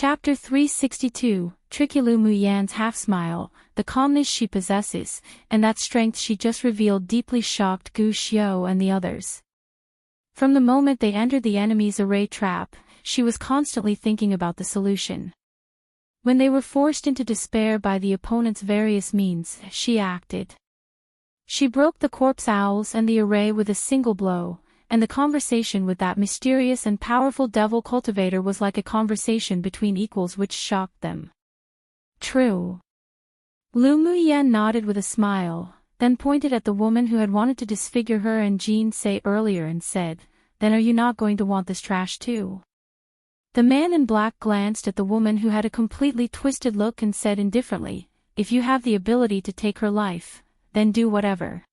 Chapter 362, Tricky Lu Muyan's half-smile, the calmness she possesses, and that strength she just revealed deeply shocked Gu Xiao and the others. From the moment they entered the enemy's array trap, she was constantly thinking about the solution. When they were forced into despair by the opponent's various means, she acted. She broke the corpse owls and the array with a single blow, and the conversation with that mysterious and powerful devil cultivator was like a conversation between equals which shocked them. True. Lu Muyan nodded with a smile, then pointed at the woman who had wanted to disfigure her and Jean Say earlier and said, "Then are you not going to want this trash too?" The man in black glanced at the woman who had a completely twisted look and said indifferently, "If you have the ability to take her life, then do whatever."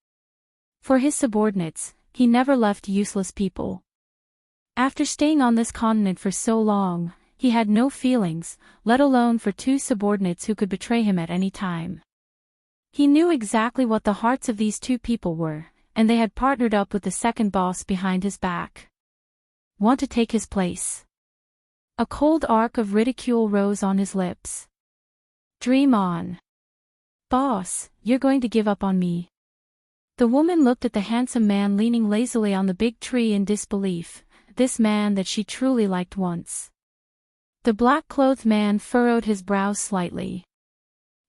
For his subordinates, he never left useless people. After staying on this continent for so long, he had no feelings, let alone for two subordinates who could betray him at any time. He knew exactly what the hearts of these two people were, and they had partnered up with the second boss behind his back. Want to take his place? A cold arc of ridicule rose on his lips. Dream on. Boss, you're going to give up on me. The woman looked at the handsome man leaning lazily on the big tree in disbelief, this man that she truly liked once. The black-clothed man furrowed his brows slightly.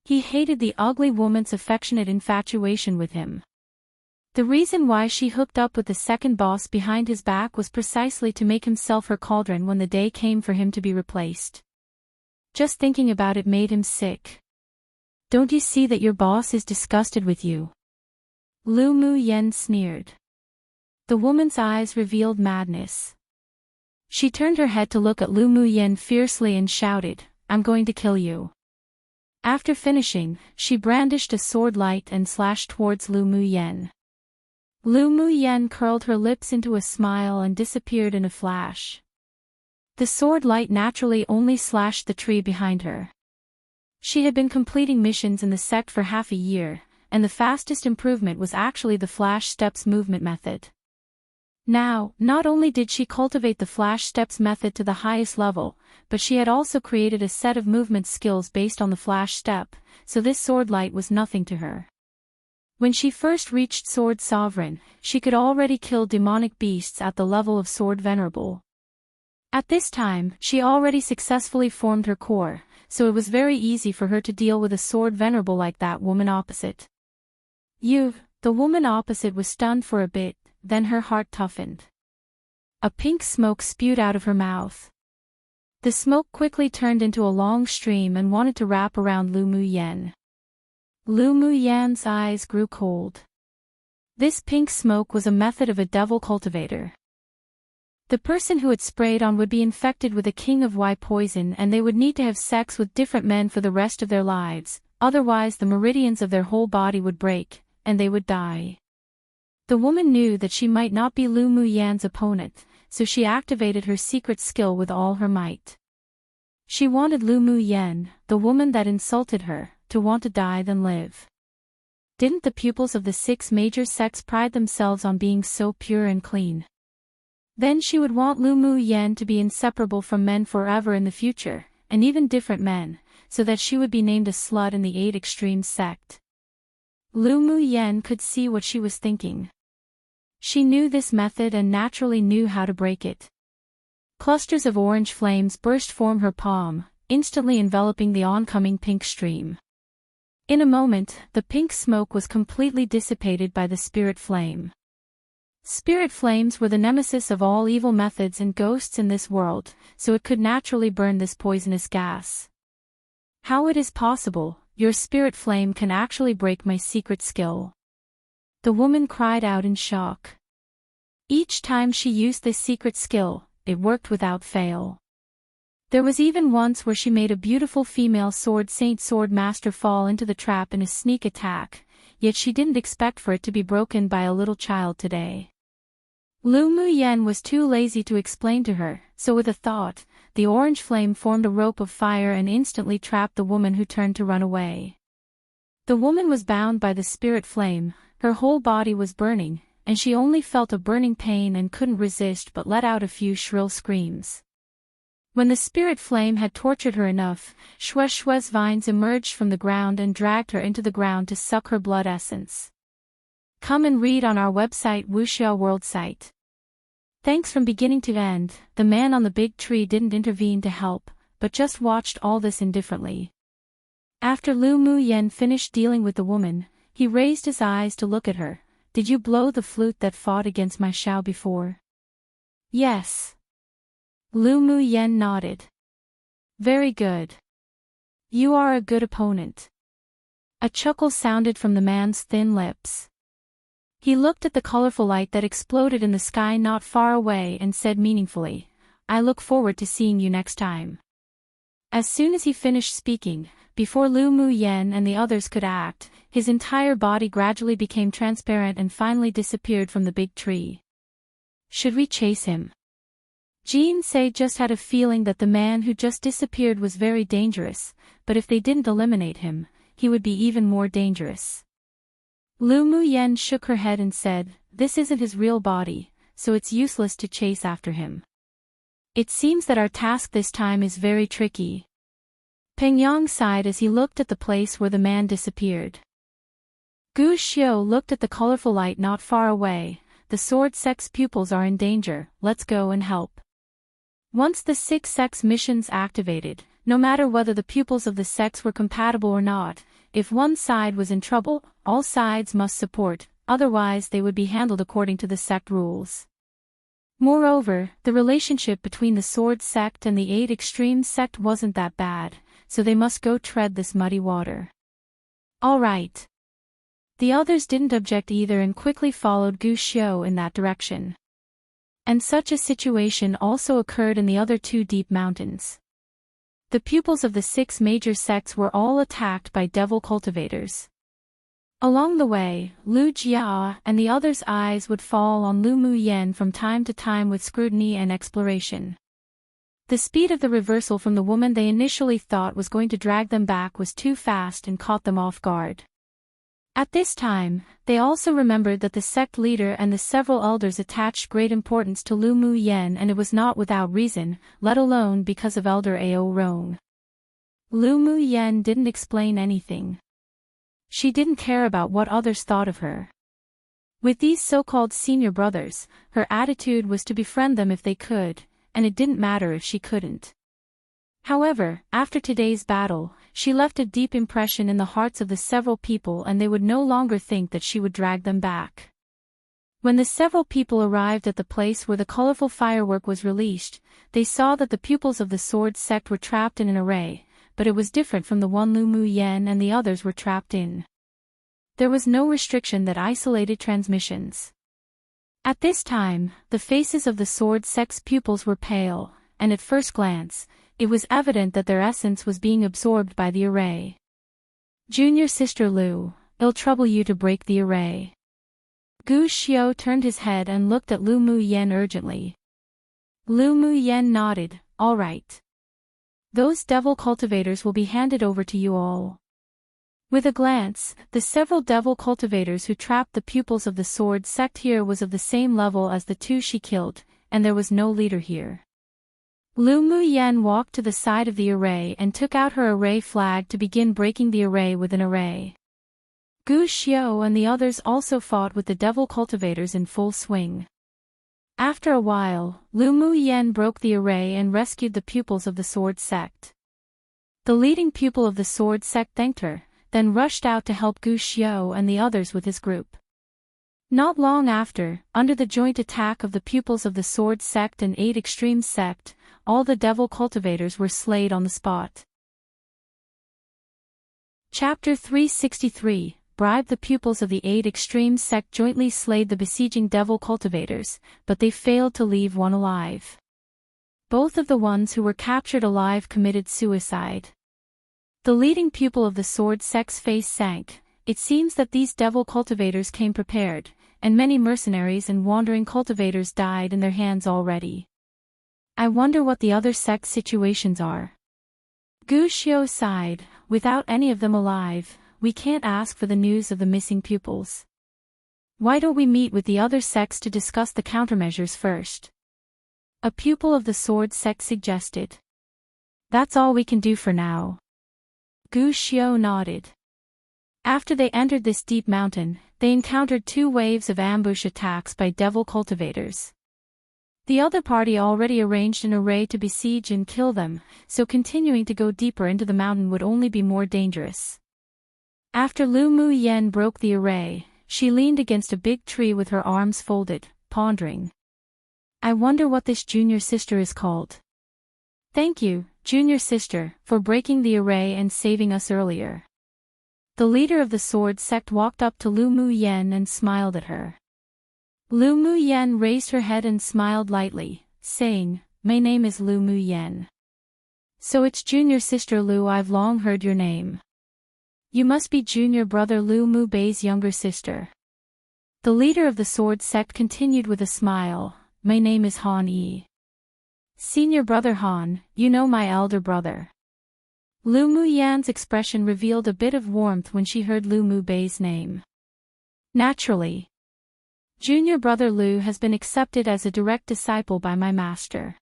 He hated the ugly woman's affectionate infatuation with him. The reason why she hooked up with the second boss behind his back was precisely to make himself her cauldron when the day came for him to be replaced. Just thinking about it made him sick. Don't you see that your boss is disgusted with you? Lu Muyan sneered. The woman's eyes revealed madness. She turned her head to look at Lu Muyan fiercely and shouted, "I'm going to kill you." After finishing, she brandished a sword light and slashed towards Lu Muyan. Lu Muyan curled her lips into a smile and disappeared in a flash. The sword light naturally only slashed the tree behind her. She had been completing missions in the sect for half a year, and the fastest improvement was actually the flash steps movement method. Now, not only did she cultivate the flash steps method to the highest level, but she had also created a set of movement skills based on the flash step, so this sword light was nothing to her. When she first reached Sword Sovereign, she could already kill demonic beasts at the level of Sword Venerable. At this time, she already successfully formed her core, so it was very easy for her to deal with a Sword Venerable like that woman opposite. The woman opposite was stunned for a bit, then her heart toughened. A pink smoke spewed out of her mouth. The smoke quickly turned into a long stream and wanted to wrap around Lu Muyan. Lu Muyan's eyes grew cold. This pink smoke was a method of a devil cultivator. The person who it sprayed on would be infected with a king of Y poison and they would need to have sex with different men for the rest of their lives, otherwise the meridians of their whole body would break, and they would die. The woman knew that she might not be Lu Muyan's opponent, so she activated her secret skill with all her might. She wanted Lu Muyan, the woman that insulted her, to want to die than live. Didn't the pupils of the 6 major sects pride themselves on being so pure and clean? Then she would want Lu Muyan to be inseparable from men forever in the future, and even different men, so that she would be named a slut in the 8 Extreme sect. Lu Muyan could see what she was thinking. She knew this method and naturally knew how to break it. Clusters of orange flames burst from her palm, instantly enveloping the oncoming pink stream. In a moment, the pink smoke was completely dissipated by the spirit flame. Spirit flames were the nemesis of all evil methods and ghosts in this world, so it could naturally burn this poisonous gas. How it is possible, your spirit flame can actually break my secret skill? The woman cried out in shock. Each time she used this secret skill, it worked without fail. There was even once where she made a beautiful female sword master fall into the trap in a sneak attack, yet she didn't expect for it to be broken by a little child today. Lu Muyan was too lazy to explain to her, so with a thought, the orange flame formed a rope of fire and instantly trapped the woman who turned to run away. The woman was bound by the spirit flame, her whole body was burning, and she only felt a burning pain and couldn't resist but let out a few shrill screams. When the spirit flame had tortured her enough, Shue's vines emerged from the ground and dragged her into the ground to suck her blood essence. Come and read on our website Wuxia World site. Thanks from beginning to end. The man on the big tree didn't intervene to help, but just watched all this indifferently. After Lu Muyen finished dealing with the woman, he raised his eyes to look at her. Did you blow the flute that fought against my Xiao before? Yes. Lu Muyen nodded. Very good. You are a good opponent. A chuckle sounded from the man's thin lips. He looked at the colorful light that exploded in the sky not far away and said meaningfully, I look forward to seeing you next time. As soon as he finished speaking, before Lu Muyen and the others could act, his entire body gradually became transparent and finally disappeared from the big tree. Should we chase him? Jean Sei just had a feeling that the man who just disappeared was very dangerous, but if they didn't eliminate him, he would be even more dangerous. Lu Muyen shook her head and said, this isn't his real body, so it's useless to chase after him. It seems that our task this time is very tricky. Peng Yang sighed as he looked at the place where the man disappeared. Gu Xiu looked at the colorful light not far away. The sword sect's pupils are in danger, let's go and help. Once the 6 sects missions activated, no matter whether the pupils of the sects were compatible or not, if one side was in trouble, all sides must support, otherwise they would be handled according to the sect rules. Moreover, the relationship between the Sword Sect and the 8 Extreme Sect wasn't that bad, so they must go tread this muddy water. All right. The others didn't object either and quickly followed Gu Xiu in that direction. And such a situation also occurred in the other 2 deep mountains. The pupils of the 6 major sects were all attacked by devil cultivators. Along the way, Lu Jia and the others' eyes would fall on Lu Muyen from time to time with scrutiny and exploration. The speed of the reversal from the woman they initially thought was going to drag them back was too fast and caught them off guard. At this time, they also remembered that the sect leader and the several elders attached great importance to Lu Muyen, and it was not without reason, let alone because of Elder Ao Rong. Lu Muyen didn't explain anything. She didn't care about what others thought of her. With these so-called senior brothers, her attitude was to befriend them if they could, and it didn't matter if she couldn't. However, after today's battle, she left a deep impression in the hearts of the several people, and they would no longer think that she would drag them back. When the several people arrived at the place where the colorful firework was released, they saw that the pupils of the sword sect were trapped in an array, but it was different from the one Lu Muyen and the others were trapped in. There was no restriction that isolated transmissions. At this time, the faces of the sword sect's pupils were pale, and at first glance, it was evident that their essence was being absorbed by the array. Junior sister Lu, it'll trouble you to break the array. Gu Xiu turned his head and looked at Lu Muyen urgently. Lu Muyen nodded, all right. Those devil cultivators will be handed over to you all. With a glance, the several devil cultivators who trapped the pupils of the sword sect here was of the same level as the 2 she killed, and there was no leader here. Lu Muyen walked to the side of the array and took out her array flag to begin breaking the array with an array. Gu Xiu and the others also fought with the devil cultivators in full swing. After a while, Lu Muyen broke the array and rescued the pupils of the sword sect. The leading pupil of the sword sect thanked her, then rushed out to help Gu Xiu and the others with his group. Not long after, under the joint attack of the pupils of the sword sect and 8 extreme sect, all the devil cultivators were slayed on the spot. Chapter 363, Bribe the pupils of the 8 extreme sect jointly slayed the besieging devil cultivators, but they failed to leave one alive. Both of the ones who were captured alive committed suicide. The leading pupil of the sword sect's face sank. It seems that these devil cultivators came prepared, and many mercenaries and wandering cultivators died in their hands already. I wonder what the other sect's situations are. Gu Xiu sighed, without any of them alive, we can't ask for the news of the missing pupils. Why don't we meet with the other sects to discuss the countermeasures first? A pupil of the sword sect suggested. That's all we can do for now. Gu Xiu nodded. After they entered this deep mountain, they encountered 2 waves of ambush attacks by devil cultivators. The other party already arranged an array to besiege and kill them, so continuing to go deeper into the mountain would only be more dangerous. After Lu Mu Yen broke the array, she leaned against a big tree with her arms folded, pondering. I wonder what this junior sister is called. Thank you, junior sister, for breaking the array and saving us earlier. The leader of the sword sect walked up to Lu Mu Yen and smiled at her. Lu Mu Yen raised her head and smiled lightly, saying, My name is Lu Mu Yen. So it's junior sister Lu. I've long heard your name. You must be junior brother Lu Mu Bei's younger sister. The leader of the sword sect continued with a smile, My name is Han Yi. Senior brother Han, you know my elder brother. Lu Mu Yan's expression revealed a bit of warmth when she heard Lu Mu Bei's name. Naturally. Junior brother Lu has been accepted as a direct disciple by my master.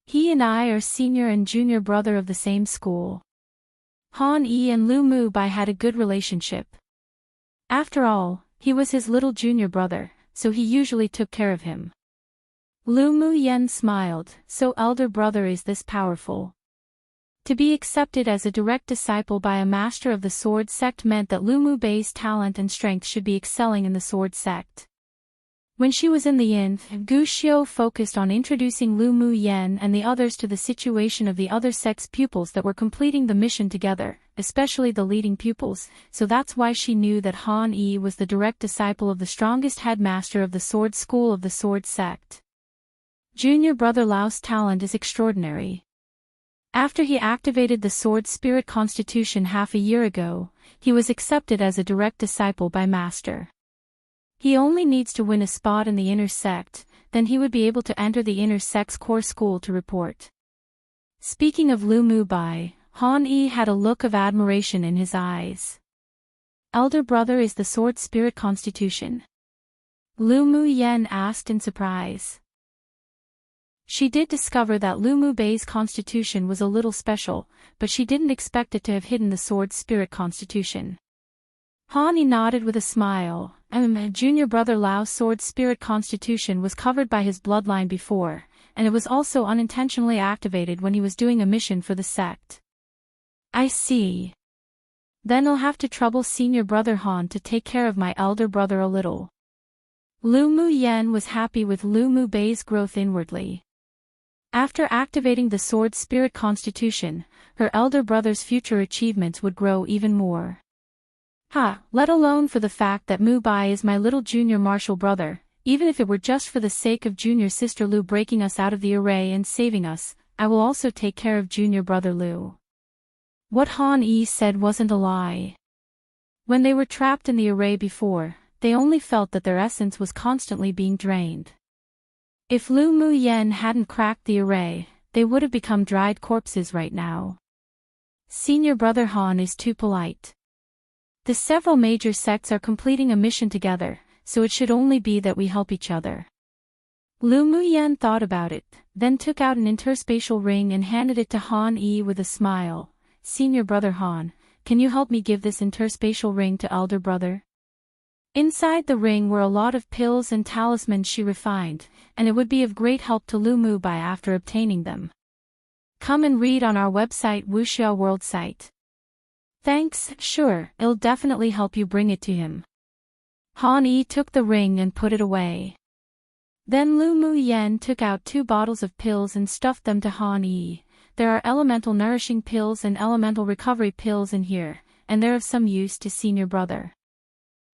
He and I are senior and junior brother of the same school. Han Yi and Lu Mu Bai had a good relationship. After all, he was his little junior brother, so he usually took care of him. Lu Mu Yen smiled, so elder brother is this powerful. To be accepted as a direct disciple by a master of the sword sect meant that Lu Mu Bei's talent and strength should be excelling in the sword sect. When she was in the inn, Gu Xiu focused on introducing Lu Mu Yen and the others to the situation of the other sect's pupils that were completing the mission together, especially the leading pupils, so that's why she knew that Han Yi was the direct disciple of the strongest headmaster of the sword school of the sword sect. Junior brother Lao's talent is extraordinary. After he activated the sword spirit constitution half a year ago, he was accepted as a direct disciple by master. He only needs to win a spot in the inner sect, then he would be able to enter the inner sect's core school to report. Speaking of Lu Mu Bai, Han Yi had a look of admiration in his eyes. Elder brother is the sword spirit constitution? Lu Mu Yen asked in surprise. She did discover that Lu Mu Bei's constitution was a little special, but she didn't expect it to have hidden the sword spirit constitution. Han Yi nodded with a smile. Junior brother Lao's sword spirit constitution was covered by his bloodline before, and it was also unintentionally activated when he was doing a mission for the sect. I see. Then I'll have to trouble senior brother Han to take care of my elder brother a little. Lu Mu Yen was happy with Lu Mu Bei's growth inwardly. After activating the sword spirit constitution, her elder brother's future achievements would grow even more. Let alone for the fact that Mu Bai is my little junior martial brother, even if it were just for the sake of junior sister Lu breaking us out of the array and saving us, I will also take care of junior brother Lu. What Han Yi said wasn't a lie. When they were trapped in the array before, they only felt that their essence was constantly being drained. If Lu Mu Yen hadn't cracked the array, they would have become dried corpses right now. Senior brother Han is too polite. The several major sects are completing a mission together, so it should only be that we help each other. Lu Mu Yen thought about it, then took out an interspatial ring and handed it to Han Yi with a smile. Senior brother Han, can you help me give this interspatial ring to elder brother? Inside the ring were a lot of pills and talismans she refined, and it would be of great help to Lu Mu Bai after obtaining them. Come and read on our website Wuxia World site. Thanks, sure, it'll definitely help you bring it to him. Han Yi took the ring and put it away. Then Lu Mu Yen took out 2 bottles of pills and stuffed them to Han Yi. There are elemental nourishing pills and elemental recovery pills in here, and they're of some use to senior brother.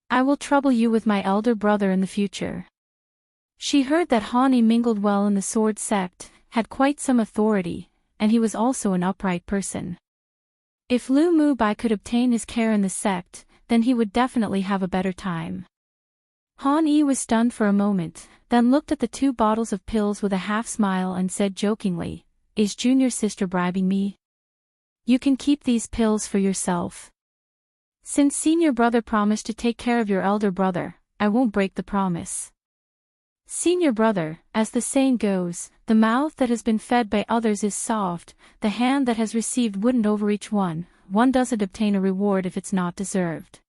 I will trouble you with my elder brother in the future. She heard that Han Yi mingled well in the sword sect, had quite some authority, and he was also an upright person. If Lu Mu Bai could obtain his care in the sect, then he would definitely have a better time. Han Yi was stunned for a moment, then looked at the 2 bottles of pills with a half smile and said jokingly, Is junior sister bribing me? You can keep these pills for yourself. Since senior brother promised to take care of your elder brother, I won't break the promise. Senior brother, as the saying goes, the mouth that has been fed by others is soft, the hand that has received wouldn't overreach one doesn't obtain a reward if it's not deserved.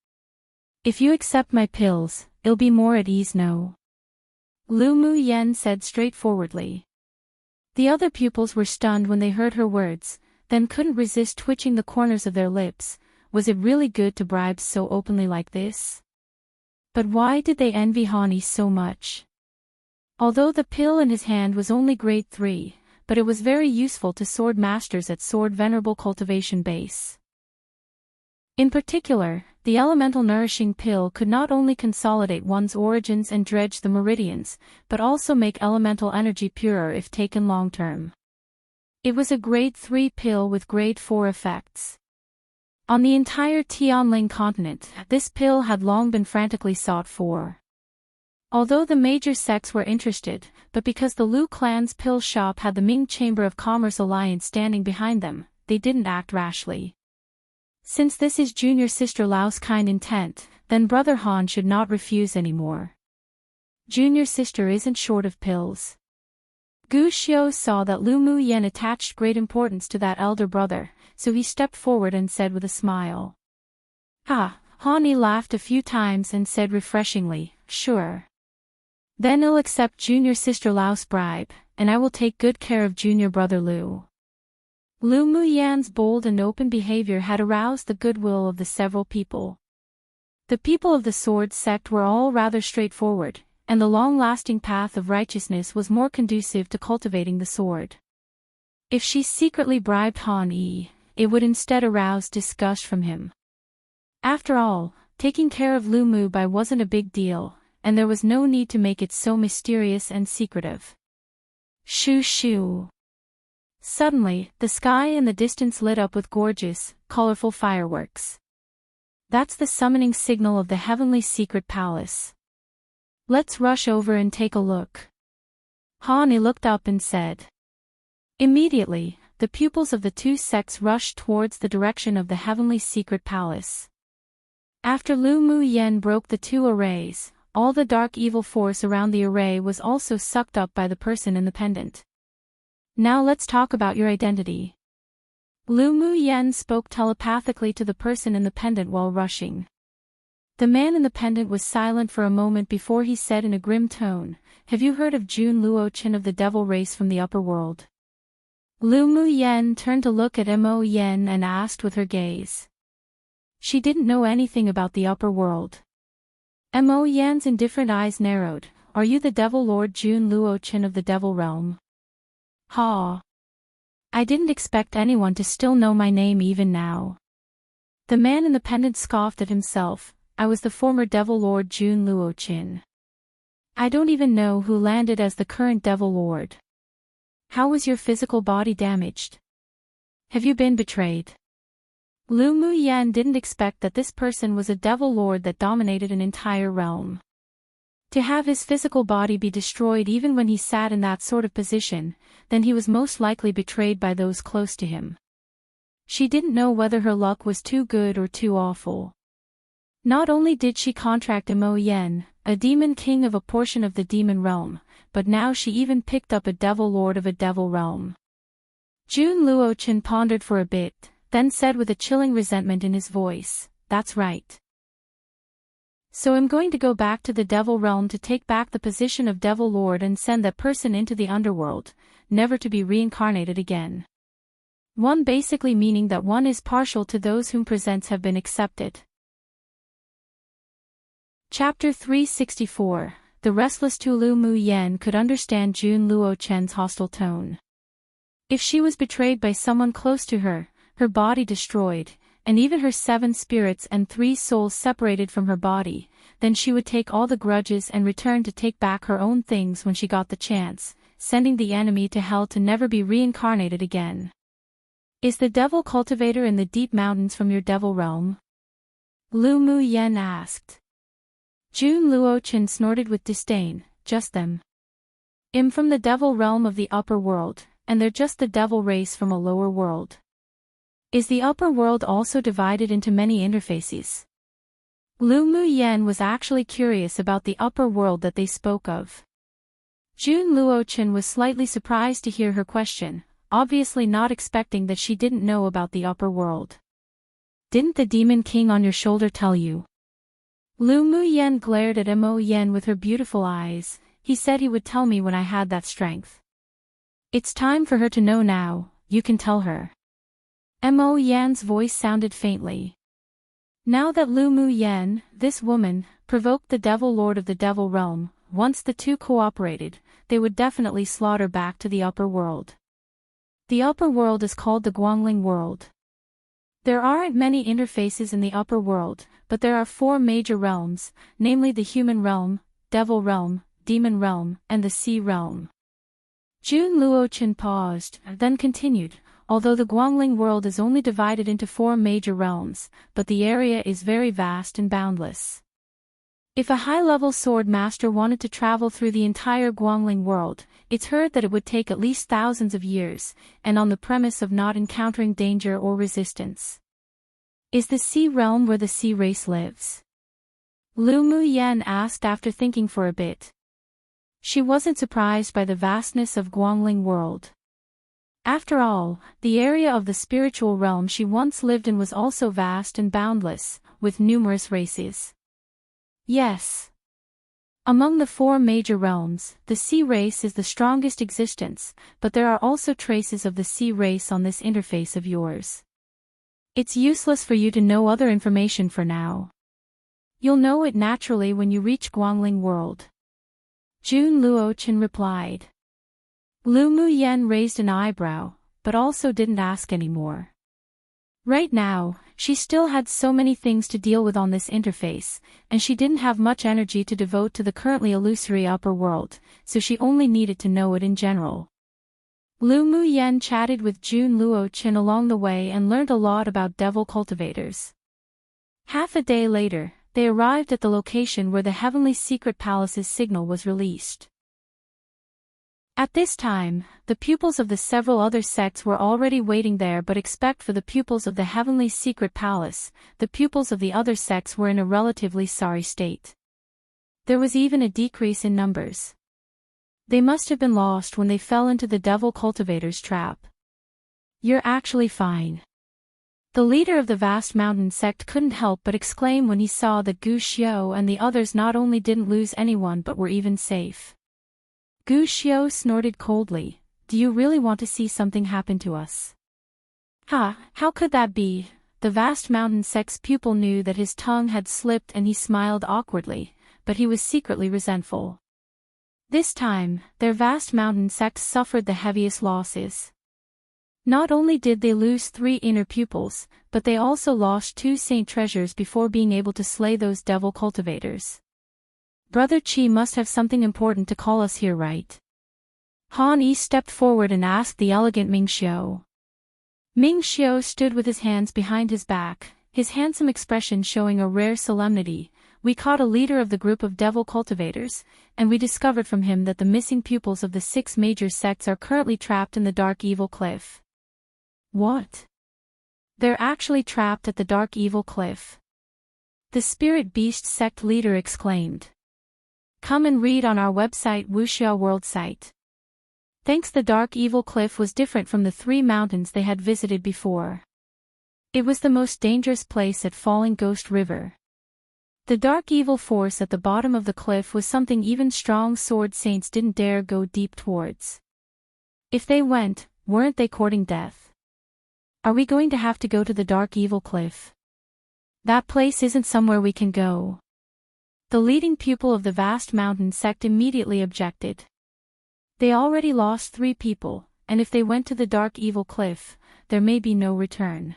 If you accept my pills, it'll be more at ease no. Lu Mu Yen said straightforwardly. The other pupils were stunned when they heard her words, then couldn't resist twitching the corners of their lips. Was it really good to bribe so openly like this? But why did they envy Hani so much? Although the pill in his hand was only grade 3, but it was very useful to sword masters at Sword Venerable Cultivation Base. In particular, the elemental nourishing pill could not only consolidate one's origins and dredge the meridians, but also make elemental energy purer if taken long-term. It was a grade 3 pill with grade 4 effects. On the entire Tianling continent, this pill had long been frantically sought for. Although the major sects were interested, but because the Lu clan's pill shop had the Ming Chamber of Commerce Alliance standing behind them, they didn't act rashly. Since this is junior sister Lao's kind intent, then brother Han should not refuse anymore. Junior sister isn't short of pills. Gu Xiu saw that Lu Mu Yen attached great importance to that elder brother, so he stepped forward and said with a smile. Hani laughed a few times and said refreshingly, sure. Then I'll accept junior sister Lao's bribe, and I will take good care of junior brother Lu. Lu Mu Yan's bold and open behavior had aroused the goodwill of the several people. The people of the sword sect were all rather straightforward, and the long-lasting path of righteousness was more conducive to cultivating the sword. If she secretly bribed Han Yi, it would instead arouse disgust from him. After all, taking care of Lu Mu Bai wasn't a big deal, and there was no need to make it so mysterious and secretive. Shoo shoo. Suddenly, the sky in the distance lit up with gorgeous, colorful fireworks. That's the summoning signal of the heavenly secret palace. Let's rush over and take a look. Hani looked up and said. Immediately, the pupils of the two sects rushed towards the direction of the heavenly secret palace. After Lu Mu Yen broke the two arrays, all the dark evil force around the array was also sucked up by the person in the pendant. Now let's talk about your identity. Lu Mu Yen spoke telepathically to the person in the pendant while rushing. The man in the pendant was silent for a moment before he said in a grim tone, have you heard of Jun Luochin of the devil race from the upper world? Lu Mu Yen turned to look at Mo Yen and asked with her gaze. She didn't know anything about the upper world. Mo Yan's indifferent eyes narrowed, are you the devil lord Jun Luochin of the devil realm? Ha! I didn't expect anyone to still know my name even now. The man in the pendant scoffed at himself, I was the former devil lord Jun Luochin. I don't even know who landed as the current devil lord. How was your physical body damaged? Have you been betrayed? Lu Mu Yan didn't expect that this person was a devil lord that dominated an entire realm. To have his physical body be destroyed even when he sat in that sort of position, then he was most likely betrayed by those close to him. She didn't know whether her luck was too good or too awful. Not only did she contract Mo Yen, a demon king of a portion of the demon realm, but now she even picked up a devil lord of a devil realm. Jun Luochin pondered for a bit, then said with a chilling resentment in his voice, that's right. So I'm going to go back to the devil realm to take back the position of devil lord and send that person into the underworld, never to be reincarnated again. One basically meaning that one is partial to those whom presents have been accepted. Chapter 364, The Restless Lu Mu Yen could understand Jun Luochen's hostile tone. If she was betrayed by someone close to her, her body destroyed, and even her 7 spirits and 3 souls separated from her body, then she would take all the grudges and return to take back her own things when she got the chance, sending the enemy to hell to never be reincarnated again. Is the devil cultivator in the deep mountains from your devil realm? Lu Mu Yen asked. Jun Luochin snorted with disdain, just them. I'm from the devil realm of the upper world, and they're just the devil race from a lower world. Is the upper world also divided into many interfaces? Lu Mu Yen was actually curious about the upper world that they spoke of. Jun Luochen was slightly surprised to hear her question, obviously not expecting that she didn't know about the upper world. Didn't the Demon King on your shoulder tell you? Lu Muyen glared at Mo Yen with her beautiful eyes. He said he would tell me when I had that strength. It's time for her to know now, you can tell her. Mo Yan's voice sounded faintly. Now that Lu Muyen, this woman, provoked the Devil Lord of the Devil Realm, once the two cooperated, they would definitely slaughter back to the upper world. The upper world is called the Guangling world. There aren't many interfaces in the upper world, but there are 4 major realms, namely the human realm, devil realm, demon realm, and the sea realm. Jun Luochen paused, then continued, although the Guangling world is only divided into 4 major realms, but the area is very vast and boundless. If a high-level sword master wanted to travel through the entire Guangling world, it's heard that it would take at least thousands of years, and on the premise of not encountering danger or resistance. Is the sea realm where the sea race lives? Lu Muyen asked after thinking for a bit. She wasn't surprised by the vastness of Guangling world. After all, the area of the spiritual realm she once lived in was also vast and boundless, with numerous races. Yes. Among the 4 major realms, the sea race is the strongest existence, but there are also traces of the sea race on this interface of yours. It's useless for you to know other information for now. You'll know it naturally when you reach Guangling world. Jun Luochen replied. Lu Muyen raised an eyebrow, but also didn't ask any more. Right now, she still had so many things to deal with on this interface, and she didn't have much energy to devote to the currently illusory upper world, so she only needed to know it in general. Lu Muyen chatted with Jun Luochen along the way and learned a lot about devil cultivators. Half a day later, they arrived at the location where the Heavenly Secret Palace's signal was released. At this time, the pupils of the several other sects were already waiting there, but except for the pupils of the Heavenly Secret Palace, the pupils of the other sects were in a relatively sorry state. There was even a decrease in numbers. They must have been lost when they fell into the Devil Cultivator's trap. You're actually fine. The leader of the vast mountain sect couldn't help but exclaim when he saw that Gu Xiao and the others not only didn't lose anyone but were even safe. Gu Xiao snorted coldly, "Do you really want to see something happen to us?" "Ha, how could that be?" The vast mountain sect's pupil knew that his tongue had slipped and he smiled awkwardly, but he was secretly resentful. This time, their vast mountain sect suffered the heaviest losses. Not only did they lose 3 inner pupils, but they also lost 2 saint treasures before being able to slay those devil cultivators. Brother Qi must have something important to call us here, right? Han Yi stepped forward and asked the elegant Ming Xiao. Ming Xiao stood with his hands behind his back, his handsome expression showing a rare solemnity. "We caught a leader of the group of devil cultivators, and we discovered from him that the missing pupils of the 6 major sects are currently trapped in the Dark Evil Cliff." "What? They're actually trapped at the Dark Evil Cliff?" the Spirit Beast sect leader exclaimed. "Come and read on our website Wuxia World site." Thanks, the Dark Evil Cliff was different from the 3 mountains they had visited before. It was the most dangerous place at Falling Ghost River. The dark evil force at the bottom of the cliff was something even strong sword saints didn't dare go deep towards. If they went, weren't they courting death? "Are we going to have to go to the Dark Evil Cliff? That place isn't somewhere we can go." The leading pupil of the vast mountain sect immediately objected. They already lost 3 people, and if they went to the Dark Evil Cliff, there may be no return.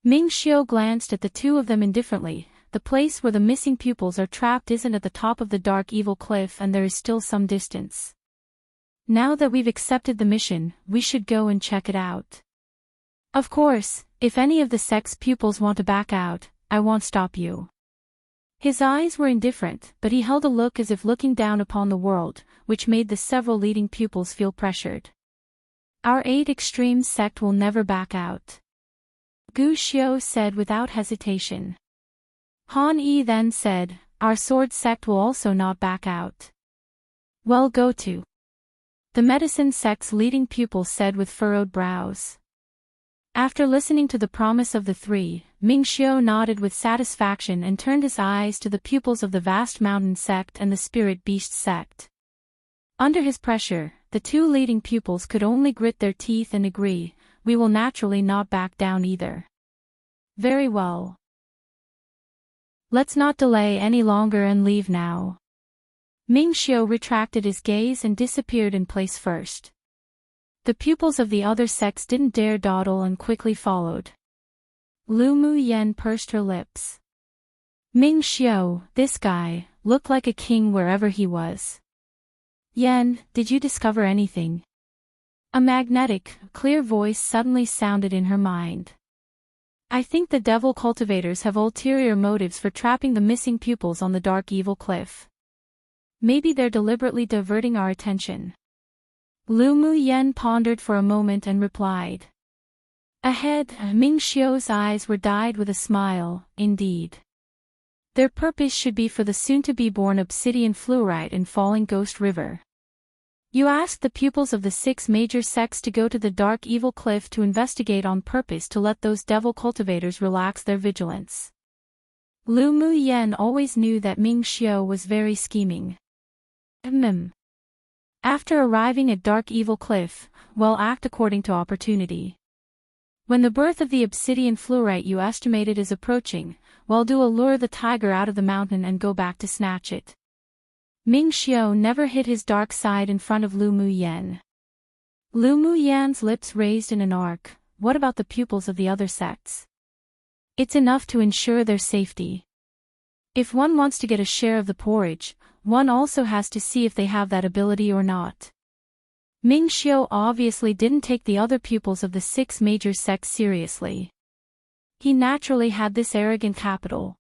Ming Xiao glanced at the 2 of them indifferently. The place where the missing pupils are trapped isn't at the top of the Dark Evil Cliff, and there is still some distance. Now that we've accepted the mission, we should go and check it out. Of course, if any of the sect's pupils want to back out, I won't stop you. His eyes were indifferent, but he held a look as if looking down upon the world, which made the several leading pupils feel pressured. Our 8 extreme sect will never back out, Gu Xiao said without hesitation. Han Yi then said, our sword sect will also not back out. Well, go to. The medicine sect's leading pupil said with furrowed brows. After listening to the promise of the three, Ming Xiu nodded with satisfaction and turned his eyes to the pupils of the vast mountain sect and the spirit beast sect. Under his pressure, the two leading pupils could only grit their teeth and agree, we will naturally not back down either. Very well. Let's not delay any longer and leave now. Ming Xiu retracted his gaze and disappeared in place first. The pupils of the other sects didn't dare dawdle and quickly followed. Lu Mu Yen pursed her lips. Ming Xiu, this guy, looked like a king wherever he was. Yen, did you discover anything? A magnetic, clear voice suddenly sounded in her mind. I think the devil cultivators have ulterior motives for trapping the missing pupils on the dark evil cliff. Maybe they're deliberately diverting our attention. Lu Mu Yen pondered for a moment and replied. Ahead, Ming Xiu's eyes were dyed with a smile, indeed. Their purpose should be for the soon-to-be-born obsidian fluorite in Falling Ghost River. You asked the pupils of the 6 major sects to go to the dark evil cliff to investigate on purpose to let those devil cultivators relax their vigilance. Lu Mu Yen always knew that Ming Xiu was very scheming. After arriving at Dark Evil Cliff, well, act according to opportunity. When the birth of the obsidian fluorite you estimated is approaching, well, do allure the tiger out of the mountain and go back to snatch it. Ming Xiu never hid his dark side in front of Lu Mu Yen. Lu Mu Yan's lips raised in an arc. What about the pupils of the other sects? It's enough to ensure their safety. If one wants to get a share of the porridge, one also has to see if they have that ability or not. Ming Xiu obviously didn't take the other pupils of the 6 major sects seriously. He naturally had this arrogant capital.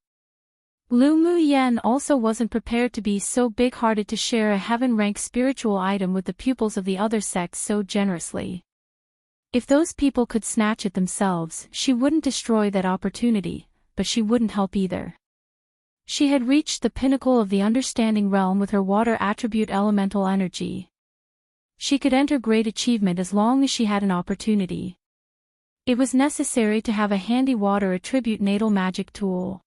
Lu Mu Yen also wasn't prepared to be so big-hearted to share a heaven-rank spiritual item with the pupils of the other sects so generously. If those people could snatch it themselves, she wouldn't destroy that opportunity, but she wouldn't help either. She had reached the pinnacle of the understanding realm with her water attribute elemental energy. She could enter great achievement as long as she had an opportunity. It was necessary to have a handy water attribute natal magic tool.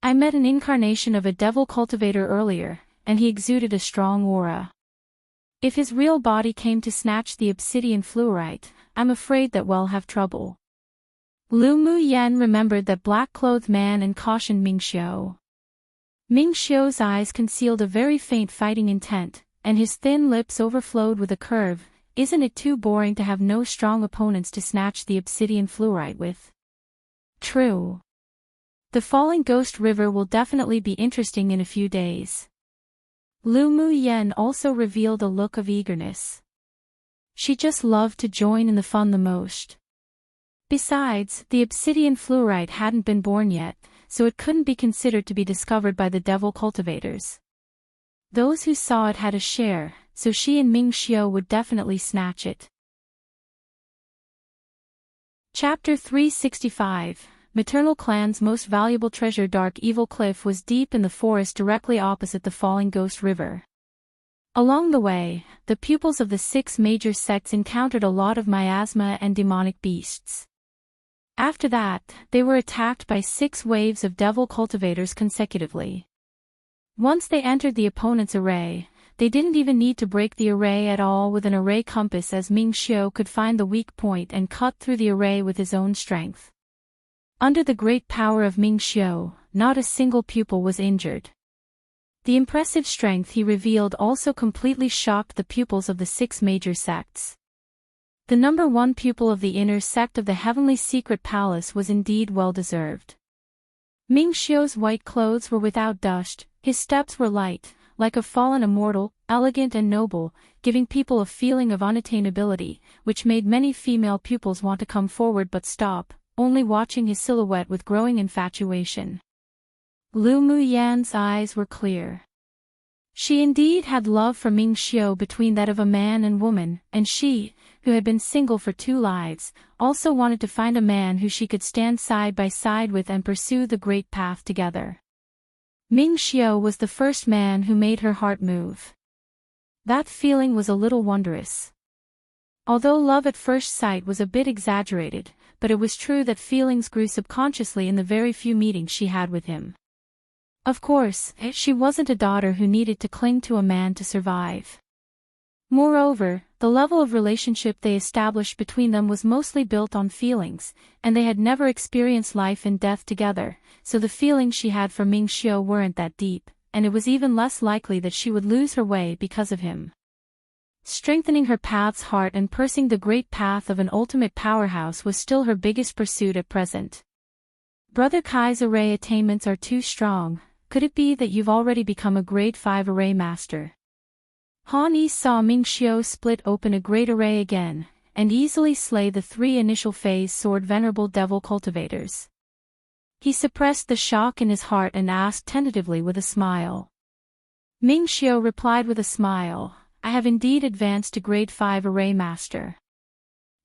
I met an incarnation of a devil cultivator earlier, and he exuded a strong aura. If his real body came to snatch the obsidian fluorite, I'm afraid that we'll have trouble. Lu Mu Yen remembered that black-clothed man and cautioned Ming Xiu. Ming Xiu's eyes concealed a very faint fighting intent, and his thin lips overflowed with a curve. Isn't it too boring to have no strong opponents to snatch the obsidian fluorite with? True. The Falling Ghost River will definitely be interesting in a few days. Lu Mu Yen also revealed a look of eagerness. She just loved to join in the fun the most. Besides, the obsidian fluorite hadn't been born yet, so it couldn't be considered to be discovered by the devil cultivators. Those who saw it had a share, so she and Ming Xiu would definitely snatch it. Chapter 365, Maternal Clan's most valuable treasure. Dark Evil Cliff was deep in the forest directly opposite the Falling Ghost River. Along the way, the pupils of the 6 major sects encountered a lot of miasma and demonic beasts. After that, they were attacked by 6 waves of devil cultivators consecutively. Once they entered the opponent's array, they didn't even need to break the array at all with an array compass, as Ming Xiu could find the weak point and cut through the array with his own strength. Under the great power of Ming Xiu, not a single pupil was injured. The impressive strength he revealed also completely shocked the pupils of the 6 major sects. The number 1 pupil of the inner sect of the Heavenly Secret Palace was indeed well-deserved. Ming Xiu's white clothes were without dust, his steps were light, like a fallen immortal, elegant and noble, giving people a feeling of unattainability, which made many female pupils want to come forward but stop, only watching his silhouette with growing infatuation. Lu Mu Yan's eyes were clear. She indeed had love for Ming Xiu between that of a man and woman, and she, who had been single for 2 lives, also wanted to find a man who she could stand side by side with and pursue the great path together. Ming Xiu was the first man who made her heart move. That feeling was a little wondrous. Although love at first sight was a bit exaggerated, but it was true that feelings grew subconsciously in the very few meetings she had with him. Of course, she wasn't a daughter who needed to cling to a man to survive. Moreover, the level of relationship they established between them was mostly built on feelings, and they had never experienced life and death together, so the feelings she had for Ming Xiu weren't that deep, and it was even less likely that she would lose her way because of him. Strengthening her path's heart and pursing the great path of an ultimate powerhouse was still her biggest pursuit at present. Brother Kai's array attainments are too strong. Could it be that you've already become a grade 5 array master? Han Yi saw Ming Xiu split open a great array again, and easily slay the 3 initial phase sword venerable devil cultivators. He suppressed the shock in his heart and asked tentatively with a smile. Ming Xiu replied with a smile, I have indeed advanced to grade 5 array master.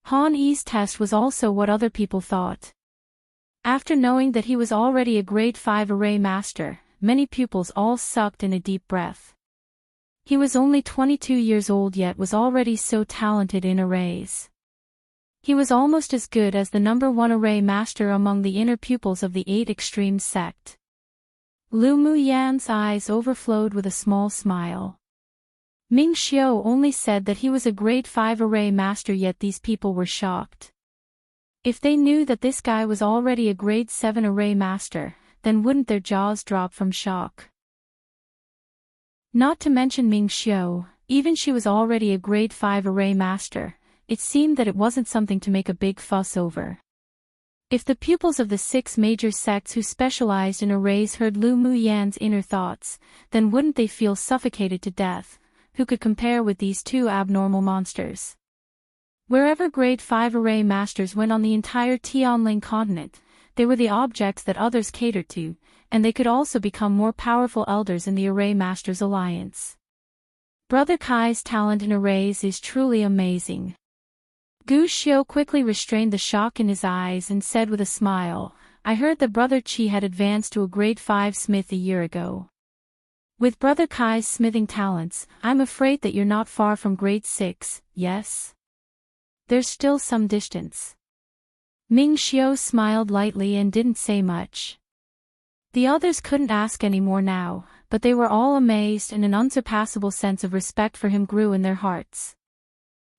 Han Yi's test was also what other people thought. After knowing that he was already a grade 5 array master, many pupils all sucked in a deep breath. He was only 22 years old yet was already so talented in arrays. He was almost as good as the number 1 array master among the inner pupils of the 8 Extremes sect. Lu Muyan's eyes overflowed with a small smile. Ming Xiu only said that he was a grade 5 array master, yet these people were shocked. If they knew that this guy was already a grade 7 array master, then wouldn't their jaws drop from shock? Not to mention Ming Xiu, even she was already a grade 5 array master, it seemed that it wasn't something to make a big fuss over. If the pupils of the 6 major sects who specialized in arrays heard Lu Muyan's inner thoughts, then wouldn't they feel suffocated to death? Who could compare with these 2 abnormal monsters? Wherever grade 5 array masters went on the entire Tianling continent, they were the objects that others catered to, and they could also become more powerful elders in the Array Masters Alliance. Brother Kai's talent in arrays is truly amazing. Gu Xiu quickly restrained the shock in his eyes and said with a smile, I heard that Brother Qi had advanced to a grade 5 smith a year ago. With Brother Kai's smithing talents, I'm afraid that you're not far from grade 6, yes? There's still some distance. Ming Xiu smiled lightly and didn't say much. The others couldn't ask any more now, but they were all amazed and an unsurpassable sense of respect for him grew in their hearts.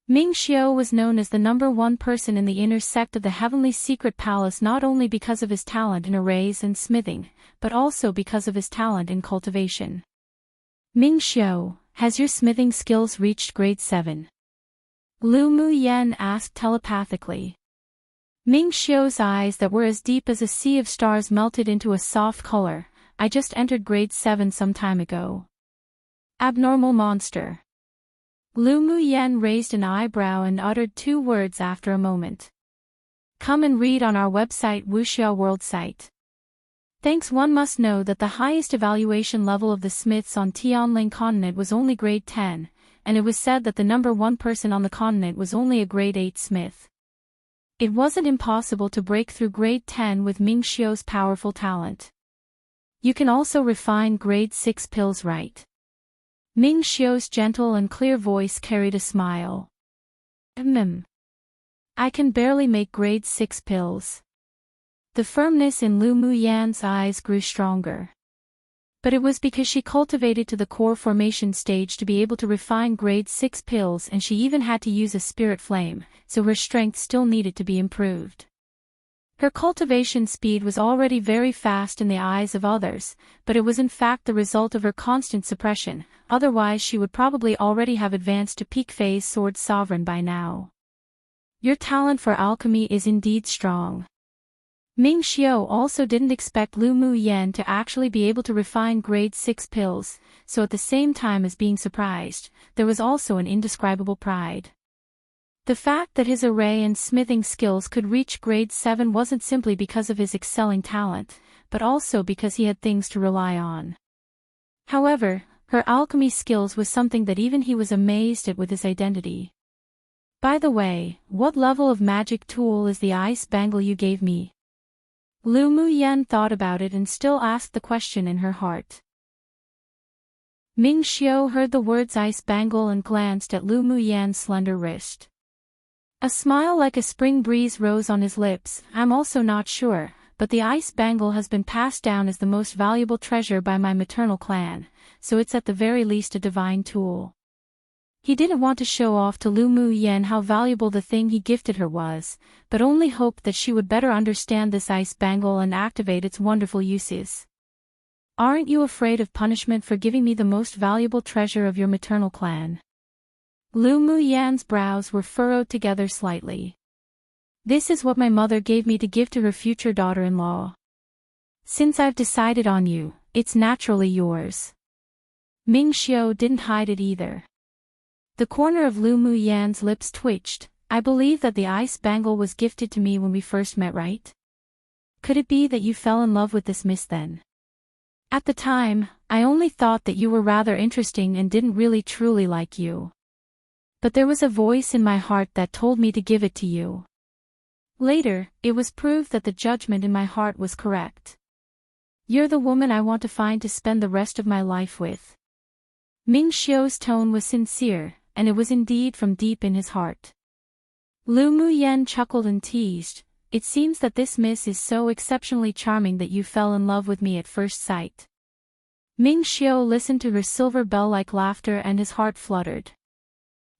Ming Xiu was known as the number 1 person in the inner sect of the Heavenly Secret Palace not only because of his talent in arrays and smithing, but also because of his talent in cultivation. Ming Xiu, has your smithing skills reached grade 7? Lu Muyan asked telepathically. Ming Xiu's eyes that were as deep as a sea of stars melted into a soft color. I just entered grade 7 some time ago. Abnormal monster. Lu Muyan raised an eyebrow and uttered 2 words after a moment. Come and read on our website Wuxia World site. Thanks. One must know that the highest evaluation level of the smiths on Tianling continent was only grade 10, and it was said that the number 1 person on the continent was only a grade 8 smith. It wasn't impossible to break through grade 10 with Ming Xiu's powerful talent. You can also refine grade 6 pills, right? Ming Xiu's gentle and clear voice carried a smile. I can barely make grade 6 pills. The firmness in Lu Muyan's eyes grew stronger. But it was because she cultivated to the core formation stage to be able to refine grade 6 pills, and she even had to use a spirit flame, so her strength still needed to be improved. Her cultivation speed was already very fast in the eyes of others, but it was in fact the result of her constant suppression, otherwise she would probably already have advanced to peak phase sword sovereign by now. Your talent for alchemy is indeed strong. Ming Xiu also didn't expect Lu Muyan to actually be able to refine grade 6 pills, so at the same time as being surprised, there was also an indescribable pride. The fact that his array and smithing skills could reach grade 7 wasn't simply because of his excelling talent, but also because he had things to rely on. However, her alchemy skills was something that even he was amazed at with his identity. By the way, what level of magic tool is the ice bangle you gave me? Lu Muyan thought about it and still asked the question in her heart. Ming Xiu heard the words ice bangle and glanced at Lu Muyan's slender wrist. A smile like a spring breeze rose on his lips. I'm also not sure, but the ice bangle has been passed down as the most valuable treasure by my maternal clan, so it's at the very least a divine tool. He didn't want to show off to Lu Muyan how valuable the thing he gifted her was, but only hoped that she would better understand this ice bangle and activate its wonderful uses. Aren't you afraid of punishment for giving me the most valuable treasure of your maternal clan? Lu Muyan's brows were furrowed together slightly. This is what my mother gave me to give to her future daughter-in-law. Since I've decided on you, it's naturally yours. Ming Xiu didn't hide it either. The corner of Lu Muyan's lips twitched. I believe that the ice bangle was gifted to me when we first met, right? Could it be that you fell in love with this miss then? At the time, I only thought that you were rather interesting and didn't really truly like you. But there was a voice in my heart that told me to give it to you. Later, it was proved that the judgment in my heart was correct. You're the woman I want to find to spend the rest of my life with. Ming Xiu's tone was sincere, and it was indeed from deep in his heart. Lu Muyan chuckled and teased, it seems that this miss is so exceptionally charming that you fell in love with me at first sight. Ming Xiu listened to her silver bell-like laughter and his heart fluttered.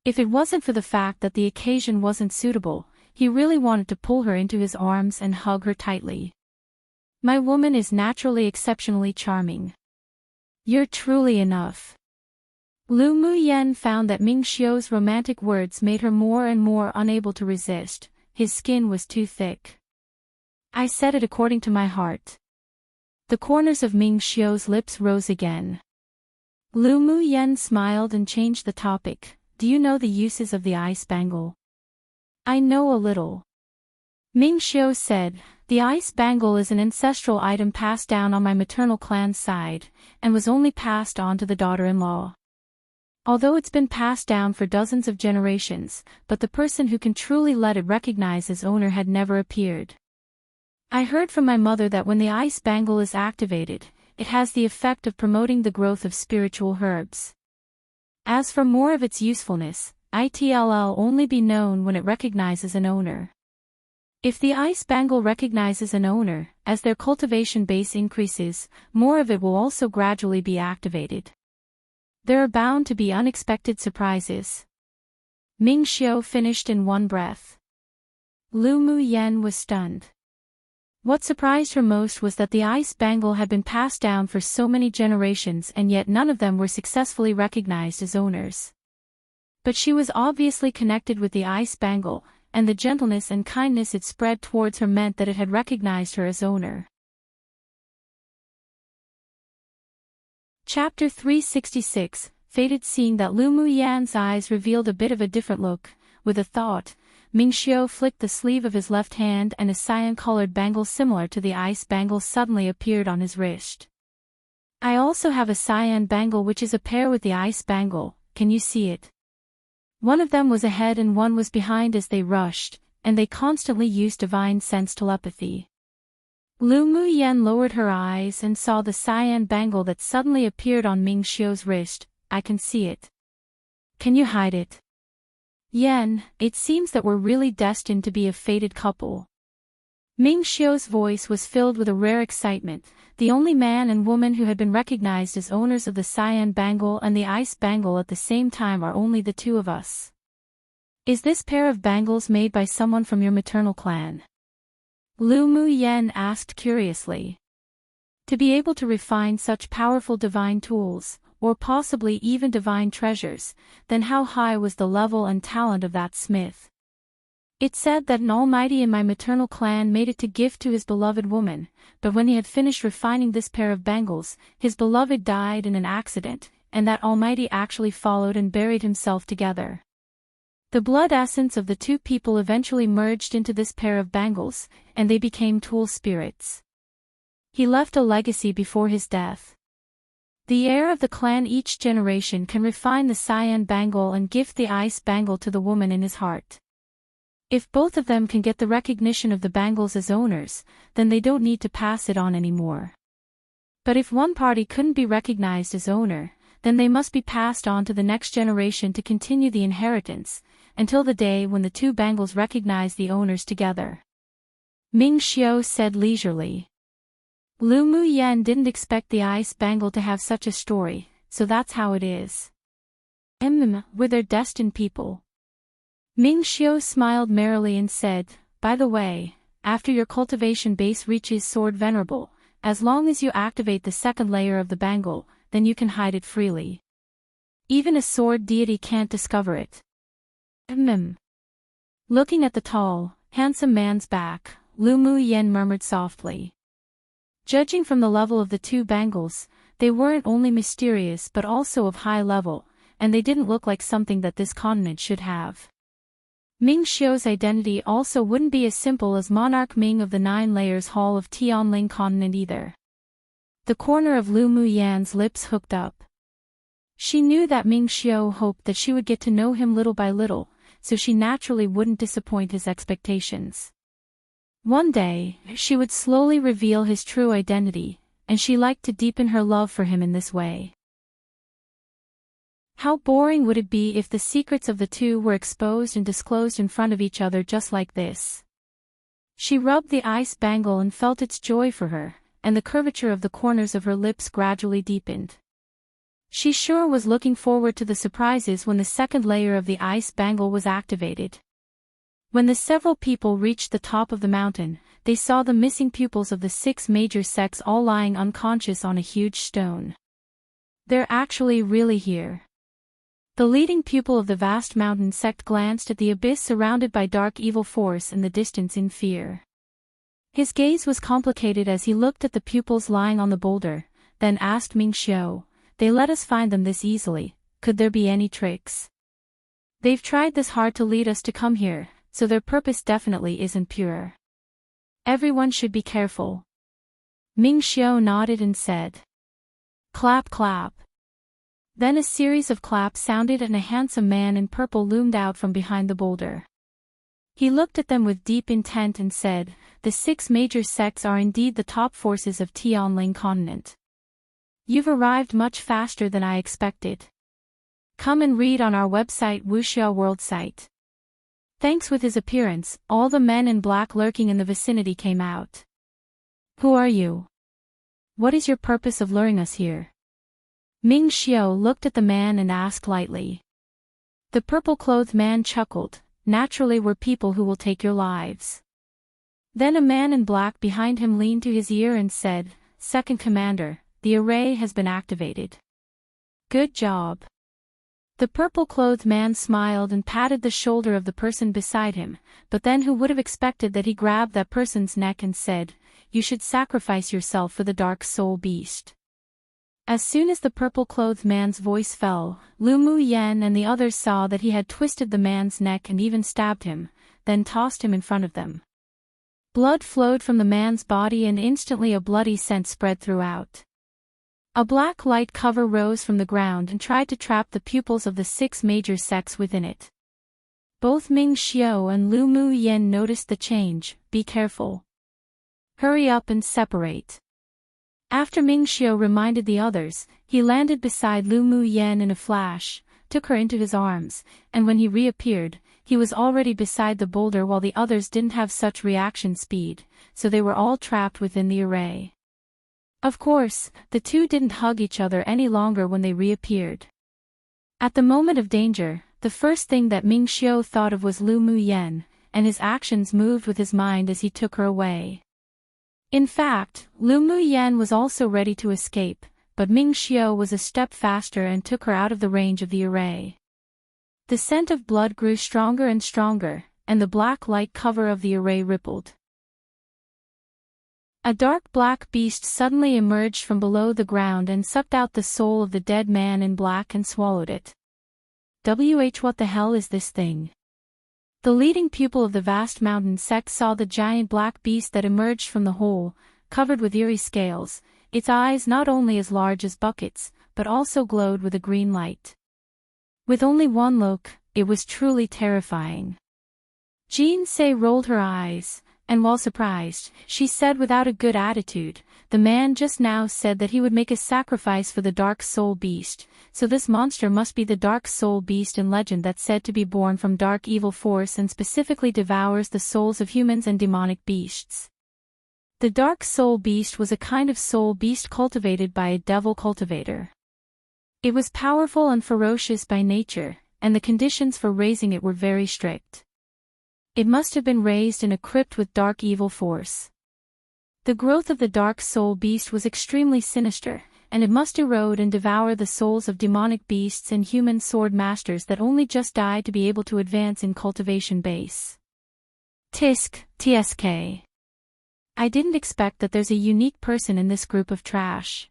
If it wasn't for the fact that the occasion wasn't suitable, he really wanted to pull her into his arms and hug her tightly. My woman is naturally exceptionally charming. You're truly enough. Lu Muyan found that Ming Xiu's romantic words made her more and more unable to resist. His skin was too thick. I said it according to my heart. The corners of Ming Xiu's lips rose again. Lu Muyan smiled and changed the topic. Do you know the uses of the ice bangle? I know a little. Ming Xiu said, the ice bangle is an ancestral item passed down on my maternal clan's side, and was only passed on to the daughter-in-law. Although it's been passed down for dozens of generations, but the person who can truly let it recognize its owner had never appeared. I heard from my mother that when the ice bangle is activated, it has the effect of promoting the growth of spiritual herbs. As for more of its usefulness, it'll only be known when it recognizes an owner. If the ice bangle recognizes an owner, as their cultivation base increases, more of it will also gradually be activated. There are bound to be unexpected surprises. Ming Xiu finished in one breath. Lu Muyan was stunned. What surprised her most was that the ice bangle had been passed down for so many generations and yet none of them were successfully recognized as owners. But she was obviously connected with the ice bangle, and the gentleness and kindness it spread towards her meant that it had recognized her as owner. Chapter 366, Fated. Seeing that Lu Muyan's eyes revealed a bit of a different look, with a thought, Ming Xiu flicked the sleeve of his left hand and a cyan-colored bangle similar to the ice bangle suddenly appeared on his wrist. I also have a cyan bangle which is a pair with the ice bangle, can you see it? One of them was ahead and one was behind as they rushed, and they constantly used divine sense telepathy. Lu Muyan lowered her eyes and saw the cyan bangle that suddenly appeared on Ming Xiu's wrist. I can see it. Can you hide it? Yan, it seems that we're really destined to be a fated couple. Ming Xiu's voice was filled with a rare excitement. The only man and woman who had been recognized as owners of the cyan bangle and the ice bangle at the same time are only the two of us. Is this pair of bangles made by someone from your maternal clan? Lu Muyan asked curiously. To be able to refine such powerful divine tools, or possibly even divine treasures, then how high was the level and talent of that smith? It said that an almighty in my maternal clan made it to gift to his beloved woman, but when he had finished refining this pair of bangles, his beloved died in an accident, and that almighty actually followed and buried himself together. The blood essence of the two people eventually merged into this pair of bangles, and they became tool spirits. He left a legacy before his death. The heir of the clan each generation can refine the cyan bangle and gift the ice bangle to the woman in his heart. If both of them can get the recognition of the bangles as owners, then they don't need to pass it on anymore. But if one party couldn't be recognized as owner, then they must be passed on to the next generation to continue the inheritance, until the day when the two bangles recognize the owners together. Ming Xiu said leisurely. Lu Mu Yan didn't expect the ice bangle to have such a story, so that's how it is. We're their destined people. Ming Xiu smiled merrily and said, by the way, after your cultivation base reaches Sword Venerable, as long as you activate the second layer of the bangle, then you can hide it freely. Even a sword deity can't discover it. Looking at the tall, handsome man's back, Lu Mu Yan murmured softly. Judging from the level of the two bangles, they weren't only mysterious but also of high level, and they didn't look like something that this continent should have. Ming Xiu's identity also wouldn't be as simple as Monarch Ming of the Nine Layers Hall of Tianling Continent either. The corner of Lu Mu Yan's lips hooked up. She knew that Ming Xiu hoped that she would get to know him little by little, so she naturally wouldn't disappoint his expectations. One day, she would slowly reveal his true identity, and she liked to deepen her love for him in this way. How boring would it be if the secrets of the two were exposed and disclosed in front of each other just like this? She rubbed the ice bangle and felt its joy for her, and the curvature of the corners of her lips gradually deepened. She sure was looking forward to the surprises when the second layer of the ice bangle was activated. When the several people reached the top of the mountain, they saw the missing pupils of the 6 major sects all lying unconscious on a huge stone. They're actually really here. The leading pupil of the vast mountain sect glanced at the abyss surrounded by dark evil force in the distance in fear. His gaze was complicated as he looked at the pupils lying on the boulder, then asked Ming Xiu, they let us find them this easily, could there be any tricks? They've tried this hard to lead us to come here, so their purpose definitely isn't pure. Everyone should be careful. Ming Xiu nodded and said. Clap clap. Then a series of claps sounded and a handsome man in purple loomed out from behind the boulder. He looked at them with deep intent and said, the 6 major sects are indeed the top forces of Tianling Continent. You've arrived much faster than I expected. Come and read on our website Wuxia World site. Thanks. With his appearance, all the men in black lurking in the vicinity came out. Who are you? What is your purpose of luring us here? Ming Xiu looked at the man and asked lightly. The purple-clothed man chuckled, naturally we're people who will take your lives. Then a man in black behind him leaned to his ear and said, Second Commander, the array has been activated. Good job. The purple-clothed man smiled and patted the shoulder of the person beside him, but then who would have expected that he grabbed that person's neck and said, You should sacrifice yourself for the dark soul beast. As soon as the purple-clothed man's voice fell, Lu Mu Yan and the others saw that he had twisted the man's neck and even stabbed him, then tossed him in front of them. Blood flowed from the man's body and instantly a bloody scent spread throughout. A black light cover rose from the ground and tried to trap the pupils of the 6 major sects within it. Both Ming Xiu and Lu Mu Yan noticed the change. Be careful. Hurry up and separate. After Ming Xiu reminded the others, he landed beside Lu Mu Yan in a flash, took her into his arms, and when he reappeared, he was already beside the boulder while the others didn't have such reaction speed, so they were all trapped within the array. Of course, the two didn't hug each other any longer when they reappeared. At the moment of danger, the first thing that Ming Xiu thought of was Lu Mu Yan, and his actions moved with his mind as he took her away. In fact, Lu Mu Yan was also ready to escape, but Ming Xiu was a step faster and took her out of the range of the array. The scent of blood grew stronger and stronger, and the black light cover of the array rippled. A dark black beast suddenly emerged from below the ground and sucked out the soul of the dead man in black and swallowed it. What the hell is this thing? The leading pupil of the vast mountain sect saw the giant black beast that emerged from the hole, covered with eerie scales, its eyes not only as large as buckets, but also glowed with a green light. With only one look, it was truly terrifying. Jean Sei rolled her eyes, and while surprised, she said without a good attitude, "The man just now said that he would make a sacrifice for the Dark Soul Beast, so this monster must be the Dark Soul Beast in legend that's said to be born from dark evil force and specifically devours the souls of humans and demonic beasts." The Dark Soul Beast was a kind of soul beast cultivated by a devil cultivator. It was powerful and ferocious by nature, and the conditions for raising it were very strict. It must have been raised in a crypt with dark evil force. The growth of the Dark Soul Beast was extremely sinister, and it must erode and devour the souls of demonic beasts and human sword masters that only just died to be able to advance in cultivation base. TSK. I didn't expect that there's a unique person in this group of trash.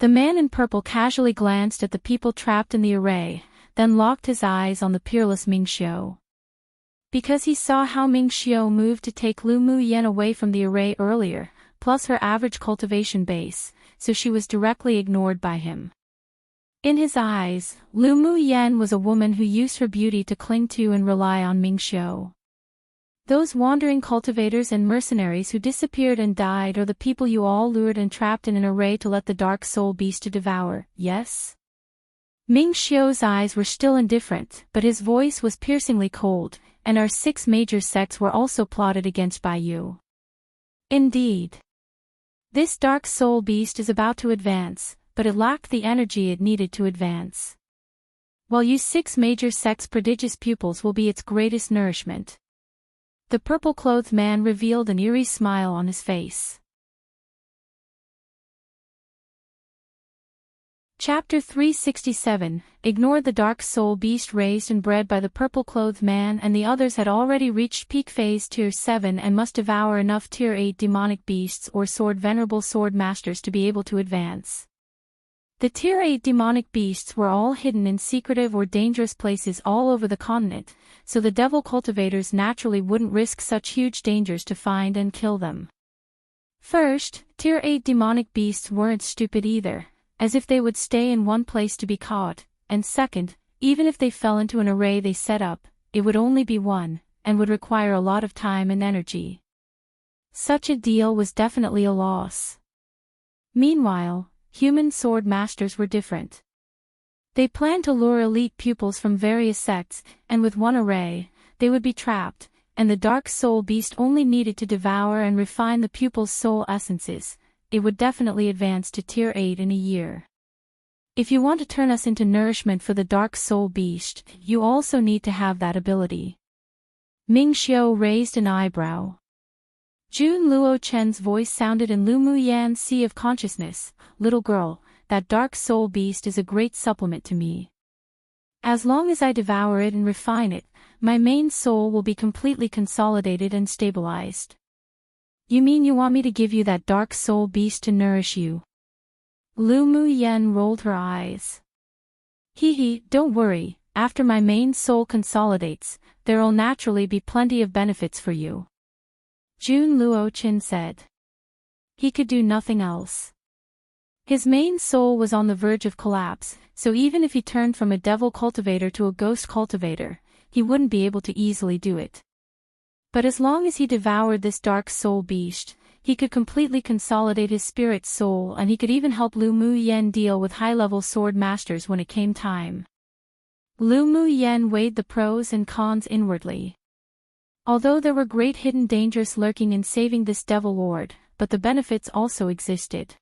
The man in purple casually glanced at the people trapped in the array, then locked his eyes on the peerless Ming Xiao. Because he saw how Ming Xiao moved to take Lu Mu Yan away from the array earlier, plus her average cultivation base, so she was directly ignored by him. In his eyes, Lu Mu Yan was a woman who used her beauty to cling to and rely on Ming Xiao. Those wandering cultivators and mercenaries who disappeared and died are the people you all lured and trapped in an array to let the Dark Soul Beast to devour, yes? Ming Xiao's eyes were still indifferent, but his voice was piercingly cold, and our 6 major sects were also plotted against by you. Indeed. This Dark Soul Beast is about to advance, but it lacked the energy it needed to advance. While you 6 major sects' prodigious pupils will be its greatest nourishment. The purple-clothed man revealed an eerie smile on his face. Chapter 367, Ignore the Dark Soul Beast raised and bred by the purple-clothed man and the others had already reached peak phase Tier 7 and must devour enough Tier 8 demonic beasts or venerable sword masters to be able to advance. The Tier 8 demonic beasts were all hidden in secretive or dangerous places all over the continent, so the devil cultivators naturally wouldn't risk such huge dangers to find and kill them. First, Tier 8 demonic beasts weren't stupid either, as if they would stay in one place to be caught, and second, even if they fell into an array they set up, it would only be one, and would require a lot of time and energy. Such a deal was definitely a loss. Meanwhile, human sword masters were different. They planned to lure elite pupils from various sects, and with one array, they would be trapped, and the Dark Soul Beast only needed to devour and refine the pupils' soul essences. It would definitely advance to Tier 8 in a year. If you want to turn us into nourishment for the Dark Soul Beast, you also need to have that ability. Ming Xiao raised an eyebrow. Jun Luo Chen's voice sounded in Lu Mu Yan's sea of consciousness. Little girl, that Dark Soul Beast is a great supplement to me. As long as I devour it and refine it, my main soul will be completely consolidated and stabilized. You mean you want me to give you that Dark Soul Beast to nourish you? Lu Mu Yan rolled her eyes. Hee, don't worry, after my main soul consolidates, there'll naturally be plenty of benefits for you. Jun Luo Chen said. He could do nothing else. His main soul was on the verge of collapse, so even if he turned from a devil cultivator to a ghost cultivator, he wouldn't be able to easily do it. But as long as he devoured this Dark Soul Beast, he could completely consolidate his spirit soul and he could even help Lu Mu Yan deal with high-level sword masters when it came time. Lu Mu Yan weighed the pros and cons inwardly. Although there were great hidden dangers lurking in saving this devil lord, but the benefits also existed.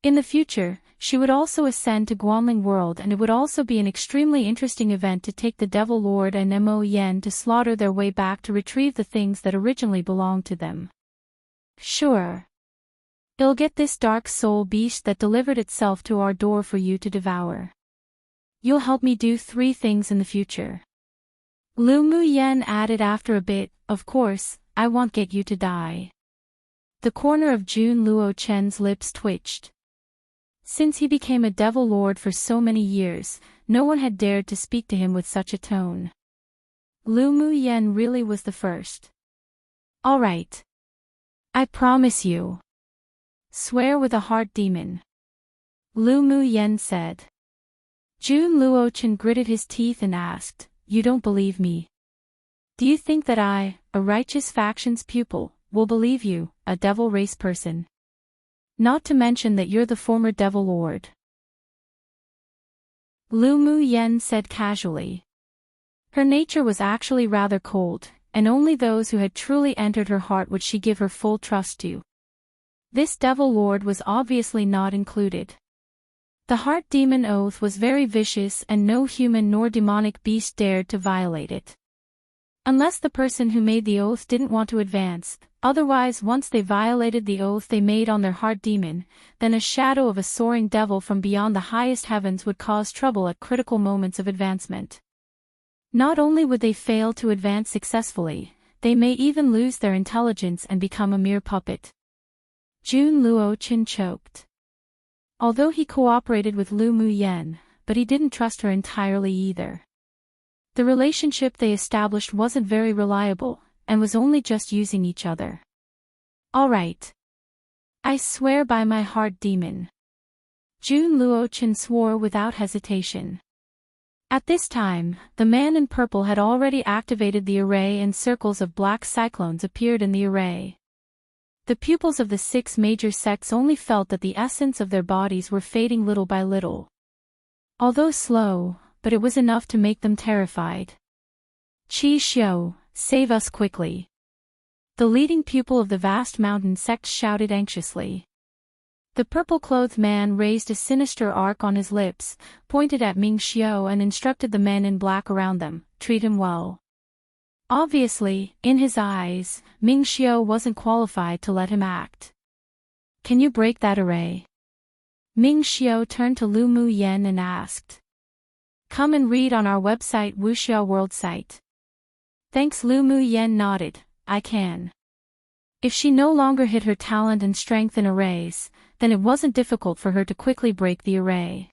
In the future, she would also ascend to Guanling World and it would also be an extremely interesting event to take the Devil Lord and Mo Yen to slaughter their way back to retrieve the things that originally belonged to them. Sure. I'll get this Dark Soul Beast that delivered itself to our door for you to devour. You'll help me do 3 things in the future. Lu Mu Yen added after a bit, of course, I won't get you to die. The corner of Jun Luo Chen's lips twitched. Since he became a devil lord for so many years, no one had dared to speak to him with such a tone. Lu Mu Yen really was the first. All right. I promise you. Swear with a heart demon. Lu Mu Yen said. Jun Luo Chen gritted his teeth and asked, You don't believe me? Do you think that I, a righteous faction's pupil, will believe you, a devil race person? Not to mention that you're the former devil lord. Lu Mu Yen said casually. Her nature was actually rather cold, and only those who had truly entered her heart would she give her full trust to. This devil lord was obviously not included. The heart demon oath was very vicious and no human nor demonic beast dared to violate it. Unless the person who made the oath didn't want to advance, otherwise once they violated the oath they made on their heart demon, then a shadow of a soaring devil from beyond the highest heavens would cause trouble at critical moments of advancement. Not only would they fail to advance successfully, they may even lose their intelligence and become a mere puppet. Jun Luo-chin choked. Although he cooperated with Lu Mu Yen, but he didn't trust her entirely either. The relationship they established wasn't very reliable, and was only just using each other. All right. I swear by my heart demon. Jun Luo-chin swore without hesitation. At this time, the man in purple had already activated the array and circles of black cyclones appeared in the array. The pupils of the 6 major sects only felt that the essence of their bodies were fading little by little. Although slow, but it was enough to make them terrified. Qi Xiu, save us quickly. The leading pupil of the vast mountain sect shouted anxiously. The purple-clothed man raised a sinister arc on his lips, pointed at Ming Xiu and instructed the men in black around them, treat him well. Obviously, in his eyes, Ming Xiu wasn't qualified to let him act. Can you break that array? Ming Xiu turned to Lu Mu Yen and asked. Come and read on our website Wuxia World site. Thanks. Lu Mu Yen nodded, I can. If she no longer hid her talent and strength in arrays, then it wasn't difficult for her to quickly break the array.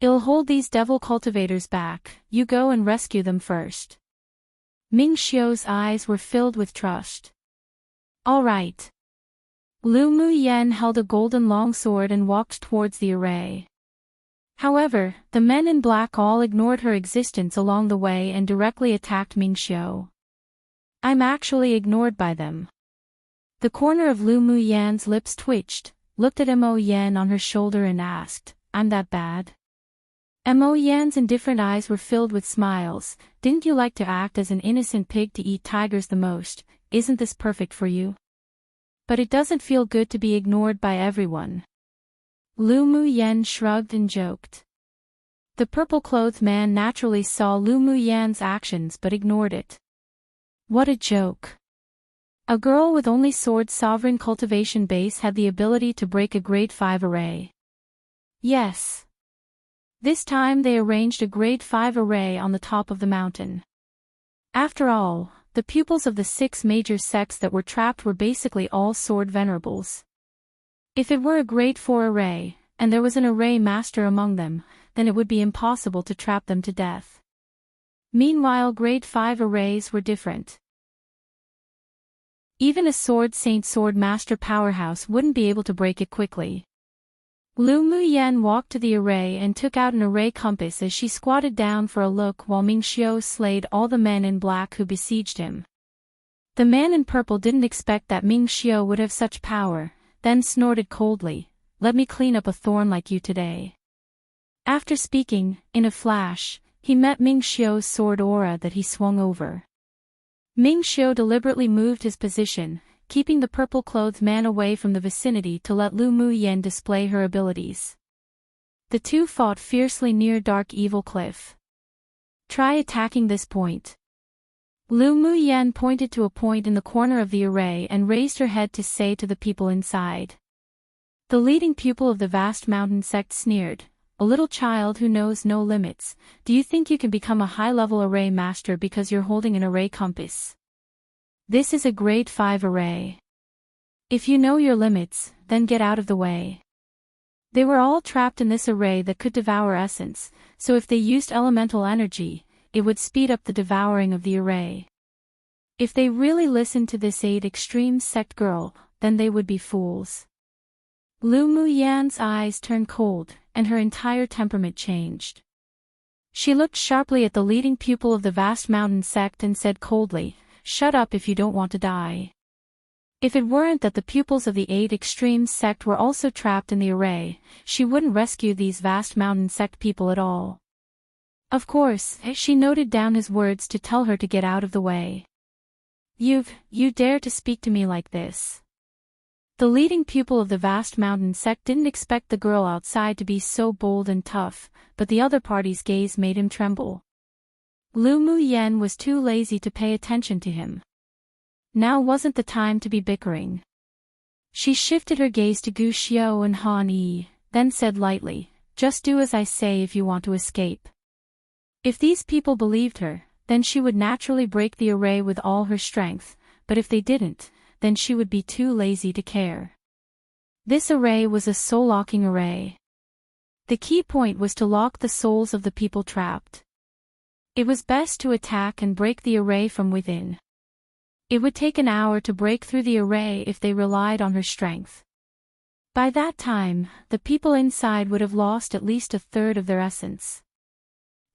It'll hold these devil cultivators back, you go and rescue them first. Ming Xiu's eyes were filled with trust. All right. Lu Mu Yen held a golden longsword and walked towards the array. However, the men in black all ignored her existence along the way and directly attacked Ming Xiu. I'm actually ignored by them. The corner of Lu Mu Yan's lips twitched, looked at Mo Yan on her shoulder and asked, I'm that bad? Mo Yan's indifferent eyes were filled with smiles. Didn't you like to act as an innocent pig to eat tigers the most? Isn't this perfect for you? But it doesn't feel good to be ignored by everyone. Lu Mu Yen shrugged and joked. The purple-clothed man naturally saw Lu Mu Yan's actions but ignored it. What a joke. A girl with only sword sovereign cultivation base had the ability to break a grade 5 array. Yes. This time they arranged a grade 5 array on the top of the mountain. After all, the pupils of the 6 major sects that were trapped were basically all sword venerables. If it were a grade 4 array, and there was an array master among them, then it would be impossible to trap them to death. Meanwhile, grade 5 arrays were different. Even a sword master powerhouse wouldn't be able to break it quickly. Lu Mu Yen walked to the array and took out an array compass as she squatted down for a look while Ming Xiu slayed all the men in black who besieged him. The man in purple didn't expect that Ming Xiu would have such power, then snorted coldly, let me clean up a thorn like you today. After speaking, in a flash, he met Ming Xiu's sword aura that he swung over. Ming Xiu deliberately moved his position, keeping the purple-clothed man away from the vicinity to let Lu Mu Yen display her abilities. The two fought fiercely near Dark Evil Cliff. Try attacking this point. Lu Mu Yen pointed to a point in the corner of the array and raised her head to say to the people inside. The leading pupil of the vast mountain sect sneered, a little child who knows no limits, do you think you can become a high-level array master because you're holding an array compass? This is a grade 5 array. If you know your limits, then get out of the way. They were all trapped in this array that could devour essence, so if they used elemental energy, it would speed up the devouring of the array. If they really listened to this 8 extreme sect girl, then they would be fools. Lu Mu Yan's eyes turned cold, and her entire temperament changed. She looked sharply at the leading pupil of the vast mountain sect and said coldly, "Shut up if you don't want to die." If it weren't that the pupils of the 8 Extremes sect were also trapped in the array, she wouldn't rescue these vast mountain sect people at all. Of course, she noted down his words to tell her to get out of the way. You dare to speak to me like this?" The leading pupil of the vast mountain sect didn't expect the girl outside to be so bold and tough, but the other party's gaze made him tremble. Lu Mu Yen was too lazy to pay attention to him. Now wasn't the time to be bickering. She shifted her gaze to Gu Xiao and Han Yi, then said lightly, "Just do as I say if you want to escape." If these people believed her, then she would naturally break the array with all her strength, but if they didn't, then she would be too lazy to care. This array was a soul-locking array. The key point was to lock the souls of the people trapped. It was best to attack and break the array from within. It would take an hour to break through the array if they relied on her strength. By that time, the people inside would have lost at least a third of their essence.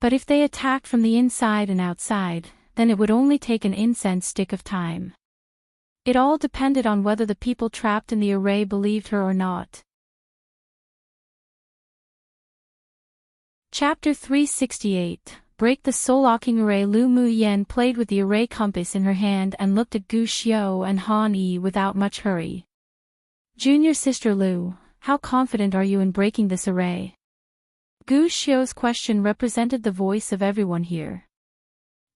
But if they attacked from the inside and outside, then it would only take an incense stick of time. It all depended on whether the people trapped in the array believed her or not. Chapter 368, Break the Soul-Locking Array. Lu Mu Yen played with the array compass in her hand and looked at Gu Xiao and Han Yi without much hurry. "Junior sister Lu, how confident are you in breaking this array?" Gu Xiao's question represented the voice of everyone here.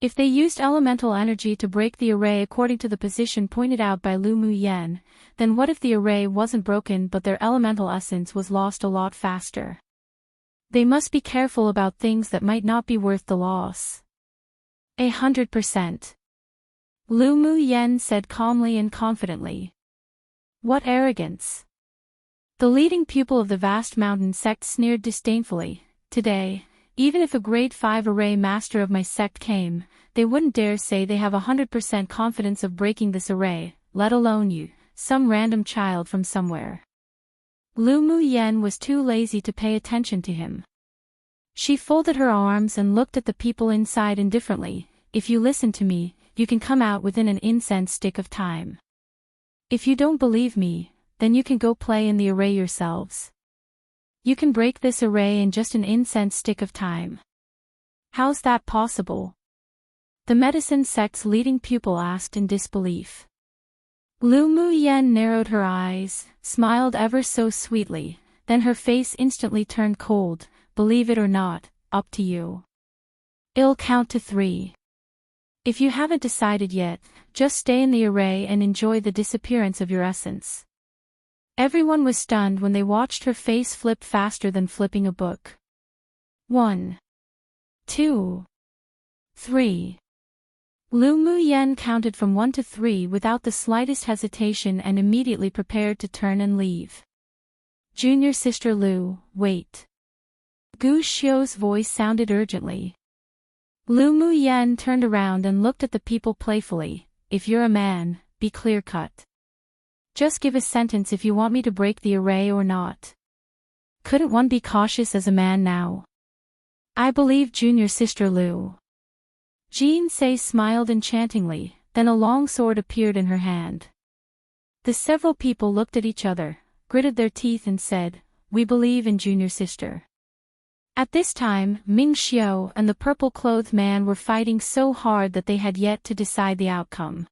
If they used elemental energy to break the array according to the position pointed out by Lu Mu Yen, then what if the array wasn't broken but their elemental essence was lost a lot faster? They must be careful about things that might not be worth the loss. 100%. Lu Mu Yen said calmly and confidently. What arrogance! The leading pupil of the vast mountain sect sneered disdainfully. Today, even if a grade 5 array master of my sect came, they wouldn't dare say they have 100% confidence of breaking this array, let alone you, some random child from somewhere. Lu Mu Yen was too lazy to pay attention to him. She folded her arms and looked at the people inside indifferently. If you listen to me, you can come out within an incense stick of time. If you don't believe me, then you can go play in the array yourselves. You can break this array in just an incense stick of time. How's that possible? The medicine sect's leading pupil asked in disbelief. Lu Mu Yen narrowed her eyes, smiled ever so sweetly, then her face instantly turned cold. Believe it or not, up to you. I'll count to 3. If you haven't decided yet, just stay in the array and enjoy the disappearance of your essence. Everyone was stunned when they watched her face flip faster than flipping a book. 1, 2, 3. Lu Mu Yen counted from 1 to 3 without the slightest hesitation and immediately prepared to turn and leave. Junior sister Lu, wait. Gu Xiao's voice sounded urgently. Lu Mu Yen turned around and looked at the people playfully. If you're a man, be clear-cut. Just give a sentence if you want me to break the array or not. Couldn't one be cautious as a man now? I believe junior sister Lu. Jean Sei smiled enchantingly, then a long sword appeared in her hand. The several people looked at each other, gritted their teeth and said, "We believe in junior sister." At this time, Ming Xiao and the purple-clothed man were fighting so hard that they had yet to decide the outcome.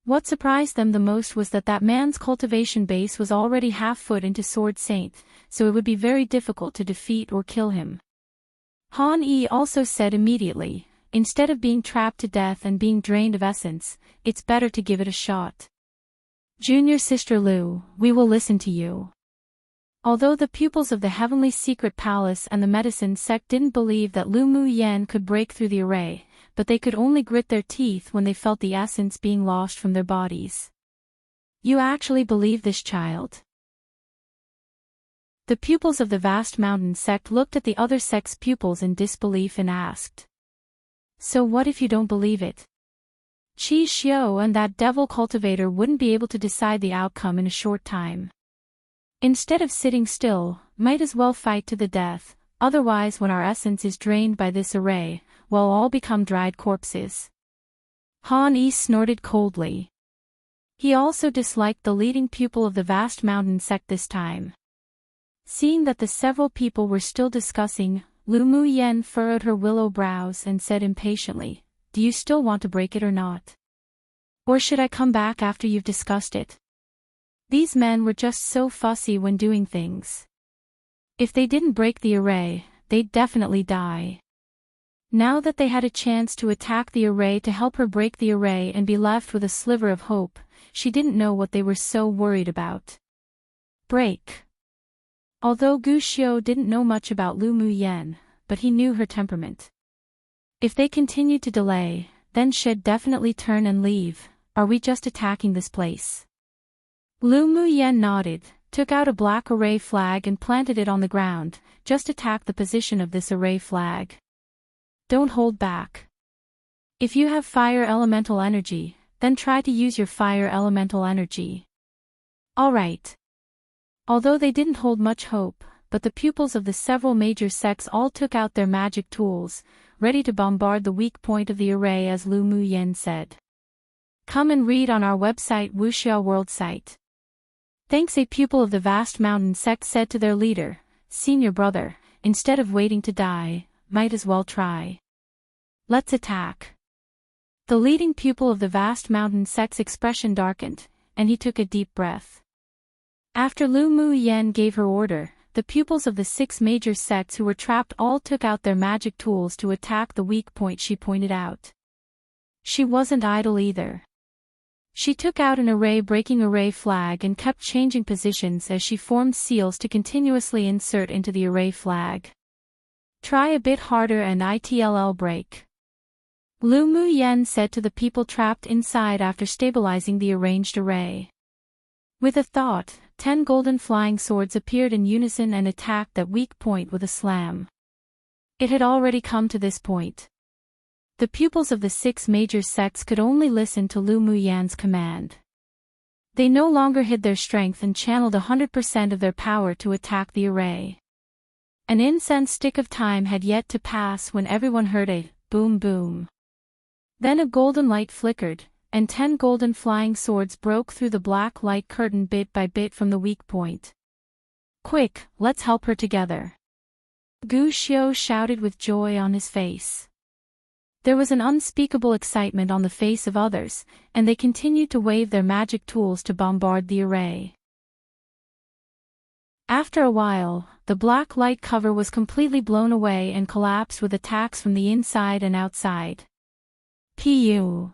What surprised them the most was that man's cultivation base was already half-foot into Sword Saint, so it would be very difficult to defeat or kill him. Han Yi also said immediately, instead of being trapped to death and being drained of essence, it's better to give it a shot. Junior sister Lu, we will listen to you. Although the pupils of the Heavenly Secret Palace and the medicine sect didn't believe that Lu Mu Yen could break through the array, but they could only grit their teeth when they felt the essence being lost from their bodies. You actually believe this, child? The pupils of the vast mountain sect looked at the other sect's pupils in disbelief and asked. So what if you don't believe it? Qi Xiao and that devil cultivator wouldn't be able to decide the outcome in a short time. Instead of sitting still, might as well fight to the death, Otherwise, when our essence is drained by this array, we'll all become dried corpses. Han Yi snorted coldly. He also disliked the leading pupil of the vast mountain sect this time. Seeing that the several people were still discussing, Lu Mu Yen furrowed her willow brows and said impatiently, "Do you still want to break it or not? Or should I come back after you've discussed it?" These men were just so fussy when doing things. If they didn't break the array, they'd definitely die. Now that they had a chance to attack the array to help her break the array and be left with a sliver of hope, she didn't know what they were so worried about. Break. Although Gu Xiu didn't know much about Lu Mu Yen, but he knew her temperament. If they continued to delay, then she'd definitely turn and leave. Are we just attacking this place? Lu Mu Yen nodded, took out a black array flag and planted it on the ground. Just attack the position of this array flag. Don't hold back. If you have fire elemental energy, then try to use your fire elemental energy. Alright. Although they didn't hold much hope, but the pupils of the several major sects all took out their magic tools, ready to bombard the weak point of the array as Lu Mu Yen said. Come and read on our website Wuxia World site. Thanks. A pupil of the vast mountain sect said to their leader, "Senior brother, instead of waiting to die, might as well try. Let's attack." The leading pupil of the vast mountain sect's expression darkened, and he took a deep breath. After Lu Mu Yen gave her order, the pupils of the 6 major sects who were trapped all took out their magic tools to attack the weak point she pointed out. She wasn't idle either. She took out an array-breaking array flag and kept changing positions as she formed seals to continuously insert into the array flag. Try a bit harder and it'll break. Lu Mu Yen said to the people trapped inside after stabilizing the arranged array. With a thought, 10 golden flying swords appeared in unison and attacked that weak point with a slam. It had already come to this point. The pupils of the 6 major sects could only listen to Lu Mu Yan's command. They no longer hid their strength and channeled 100% of their power to attack the array. An incense stick of time had yet to pass when everyone heard a boom boom. Then a golden light flickered, and 10 golden flying swords broke through the black light curtain bit by bit from the weak point. "Quick, let's help her together!" Gu Xiu shouted with joy on his face. There was an unspeakable excitement on the face of others, and they continued to wave their magic tools to bombard the array. After a while, the black light cover was completely blown away and collapsed with attacks from the inside and outside. Pu.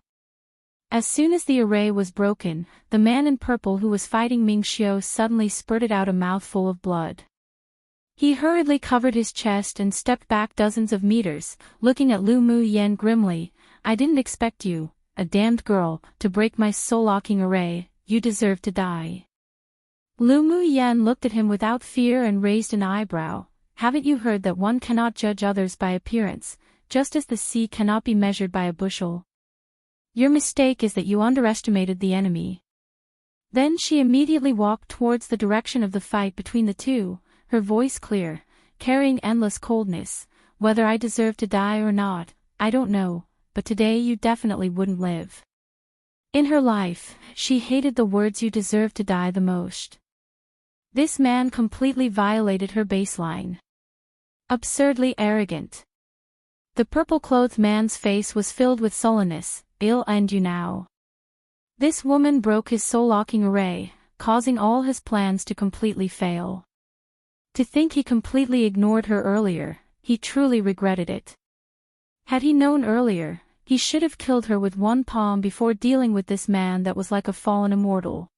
As soon as the array was broken, the man in purple who was fighting Ming Xiu suddenly spurted out a mouthful of blood. He hurriedly covered his chest and stepped back dozens of meters, looking at Lu Mu Yen grimly. "I didn't expect you, a damned girl, to break my soul-locking array. You deserve to die." Lu Mu Yen looked at him without fear and raised an eyebrow. "Haven't you heard that one cannot judge others by appearance, just as the sea cannot be measured by a bushel? Your mistake is that you underestimated the enemy." Then she immediately walked towards the direction of the fight between the two, her voice clear, carrying endless coldness. "Whether I deserve to die or not, I don't know, but today you definitely wouldn't live." In her life, she hated the words "you deserve to die" the most. This man completely violated her baseline. Absurdly arrogant. The purple-clothed man's face was filled with sullenness. "I'll end you now." This woman broke his soul-locking array, causing all his plans to completely fail. To think he completely ignored her earlier, he truly regretted it. Had he known earlier, he should have killed her with one palm before dealing with this man that was like a fallen immortal.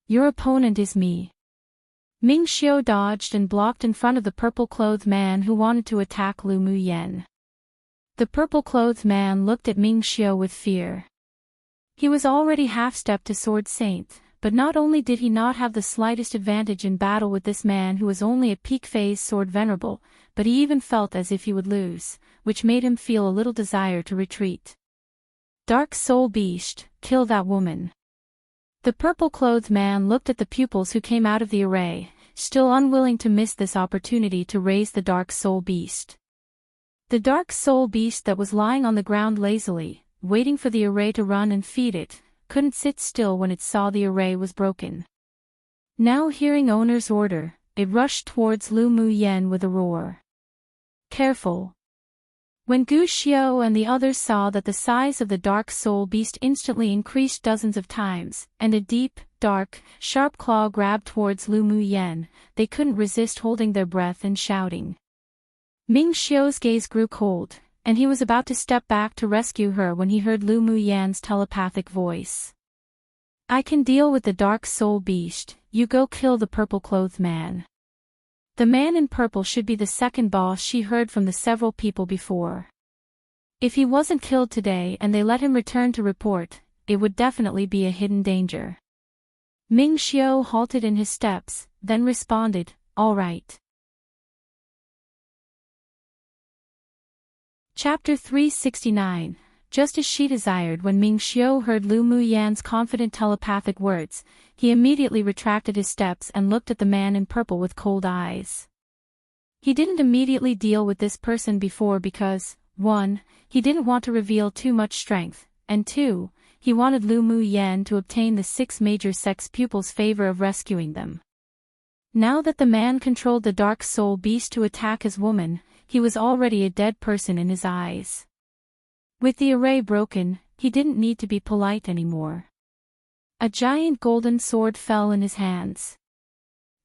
"Your opponent is me." Ming Xiu dodged and blocked in front of the purple-clothed man who wanted to attack Lu Mu Yen. The purple-clothed man looked at Ming Xiu with fear. He was already half-stepped to Sword Saint, but not only did he not have the slightest advantage in battle with this man who was only a peak phase sword venerable, but he even felt as if he would lose, which made him feel a little desire to retreat. "Dark Soul Beast, kill that woman." The purple-clothed man looked at the pupils who came out of the array, still unwilling to miss this opportunity to raise the Dark Soul Beast. The Dark Soul Beast that was lying on the ground lazily, waiting for the array to run and feed it, couldn't sit still when it saw the array was broken. Now hearing owner's order, it rushed towards Lu Mu Yen with a roar. Careful! When Gu Xiao and the others saw that the size of the Dark Soul Beast instantly increased dozens of times, and a deep, dark, sharp claw grabbed towards Lu Mu Yen, they couldn't resist holding their breath and shouting. Ming Xiao's gaze grew cold, and he was about to step back to rescue her when he heard Lu Mu Yan's telepathic voice. I can deal with the Dark Soul Beast, you go kill the purple-clothed man. The man in purple should be the second boss she heard from the several people before. If he wasn't killed today and they let him return to report, it would definitely be a hidden danger. Ming Xiao halted in his steps, then responded, all right. Chapter 369. Just as she desired. When Ming Xiao heard Lu Mu Yan's confident telepathic words, he immediately retracted his steps and looked at the man in purple with cold eyes. He didn't immediately deal with this person before because, 1, he didn't want to reveal too much strength, and 2, he wanted Lu Mu Yan to obtain the 6 major sex pupils' favor of rescuing them. Now that the man controlled the Dark Soul Beast to attack his woman, he was already a dead person in his eyes. With the array broken, he didn't need to be polite anymore. A giant golden sword fell in his hands.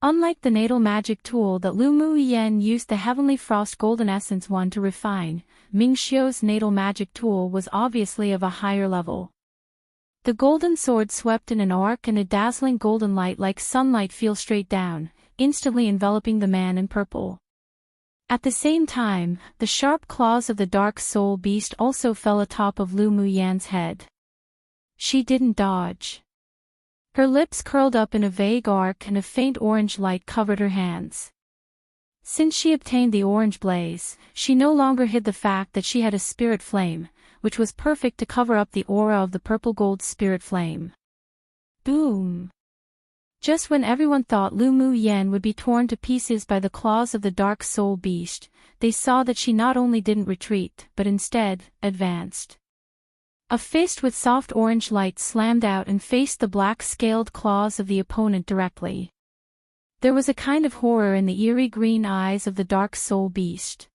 Unlike the natal magic tool that Lu Mu Yan used the Heavenly Frost Golden Essence one to refine, Ming Xiao's natal magic tool was obviously of a higher level. The golden sword swept in an arc and a dazzling golden light like sunlight fell straight down, instantly enveloping the man in purple. At the same time, the sharp claws of the Dark Soul Beast also fell atop of Lu Mu Yan's head. She didn't dodge. Her lips curled up in a vague arc and a faint orange light covered her hands. Since she obtained the orange blaze, she no longer hid the fact that she had a spirit flame, which was perfect to cover up the aura of the purple gold spirit flame. Boom! Just when everyone thought Lu Mu Yan would be torn to pieces by the claws of the Dark Soul Beast, they saw that she not only didn't retreat, but instead, advanced. A fist with soft orange light slammed out and faced the black-scaled claws of the opponent directly. There was a kind of horror in the eerie green eyes of the Dark Soul Beast.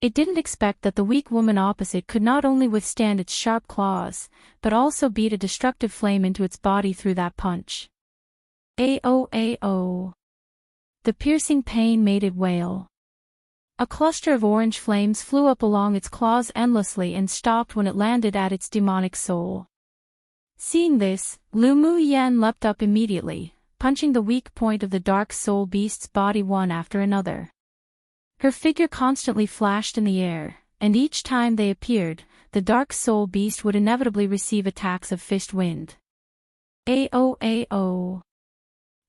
It didn't expect that the weak woman opposite could not only withstand its sharp claws, but also beat a destructive flame into its body through that punch. Ao ao. The piercing pain made it wail. A cluster of orange flames flew up along its claws endlessly and stopped when it landed at its demonic soul. Seeing this, Lu Mu Yan leapt up immediately, punching the weak point of the Dark Soul Beast's body one after another. Her figure constantly flashed in the air, and each time they appeared, the Dark Soul Beast would inevitably receive attacks of fist wind. Ao ao.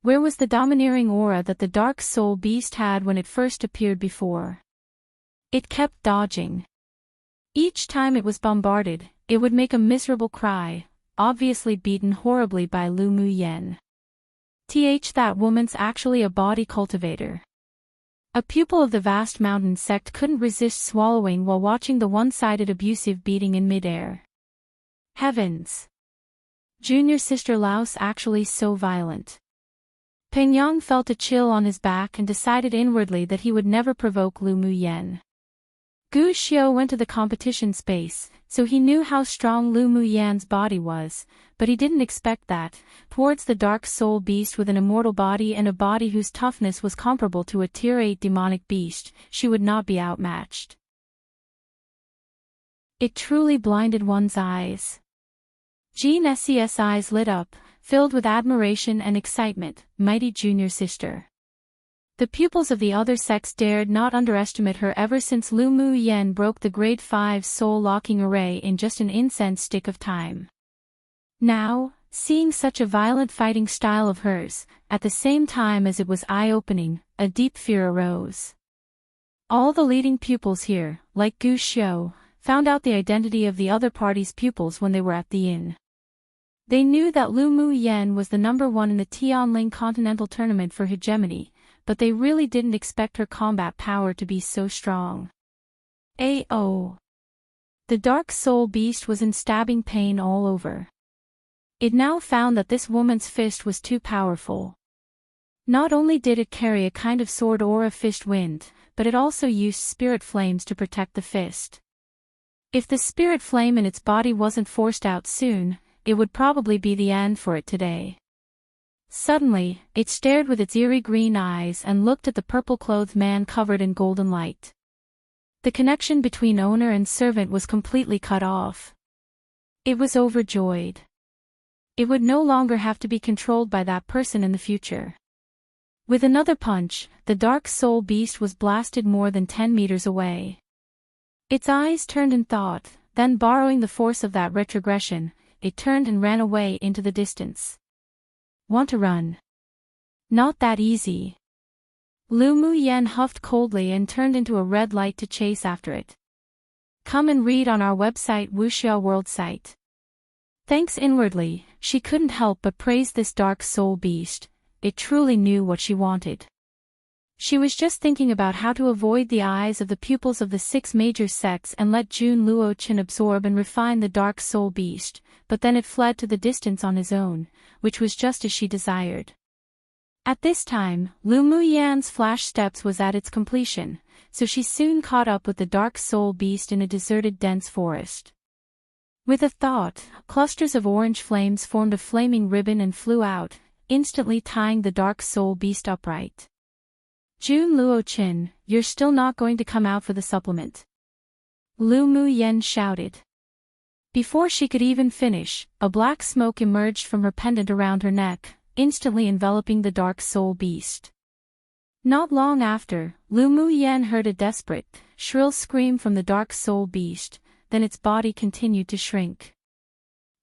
Where was the domineering aura that the Dark Soul Beast had when it first appeared before? It kept dodging. Each time it was bombarded, it would make a miserable cry, obviously beaten horribly by Lu Mu Yan. That woman's actually a body cultivator. A pupil of the vast mountain sect couldn't resist swallowing while watching the one-sided abusive beating in midair. Heavens! Junior sister Laos actually so violent. Peng Yang felt a chill on his back and decided inwardly that he would never provoke Lu Mu Yan. Gu Xiao went to the competition space, so he knew how strong Lu Mu Yan's body was, but he didn't expect that, towards the Dark Soul Beast with an immortal body and a body whose toughness was comparable to a Tier 8 demonic beast, she would not be outmatched. It truly blinded one's eyes. Jean Ses' eyes lit up, filled with admiration and excitement, mighty junior sister. The pupils of the other sects dared not underestimate her ever since Lu Mu Yan broke the grade 5 soul-locking array in just an incense stick of time. Now, seeing such a violent fighting style of hers, at the same time as it was eye-opening, a deep fear arose. All the leading pupils here, like Gu Xiao, found out the identity of the other party's pupils when they were at the inn. They knew that Lu Mu Yan was the number 1 in the Tianling Continental Tournament for hegemony, but they really didn't expect her combat power to be so strong. A.O. The dark soul beast was in stabbing pain all over. It now found that this woman's fist was too powerful. Not only did it carry a kind of sword aura fist wind, but it also used spirit flames to protect the fist. If the spirit flame in its body wasn't forced out soon, it would probably be the end for it today. Suddenly, it stared with its eerie green eyes and looked at the purple-clothed man covered in golden light. The connection between owner and servant was completely cut off. It was overjoyed. It would no longer have to be controlled by that person in the future. With another punch, the dark soul beast was blasted more than 10 meters away. Its eyes turned in thought, then borrowing the force of that retrogression, it turned and ran away into the distance. Want to run? Not that easy. Lu Mu Yen huffed coldly and turned into a red light to chase after it. Come and read on our website Wuxia World site. Thanks inwardly, she couldn't help but praise this dark soul beast. It truly knew what she wanted. She was just thinking about how to avoid the eyes of the pupils of the 6 major sects and let Jun Luochen absorb and refine the dark soul beast, but then it fled to the distance on his own, which was just as she desired. At this time, Lu Mu Yan's flash steps was at its completion, so she soon caught up with the dark soul beast in a deserted dense forest. With a thought, clusters of orange flames formed a flaming ribbon and flew out, instantly tying the dark soul beast upright. Jun Luochen, you're still not going to come out for the supplement. Lu Mu Yen shouted. Before she could even finish, a black smoke emerged from her pendant around her neck, instantly enveloping the dark soul beast. Not long after, Lu Mu Yen heard a desperate, shrill scream from the dark soul beast, then its body continued to shrink.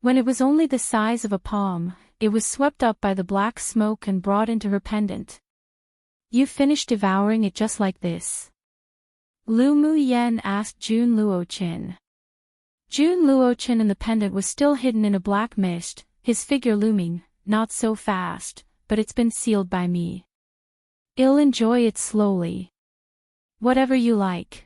When it was only the size of a palm, it was swept up by the black smoke and brought into her pendant. You finished devouring it just like this? Lu Mu Yen asked Jun Luochen. Jun Luochen in the pendant was still hidden in a black mist, his figure looming, not so fast, but it's been sealed by me. I'll enjoy it slowly. Whatever you like.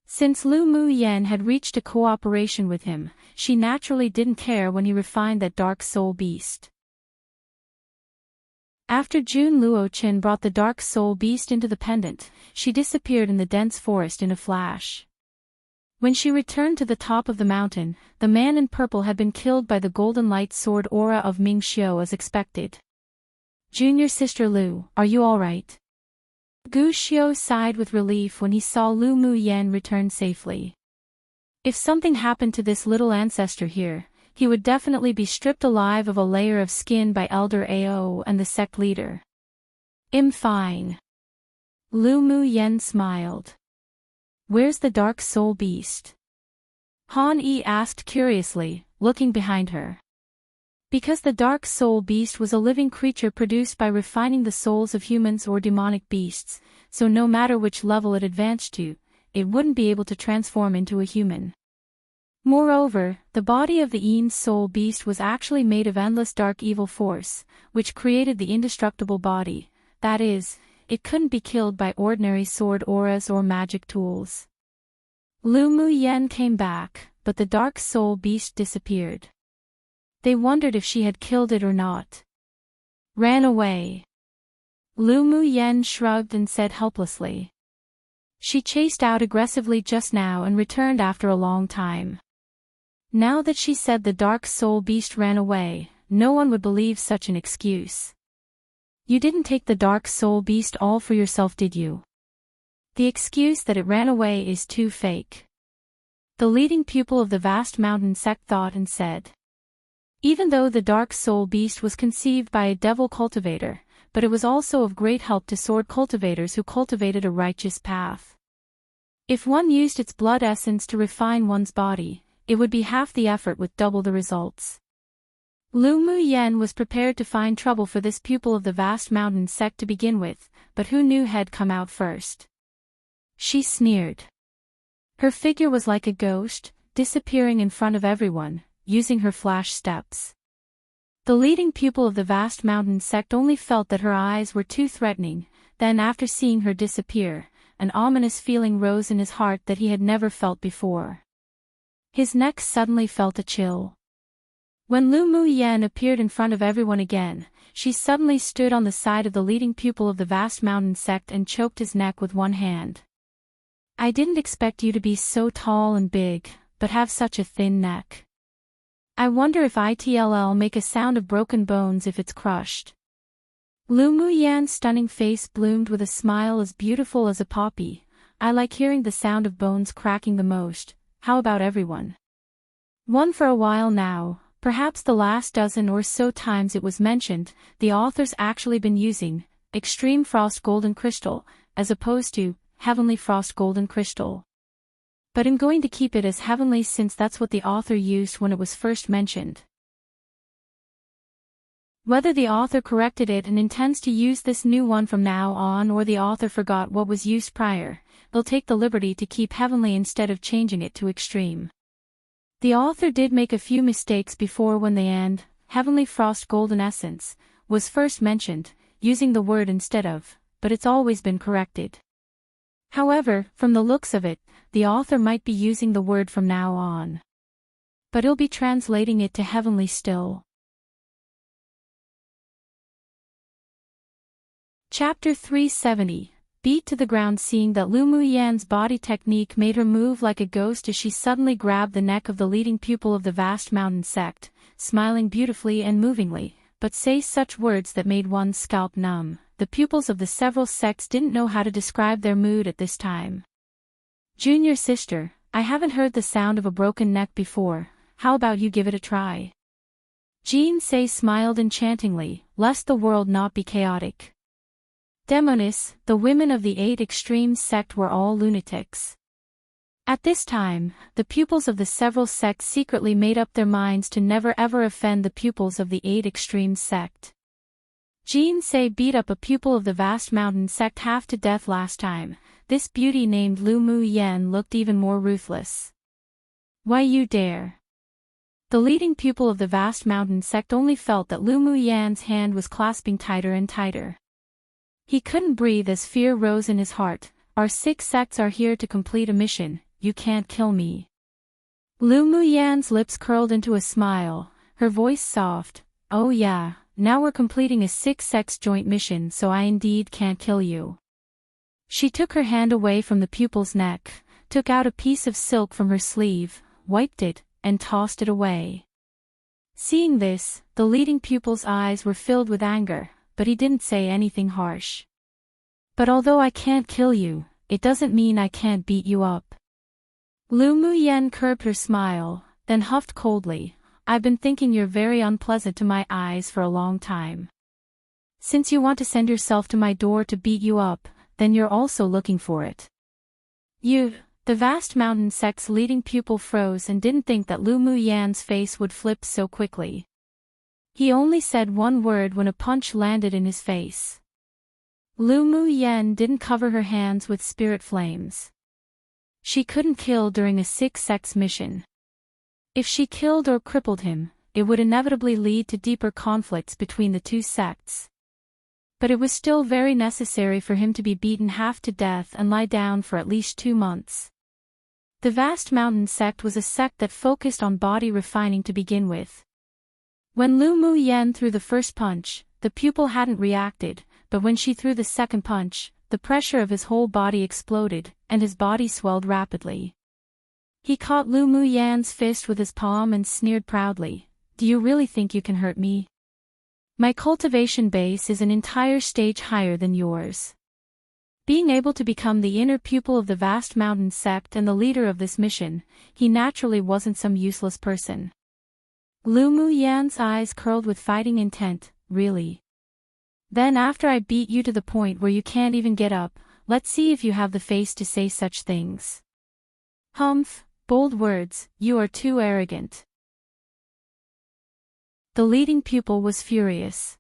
Since Lu Mu Yen had reached a cooperation with him, she naturally didn't care when he refined that dark soul beast. After Jun Luochen brought the dark soul beast into the pendant, she disappeared in the dense forest in a flash. When she returned to the top of the mountain, the man in purple had been killed by the golden light sword aura of Ming Xiu as expected. Junior sister Lu, are you alright? Gu Xiu sighed with relief when he saw Lu Mu Yen return safely. If something happened to this little ancestor here, he would definitely be stripped alive of a layer of skin by Elder Ao and the sect leader. I'm fine. Lu Mu Yen smiled. Where's the dark soul beast? Han Yi asked curiously, looking behind her. Because the dark soul beast was a living creature produced by refining the souls of humans or demonic beasts, so no matter which level it advanced to, it wouldn't be able to transform into a human. Moreover, the body of the Yin soul beast was actually made of endless dark evil force, which created the indestructible body, that is, it couldn't be killed by ordinary sword auras or magic tools. Lu Mu Yen came back, but the dark soul beast disappeared. They wondered if she had killed it or not. Ran away. Lu Mu Yen shrugged and said helplessly. She chased out aggressively just now and returned after a long time. Now that she said the dark soul beast ran away, no one would believe such an excuse. You didn't take the dark soul beast all for yourself, did you? The excuse that it ran away is too fake. The leading pupil of the vast mountain sect thought and said. Even though the dark soul beast was conceived by a devil cultivator, but it was also of great help to sword cultivators who cultivated a righteous path. If one used its blood essence to refine one's body, it would be half the effort with double the results. Lu Mu Yen was prepared to find trouble for this pupil of the vast mountain sect to begin with, but who knew had come out first. She sneered. Her figure was like a ghost, disappearing in front of everyone, using her flash steps. The leading pupil of the vast mountain sect only felt that her eyes were too threatening, Then after seeing her disappear, an ominous feeling rose in his heart that he had never felt before. His neck suddenly felt a chill. When Lu Mu Yan appeared in front of everyone again, she suddenly stood on the side of the leading pupil of the vast mountain sect and choked his neck with one hand. I didn't expect you to be so tall and big, but have such a thin neck. I wonder if it'll make a sound of broken bones if it's crushed. Lu Mu Yan's stunning face bloomed with a smile as beautiful as a poppy. I like hearing the sound of bones cracking the most. How about everyone? One for a while now, perhaps the last dozen or so times it was mentioned, the author's actually been using Extreme Frost Golden Crystal, as opposed to Heavenly Frost Golden Crystal. But I'm going to keep it as heavenly since that's what the author used when it was first mentioned. Whether the author corrected it and intends to use this new one from now on or the author forgot what was used prior, they'll take the liberty to keep heavenly instead of changing it to extreme. The author did make a few mistakes before when the and Heavenly Frost Golden Essence was first mentioned, using the word instead of, but it's always been corrected. However, from the looks of it, the author might be using the word from now on. But he'll be translating it to heavenly still. Chapter 370. Beat to the ground. Seeing that Lu Mu Yan's body technique made her move like a ghost as she suddenly grabbed the neck of the leading pupil of the vast mountain sect, smiling beautifully and movingly, but say such words that made one's scalp numb. The pupils of the several sects didn't know how to describe their mood at this time. Junior sister, I haven't heard the sound of a broken neck before, how about you give it a try? Jean Say smiled enchantingly, lest the world not be chaotic. Demonis, the women of the 8 Extremes sect were all lunatics. At this time, the pupils of the several sects secretly made up their minds to never ever offend the pupils of the 8 Extremes sect. Jean Say beat up a pupil of the vast mountain sect half to death last time. This beauty named Lu Mu Yan looked even more ruthless. Why you dare? The leading pupil of the vast mountain sect only felt that Lu Mu Yan's hand was clasping tighter and tighter. He couldn't breathe as fear rose in his heart. Our 6 sects are here to complete a mission, you can't kill me. Lu Mu Yan's lips curled into a smile, her voice soft. Oh yeah, now we're completing a 6 sects joint mission, so I indeed can't kill you. She took her hand away from the pupil's neck, took out a piece of silk from her sleeve, wiped it, and tossed it away. Seeing this, the leading pupil's eyes were filled with anger, but he didn't say anything harsh. But although I can't kill you, it doesn't mean I can't beat you up. Lu Mu Yan curbed her smile, then huffed coldly. I've been thinking you're very unpleasant to my eyes for a long time. Since you want to send yourself to my door to beat you up, then you're also looking for it. You, the vast mountain sect's leading pupil froze and didn't think that Lu Mu Yan's face would flip so quickly. He only said one word when a punch landed in his face. Lu Mu Yan didn't cover her hands with spirit flames. She couldn't kill during a 6 sects mission. If she killed or crippled him, it would inevitably lead to deeper conflicts between the 2 sects. But it was still very necessary for him to be beaten half to death and lie down for at least 2 months. The vast mountain sect was a sect that focused on body refining to begin with. When Lu Mu Yan threw the first punch, the pupil hadn't reacted, but when she threw the second punch, the pressure of his whole body exploded, and his body swelled rapidly. He caught Lu Mu Yan's fist with his palm and sneered proudly, "Do you really think you can hurt me? My cultivation base is an entire stage higher than yours." Being able to become the inner pupil of the vast mountain sect and the leader of this mission, he naturally wasn't some useless person. Lu Mu Yan's eyes curled with fighting intent. Really? Then after I beat you to the point where you can't even get up, let's see if you have the face to say such things. Humph, bold words, you are too arrogant. The leading pupil was furious.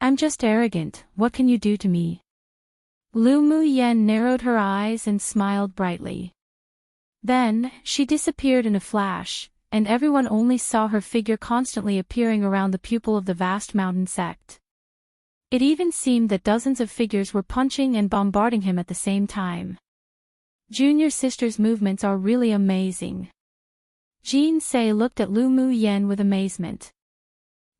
I'm just arrogant, what can you do to me? Lu Mu Yan narrowed her eyes and smiled brightly. Then, she disappeared in a flash, and everyone only saw her figure constantly appearing around the pupil of the vast mountain sect. It even seemed that dozens of figures were punching and bombarding him at the same time. Junior sister's movements are really amazing. Jin Se looked at Lu Mu Yen with amazement.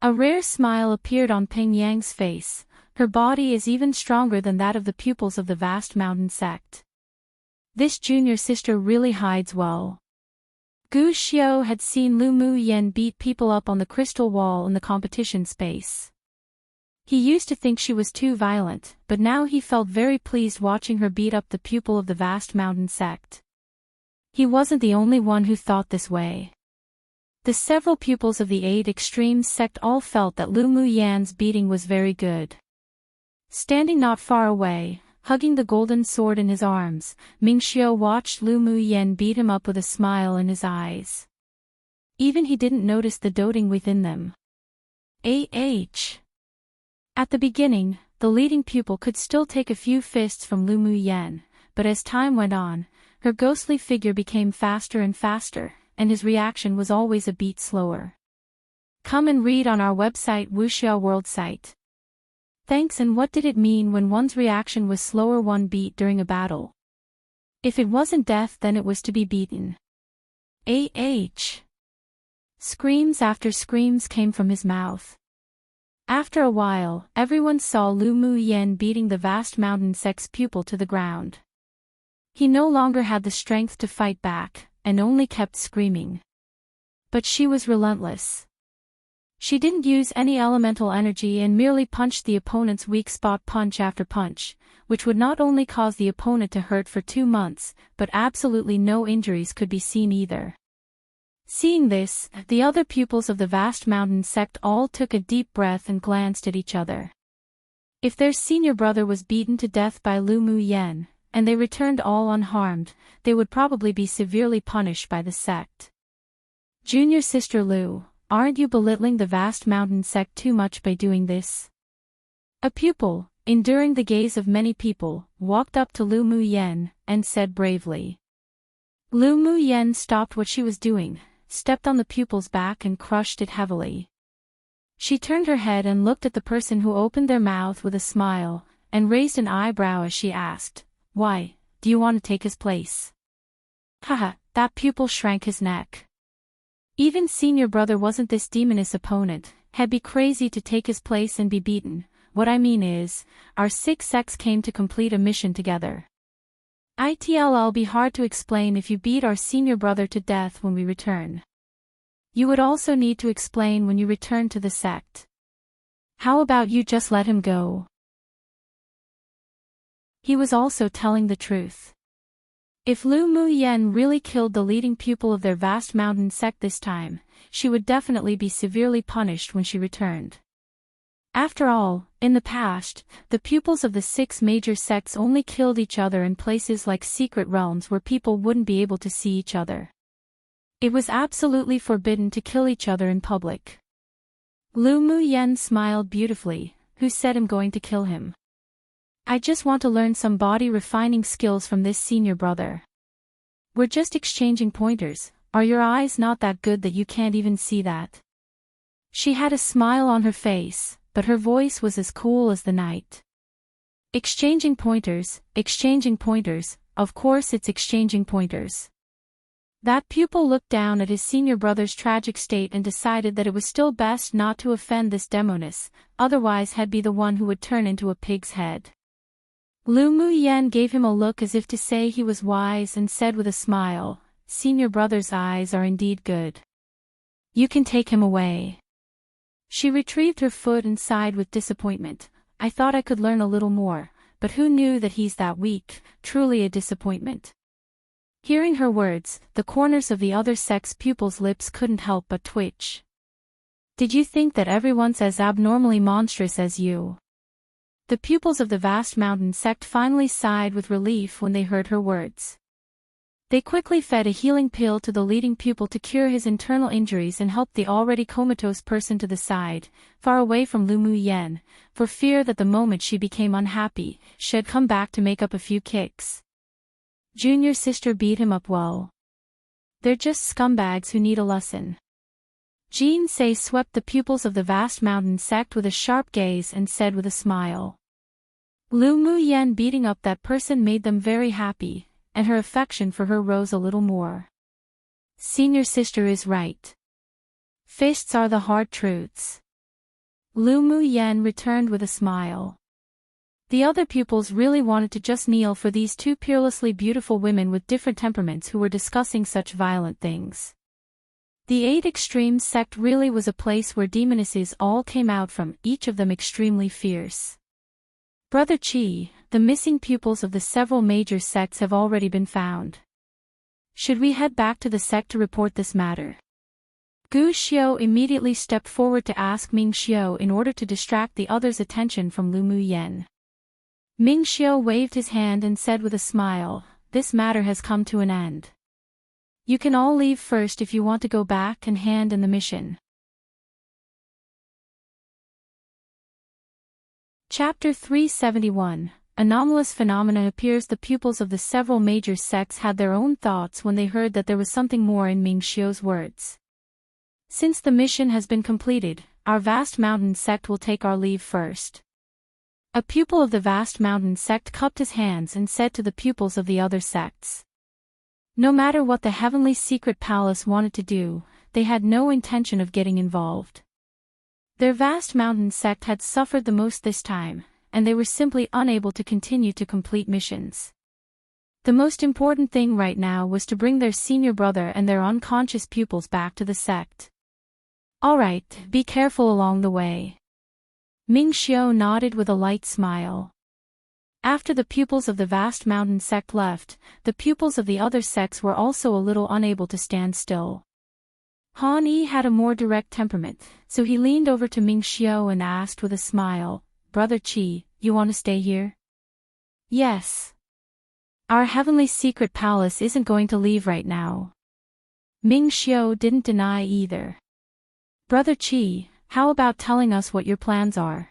A rare smile appeared on Ping Yang's face. Her body is even stronger than that of the pupils of the vast mountain sect. This junior sister really hides well. Gu Xiao had seen Lu Mu Yen beat people up on the crystal wall in the competition space. He used to think she was too violent, but now he felt very pleased watching her beat up the pupil of the vast mountain sect. He wasn't the only one who thought this way. The several pupils of the 8 Extremes sect all felt that Lu Mu Yan's beating was very good. Standing not far away, hugging the golden sword in his arms, Mingxiu watched Lu Mu Yen beat him up with a smile in his eyes. Even he didn't notice the doting within them. At the beginning, the leading pupil could still take a few fists from Lu Mu Yen, but as time went on, her ghostly figure became faster and faster, and his reaction was always a beat slower. Come and read on our website Wuxia World site. Thanks. And what did it mean when one's reaction was slower one beat during a battle? If it wasn't death, then it was to be beaten. Screams after screams came from his mouth. After a while, everyone saw Lu Mu Yen beating the vast mountain sect's pupil to the ground. He no longer had the strength to fight back, and only kept screaming. But she was relentless. She didn't use any elemental energy and merely punched the opponent's weak spot punch after punch, which would not only cause the opponent to hurt for 2 months, but absolutely no injuries could be seen either. Seeing this, the other pupils of the vast mountain sect all took a deep breath and glanced at each other. If their senior brother was beaten to death by Lu Mu Yen, and they returned all unharmed, they would probably be severely punished by the sect. Junior sister Lu, aren't you belittling the vast mountain sect too much by doing this? A pupil, enduring the gaze of many people, walked up to Lu Mu Yen, and said bravely. Lu Mu Yen stopped what she was doing, stepped on the pupil's back and crushed it heavily. She turned her head and looked at the person who opened their mouth with a smile, and raised an eyebrow as she asked, "Why, do you want to take his place?" Haha, that pupil shrank his neck. Even senior brother wasn't this demoness opponent, he'd be crazy to take his place and be beaten. What I mean is, our 6 sects came to complete a mission together. It'll be hard to explain if you beat our senior brother to death when we return. You would also need to explain when you return to the sect. How about you just let him go? He was also telling the truth. If Lu Mu Yen really killed the leading pupil of their vast mountain sect this time, she would definitely be severely punished when she returned. After all, in the past, the pupils of the 6 major sects only killed each other in places like secret realms where people wouldn't be able to see each other. It was absolutely forbidden to kill each other in public. Lu Mu Yen smiled beautifully. Who said I'm going to kill him? I just want to learn some body refining skills from this senior brother. We're just exchanging pointers. Are your eyes not that good that you can't even see that? She had a smile on her face, but her voice was as cool as the night. Exchanging pointers, of course it's exchanging pointers. That pupil looked down at his senior brother's tragic state and decided that it was still best not to offend this demoness, otherwise he'd be the one who would turn into a pig's head. Lu Mu Yen gave him a look as if to say he was wise and said with a smile, "Senior brother's eyes are indeed good. You can take him away." She retrieved her foot and sighed with disappointment. I thought I could learn a little more, but who knew that he's that weak, truly a disappointment. Hearing her words, the corners of the other sect's pupils' lips couldn't help but twitch. Did you think that everyone's as abnormally monstrous as you? The pupils of the vast mountain sect finally sighed with relief when they heard her words. They quickly fed a healing pill to the leading pupil to cure his internal injuries and helped the already comatose person to the side, far away from Lu Mu Yen, for fear that the moment she became unhappy, she'd come back to make up a few kicks. Junior sister beat him up well. They're just scumbags who need a lesson. Jean Say swept the pupils of the vast mountain sect with a sharp gaze and said with a smile. Lu Mu Yen beating up that person made them very happy, and her affection for her rose a little more. Senior sister is right. Fists are the hard truths. Lu Mu Yen returned with a smile. The other pupils really wanted to just kneel for these two peerlessly beautiful women with different temperaments who were discussing such violent things. The 8 Extremes sect really was a place where demonesses all came out from, each of them extremely fierce. Brother Chi, the missing pupils of the several major sects have already been found. Should we head back to the sect to report this matter? Gu Xiu immediately stepped forward to ask Ming Xiu in order to distract the others' attention from Lu Mu Yen. Ming Xiu waved his hand and said with a smile, "This matter has come to an end. You can all leave first if you want to go back and hand in the mission." Chapter 371. Anomalous phenomena appears. The pupils of the several major sects had their own thoughts when they heard that there was something more in Ming Xiu's words. Since the mission has been completed, our vast mountain sect will take our leave first. A pupil of the vast mountain sect cupped his hands and said to the pupils of the other sects. No matter what the heavenly secret palace wanted to do, they had no intention of getting involved. Their vast mountain sect had suffered the most this time, and they were simply unable to continue to complete missions. The most important thing right now was to bring their senior brother and their unconscious pupils back to the sect. Alright, be careful along the way. Ming Xiu nodded with a light smile. After the pupils of the vast mountain sect left, the pupils of the other sects were also a little unable to stand still. Han Yi had a more direct temperament, so he leaned over to Ming Xiu and asked with a smile, "Brother Qi, you want to stay here?" "Yes. Our heavenly secret palace isn't going to leave right now." Ming Xiu didn't deny either. "Brother Qi, how about telling us what your plans are?"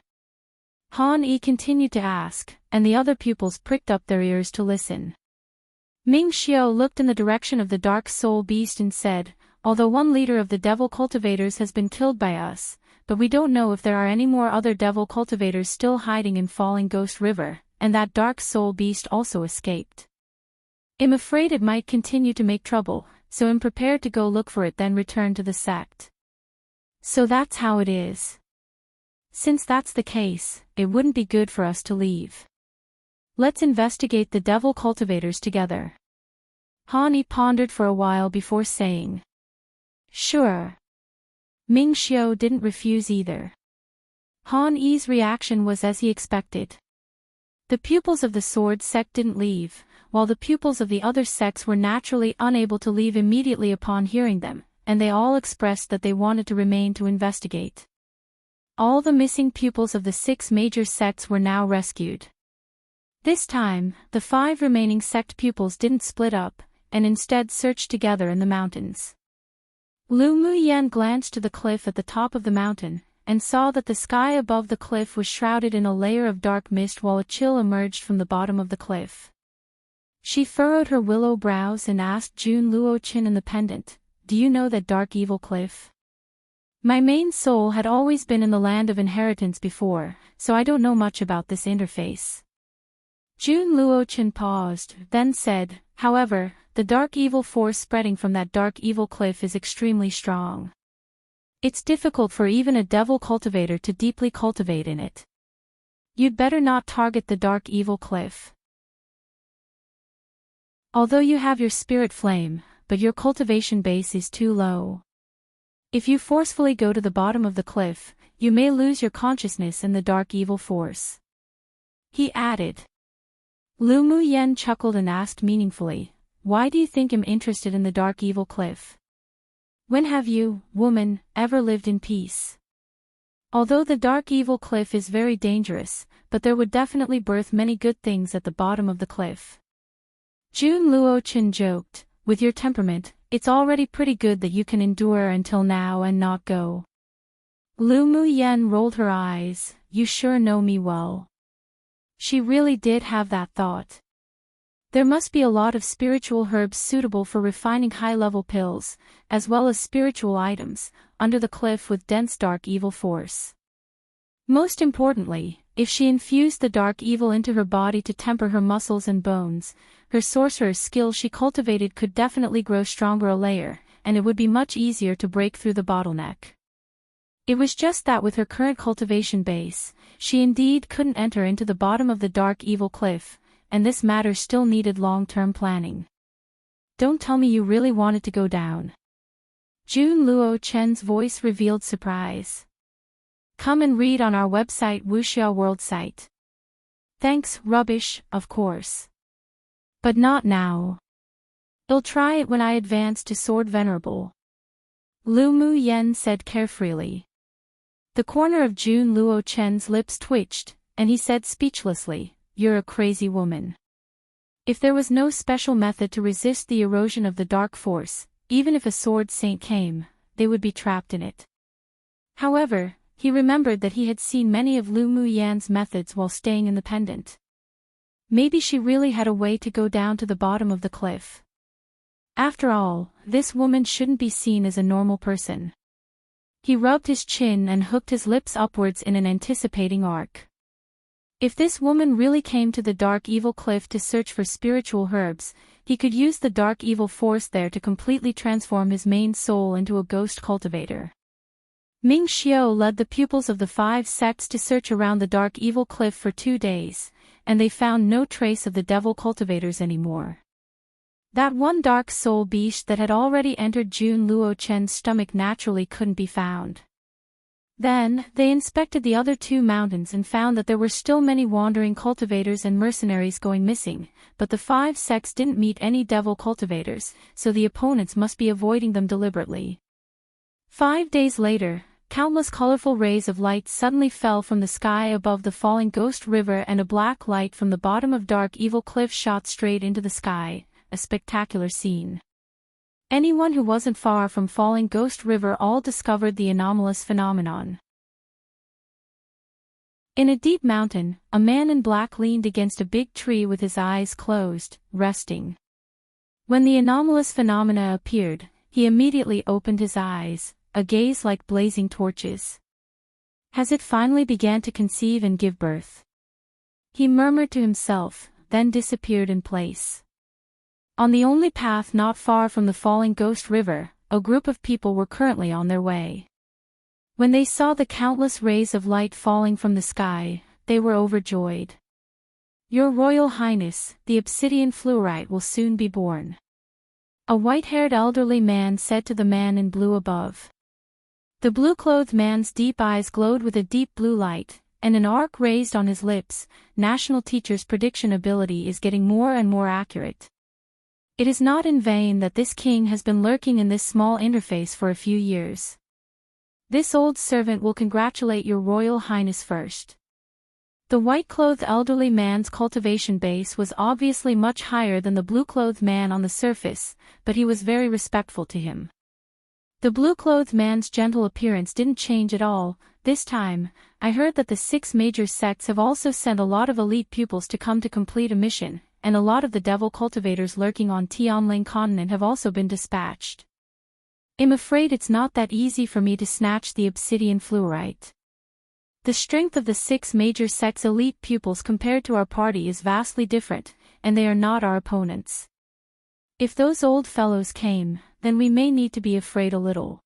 Han Yi continued to ask, and the other pupils pricked up their ears to listen. Ming Xiu looked in the direction of the dark soul beast and said, "Although one leader of the devil cultivators has been killed by us, but we don't know if there are any more other devil cultivators still hiding in Falling Ghost River, and that dark soul beast also escaped. I'm afraid it might continue to make trouble, so I'm prepared to go look for it then return to the sect." "So that's how it is. Since that's the case, it wouldn't be good for us to leave. Let's investigate the devil cultivators together." Han Yi pondered for a while before saying, "Sure." Ming Xiu didn't refuse either. Han Yi's reaction was as he expected. The pupils of the sword sect didn't leave, while the pupils of the other sects were naturally unable to leave immediately upon hearing them, and they all expressed that they wanted to remain to investigate. All the missing pupils of the 6 major sects were now rescued. This time, the 5 remaining sect pupils didn't split up, and instead searched together in the mountains. Lu Mu Yen glanced to the cliff at the top of the mountain, and saw that the sky above the cliff was shrouded in a layer of dark mist while a chill emerged from the bottom of the cliff. She furrowed her willow brows and asked Jun Luochin in the pendant, "Do you know that dark evil cliff?" "My main soul had always been in the land of inheritance before, so I don't know much about this interface." Jun Luochin paused, then said, "However, the dark evil force spreading from that dark evil cliff is extremely strong. It's difficult for even a devil cultivator to deeply cultivate in it. You'd better not target the dark evil cliff. Although you have your spirit flame, but your cultivation base is too low. If you forcefully go to the bottom of the cliff, you may lose your consciousness in the dark evil force," he added. Lu Mu Yen chuckled and asked meaningfully, "Why do you think I'm interested in the dark evil cliff? When have you, woman, ever lived in peace? Although the dark evil cliff is very dangerous, but there would definitely birth many good things at the bottom of the cliff." Jun Luochin joked, "With your temperament, it's already pretty good that you can endure until now and not go." Lu Mu Yen rolled her eyes, "You sure know me well." She really did have that thought. There must be a lot of spiritual herbs suitable for refining high-level pills, as well as spiritual items, under the cliff with dense dark evil force. Most importantly, if she infused the dark evil into her body to temper her muscles and bones, her sorcerer's skill she cultivated could definitely grow stronger a layer, and it would be much easier to break through the bottleneck. It was just that with her current cultivation base, she indeed couldn't enter into the bottom of the dark evil cliff, and this matter still needed long-term planning. Don't tell me you really wanted to go down. Jun Luo Chen's voice revealed surprise. Come and read on our website Wuxia World site. Thanks, rubbish, of course. But not now. I'll try it when I advance to Sword Venerable. Lu Mu Yen said carefreely. The corner of Jun Luo Chen's lips twitched, and he said speechlessly, "You're a crazy woman." If there was no special method to resist the erosion of the dark force, even if a sword saint came, they would be trapped in it. However, he remembered that he had seen many of Lu Mu Yan's methods while staying in the pendant. Maybe she really had a way to go down to the bottom of the cliff. After all, this woman shouldn't be seen as a normal person. He rubbed his chin and hooked his lips upwards in an anticipating arc. If this woman really came to the dark evil cliff to search for spiritual herbs, he could use the dark evil force there to completely transform his main soul into a ghost cultivator. Ming Xiao led the pupils of the 5 sects to search around the dark evil cliff for 2 days, and they found no trace of the devil cultivators anymore. That one dark soul beast that had already entered Jun Luo Chen's stomach naturally couldn't be found. Then, they inspected the other 2 mountains and found that there were still many wandering cultivators and mercenaries going missing, but the 5 sects didn't meet any devil cultivators, so the opponents must be avoiding them deliberately. 5 days later, countless colorful rays of light suddenly fell from the sky above the falling ghost river, and a black light from the bottom of dark evil cliff shot straight into the sky, a spectacular scene. Anyone who wasn't far from falling ghost river all discovered the anomalous phenomenon. In a deep mountain, a man in black leaned against a big tree with his eyes closed, resting. When the anomalous phenomena appeared, he immediately opened his eyes, a gaze like blazing torches. Has it finally began to conceive and give birth? He murmured to himself, then disappeared in place. On the only path not far from the falling ghost river, a group of people were currently on their way. When they saw the countless rays of light falling from the sky, they were overjoyed. "Your Royal Highness, the obsidian fluorite will soon be born," a white-haired elderly man said to the man in blue above. The blue-clothed man's deep eyes glowed with a deep blue light, and an arc raised on his lips. National Teacher's prediction ability is getting more and more accurate. It is not in vain that this king has been lurking in this small interface for a few years. This old servant will congratulate your Royal Highness first. The white-clothed elderly man's cultivation base was obviously much higher than the blue-clothed man on the surface, but he was very respectful to him. The blue-clothed man's gentle appearance didn't change at all. "This time, I heard that the 6 major sects have also sent a lot of elite pupils to come to complete a mission, and a lot of the devil cultivators lurking on Tianling continent have also been dispatched. I'm afraid it's not that easy for me to snatch the obsidian fluorite. The strength of the 6 major sects' elite pupils compared to our party is vastly different, and they are not our opponents. If those old fellows came, then we may need to be afraid a little."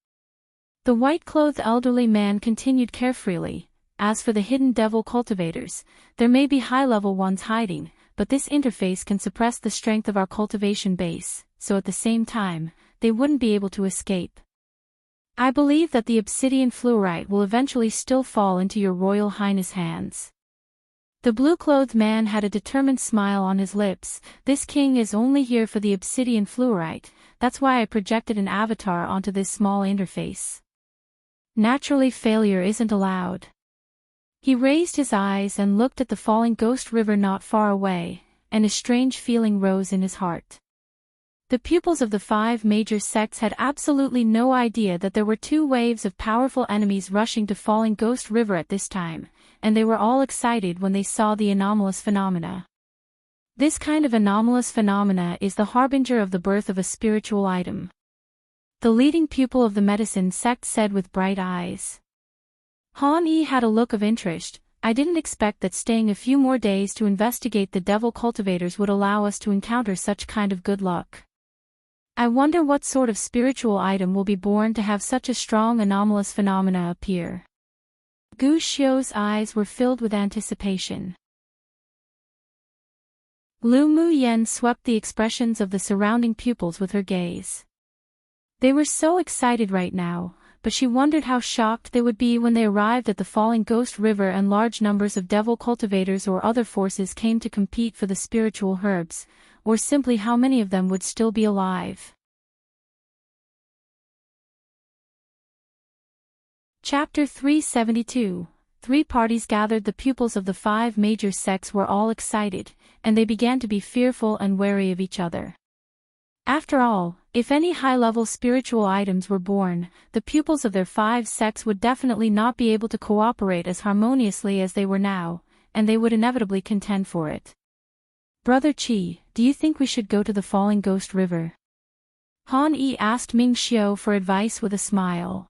The white-clothed elderly man continued carefreely. "As for the hidden devil cultivators, there may be high-level ones hiding, but this interface can suppress the strength of our cultivation base, so at the same time, they wouldn't be able to escape. I believe that the obsidian fluorite will eventually still fall into your Royal Highness' hands." The blue-clothed man had a determined smile on his lips. "This king is only here for the obsidian fluorite, that's why I projected an avatar onto this small interface. Naturally, failure isn't allowed." He raised his eyes and looked at the falling ghost river not far away, and a strange feeling rose in his heart. The pupils of the 5 major sects had absolutely no idea that there were 2 waves of powerful enemies rushing to falling ghost river at this time, and they were all excited when they saw the anomalous phenomena. This kind of anomalous phenomena is the harbinger of the birth of a spiritual item. the leading pupil of the medicine sect said with bright eyes. Han Yi had a look of interest. I didn't expect that staying a few more days to investigate the devil cultivators would allow us to encounter such kind of good luck. I wonder what sort of spiritual item will be born to have such a strong anomalous phenomena appear. Gu Xiu's eyes were filled with anticipation. Lu Muyen swept the expressions of the surrounding pupils with her gaze. They were so excited right now, but she wondered how shocked they would be when they arrived at the falling ghost river and large numbers of devil cultivators or other forces came to compete for the spiritual herbs, or simply how many of them would still be alive. Chapter 372. 3 parties gathered. The pupils of the 5 major sects were all excited, and they began to be fearful and wary of each other. After all, if any high-level spiritual items were born, the pupils of their 5 sects would definitely not be able to cooperate as harmoniously as they were now, and they would inevitably contend for it. Brother Qi, do you think we should go to the Falling Ghost River? Han Yi asked Ming Xiu for advice with a smile.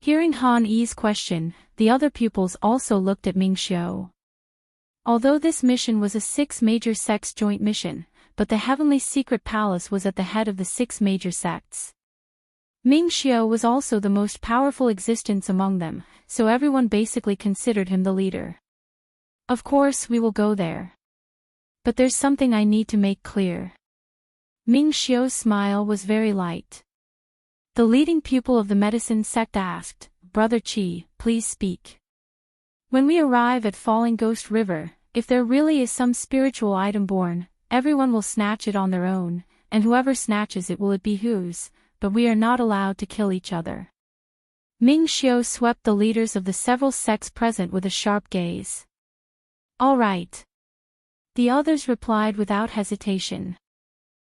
Hearing Han Yi's question, the other pupils also looked at Ming Xiu. Although this mission was a 6 major sects joint mission, but the Heavenly Secret Palace was at the head of the 6 major sects. Ming Xiu was also the most powerful existence among them, so everyone basically considered him the leader. Of course we will go there. But there's something I need to make clear. Ming Xiu's smile was very light. The leading pupil of the medicine sect asked, Brother Qi, please speak. When we arrive at Falling Ghost River, if there really is some spiritual item born, everyone will snatch it on their own, and whoever snatches it will be whose, but we are not allowed to kill each other. Ming Xiu swept the leaders of the several sects present with a sharp gaze. All right. The others replied without hesitation.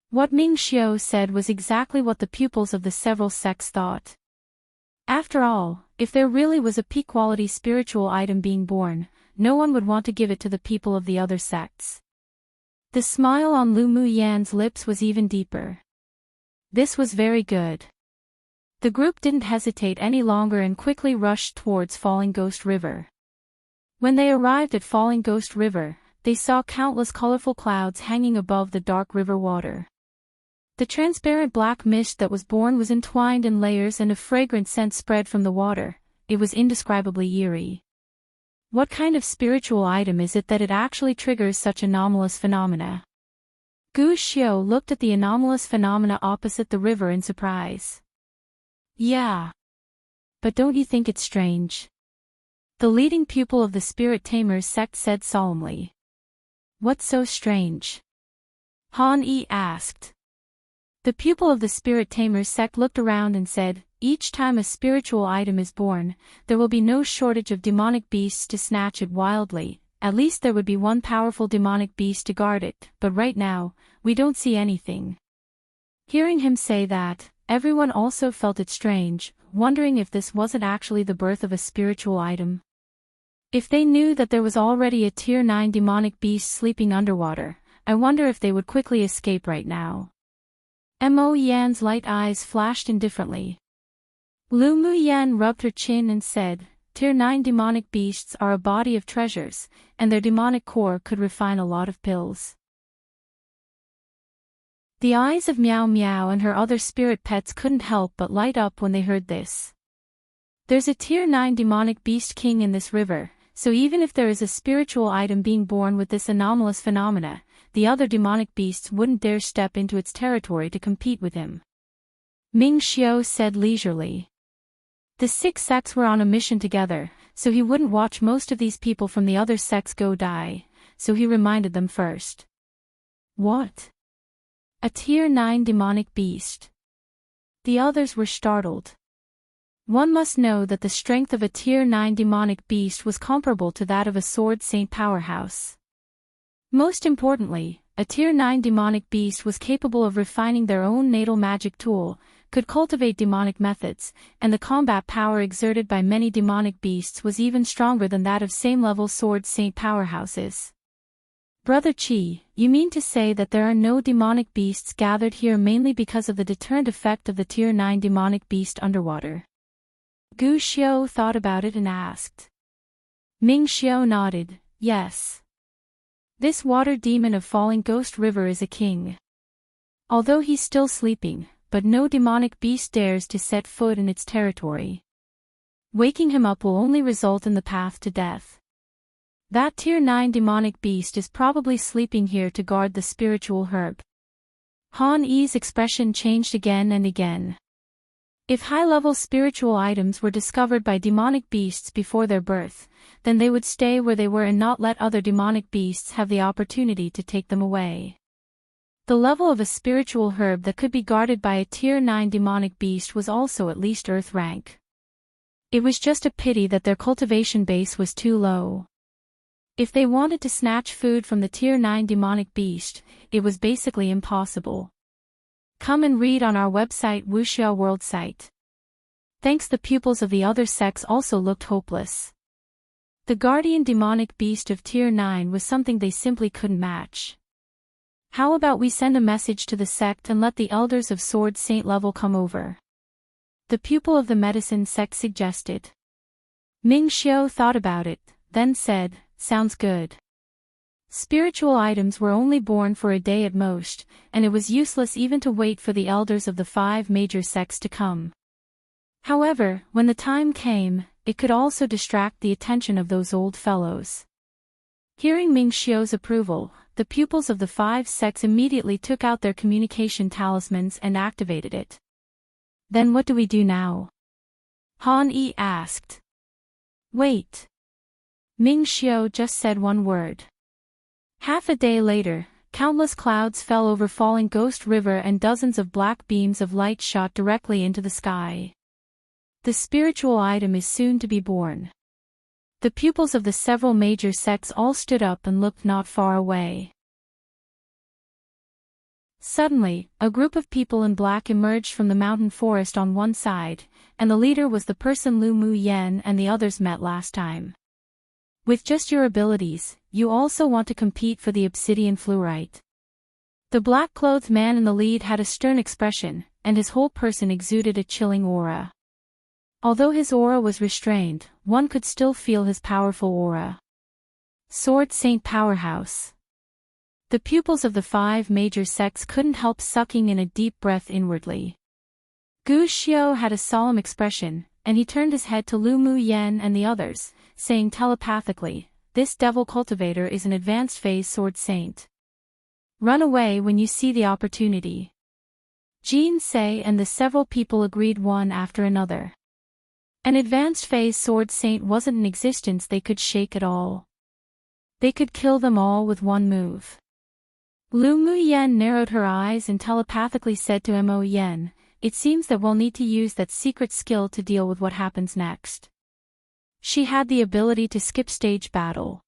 What Ming Xiu said was exactly what the pupils of the several sects thought. After all, if there really was a peak-quality spiritual item being born, no one would want to give it to the people of the other sects. The smile on Lu Muyan's lips was even deeper. This was very good. The group didn't hesitate any longer and quickly rushed towards Falling Ghost River. When they arrived at Falling Ghost River, they saw countless colorful clouds hanging above the dark river water. The transparent black mist that was born was entwined in layers and a fragrant scent spread from the water. It was indescribably eerie. What kind of spiritual item is it that it actually triggers such anomalous phenomena? Gu Xiu looked at the anomalous phenomena opposite the river in surprise. Yeah. But don't you think it's strange? The leading pupil of the Spirit Tamers sect said solemnly. What's so strange? Han Yi asked. The pupil of the Spirit Tamers sect looked around and said, each time a spiritual item is born, there will be no shortage of demonic beasts to snatch it wildly. At least there would be one powerful demonic beast to guard it, but right now, we don't see anything. Hearing him say that, everyone also felt it strange, wondering if this wasn't actually the birth of a spiritual item. If they knew that there was already a Tier 9 demonic beast sleeping underwater, I wonder if they would quickly escape right now. Mo Yan's light eyes flashed indifferently. Lu Muyan rubbed her chin and said, Tier 9 demonic beasts are a body of treasures, and their demonic core could refine a lot of pills. The eyes of Meow Meow and her other spirit pets couldn't help but light up when they heard this. There's a Tier 9 demonic beast king in this river, so even if there is a spiritual item being born with this anomalous phenomena, the other demonic beasts wouldn't dare step into its territory to compete with him. Ming Xiu said leisurely. The 6 sects were on a mission together, so he wouldn't watch most of these people from the other sects go die, so he reminded them first. What? A Tier 9 demonic beast. The others were startled. One must know that the strength of a Tier 9 demonic beast was comparable to that of a Sword Saint powerhouse. Most importantly, a Tier 9 demonic beast was capable of refining their own natal magic tool, could cultivate demonic methods, and the combat power exerted by many demonic beasts was even stronger than that of same-level Sword Saint powerhouses. Brother Chi, you mean to say that there are no demonic beasts gathered here mainly because of the deterrent effect of the Tier 9 demonic beast underwater? Gu Xiao thought about it and asked. Ming Xiao nodded, yes. This water demon of Falling Ghost River is a king. Although he's still sleeping, but no demonic beast dares to set foot in its territory. Waking him up will only result in the path to death. That Tier 9 demonic beast is probably sleeping here to guard the spiritual herb. Han Yi's expression changed again and again. If high-level spiritual items were discovered by demonic beasts before their birth, then they would stay where they were and not let other demonic beasts have the opportunity to take them away. The level of a spiritual herb that could be guarded by a Tier 9 demonic beast was also at least Earth rank. It was just a pity that their cultivation base was too low. If they wanted to snatch food from the Tier 9 demonic beast, it was basically impossible. Come and read on our website Wuxia World site. Thanks, the pupils of the other sects also looked hopeless. The guardian demonic beast of Tier 9 was something they simply couldn't match. How about we send a message to the sect and let the elders of Sword Saint level come over? The pupil of the medicine sect suggested. Ming Xiao thought about it, then said, sounds good. Spiritual items were only born for a day at most, and it was useless even to wait for the elders of the 5 major sects to come. However, when the time came, it could also distract the attention of those old fellows. Hearing Ming Xiao's approval, the pupils of the 5 sects immediately took out their communication talismans and activated it. Then what do we do now? Han Yi asked. Wait. Ming Xiao just said one word. Half a day later, countless clouds fell over Falling Ghost River and dozens of black beams of light shot directly into the sky. The spiritual item is soon to be born. The pupils of the several major sects all stood up and looked not far away. Suddenly, a group of people in black emerged from the mountain forest on one side, and the leader was the person Lu Mu Yen and the others met last time. With just your abilities, you also want to compete for the obsidian fluorite. The black-clothed man in the lead had a stern expression, and his whole person exuded a chilling aura. Although his aura was restrained, one could still feel his powerful aura. Sword Saint Powerhouse. The pupils of the 5 major sects couldn't help sucking in a deep breath inwardly. Gu Xiao had a solemn expression, and he turned his head to Lu Mu Yen and the others, saying telepathically, this devil cultivator is an advanced phase sword saint. Run away when you see the opportunity. Jin Sei and the several people agreed one after another. An advanced phase sword saint wasn't an existence they could shake at all. They could kill them all with one move. Lu Mu Yen narrowed her eyes and telepathically said to Mo Yen, it seems that we'll need to use that secret skill to deal with what happens next. She had the ability to skip stage battle.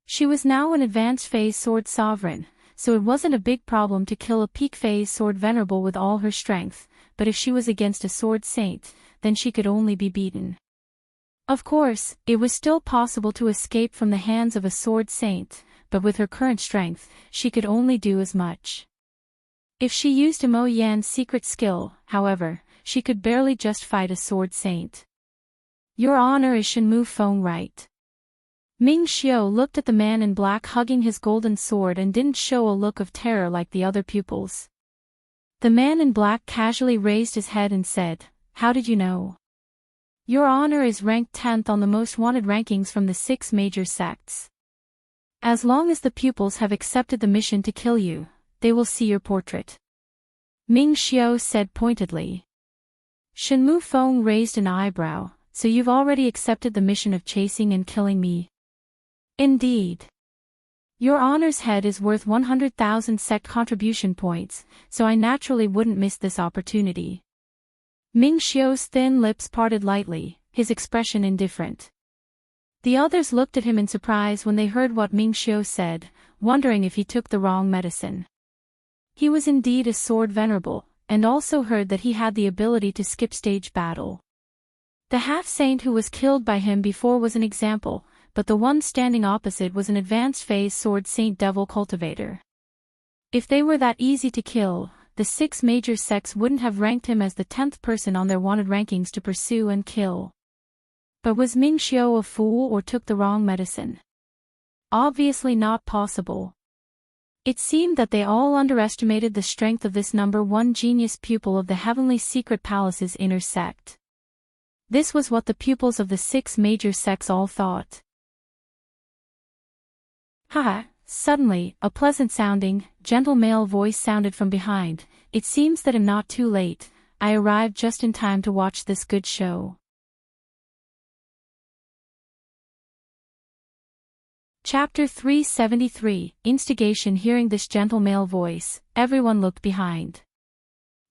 She was now an advanced phase sword sovereign, so it wasn't a big problem to kill a peak phase sword venerable with all her strength, but if she was against a sword saint, then she could only be beaten. Of course, it was still possible to escape from the hands of a sword saint, but with her current strength, she could only do as much. If she used Mo Yan's secret skill, however, she could barely just fight a sword saint. Your honor is Shenmue Feng, right? Ming Xiao looked at the man in black hugging his golden sword and didn't show a look of terror like the other pupils. The man in black casually raised his head and said, how did you know? Your honor is ranked 10th on the most wanted rankings from the 6 major sects. As long as the pupils have accepted the mission to kill you, they will see your portrait. Ming Xiao said pointedly. Shenmue Feng raised an eyebrow, so you've already accepted the mission of chasing and killing me? Indeed. Your honor's head is worth 100,000 sect contribution points, so I naturally wouldn't miss this opportunity. Ming Xiao's thin lips parted lightly, his expression indifferent. The others looked at him in surprise when they heard what Ming Xiao said, wondering if he took the wrong medicine. He was indeed a sword venerable, and also heard that he had the ability to skip stage battle. The half-saint who was killed by him before was an example, but the one standing opposite was an advanced phase sword saint devil cultivator. If they were that easy to kill, the 6 major sects wouldn't have ranked him as the 10th person on their wanted rankings to pursue and kill. But was Ming Xiao a fool or took the wrong medicine? Obviously not possible. It seemed that they all underestimated the strength of this number 1 genius pupil of the Heavenly Secret Palace's inner sect. This was what the pupils of the 6 major sects all thought. Haha! Suddenly, a pleasant-sounding, gentle male voice sounded from behind. It seems that I'm not too late. I arrived just in time to watch this good show. Chapter 373, Instigation. Hearing this gentle male voice, everyone looked behind.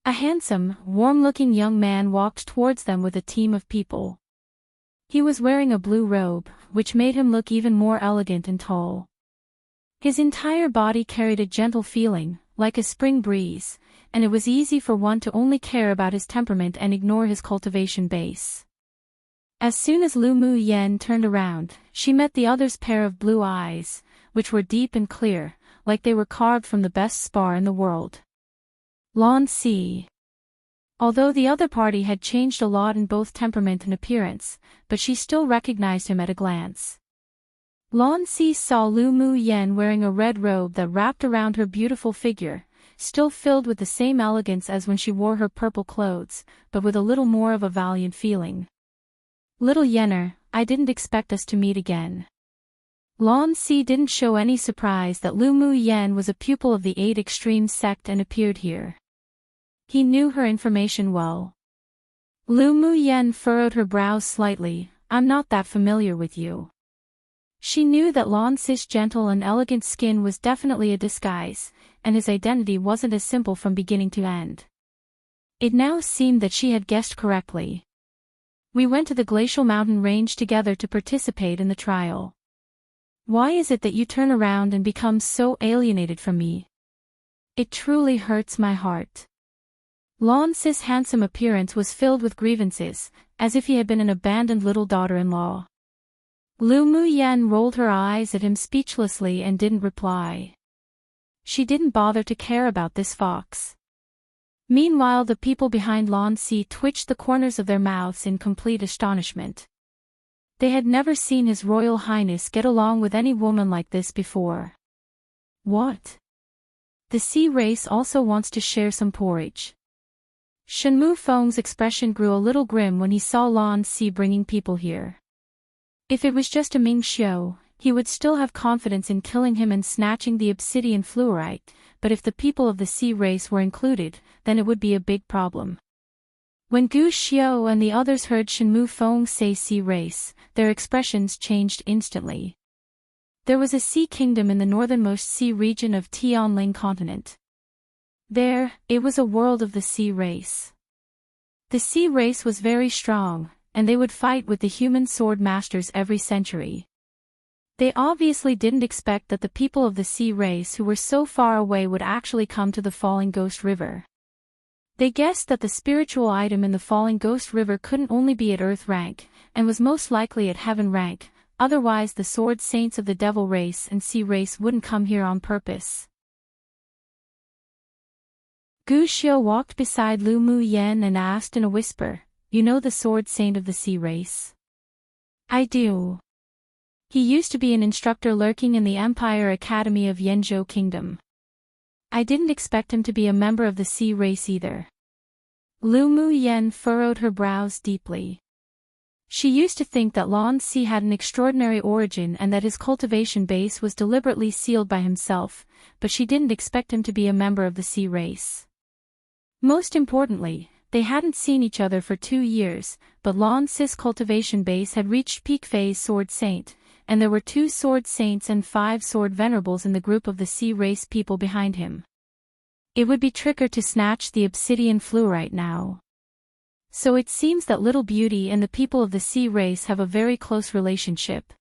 A handsome, warm-looking young man walked towards them with a team of people. He was wearing a blue robe, which made him look even more elegant and tall. His entire body carried a gentle feeling, like a spring breeze, and it was easy for one to only care about his temperament and ignore his cultivation base. As soon as Lu Mu Yen turned around, she met the other's pair of blue eyes, which were deep and clear, like they were carved from the best spar in the world. Lan Si. Although the other party had changed a lot in both temperament and appearance, but she still recognized him at a glance. Lan Si saw Lu Mu Yen wearing a red robe that wrapped around her beautiful figure, still filled with the same elegance as when she wore her purple clothes, but with a little more of a valiant feeling. Little Yenner, I didn't expect us to meet again. Lan Si didn't show any surprise that Lu Mu Yen was a pupil of the 8 Extreme sect and appeared here. He knew her information well. Lu Mu Yen furrowed her brows slightly. I'm not that familiar with you. She knew that Lan Si's gentle and elegant skin was definitely a disguise, and his identity wasn't as simple from beginning to end. It now seemed that she had guessed correctly. We went to the glacial mountain range together to participate in the trial. Why is it that you turn around and become so alienated from me? It truly hurts my heart. Lan Si's handsome appearance was filled with grievances, as if he had been an abandoned little daughter-in-law. Lu Mu Yen rolled her eyes at him speechlessly and didn't reply. She didn't bother to care about this fox. Meanwhile, the people behind Lan Si twitched the corners of their mouths in complete astonishment. They had never seen His Royal Highness get along with any woman like this before. What? The sea race also wants to share some porridge. Shen Mu Feng's expression grew a little grim when he saw Lan Si bringing people here. If it was just a Ming Xiao, he would still have confidence in killing him and snatching the obsidian fluorite, but if the people of the sea race were included, then it would be a big problem. When Gu Xiao and the others heard Shen Mu Feng say sea race, their expressions changed instantly. There was a sea kingdom in the northernmost sea region of Tianling continent. There, it was a world of the sea race. The sea race was very strong, and they would fight with the human sword masters every century. They obviously didn't expect that the people of the sea race who were so far away would actually come to the Falling Ghost River. They guessed that the spiritual item in the Falling Ghost River couldn't only be at Earth rank, and was most likely at Heaven rank, otherwise the sword saints of the devil race and sea race wouldn't come here on purpose. Gu Xiao walked beside Lu Mu Yen and asked in a whisper, "You know the sword saint of the sea race?" "I do. He used to be an instructor lurking in the Empire Academy of Yanzhou Kingdom. I didn't expect him to be a member of the sea race either." Lu Mu Yen furrowed her brows deeply. She used to think that Lan Si had an extraordinary origin and that his cultivation base was deliberately sealed by himself, but she didn't expect him to be a member of the sea race. Most importantly, they hadn't seen each other for 2 years, but Lan Si's cultivation base had reached peak phase sword saint, and there were 2 sword saints and 5 sword venerables in the group of the sea race people behind him. It would be trickier to snatch the obsidian fluorite now. So it seems that Little Beauty and the people of the sea race have a very close relationship.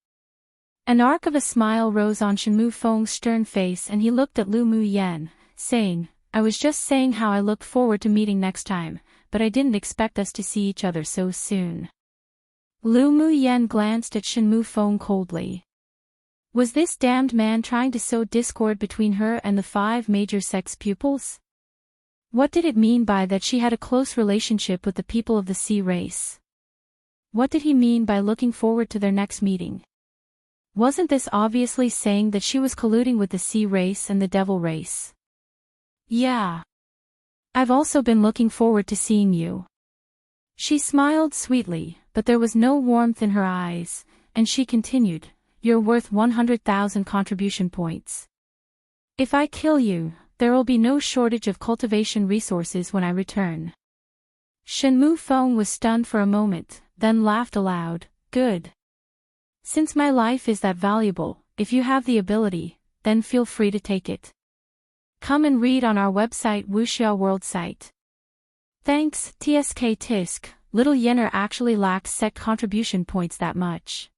An arc of a smile rose on Shen Mu Feng's stern face and he looked at Lu Mu Yen, saying, "I was just saying how I looked forward to meeting next time, but I didn't expect us to see each other so soon." Lu Muyen glanced at Shenmue Feng coldly. Was this damned man trying to sow discord between her and the 5 major sex pupils? What did it mean by that she had a close relationship with the people of the sea race? What did he mean by looking forward to their next meeting? Wasn't this obviously saying that she was colluding with the sea race and the devil race? Yeah. I've also been looking forward to seeing you. She smiled sweetly, but there was no warmth in her eyes, and she continued, "You're worth 100,000 contribution points. If I kill you, there will be no shortage of cultivation resources when I return." Shenmue Feng was stunned for a moment, then laughed aloud. "Good. Since my life is that valuable, if you have the ability, then feel free to take it. Come and read on our website Wuxia World site." Thanks, TSK Tisk, little Yenner actually lacked set contribution points that much.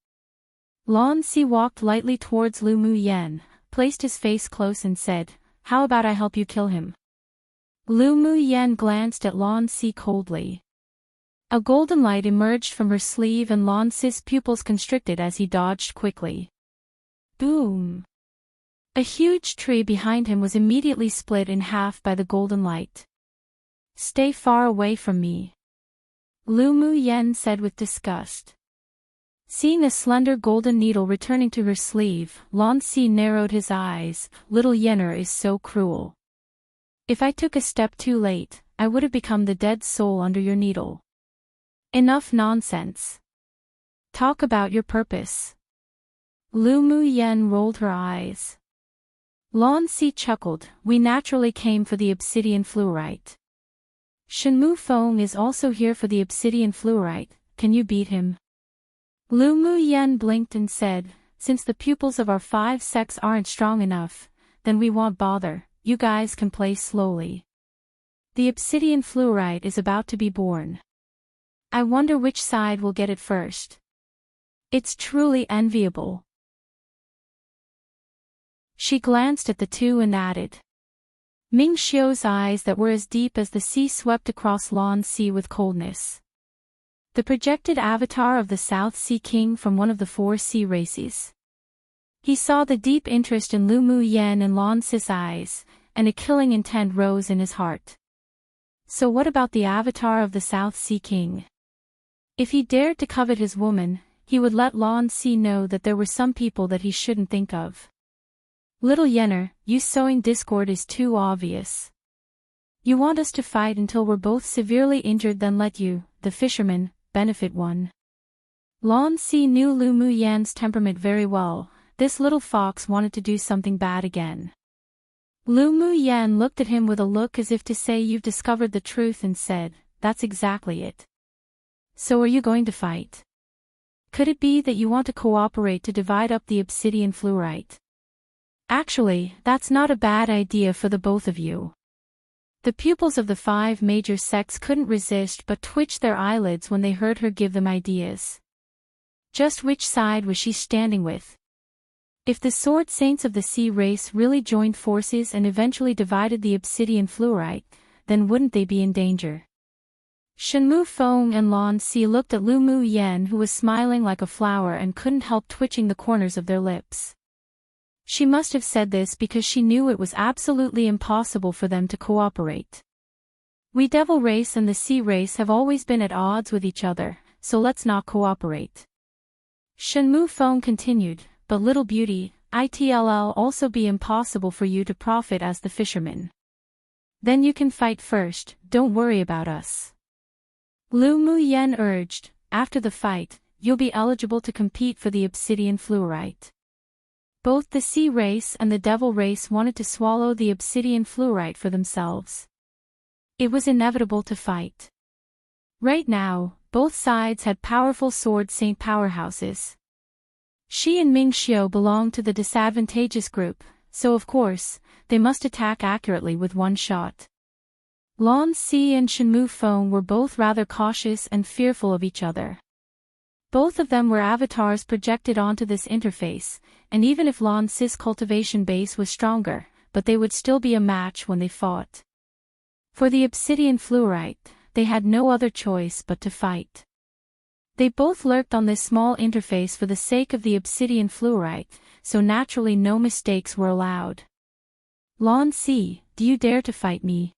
Lan Si walked lightly towards Lu Muyen, placed his face close and said, "How about I help you kill him?" Lu Muyen glanced at Lan Si coldly. A golden light emerged from her sleeve and Lan Si's pupils constricted as he dodged quickly. Boom! A huge tree behind him was immediately split in half by the golden light. "Stay far away from me," Lu Muyen said with disgust. Seeing a slender golden needle returning to her sleeve, Lan Si narrowed his eyes. "Little Yenner is so cruel. If I took a step too late, I would have become the dead soul under your needle." "Enough nonsense. Talk about your purpose." Lu Muyen rolled her eyes. Lan Si chuckled. "We naturally came for the obsidian fluorite. Shenmue Feng is also here for the obsidian fluorite. Can you beat him?" Lu Muyen blinked and said, "Since the pupils of our 5 sects aren't strong enough, then we won't bother, you guys can play slowly. The obsidian fluorite is about to be born. I wonder which side will get it first. It's truly enviable." She glanced at the two and added. Ming Xiu's eyes that were as deep as the sea swept across Lan Si with coldness. The projected avatar of the South Sea King from one of the 4 sea races. He saw the deep interest in Lu Muyen and Lan Si's eyes, and a killing intent rose in his heart. So what about the avatar of the South Sea King? If he dared to covet his woman, he would let Lan Si know that there were some people that he shouldn't think of. "Little Yenner, you sowing discord is too obvious. You want us to fight until we're both severely injured, then let you, the fisherman, benefit one." Lan Si knew Lu Muyen's temperament very well. This little fox wanted to do something bad again. Lu Muyen looked at him with a look as if to say, "You've discovered the truth," and said, "That's exactly it. So are you going to fight? Could it be that you want to cooperate to divide up the obsidian fluorite? Actually, that's not a bad idea for the both of you." The pupils of the 5 major sects couldn't resist but twitched their eyelids when they heard her give them ideas. Just which side was she standing with? If the Sword Saints of the Sea race really joined forces and eventually divided the obsidian fluorite, then wouldn't they be in danger? Shenmue Feng and Lan Si looked at Lu Muyen, who was smiling like a flower and couldn't help twitching the corners of their lips. She must have said this because she knew it was absolutely impossible for them to cooperate. "We devil race and the sea race have always been at odds with each other, so let's not cooperate." Shenmue Feng continued, "But little beauty, it'll also be impossible for you to profit as the fisherman. Then you can fight first, don't worry about us." Lu Muyen urged, "After the fight, you'll be eligible to compete for the obsidian fluorite." Both the sea race and the devil race wanted to swallow the obsidian fluorite for themselves. It was inevitable to fight. Right now, both sides had powerful sword saint powerhouses. She and Ming Xiu belonged to the disadvantageous group, so of course, they must attack accurately with one shot. Lan Si and Shenmue Feng were both rather cautious and fearful of each other. Both of them were avatars projected onto this interface, and even if Lan Si's cultivation base was stronger, but they would still be a match when they fought. For the obsidian fluorite, they had no other choice but to fight. They both lurked on this small interface for the sake of the obsidian fluorite, so naturally no mistakes were allowed. Lan Si, do you dare to fight me?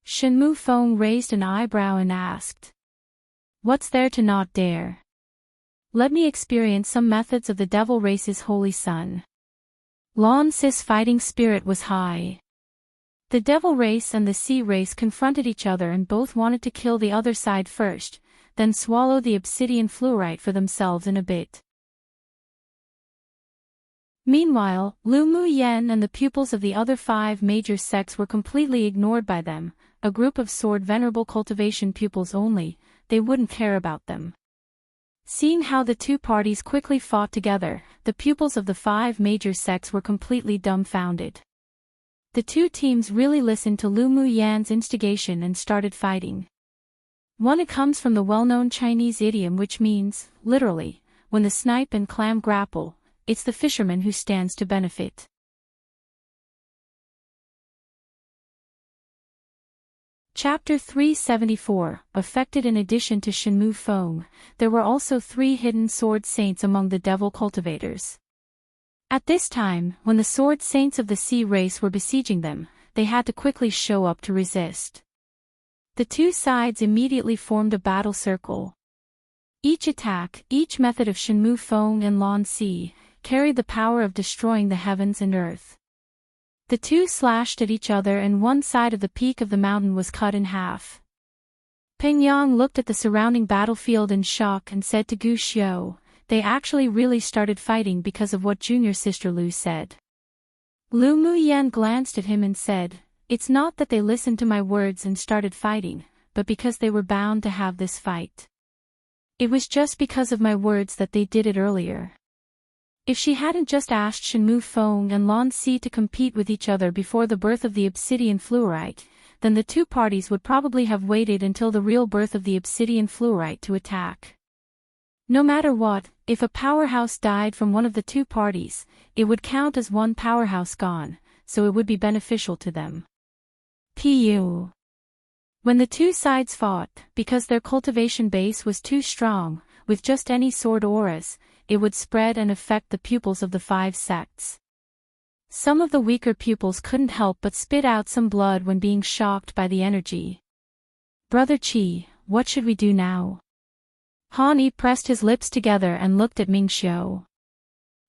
Shenmue Feng raised an eyebrow and asked. What's there to not dare? Let me experience some methods of the devil race's holy son. Lan Si's fighting spirit was high. The devil race and the sea race confronted each other and both wanted to kill the other side first, then swallow the obsidian fluorite for themselves in a bit. Meanwhile, Lu Mu Yen and the pupils of the other 5 major sects were completely ignored by them, a group of sword venerable cultivation pupils only. They wouldn't care about them. Seeing how the two parties quickly fought together, the pupils of the 5 major sects were completely dumbfounded. The two teams really listened to Lu Mu Yan's instigation and started fighting. It comes from the well-known Chinese idiom which means, literally, when the snipe and clam grapple, it's the fisherman who stands to benefit. Chapter 374, affected. In addition to Shenmue Feng, there were also 3 hidden sword saints among the devil cultivators. At this time, when the sword saints of the sea race were besieging them, they had to quickly show up to resist. The two sides immediately formed a battle circle. Each attack, each method of Shenmue Feng and Lan Si, carried the power of destroying the heavens and earth. The two slashed at each other and one side of the peak of the mountain was cut in half. Peng Yang looked at the surrounding battlefield in shock and said to Gu Xiu, they actually really started fighting because of what junior sister Lu said. Lu Mu Yan glanced at him and said, it's not that they listened to my words and started fighting, but because they were bound to have this fight. It was just because of my words that they did it earlier. If she hadn't just asked Shenmue Feng and Lan Si to compete with each other before the birth of the obsidian fluorite, then the two parties would probably have waited until the real birth of the obsidian fluorite to attack. No matter what, if a powerhouse died from one of the two parties, it would count as one powerhouse gone, so it would be beneficial to them. Pu. When the two sides fought, because their cultivation base was too strong, with just any sword auras, it would spread and affect the pupils of the 5 sects. Some of the weaker pupils couldn't help but spit out some blood when being shocked by the energy. Brother Qi, what should we do now? Han Yi pressed his lips together and looked at Ming Xiu.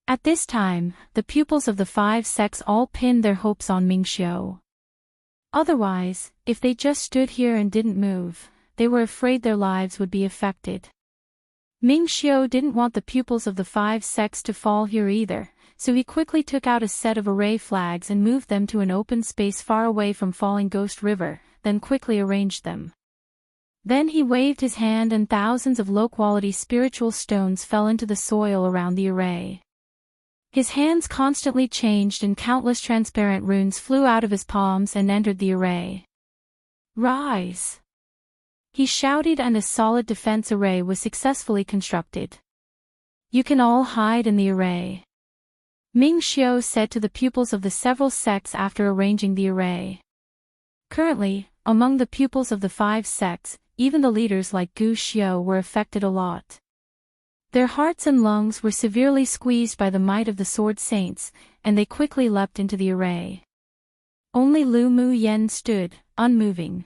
At this time, the pupils of the 5 sects all pinned their hopes on Ming Xiu. Otherwise, if they just stood here and didn't move, they were afraid their lives would be affected. Ming Xiu didn't want the pupils of the 5 sects to fall here either, so he quickly took out a set of array flags and moved them to an open space far away from Falling Ghost River, then quickly arranged them. Then he waved his hand and thousands of low-quality spiritual stones fell into the soil around the array. His hands constantly changed and countless transparent runes flew out of his palms and entered the array. Rise! He shouted, and a solid defense array was successfully constructed. You can all hide in the array. Ming Xiu said to the pupils of the several sects after arranging the array. Currently, among the pupils of the 5 sects, even the leaders like Gu Xiu were affected a lot. Their hearts and lungs were severely squeezed by the might of the sword saints, and they quickly leapt into the array. Only Lu Mu Yen stood, unmoving.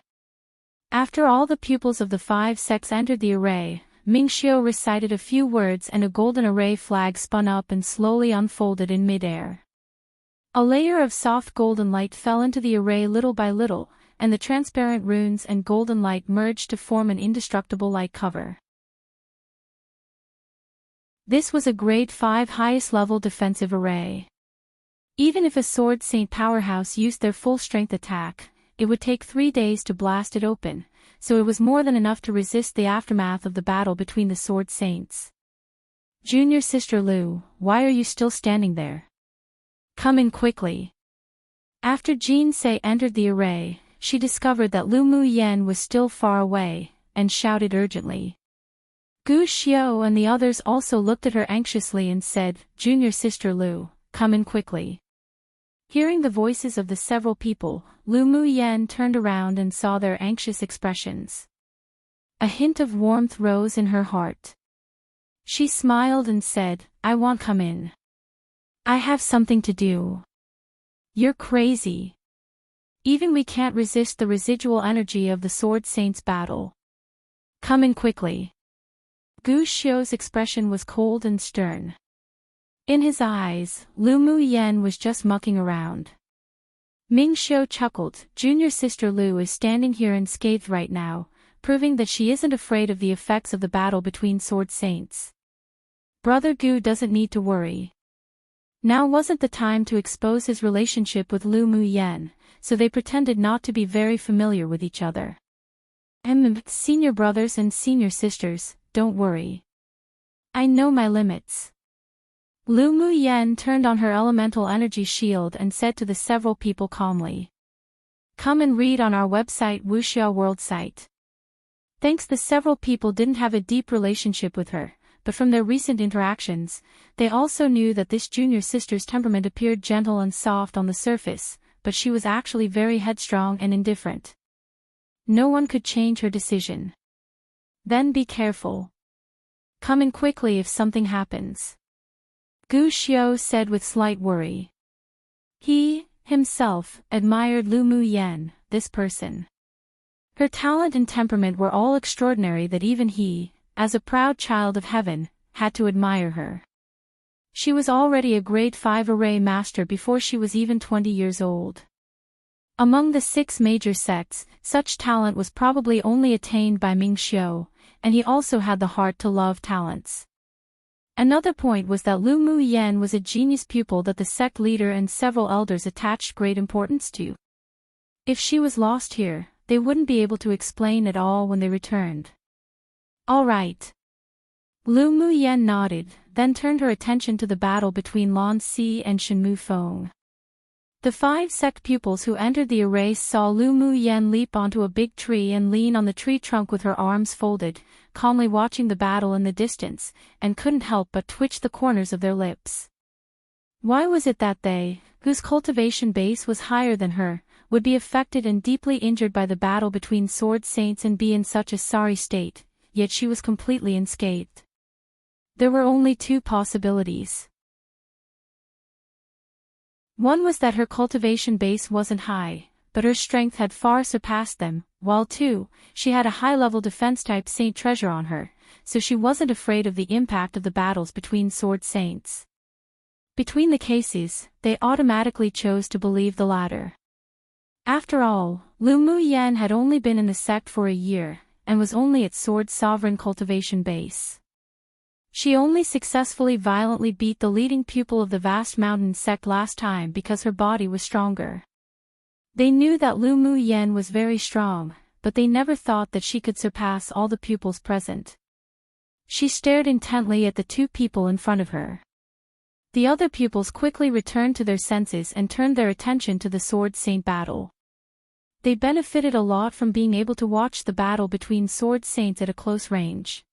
After all the pupils of the 5 sects entered the array, Ming Xiu recited a few words and a golden array flag spun up and slowly unfolded in midair. A layer of soft golden light fell into the array little by little, and the transparent runes and golden light merged to form an indestructible light cover. This was a grade 5 highest level defensive array. Even if a Sword Saint powerhouse used their full strength attack, it would take 3 days to blast it open, so it was more than enough to resist the aftermath of the battle between the Sword Saints. Junior Sister Lu, why are you still standing there? Come in quickly. After Jin Se entered the array, she discovered that Lu Mu Yen was still far away, and shouted urgently. Gu Xiu and the others also looked at her anxiously and said, Junior Sister Lu, come in quickly. Hearing the voices of the several people, Lu Mu Yen turned around and saw their anxious expressions. A hint of warmth rose in her heart. She smiled and said, "I won't come in. I have something to do." "You're crazy. Even we can't resist the residual energy of the Sword Saints battle. Come in quickly." Gu Xiu's expression was cold and stern. In his eyes, Lu Mu Yen was just mucking around. Ming Xiu chuckled. "Junior sister Lu is standing here unscathed right now, proving that she isn't afraid of the effects of the battle between Sword Saints. Brother Gu doesn't need to worry." Now wasn't the time to expose his relationship with Lu Mu Yen, so they pretended not to be very familiar with each other. Senior brothers and senior sisters, don't worry. I know my limits." Lu Mu Yen turned on her elemental energy shield and said to the several people calmly, "Come and read on our website Wuxia World site." Thanks, the several people didn't have a deep relationship with her, but from their recent interactions, they also knew that this junior sister's temperament appeared gentle and soft on the surface, but she was actually very headstrong and indifferent. No one could change her decision. "Then be careful. Come in quickly if something happens," Gu Xiu said with slight worry. He, himself, admired Lu Mu Yen, this person. Her talent and temperament were all extraordinary that even he, as a proud child of heaven, had to admire her. She was already a grade 5 array master before she was even 20 years old. Among the 6 major sects, such talent was probably only attained by Ming Xiu, and he also had the heart to love talents. Another point was that Lu Mu Yen was a genius pupil that the sect leader and several elders attached great importance to. If she was lost here, they wouldn't be able to explain at all when they returned. "All right." Lu Mu Yen nodded, then turned her attention to the battle between Lan Si and Shenmu Feng. The 5 sect pupils who entered the array saw Lu Mu Yen leap onto a big tree and lean on the tree trunk with her arms folded, calmly watching the battle in the distance, and couldn't help but twitch the corners of their lips. Why was it that they, whose cultivation base was higher than her, would be affected and deeply injured by the battle between Sword Saints and be in such a sorry state, yet she was completely unscathed? There were only 2 possibilities. One was that her cultivation base wasn't high, but her strength had far surpassed them, while 2, she had a high-level defense-type Saint treasure on her, so she wasn't afraid of the impact of the battles between Sword Saints. Between the cases, they automatically chose to believe the latter. After all, Lu Mu Yen had only been in the sect for a year, and was only at Sword Sovereign cultivation base. She only successfully violently beat the leading pupil of the vast mountain sect last time because her body was stronger. They knew that Lu Mu Yen was very strong, but they never thought that she could surpass all the pupils present. She stared intently at the 2 people in front of her. The other pupils quickly returned to their senses and turned their attention to the Sword Saint battle. They benefited a lot from being able to watch the battle between Sword Saints at a close range.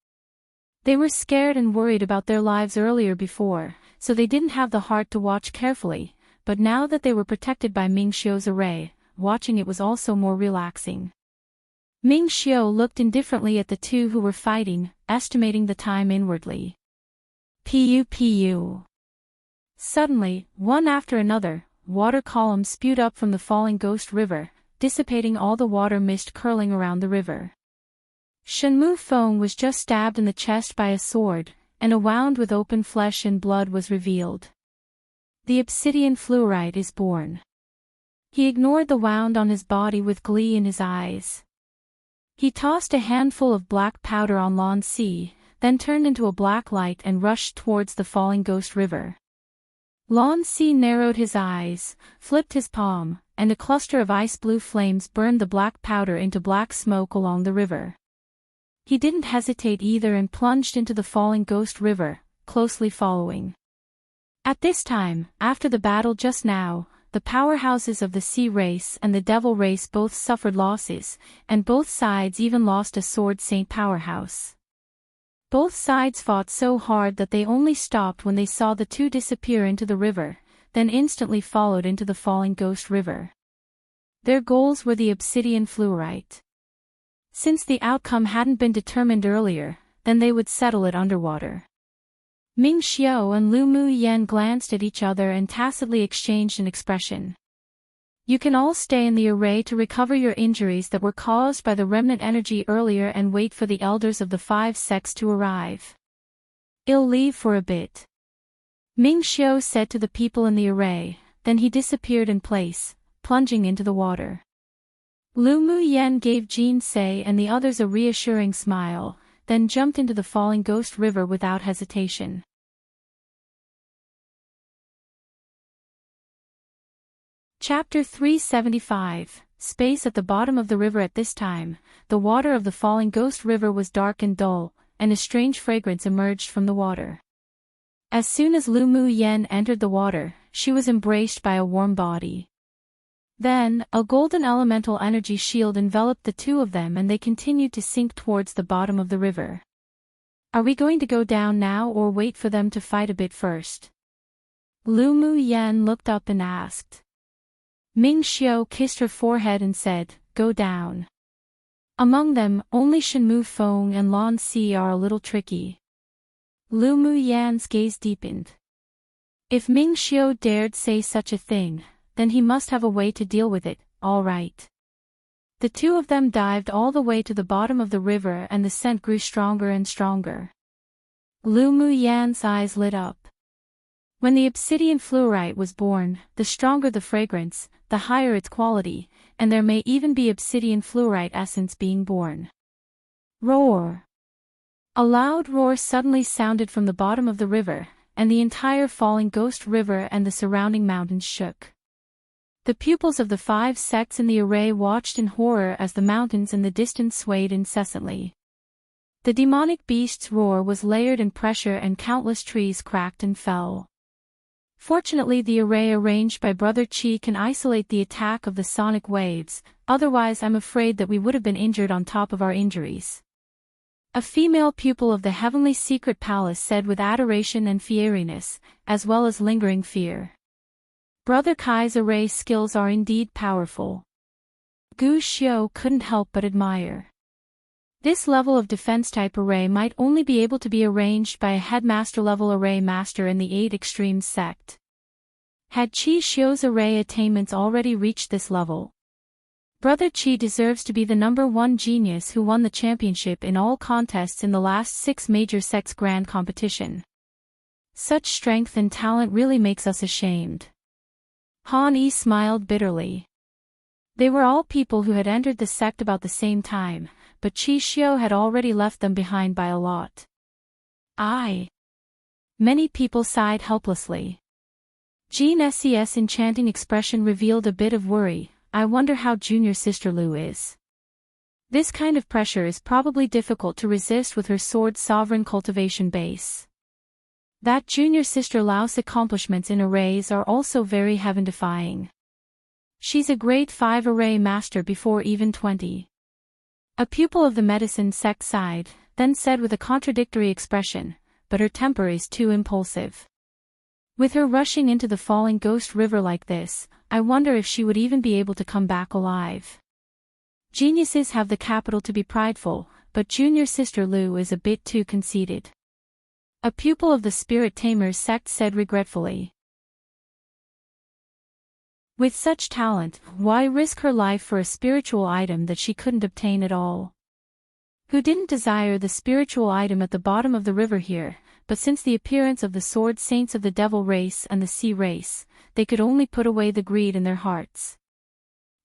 They were scared and worried about their lives earlier before, so they didn't have the heart to watch carefully, but now that they were protected by Ming Xiu's array, watching it was also more relaxing. Ming Xiu looked indifferently at the 2 who were fighting, estimating the time inwardly. Pu. Suddenly, one after another, water columns spewed up from the falling Ghost River, dissipating all the water mist curling around the river. Shenmu Feng was just stabbed in the chest by a sword, and a wound with open flesh and blood was revealed. The obsidian fluorite is born. He ignored the wound on his body with glee in his eyes. He tossed a handful of black powder on Lan Si, then turned into a black light and rushed towards the falling Ghost River. Lan Si narrowed his eyes, flipped his palm, and a cluster of ice-blue flames burned the black powder into black smoke along the river. He didn't hesitate either and plunged into the falling Ghost River, closely following. At this time, after the battle just now, the powerhouses of the Sea race and the Devil race both suffered losses, and both sides even lost a Sword Saint powerhouse. Both sides fought so hard that they only stopped when they saw the 2 disappear into the river, then instantly followed into the falling Ghost River. Their goals were the obsidian fluorite. Since the outcome hadn't been determined earlier, then they would settle it underwater. Ming Xiao and Lu Mu Yan glanced at each other and tacitly exchanged an expression. You can all stay in the array to recover your injuries that were caused by the remnant energy earlier and wait for the elders of the 5 sects to arrive. I'll leave for a bit. Ming Xiao said to the people in the array, then he disappeared in place, plunging into the water. Lu Mu Yan gave Jin Se and the others a reassuring smile, then jumped into the falling ghost river without hesitation. Chapter 375, Space at the bottom of the river. At this time, the water of the falling ghost river was dark and dull, and a strange fragrance emerged from the water. As soon as Lu Mu Yan entered the water, she was embraced by a warm body. Then, a golden elemental energy shield enveloped the two of them and they continued to sink towards the bottom of the river. Are we going to go down now or wait for them to fight a bit first? Lu Mu Yan looked up and asked. Ming Xiao kissed her forehead and said, go down. Among them, only Shenmu Feng and Lan Si are a little tricky. Lu Mu Yan's gaze deepened. If Ming Xiao dared say such a thing, then he must have a way to deal with it, all right. The two of them dived all the way to the bottom of the river and the scent grew stronger and stronger. Lu Mu Yan's eyes lit up. When the obsidian fluorite was born, the stronger the fragrance, the higher its quality, and there may even be obsidian fluorite essence being born. Roar! A loud roar suddenly sounded from the bottom of the river, and the entire falling ghost river and the surrounding mountains shook. The pupils of the 5 sects in the array watched in horror as the mountains in the distance swayed incessantly. The demonic beast's roar was layered in pressure and countless trees cracked and fell. Fortunately, the array arranged by Brother Qi can isolate the attack of the sonic waves, otherwise I'm afraid that we would have been injured on top of our injuries. A female pupil of the Heavenly Secret Palace said with adoration and fieriness, as well as lingering fear. Brother Kai's array skills are indeed powerful. Gu Xiao couldn't help but admire. This level of defense-type array might only be able to be arranged by a headmaster-level array master in the 8 Extremes sect. Had Qi Xiu's array attainments already reached this level? Brother Qi deserves to be the #1 genius who won the championship in all contests in the last 6 major sects grand competition. Such strength and talent really makes us ashamed. Han Yi smiled bitterly. They were all people who had entered the sect about the same time, but Qi Xiu had already left them behind by a lot. Many people sighed helplessly. Jean Ses' enchanting expression revealed a bit of worry. I wonder how junior sister Lu is. This kind of pressure is probably difficult to resist with her sword sovereign cultivation base. That junior sister Lao's accomplishments in arrays are also very heaven-defying. She's a grade 5 array master before even 20. A pupil of the medicine sect sighed, then said with a contradictory expression, but her temper is too impulsive. With her rushing into the falling ghost river like this, I wonder if she would even be able to come back alive. Geniuses have the capital to be prideful, but junior sister Lu is a bit too conceited. A pupil of the Spirit Tamers sect said regretfully. With such talent, why risk her life for a spiritual item that she couldn't obtain at all? Who didn't desire the spiritual item at the bottom of the river here, but since the appearance of the sword saints of the devil race and the sea race, they could only put away the greed in their hearts.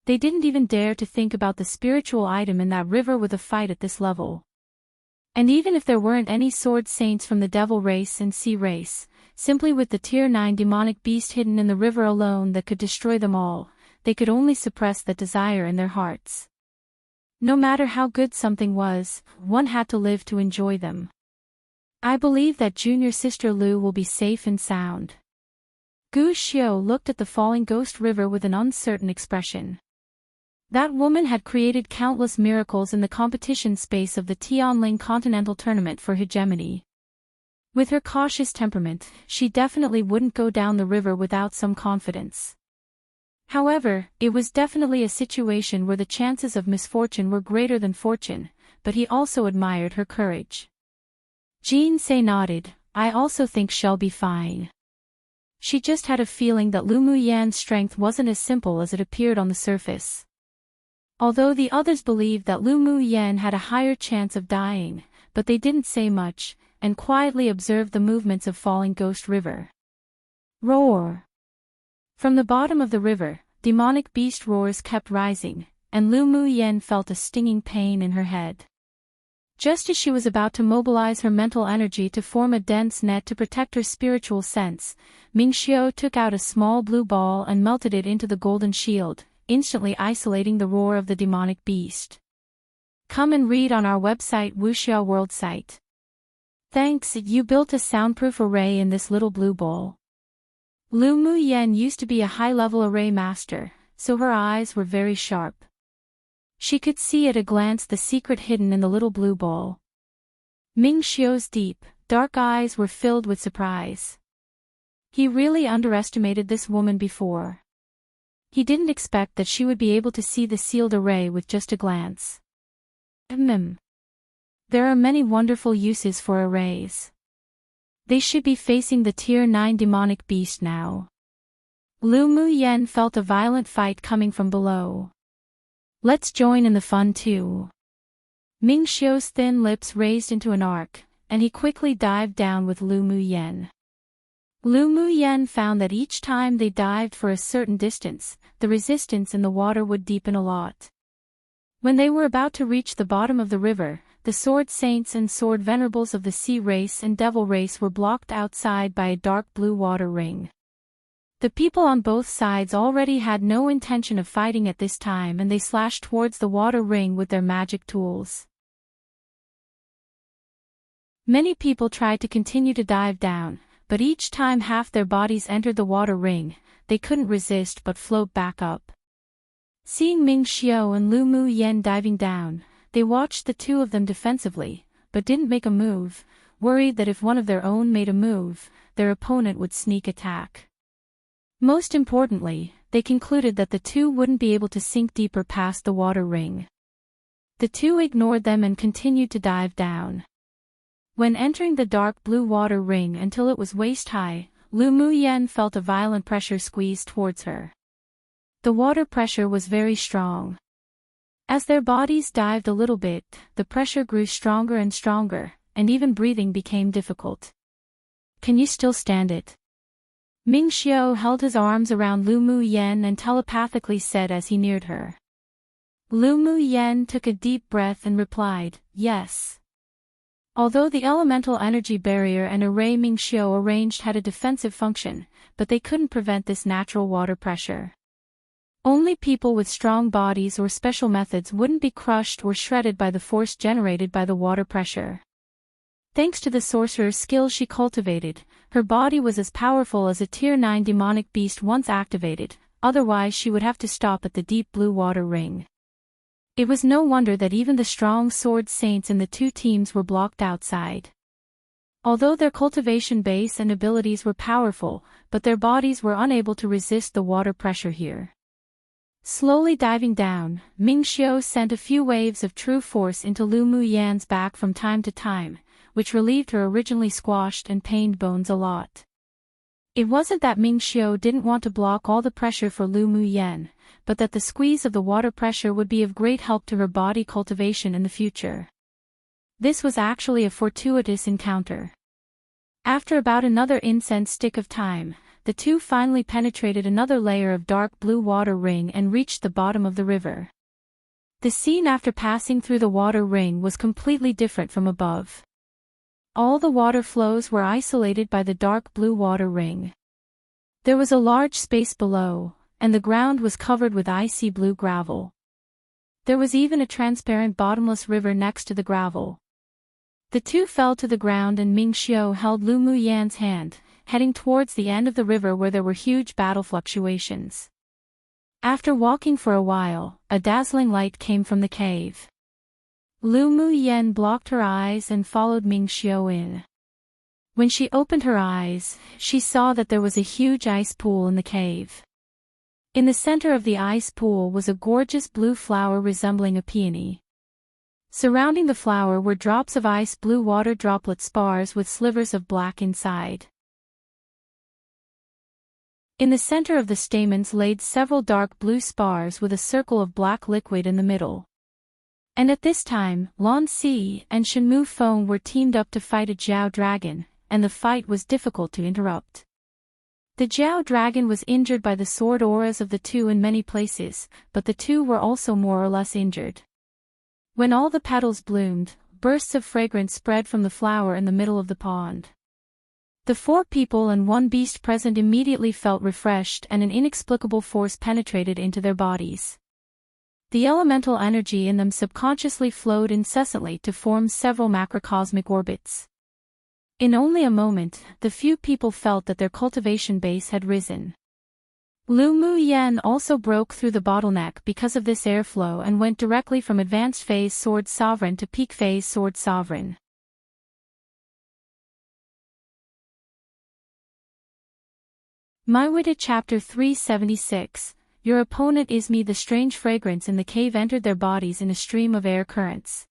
They didn't even dare to think about the spiritual item in that river with a fight at this level. And even if there weren't any sword saints from the devil race and sea race, simply with the tier 9 demonic beast hidden in the river alone that could destroy them all, they could only suppress that desire in their hearts. No matter how good something was, one had to live to enjoy them. I believe that junior sister Lu will be safe and sound. Gu Xiu looked at the falling ghost river with an uncertain expression. That woman had created countless miracles in the competition space of the Tianling Continental Tournament for hegemony. With her cautious temperament, she definitely wouldn't go down the river without some confidence. However, it was definitely a situation where the chances of misfortune were greater than fortune, but he also admired her courage. Jean-Se nodded. I also think she'll be fine. She just had a feeling that Lu Muyan's strength wasn't as simple as it appeared on the surface. Although the others believed that Lu Muyan had a higher chance of dying, but they didn't say much, and quietly observed the movements of falling Ghost River. Roar! From the bottom of the river, demonic beast roars kept rising, and Lu Muyan felt a stinging pain in her head. Just as she was about to mobilize her mental energy to form a dense net to protect her spiritual sense, Mingxiu took out a small blue ball and melted it into the golden shield, instantly isolating the roar of the demonic beast. Come and read on our website Wuxia World site. Thanks, you built a soundproof array in this little blue ball. Lu Muyan used to be a high-level array master, so her eyes were very sharp. She could see at a glance the secret hidden in the little blue ball. Mingxiu's deep, dark eyes were filled with surprise. He really underestimated this woman before. He didn't expect that she would be able to see the sealed array with just a glance. There are many wonderful uses for arrays. They should be facing the Tier 9 demonic beast now. Lu Muyan felt a violent fight coming from below. Let's join in the fun too. Mingxiu's thin lips raised into an arc, and he quickly dived down with Lu Muyan. Lu Muyan found that each time they dived for a certain distance, the resistance in the water would deepen a lot. When they were about to reach the bottom of the river, the Sword Saints and Sword Venerables of the Sea Race and Devil Race were blocked outside by a dark blue water ring. The people on both sides already had no intention of fighting at this time, and they slashed towards the water ring with their magic tools. Many people tried to continue to dive down, but each time half their bodies entered the water ring, they couldn't resist but float back up. Seeing Mingxiu and Lu Muyan diving down, they watched the two of them defensively, but didn't make a move, worried that if one of their own made a move, their opponent would sneak attack. Most importantly, they concluded that the two wouldn't be able to sink deeper past the water ring. The two ignored them and continued to dive down. When entering the dark blue water ring until it was waist-high, Lu Muyan felt a violent pressure squeeze towards her. The water pressure was very strong. As their bodies dived a little bit, the pressure grew stronger and stronger, and even breathing became difficult. Can you still stand it? Mingxiu held his arms around Lu Muyan and telepathically said as he neared her. Lu Muyan took a deep breath and replied, yes. Although the elemental energy barrier and array Mingxiu arranged had a defensive function, but they couldn't prevent this natural water pressure. Only people with strong bodies or special methods wouldn't be crushed or shredded by the force generated by the water pressure. Thanks to the sorcerer's skills she cultivated, her body was as powerful as a Tier 9 demonic beast once activated, otherwise she would have to stop at the deep blue water ring. It was no wonder that even the strong Sword Saints in the two teams were blocked outside. Although their cultivation base and abilities were powerful, but their bodies were unable to resist the water pressure here. Slowly diving down, Mingxiu sent a few waves of true force into Lu Muyan's back from time to time, which relieved her originally squashed and pained bones a lot. It wasn't that Mingxiu didn't want to block all the pressure for Lu Muyan, but that the squeeze of the water pressure would be of great help to her body cultivation in the future. This was actually a fortuitous encounter. After about another incense stick of time, the two finally penetrated another layer of dark blue water ring and reached the bottom of the river. The scene after passing through the water ring was completely different from above. All the water flows were isolated by the dark blue water ring. There was a large space below, and the ground was covered with icy blue gravel. There was even a transparent bottomless river next to the gravel. The two fell to the ground and Mingxiu held Lu Muyan's hand, heading towards the end of the river where there were huge battle fluctuations. After walking for a while, a dazzling light came from the cave. Lu Muyan blocked her eyes and followed Mingxiu in. When she opened her eyes, she saw that there was a huge ice pool in the cave. In the center of the ice pool was a gorgeous blue flower resembling a peony. Surrounding the flower were drops of ice blue water droplet spars with slivers of black inside. In the center of the stamens laid several dark blue spars with a circle of black liquid in the middle. And at this time, Lan Si and Shenmue Feng were teamed up to fight a Jiao dragon, and the fight was difficult to interrupt. The Jiao dragon was injured by the sword auras of the two in many places, but the two were also more or less injured. When all the petals bloomed, bursts of fragrance spread from the flower in the middle of the pond. The 4 people and 1 beast present immediately felt refreshed and an inexplicable force penetrated into their bodies. The elemental energy in them subconsciously flowed incessantly to form several macrocosmic orbits. In only a moment, the few people felt that their cultivation base had risen. Lu Mu Yen also broke through the bottleneck because of this airflow and went directly from Advanced Phase Sword Sovereign to Peak Phase Sword Sovereign. Maiwita Chapter 376. Your opponent is me. The strange fragrance in the cave entered their bodies in a stream of air currents.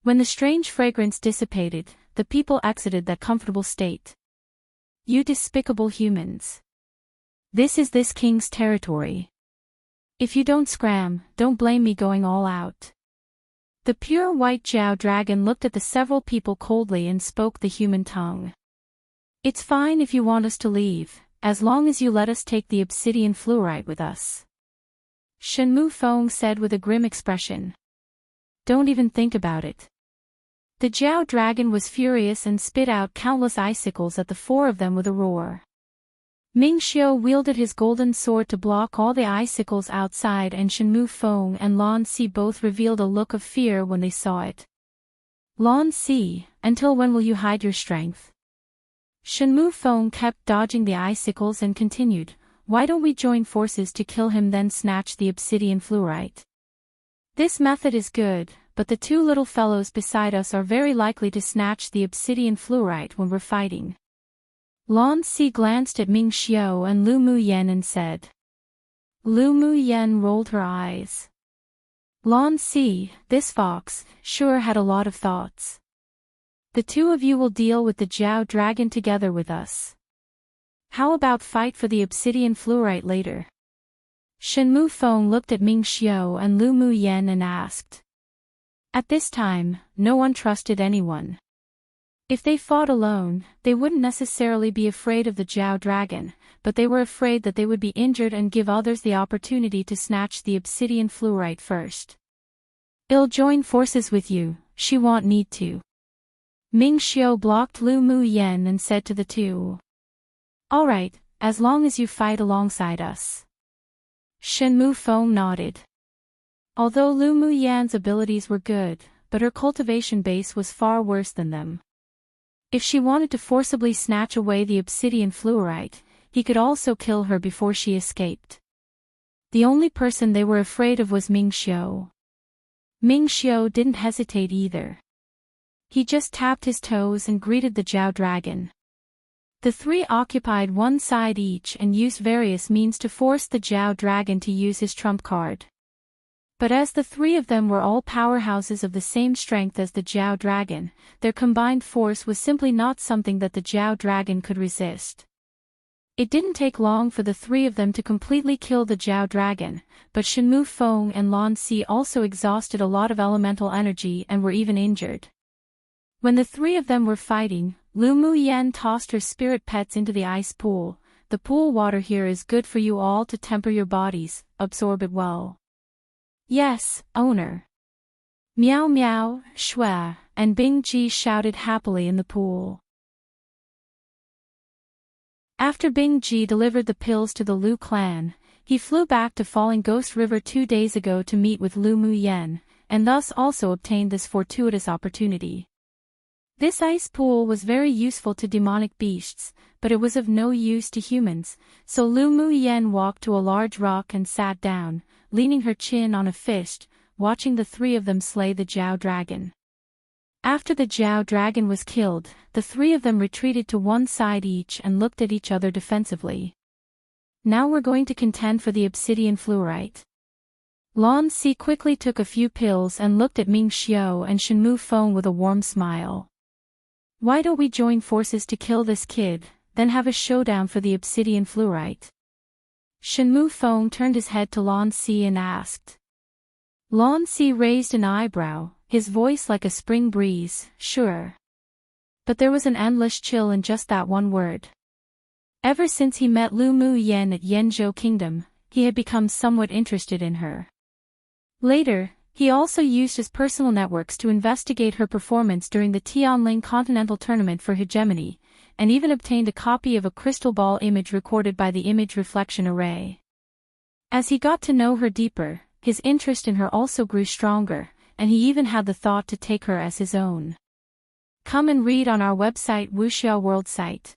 When the strange fragrance dissipated, the people exited that comfortable state. You despicable humans. This is this king's territory. If you don't scram, don't blame me going all out. The pure white Jiao dragon looked at the several people coldly and spoke the human tongue. It's fine if you want us to leave, as long as you let us take the obsidian fluorite with us. Shenmue Feng said with a grim expression. Don't even think about it. The Jiao dragon was furious and spit out countless icicles at the 4 of them with a roar. Ming Xiu wielded his golden sword to block all the icicles outside, and Shenmue Feng and Lan Si both revealed a look of fear when they saw it. Lan Si, until when will you hide your strength? Shenmue Feng kept dodging the icicles and continued, why don't we join forces to kill him then snatch the obsidian fluorite? This method is good, but the 2 little fellows beside us are very likely to snatch the obsidian fluorite when we're fighting. Lan Si glanced at Ming Xiu and Lu Mu Yen and said. Lu Mu Yen rolled her eyes. Lan Si, this fox, sure had a lot of thoughts. The 2 of you will deal with the Jiao dragon together with us. How about fight for the obsidian fluorite later? Shenmue Feng looked at Ming Xiu and Lu Mu Yen and asked. At this time, no one trusted anyone. If they fought alone, they wouldn't necessarily be afraid of the Jiao dragon, but they were afraid that they would be injured and give others the opportunity to snatch the obsidian fluorite first. I'll join forces with you, she won't need to. Ming Xiu blocked Lu Mu Yen and said to the 2. Alright, as long as you fight alongside us. Shenmue Feng nodded. Although Lu Mu Yan's abilities were good, but her cultivation base was far worse than them. If she wanted to forcibly snatch away the obsidian fluorite, he could also kill her before she escaped. The only person they were afraid of was Ming Xiu. Ming Xiu didn't hesitate either. He just tapped his toes and greeted the Jiao dragon. The 3 occupied one side each and used various means to force the Jiao dragon to use his trump card. But as the 3 of them were all powerhouses of the same strength as the Jiao dragon, their combined force was simply not something that the Jiao dragon could resist. It didn't take long for the 3 of them to completely kill the Jiao dragon, but Shenmue Feng and Lan Si also exhausted a lot of elemental energy and were even injured. When the 3 of them were fighting, Lu Mu Yen tossed her spirit pets into the ice pool. The pool water here is good for you all to temper your bodies, absorb it well. Yes, owner. Meow meow, Shui, and Bing Ji shouted happily in the pool. After Bing Ji delivered the pills to the Lu clan, he flew back to Falling Ghost River 2 days ago to meet with Lu Mu Yen, and thus also obtained this fortuitous opportunity. This ice pool was very useful to demonic beasts, but it was of no use to humans, so Lu Mu Yen walked to a large rock and sat down, leaning her chin on a fist, watching the 3 of them slay the Jiao dragon. After the Jiao dragon was killed, the 3 of them retreated to one side each and looked at each other defensively. Now we're going to contend for the obsidian fluorite. Lan Si quickly took a few pills and looked at Ming Xiao and Shenmu Feng with a warm smile. Why don't we join forces to kill this kid, then have a showdown for the obsidian fluorite? Shenmu Feng turned his head to Lan Si and asked. Lan Si raised an eyebrow, his voice like a spring breeze, sure. But there was an endless chill in just that one word. Ever since he met Lu Mu Yen at Yenzhou Kingdom, he had become somewhat interested in her. Later, he also used his personal networks to investigate her performance during the Tianling Continental Tournament for Hegemony, and even obtained a copy of a crystal ball image recorded by the image reflection array. As he got to know her deeper, his interest in her also grew stronger, and he even had the thought to take her as his own. Come and read on our website Wuxia World site.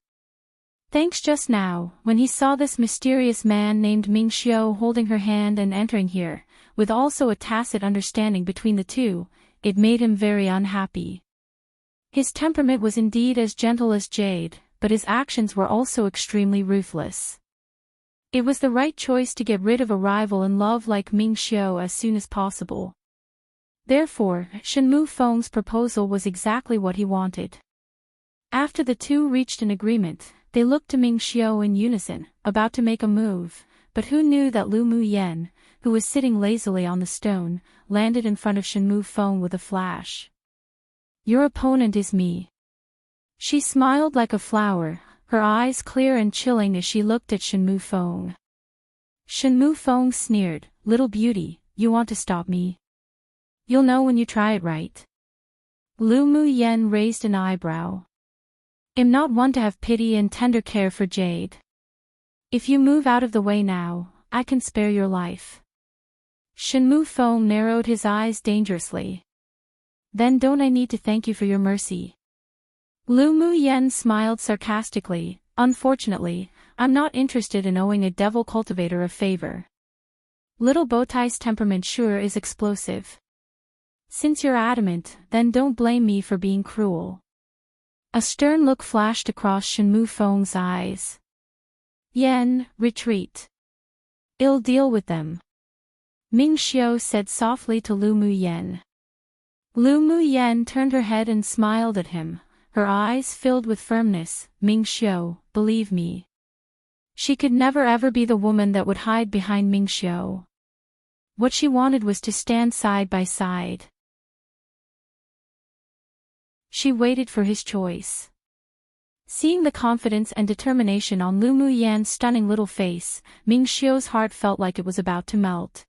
Thanks. Just now, when he saw this mysterious man named Ming Xiao holding her hand and entering here, with also a tacit understanding between the two, it made him very unhappy. His temperament was indeed as gentle as jade, but his actions were also extremely ruthless. It was the right choice to get rid of a rival in love like Ming Xiao as soon as possible. Therefore, Shenmu Feng's proposal was exactly what he wanted. After the two reached an agreement, they looked to Ming Xiao in unison, about to make a move, but who knew that Lu Mu Yen, who was sitting lazily on the stone, landed in front of Shenmu Feng with a flash. Your opponent is me. She smiled like a flower, her eyes clear and chilling as she looked at Shenmu Feng. Shenmu Feng sneered, little beauty, you want to stop me? You'll know when you try it, right? Lu Mu Yen raised an eyebrow. I'm not one to have pity and tender care for Jade. If you move out of the way now, I can spare your life. Shenmu Feng narrowed his eyes dangerously. Then don't I need to thank you for your mercy? Lu Mu Yen smiled sarcastically. Unfortunately, I'm not interested in owing a devil cultivator a favor. Little Bowtie's temperament sure is explosive. Since you're adamant, then don't blame me for being cruel. A stern look flashed across Shenmu Feng's eyes. Yen, retreat. I'll deal with them. Ming Xiao said softly to Lu Mu Yen. Lu Mu Yen turned her head and smiled at him, her eyes filled with firmness. Ming Xiao, believe me. She could never ever be the woman that would hide behind Ming Xiao. What she wanted was to stand side by side. She waited for his choice. Seeing the confidence and determination on Lu Mu Yan's stunning little face, Ming Xiao's heart felt like it was about to melt.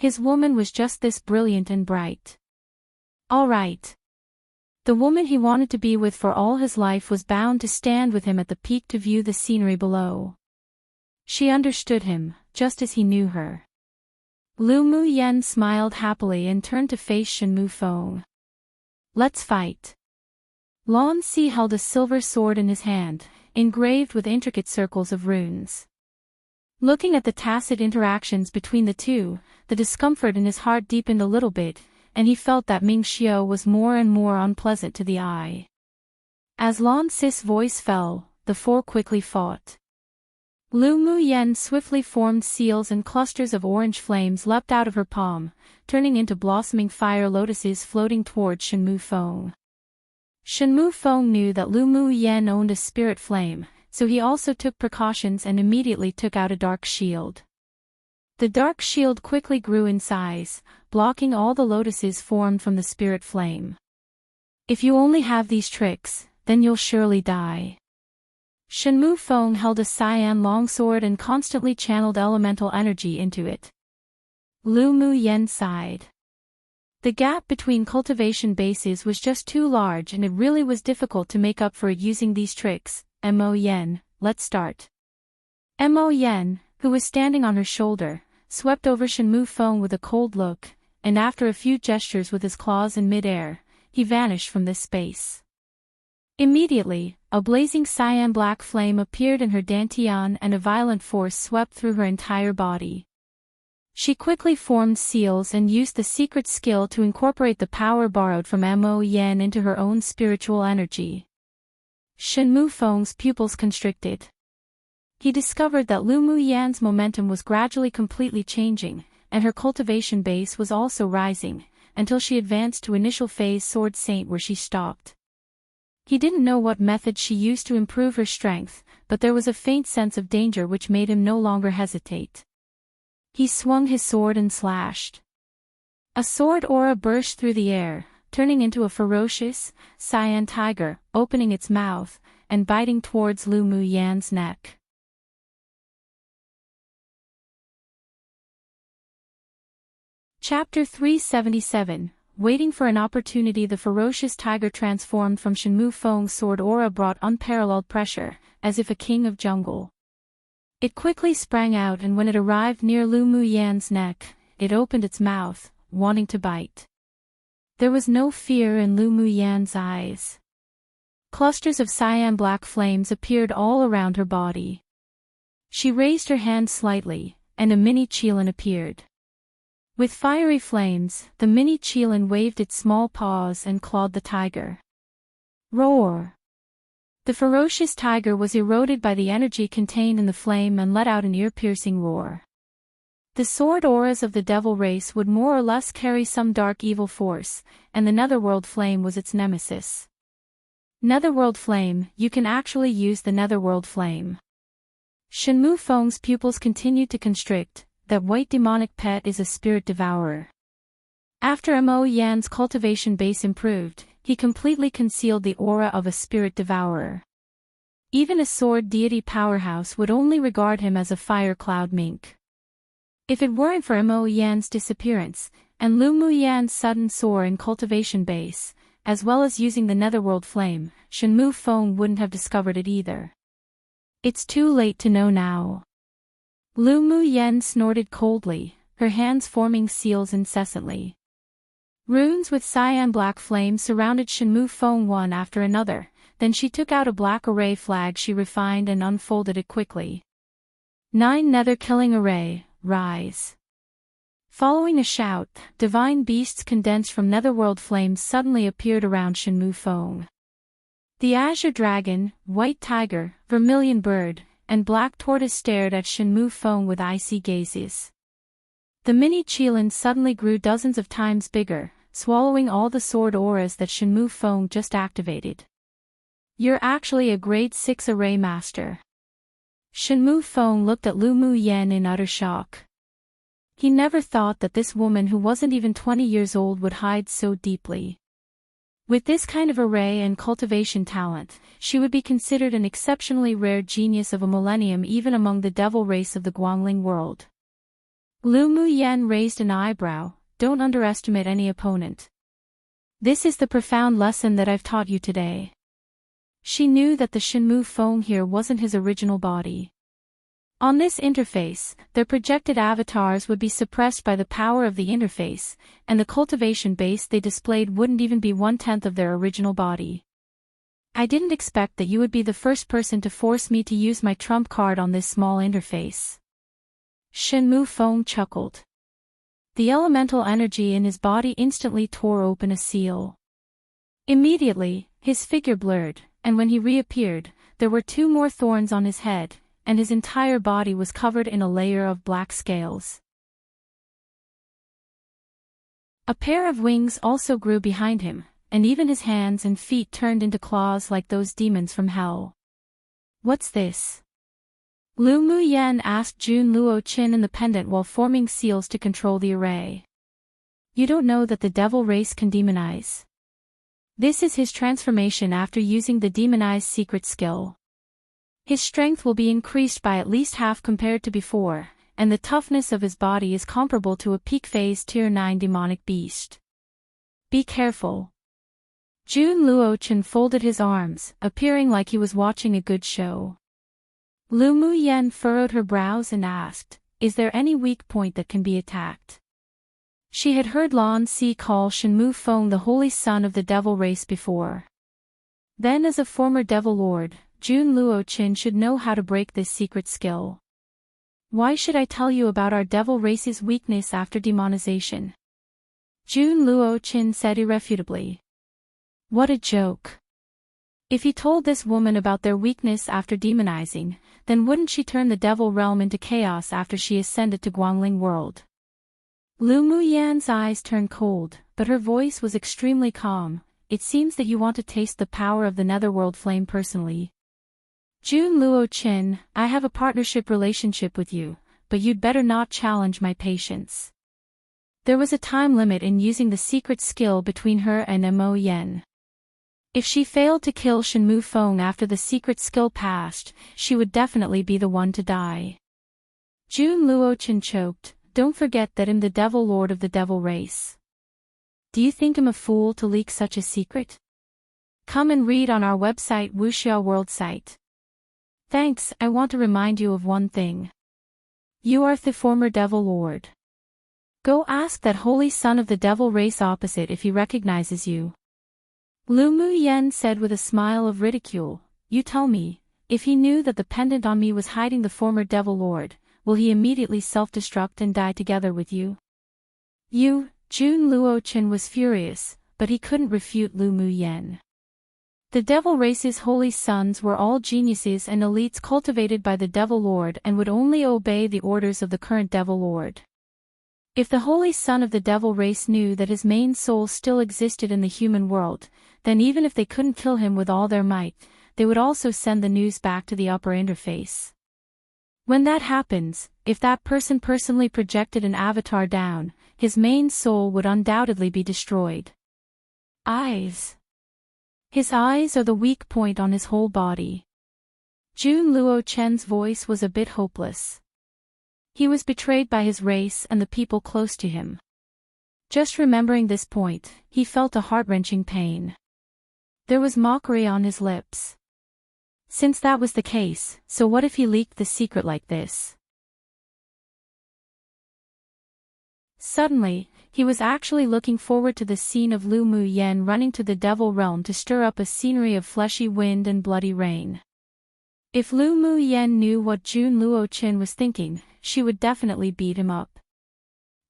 His woman was just this brilliant and bright. All right. The woman he wanted to be with for all his life was bound to stand with him at the peak to view the scenery below. She understood him, just as he knew her. Lu Mu Yen smiled happily and turned to face Shenmu Feng. Let's fight. Lan Si held a silver sword in his hand, engraved with intricate circles of runes. Looking at the tacit interactions between the two, the discomfort in his heart deepened a little bit, and he felt that Ming Xiao was more and more unpleasant to the eye. As Lan Si's voice fell, the four quickly fought. Lu Mu Yen swiftly formed seals and clusters of orange flames leapt out of her palm, turning into blossoming fire lotuses floating toward Shenmu Feng. Shenmu Feng knew that Lu Mu Yen owned a spirit flame, so he also took precautions and immediately took out a dark shield. The dark shield quickly grew in size, blocking all the lotuses formed from the spirit flame. If you only have these tricks, then you'll surely die. Shenmu Feng held a cyan longsword and constantly channeled elemental energy into it. Lu Mu Yen sighed. The gap between cultivation bases was just too large and it really was difficult to make up for it using these tricks. Mo Yen, let's start. Mo Yen, who was standing on her shoulder, swept over Shenmu Feng with a cold look, and after a few gestures with his claws in mid-air, he vanished from this space. Immediately, a blazing cyan black flame appeared in her dantian and a violent force swept through her entire body. She quickly formed seals and used the secret skill to incorporate the power borrowed from Mo Yen into her own spiritual energy. Shenmu Feng's pupils constricted. He discovered that Lu Muyan's momentum was gradually completely changing, and her cultivation base was also rising, until she advanced to initial phase Sword Saint where she stopped. He didn't know what method she used to improve her strength, but there was a faint sense of danger which made him no longer hesitate. He swung his sword and slashed. A sword aura burst through the air, turning into a ferocious, cyan tiger, opening its mouth, and biting towards Lu Muyan's neck. Chapter 377, Waiting for an opportunity. The ferocious tiger transformed from Shenmue Feng's sword aura brought unparalleled pressure, as if a king of jungle. It quickly sprang out, and when it arrived near Lu Muyan's neck, it opened its mouth, wanting to bite. There was no fear in Lu Muyan's eyes. Clusters of cyan black flames appeared all around her body. She raised her hand slightly, and a mini Qilin appeared. With fiery flames, the mini Qilin waved its small paws and clawed the tiger. Roar! The ferocious tiger was eroded by the energy contained in the flame and let out an ear-piercing roar. The sword auras of the devil race would more or less carry some dark evil force, and the Netherworld Flame was its nemesis. Netherworld Flame, you can actually use the Netherworld Flame. Shenmue Feng's pupils continued to constrict. That white demonic pet is a spirit devourer. After Mo Yan's cultivation base improved, he completely concealed the aura of a spirit devourer. Even a sword deity powerhouse would only regard him as a fire cloud mink. If it weren't for Mo Yan's disappearance, and Lu Muyan's sudden soar in cultivation base, as well as using the Netherworld Flame, Shenmue Feng wouldn't have discovered it either. It's too late to know now. Lu Muyan snorted coldly, her hands forming seals incessantly. Runes with cyan black flame surrounded Shenmue Feng one after another, then she took out a black array flag. She refined and unfolded it quickly. 9 Nether Killing Array, rise. Following a shout, divine beasts condensed from Netherworld flames suddenly appeared around Shenmue Feng. The Azure Dragon, White Tiger, Vermilion Bird, and Black Tortoise stared at Shenmue Feng with icy gazes. The mini Qilin suddenly grew dozens of times bigger, swallowing all the sword auras that Shenmue Feng just activated. You're actually a grade 6 array master. Shenmue Feng looked at Lu Muyan in utter shock. He never thought that this woman who wasn't even 20 years old would hide so deeply. With this kind of array and cultivation talent, she would be considered an exceptionally rare genius of a millennium even among the devil race of the Guangling world. Lu Muyan raised an eyebrow. Don't underestimate any opponent. This is the profound lesson that I've taught you today. She knew that the Shenmue Feng here wasn't his original body. On this interface, their projected avatars would be suppressed by the power of the interface, and the cultivation base they displayed wouldn't even be 1/10 of their original body. I didn't expect that you would be the first person to force me to use my trump card on this small interface. Shenmue Feng chuckled. The elemental energy in his body instantly tore open a seal. Immediately, his figure blurred, and when he reappeared, there were 2 more thorns on his head, and his entire body was covered in a layer of black scales. A pair of wings also grew behind him, and even his hands and feet turned into claws like those demons from hell. What's this? Lu Muyan asked Jun Luo-chin in the pendant while forming seals to control the array. You don't know that the devil race can demonize. This is his transformation after using the demonized secret skill. His strength will be increased by at least half compared to before, and the toughness of his body is comparable to a peak phase tier 9 demonic beast. Be careful. Jun Luo-chin folded his arms, appearing like he was watching a good show. Lu Muyan furrowed her brows and asked, is there any weak point that can be attacked? She had heard Lan Si call Shenmue Feng the holy son of the devil race before. Then as a former devil lord, Jun Luo-chin should know how to break this secret skill. Why should I tell you about our devil race's weakness after demonization? Jun Luo-chin said irrefutably. What a joke. If he told this woman about their weakness after demonizing, then wouldn't she turn the devil realm into chaos after she ascended to Guangling world? Lu Muyan's eyes turned cold, but her voice was extremely calm. It seems that you want to taste the power of the netherworld flame personally. Jun Luo Qin, I have a partnership relationship with you, but you'd better not challenge my patience. There was a time limit in using the secret skill between her and Mo Yen. If she failed to kill Shenmu Feng after the secret skill passed, she would definitely be the one to die. Jun Luo Qin choked. Don't forget that I'm the devil lord of the devil race. Do you think I'm a fool to leak such a secret? Come and read on our website Wuxia World site. Thanks, I want to remind you of one thing. You are the former devil lord. Go ask that holy son of the devil race opposite if he recognizes you. Lu Muyen said with a smile of ridicule, you tell me, if he knew that the pendant on me was hiding the former devil lord, will he immediately self-destruct and die together with you? Jun Luo Qin was furious, but he couldn't refute Lu Muyen. The devil race's holy sons were all geniuses and elites cultivated by the devil lord and would only obey the orders of the current devil lord. If the holy son of the devil race knew that his main soul still existed in the human world, then even if they couldn't kill him with all their might, they would also send the news back to the upper interface. When that happens, if that person personally projected an avatar down, his main soul would undoubtedly be destroyed. Eyes. His eyes are the weak point on his whole body. Jun Luo Chen's voice was a bit hopeless. He was betrayed by his race and the people close to him. Just remembering this point, he felt a heart-wrenching pain. There was mockery on his lips. Since that was the case, so what if he leaked the secret like this? Suddenly, he was actually looking forward to the scene of Lu Muyen running to the devil realm to stir up a scenery of fleshy wind and bloody rain. If Lu Muyen knew what Jun Luo Qin was thinking, she would definitely beat him up.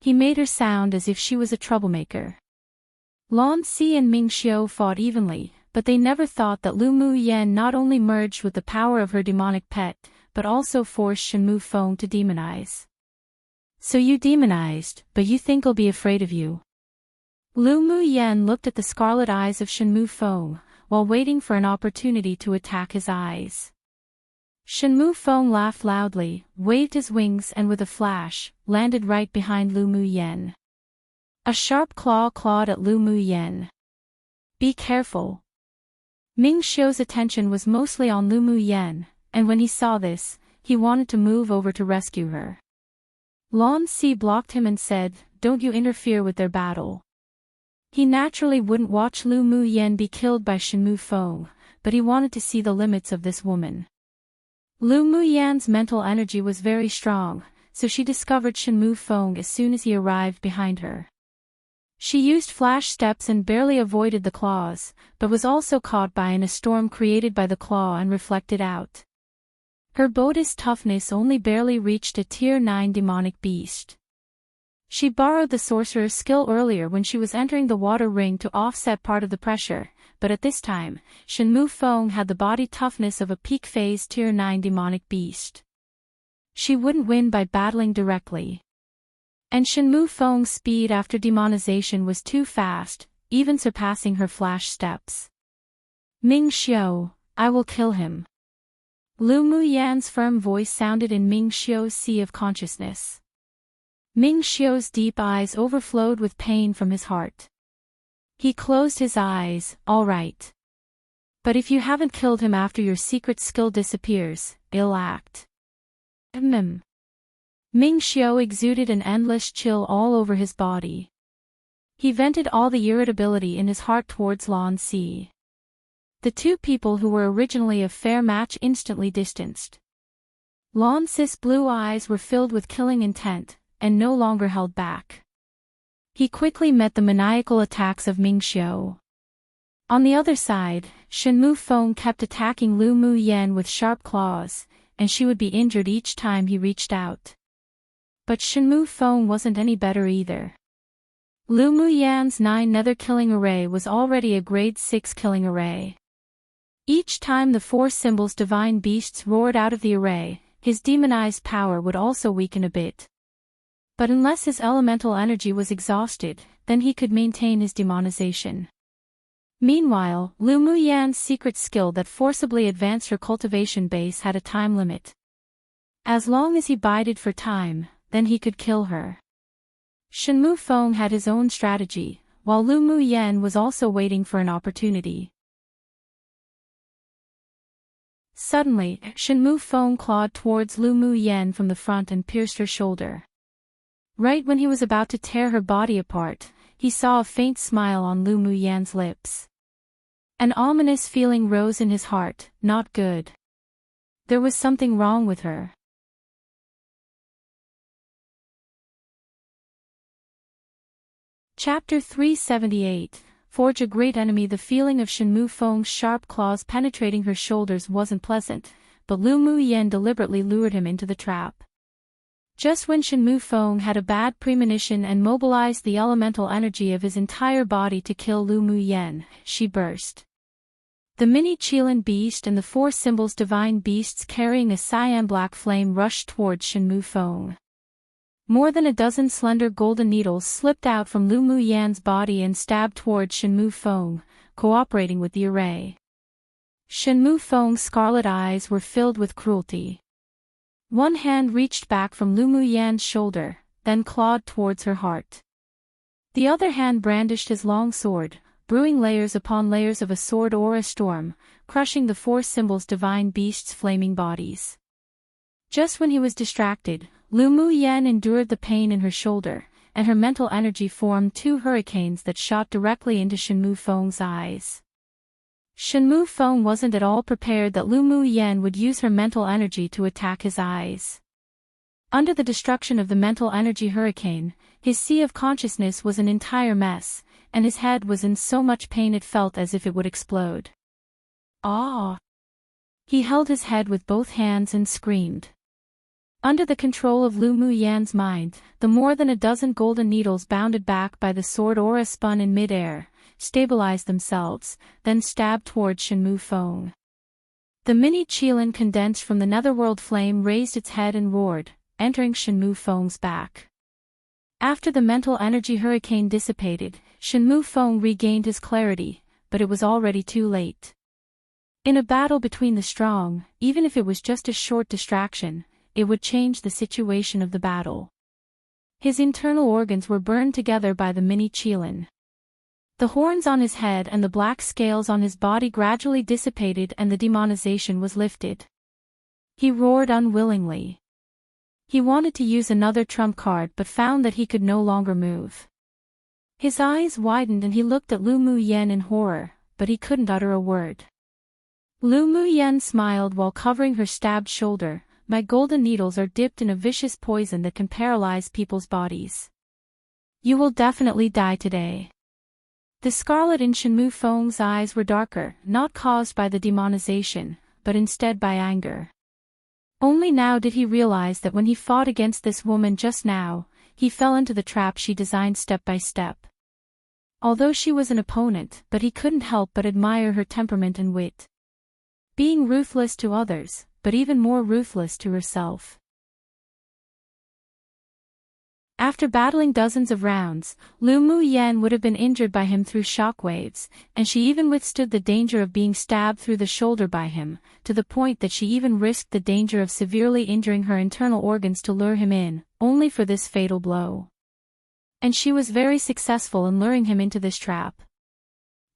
He made her sound as if she was a troublemaker. Lan Si and Ming Xiu fought evenly, but they never thought that Lu Muyen not only merged with the power of her demonic pet, but also forced Shenmu Feng to demonize. So you demonized, but you think I'll be afraid of you? Lu Muyen looked at the scarlet eyes of Shenmu Feng, while waiting for an opportunity to attack his eyes. Shenmu Feng laughed loudly, waved his wings and with a flash, landed right behind Lu Muyen. A sharp claw clawed at Lu Muyen. Be careful. Ming Xiu's attention was mostly on Lu Muyen, and when he saw this, he wanted to move over to rescue her. Lan Si blocked him and said, don't you interfere with their battle. He naturally wouldn't watch Lu Muyen be killed by Shenmu Feng, but he wanted to see the limits of this woman. Lu Muyen's mental energy was very strong, so she discovered Shenmu Feng as soon as he arrived behind her. She used flash steps and barely avoided the claws, but was also caught in a storm created by the claw and reflected out. Her Bodhi's toughness only barely reached a tier 9 demonic beast. She borrowed the sorcerer's skill earlier when she was entering the water ring to offset part of the pressure, but at this time, Shenmu Feng had the body toughness of a peak phase tier 9 demonic beast. She wouldn't win by battling directly. And Shenmu Feng's speed after demonization was too fast, even surpassing her flash steps. Ming Xiu, I will kill him. Lu Muyan's firm voice sounded in Ming Xiu's sea of consciousness. Ming Xiu's deep eyes overflowed with pain from his heart. He closed his eyes, all right. But if you haven't killed him after your secret skill disappears, ill act. Ming Xiu exuded an endless chill all over his body. He vented all the irritability in his heart towards Lan Si. The two people who were originally a fair match instantly distanced. Lan Si's blue eyes were filled with killing intent, and no longer held back. He quickly met the maniacal attacks of Ming Xiu. On the other side, Shenmu Feng kept attacking Lu Muyen with sharp claws, and she would be injured each time he reached out. But Shenmu Feng wasn't any better either. Lu Muyan's 9 nether killing array was already a grade 6 killing array. Each time the four symbols divine beasts roared out of the array, his demonized power would also weaken a bit. But unless his elemental energy was exhausted, then he could maintain his demonization. Meanwhile, Lu Muyan's secret skill that forcibly advanced her cultivation base had a time limit. As long as he bided for time, then he could kill her. Shenmue Feng had his own strategy, while Lu Muyan was also waiting for an opportunity. Suddenly, Shenmue Feng clawed towards Lu Muyan from the front and pierced her shoulder. Right when he was about to tear her body apart, he saw a faint smile on Lu Muyan's lips. An ominous feeling rose in his heart, not good. There was something wrong with her. Chapter 378, Forge a Great Enemy. The feeling of Shenmue Feng's sharp claws penetrating her shoulders wasn't pleasant, but Lu Muyan deliberately lured him into the trap. Just when Shenmue Feng had a bad premonition and mobilized the elemental energy of his entire body to kill Lu Muyan, she burst. The mini Qilin beast and the four symbols divine beasts carrying a cyan black flame rushed towards Shenmue Feng. More than a dozen slender golden needles slipped out from Lu Muyan's body and stabbed towards Shenmue Feng, cooperating with the array. Shenmue Feng's scarlet eyes were filled with cruelty. One hand reached back from Lu Muyan's shoulder, then clawed towards her heart. The other hand brandished his long sword, brewing layers upon layers of a sword or a storm, crushing the four symbols divine beasts' flaming bodies. Just when he was distracted, Lu Muyan endured the pain in her shoulder, and her mental energy formed two hurricanes that shot directly into Shenmue Feng's eyes. Shenmue Feng wasn't at all prepared that Lu Muyan would use her mental energy to attack his eyes. Under the destruction of the mental energy hurricane, his sea of consciousness was an entire mess, and his head was in so much pain it felt as if it would explode. Ah! He held his head with both hands and screamed. Under the control of Lu Muyan's mind, the more than a dozen golden needles bounded back by the sword aura spun in mid-air, stabilized themselves, then stabbed towards Shenmue Feng. The mini Qilin condensed from the netherworld flame raised its head and roared, entering Shenmue Feng's back. After the mental energy hurricane dissipated, Shenmue Feng regained his clarity, but it was already too late. In a battle between the strong, even if it was just a short distraction, it would change the situation of the battle. His internal organs were burned together by the mini Qilin. The horns on his head and the black scales on his body gradually dissipated and the demonization was lifted. He roared unwillingly. He wanted to use another trump card but found that he could no longer move. His eyes widened and he looked at Lu Muyan in horror, but he couldn't utter a word. Lu Muyan smiled while covering her stabbed shoulder. My golden needles are dipped in a vicious poison that can paralyze people's bodies. You will definitely die today. The scarlet in Shenmue Feng's eyes were darker, not caused by the demonization, but instead by anger. Only now did he realize that when he fought against this woman just now, he fell into the trap she designed step by step. Although she was an opponent, but he couldn't help but admire her temperament and wit. Being ruthless to others, but even more ruthless to herself. After battling dozens of rounds, Lu Muyan would have been injured by him through shockwaves, and she even withstood the danger of being stabbed through the shoulder by him, to the point that she even risked the danger of severely injuring her internal organs to lure him in, only for this fatal blow. And she was very successful in luring him into this trap.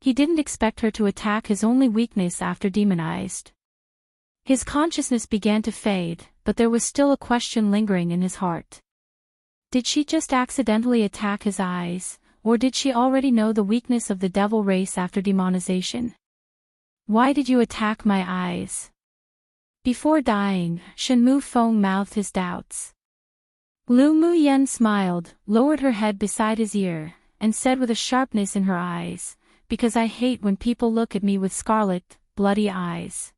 He didn't expect her to attack his only weakness after demonized. His consciousness began to fade, but there was still a question lingering in his heart. Did she just accidentally attack his eyes, or did she already know the weakness of the devil race after demonization? Why did you attack my eyes? Before dying, Shenmue Feng mouthed his doubts. Lu Muyan smiled, lowered her head beside his ear, and said with a sharpness in her eyes, because I hate when people look at me with scarlet, bloody eyes.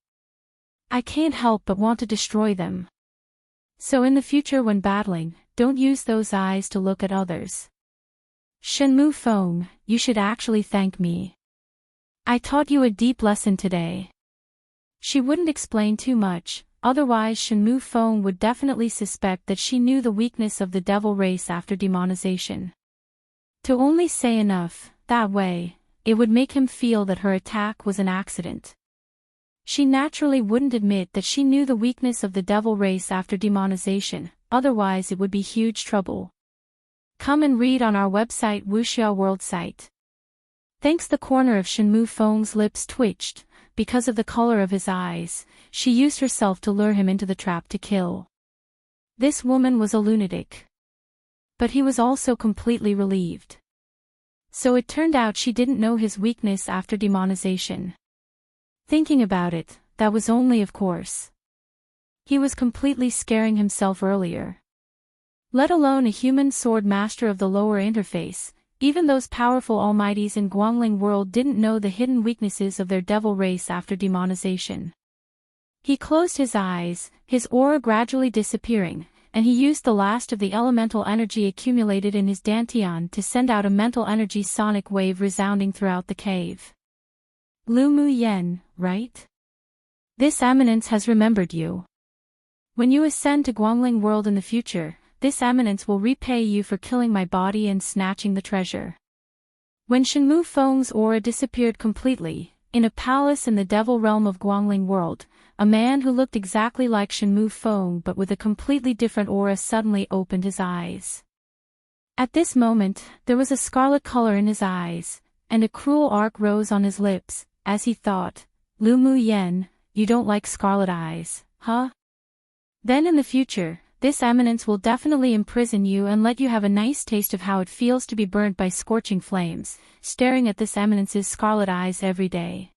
I can't help but want to destroy them. So in the future when battling, don't use those eyes to look at others. Shenmue Feng, you should actually thank me. I taught you a deep lesson today. She wouldn't explain too much, otherwise Shenmue Feng would definitely suspect that she knew the weakness of the devil race after demonization. To only say enough, that way, it would make him feel that her attack was an accident. She naturally wouldn't admit that she knew the weakness of the devil race after demonization, otherwise it would be huge trouble. Come and read on our website Wuxia World site. Thanks. The corner of Shenmue Feng's lips twitched, because of the color of his eyes. She used herself to lure him into the trap to kill. This woman was a lunatic. But he was also completely relieved. So it turned out she didn't know his weakness after demonization. Thinking about it, that was only of course. He was completely scaring himself earlier. Let alone a human sword master of the lower interface, even those powerful almighties in Guangling World didn't know the hidden weaknesses of their devil race after demonization. He closed his eyes, his aura gradually disappearing, and he used the last of the elemental energy accumulated in his dantian to send out a mental energy sonic wave resounding throughout the cave. Lu Mu Yen, right? This eminence has remembered you. When you ascend to Guangling World in the future, this eminence will repay you for killing my body and snatching the treasure. When Shenmue Feng's aura disappeared completely, in a palace in the devil realm of Guangling World, a man who looked exactly like Shenmue Feng but with a completely different aura suddenly opened his eyes. At this moment, there was a scarlet color in his eyes, and a cruel arc rose on his lips, as he thought, Lu Mu Yen, you don't like scarlet eyes, huh? Then in the future, this eminence will definitely imprison you and let you have a nice taste of how it feels to be burnt by scorching flames, staring at this eminence's scarlet eyes every day.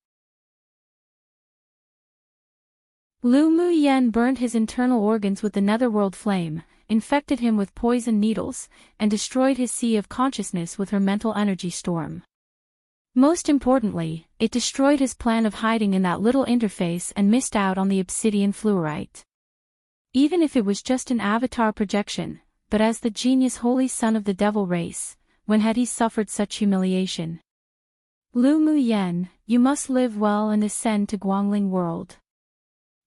Lu Mu Yen burned his internal organs with the netherworld flame, infected him with poison needles, and destroyed his sea of consciousness with her mental energy storm. Most importantly, it destroyed his plan of hiding in that little interface and missed out on the obsidian fluorite. Even if it was just an avatar projection, but as the genius holy son of the devil race, when had he suffered such humiliation? Lu Mu Yen, you must live well and ascend to Guangling World.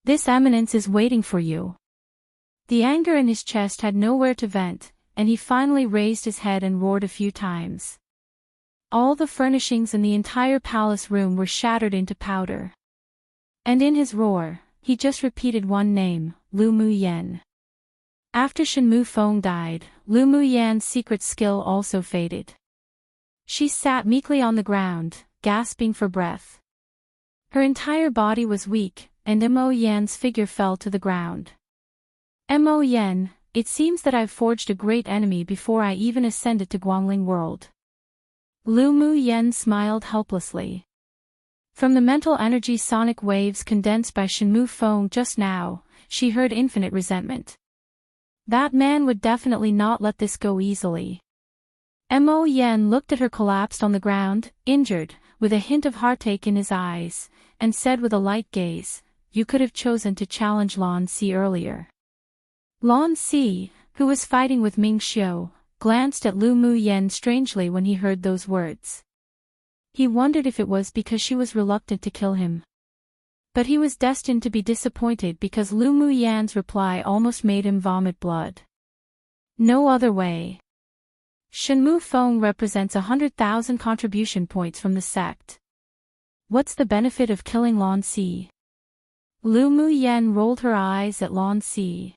This eminence is waiting for you. The anger in his chest had nowhere to vent, and he finally raised his head and roared a few times. All the furnishings in the entire palace room were shattered into powder. And in his roar, he just repeated one name, Lu Mu Yen. After Shenmue Feng died, Lu Mu Yan's secret skill also faded. She sat meekly on the ground, gasping for breath. Her entire body was weak, and Mo Yan's figure fell to the ground. Mo Yan, it seems that I've forged a great enemy before I even ascended to Guangling World. Lu Mu Yen smiled helplessly. From the mental energy sonic waves condensed by Shenmue Feng just now, she heard infinite resentment. That man would definitely not let this go easily. Mo Yen looked at her collapsed on the ground, injured, with a hint of heartache in his eyes, and said with a light gaze, you could have chosen to challenge Lan Si earlier. Lan Si, who was fighting with Ming Xiu, glanced at Lu Mu Yen strangely when he heard those words. He wondered if it was because she was reluctant to kill him. But he was destined to be disappointed because Lu Mu Yan's reply almost made him vomit blood. No other way. Shenmue Feng represents 100,000 contribution points from the sect. What's the benefit of killing Lan Si? Lu Mu Yen rolled her eyes at Lan Si.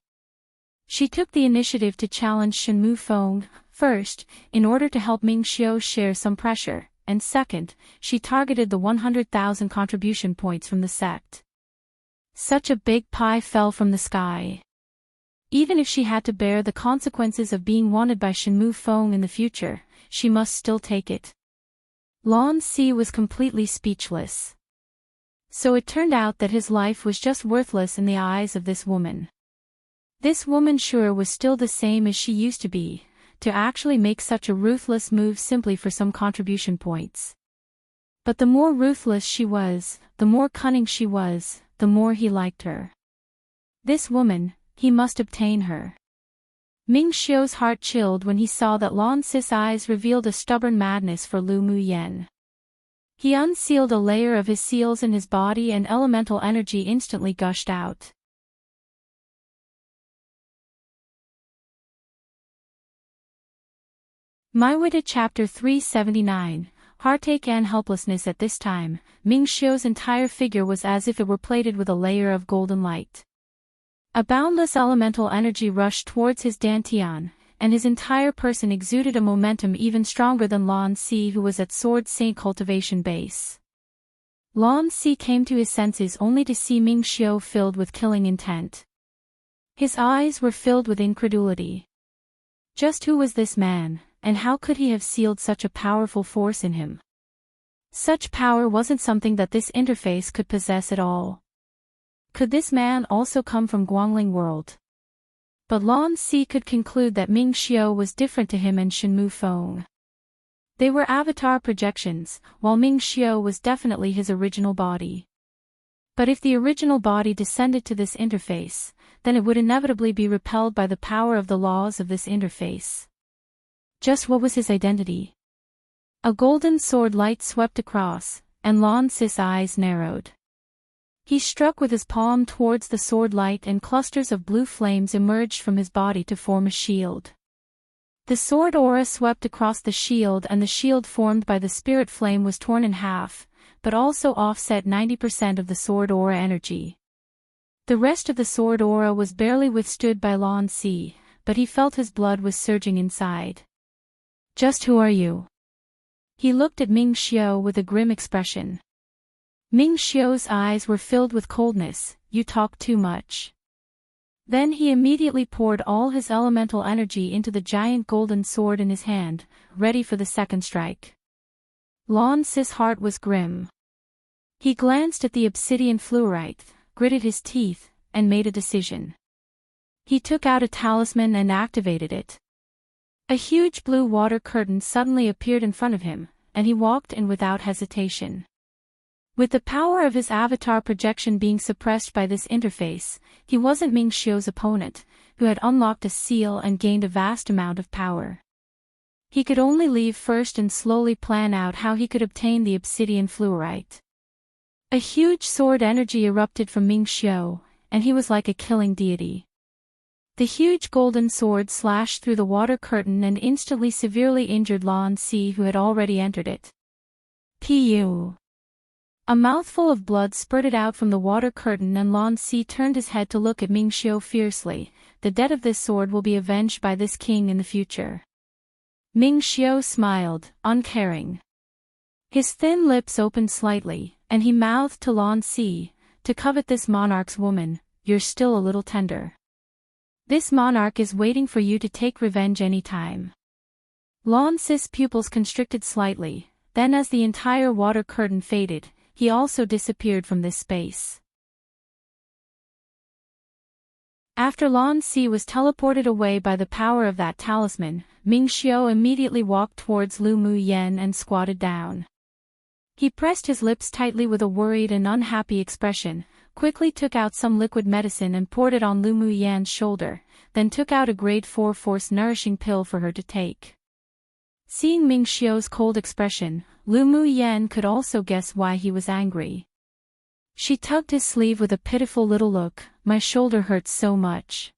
She took the initiative to challenge Shenmue Feng, first, in order to help Ming Xiu share some pressure, and second, she targeted the 100,000 contribution points from the sect. Such a big pie fell from the sky. Even if she had to bear the consequences of being wanted by Shenmue Feng in the future, she must still take it. Lan Si was completely speechless. So it turned out that his life was just worthless in the eyes of this woman. This woman sure was still the same as she used to be, to actually make such a ruthless move simply for some contribution points. But the more ruthless she was, the more cunning she was, the more he liked her. This woman, he must obtain her. Ming Xiu's heart chilled when he saw that Lan Si's eyes revealed a stubborn madness for Lu Mu Yen. He unsealed a layer of his seals in his body and elemental energy instantly gushed out. My Witted Chapter 379, Heartache and Helplessness. At this time, Ming Xiu's entire figure was as if it were plated with a layer of golden light. A boundless elemental energy rushed towards his dantian, and his entire person exuded a momentum even stronger than Lan Si, who was at Sword Saint cultivation base. Lan Si came to his senses only to see Ming Xiu filled with killing intent. His eyes were filled with incredulity. Just who was this man, and how could he have sealed such a powerful force in him? Such power wasn't something that this interface could possess at all. Could this man also come from Guangling world? But Lan Si could conclude that Ming Xiu was different to him and Shenmu Feng. They were avatar projections, while Ming Xiu was definitely his original body. But if the original body descended to this interface, then it would inevitably be repelled by the power of the laws of this interface. Just what was his identity? A golden sword light swept across, and Lan Si's eyes narrowed. He struck with his palm towards the sword light and clusters of blue flames emerged from his body to form a shield. The sword aura swept across the shield and the shield formed by the spirit flame was torn in half, but also offset 90% of the sword aura energy. The rest of the sword aura was barely withstood by Lan Si, but he felt his blood was surging inside. Just who are you? He looked at Ming Xiu with a grim expression. Ming Xiu's eyes were filled with coldness. You talk too much. Then he immediately poured all his elemental energy into the giant golden sword in his hand, ready for the second strike. Lan Si's heart was grim. He glanced at the obsidian fluorite, gritted his teeth, and made a decision. He took out a talisman and activated it. A huge blue water curtain suddenly appeared in front of him, and he walked in without hesitation. With the power of his avatar projection being suppressed by this interface, he wasn't Ming Xiu's opponent, who had unlocked a seal and gained a vast amount of power. He could only leave first and slowly plan out how he could obtain the obsidian fluorite. A huge sword energy erupted from Ming Xiu, and he was like a killing deity. The huge golden sword slashed through the water curtain and instantly severely injured Lan Si, who had already entered it. Pu. A mouthful of blood spurted out from the water curtain and Lan Si turned his head to look at Ming Xiu fiercely. The death of this sword will be avenged by this king in the future. Ming Xiu smiled, uncaring. His thin lips opened slightly, and he mouthed to Lan Si, to covet this monarch's woman, you're still a little tender. This monarch is waiting for you to take revenge any time. Lan Si's pupils constricted slightly, then as the entire water curtain faded, he also disappeared from this space. After Lan Si was teleported away by the power of that talisman, Ming Xiu immediately walked towards Lu Mu Yen and squatted down. He pressed his lips tightly with a worried and unhappy expression, quickly took out some liquid medicine and poured it on Lu Mu Yan's shoulder, then took out a grade 4 force nourishing pill for her to take. Seeing Ming Xiu's cold expression, Lu Mu Yan could also guess why he was angry. She tugged his sleeve with a pitiful little look, my shoulder hurts so much.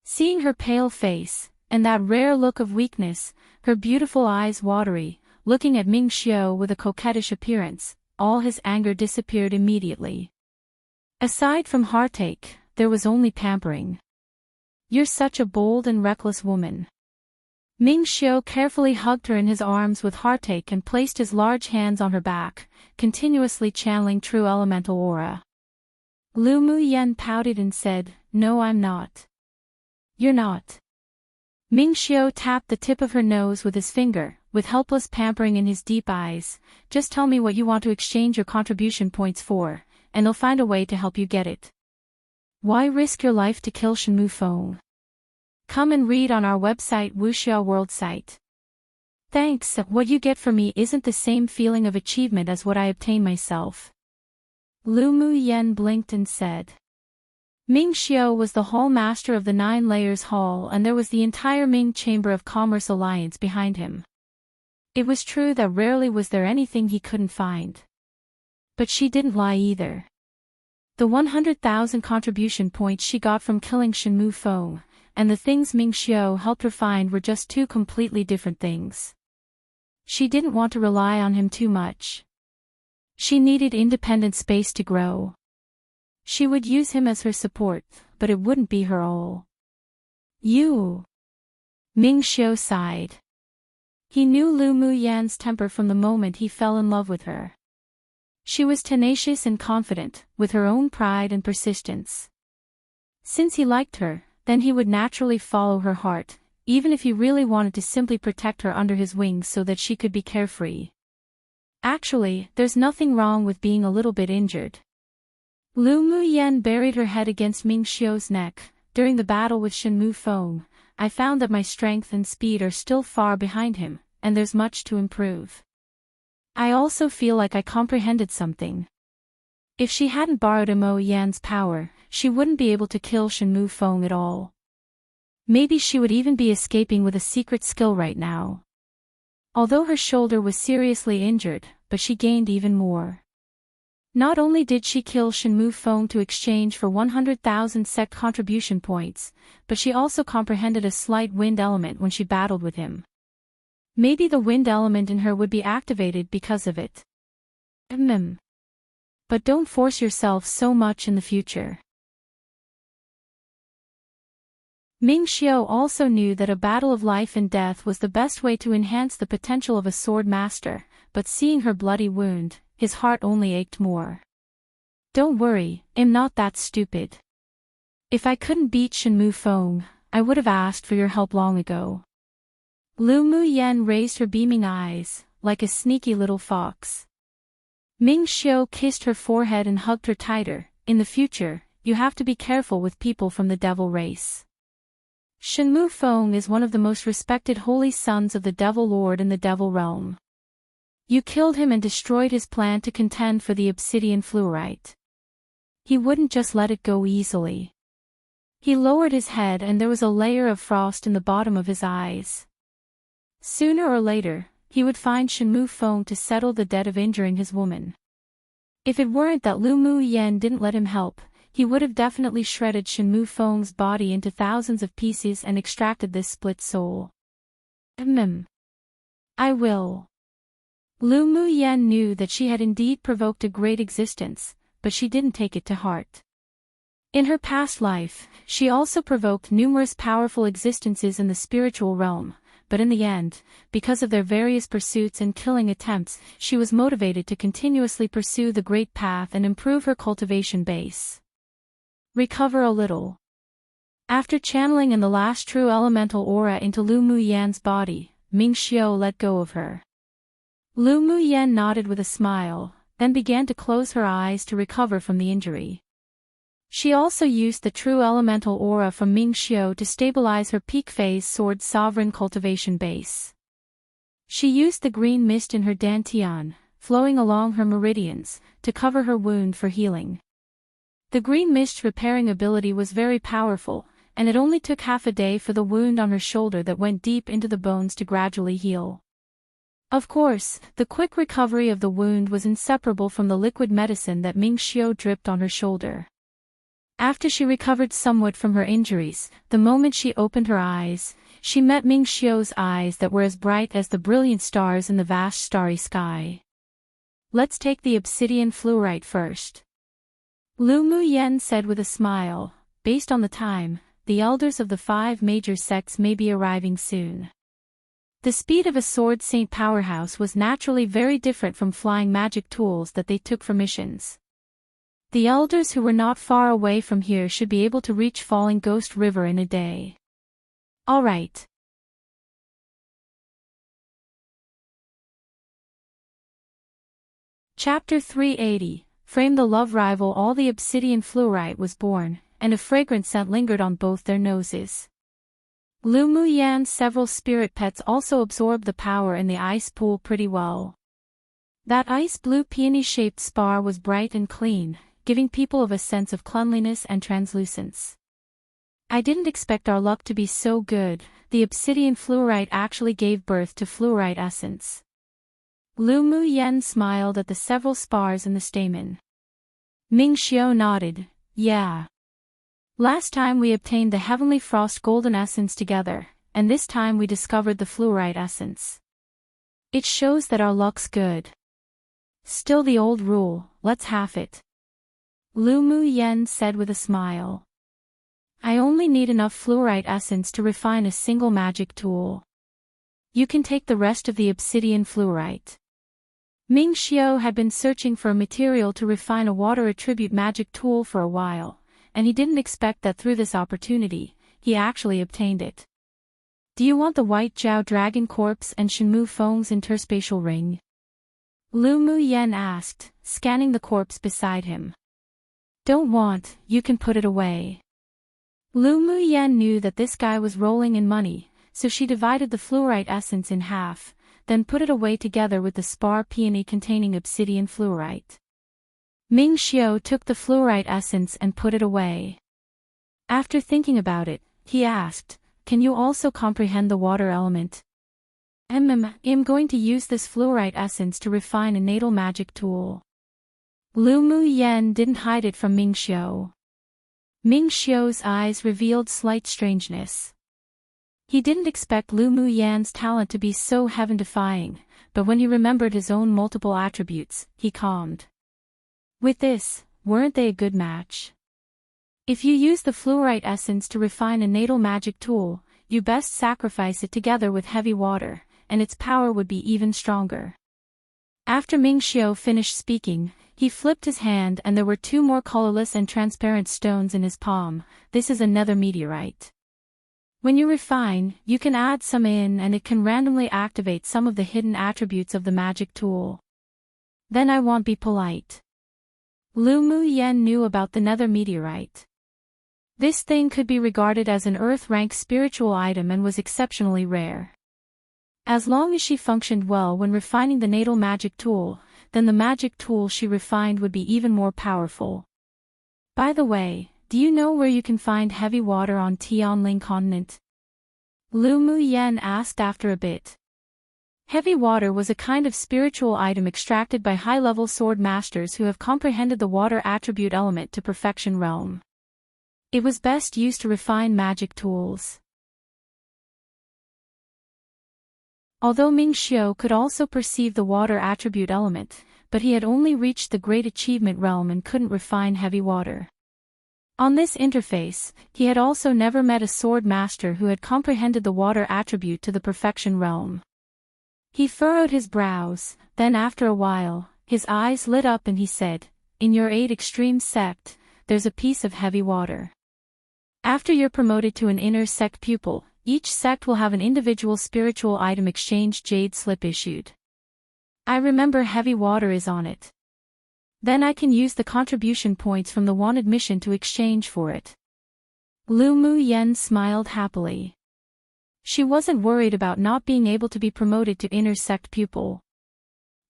Seeing her pale face, and that rare look of weakness, her beautiful eyes watery, looking at Ming Xiu with a coquettish appearance, all his anger disappeared immediately. Aside from heartache, there was only pampering. You're such a bold and reckless woman. Ming Xiu carefully hugged her in his arms with heartache and placed his large hands on her back, continuously channeling true elemental aura. Lu Mu Yan pouted and said, No, I'm not. You're not. Ming Xiu tapped the tip of her nose with his finger, with helpless pampering in his deep eyes. Just tell me what you want to exchange your contribution points for, and I'll find a way to help you get it. Why risk your life to kill Shenmu Feng? Come and read on our website Wuxia World site. Thanks, what you get from me isn't the same feeling of achievement as what I obtain myself. Lu Mu Yan blinked and said. Ming Xiu was the hall master of the 9 Layers Hall and there was the entire Ming Chamber of Commerce Alliance behind him. It was true that rarely was there anything he couldn't find. But she didn't lie either. The 100,000 contribution points she got from killing Shenmue Feng, and the things Ming Xiao helped her find were just two completely different things. She didn't want to rely on him too much. She needed independent space to grow. She would use him as her support, but it wouldn't be her all. You. Ming Xiao sighed. He knew Lu Muyan's temper from the moment he fell in love with her. She was tenacious and confident, with her own pride and persistence. Since he liked her, then he would naturally follow her heart, even if he really wanted to simply protect her under his wings so that she could be carefree. Actually, there's nothing wrong with being a little bit injured. Lu Muyan buried her head against Ming Xiao's neck. During the battle with Shenmue Feng, I found that my strength and speed are still far behind him, and there's much to improve. I also feel like I comprehended something. If she hadn't borrowed Mo Yan's power, she wouldn't be able to kill Shenmue Feng at all. Maybe she would even be escaping with a secret skill right now. Although her shoulder was seriously injured, but she gained even more. Not only did she kill Shenmue Feng to exchange for 100,000 sect contribution points, but she also comprehended a slight wind element when she battled with him. Maybe the wind element in her would be activated because of it. But don't force yourself so much in the future. Ming Xiao also knew that a battle of life and death was the best way to enhance the potential of a sword master, but seeing her bloody wound, his heart only ached more. Don't worry, I'm not that stupid. If I couldn't beat Shenmue Feng, I would have asked for your help long ago. Lu Muyan raised her beaming eyes, like a sneaky little fox. Ming Xiao kissed her forehead and hugged her tighter. In the future, you have to be careful with people from the devil race. Shenmue Feng is one of the most respected holy sons of the Devil Lord in the Devil Realm. You killed him and destroyed his plan to contend for the obsidian fluorite. He wouldn't just let it go easily. He lowered his head and there was a layer of frost in the bottom of his eyes. Sooner or later, he would find Shenmue Feng to settle the debt of injuring his woman. If it weren't that Lu Muyan didn't let him help, he would have definitely shredded Shenmue Feng's body into thousands of pieces and extracted this split soul. I will. Lu Muyan knew that she had indeed provoked a great existence, but she didn't take it to heart. In her past life, she also provoked numerous powerful existences in the spiritual realm, but in the end, because of their various pursuits and killing attempts, she was motivated to continuously pursue the great path and improve her cultivation base. Recover a little. After channeling in the last true elemental aura into Lu Muyan's body, Ming Xiao let go of her. Lu Muyan nodded with a smile, then began to close her eyes to recover from the injury. She also used the true elemental aura from Ming Xiao to stabilize her peak phase sword sovereign cultivation base. She used the green mist in her dantian, flowing along her meridians, to cover her wound for healing. The green mist's repairing ability was very powerful, and it only took half a day for the wound on her shoulder that went deep into the bones to gradually heal. Of course, the quick recovery of the wound was inseparable from the liquid medicine that Ming Xiao dripped on her shoulder. After she recovered somewhat from her injuries, the moment she opened her eyes, she met Ming Xiao's eyes that were as bright as the brilliant stars in the vast starry sky. Let's take the obsidian fluorite first. Lu Muyan said with a smile, based on the time, the elders of the 5 major sects may be arriving soon. The speed of a sword saint powerhouse was naturally very different from flying magic tools that they took for missions. The elders who were not far away from here should be able to reach Falling Ghost River in a day. All right. Chapter 380, Frame the Love Rival. All the obsidian fluorite was born, and a fragrant scent lingered on both their noses. Lu Muyan's several spirit pets also absorbed the power in the ice pool pretty well. That ice-blue peony-shaped spar was bright and clean, giving people of a sense of cleanliness and translucence. I didn't expect our luck to be so good. The obsidian fluorite actually gave birth to fluorite essence. Lu Mu Yen smiled at the several spars in the stamen. Ming Xiao nodded, yeah. Last time we obtained the Heavenly Frost Golden Essence together, and this time we discovered the Fluorite Essence. It shows that our luck's good. Still the old rule, let's half it. Lu Mu Yen said with a smile. I only need enough Fluorite Essence to refine a single magic tool. You can take the rest of the obsidian fluorite. Ming Xiao had been searching for a material to refine a water attribute magic tool for a while, and he didn't expect that through this opportunity, he actually obtained it. Do you want the White Jiao Dragon Corpse and Shenmue Feng's interspatial ring? Lu Mu Yen asked, scanning the corpse beside him. Don't want, you can put it away. Lu Mu Yen knew that this guy was rolling in money, so she divided the fluorite essence in half, then put it away together with the spar peony containing obsidian fluorite. Ming Xiao took the fluorite essence and put it away. After thinking about it, he asked, can you also comprehend the water element? I'm going to use this fluorite essence to refine a natal magic tool. Lu Mu Yen didn't hide it from Ming Xiao. Ming Xiao's eyes revealed slight strangeness. He didn't expect Lu Mu Yan's talent to be so heaven-defying, but when he remembered his own multiple attributes, he calmed. With this, weren't they a good match? If you use the fluorite essence to refine a natal magic tool, you best sacrifice it together with heavy water, and its power would be even stronger. After Ming Xiao finished speaking, he flipped his hand and there were two more colorless and transparent stones in his palm. This is another meteorite. When you refine, you can add some in and it can randomly activate some of the hidden attributes of the magic tool. Then I won't be polite. Lu Mu Yen knew about the nether meteorite. This thing could be regarded as an Earth-rank spiritual item and was exceptionally rare. As long as she functioned well when refining the natal magic tool, then the magic tool she refined would be even more powerful. By the way, do you know where you can find heavy water on Tianling continent? Lu Mu Yen asked after a bit. Heavy water was a kind of spiritual item extracted by high-level sword masters who have comprehended the water attribute element to perfection realm. It was best used to refine magic tools. Although Ming Xiao could also perceive the water attribute element, but he had only reached the great achievement realm and couldn't refine heavy water. On this interface, he had also never met a sword master who had comprehended the water attribute to the perfection realm. He furrowed his brows, then after a while, his eyes lit up and he said, in your 8 extreme sect, there's a piece of heavy water. After you're promoted to an inner sect pupil, each sect will have an individual spiritual item exchange jade slip issued. I remember heavy water is on it. Then I can use the contribution points from the wanted mission to exchange for it. Lu Mu Yen smiled happily. She wasn't worried about not being able to be promoted to inner sect pupil.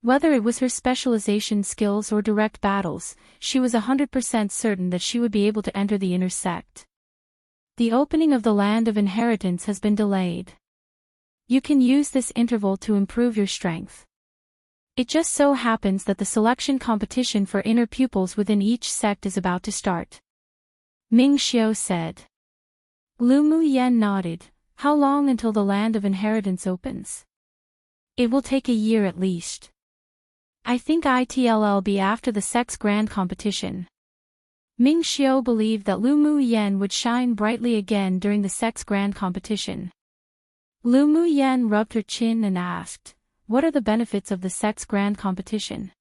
Whether it was her specialization skills or direct battles, she was 100% certain that she would be able to enter the inner sect. The opening of the land of inheritance has been delayed. You can use this interval to improve your strength. It just so happens that the selection competition for inner pupils within each sect is about to start. Ming Xiao said. Lu Mu Yen nodded. How long until the land of inheritance opens? It will take a year at least. I think it'll be after the sect's grand competition. Ming Xiao believed that Lu Mu Yen would shine brightly again during the sect's grand competition. Lu Mu Yen rubbed her chin and asked, what are the benefits of the sect's grand competition?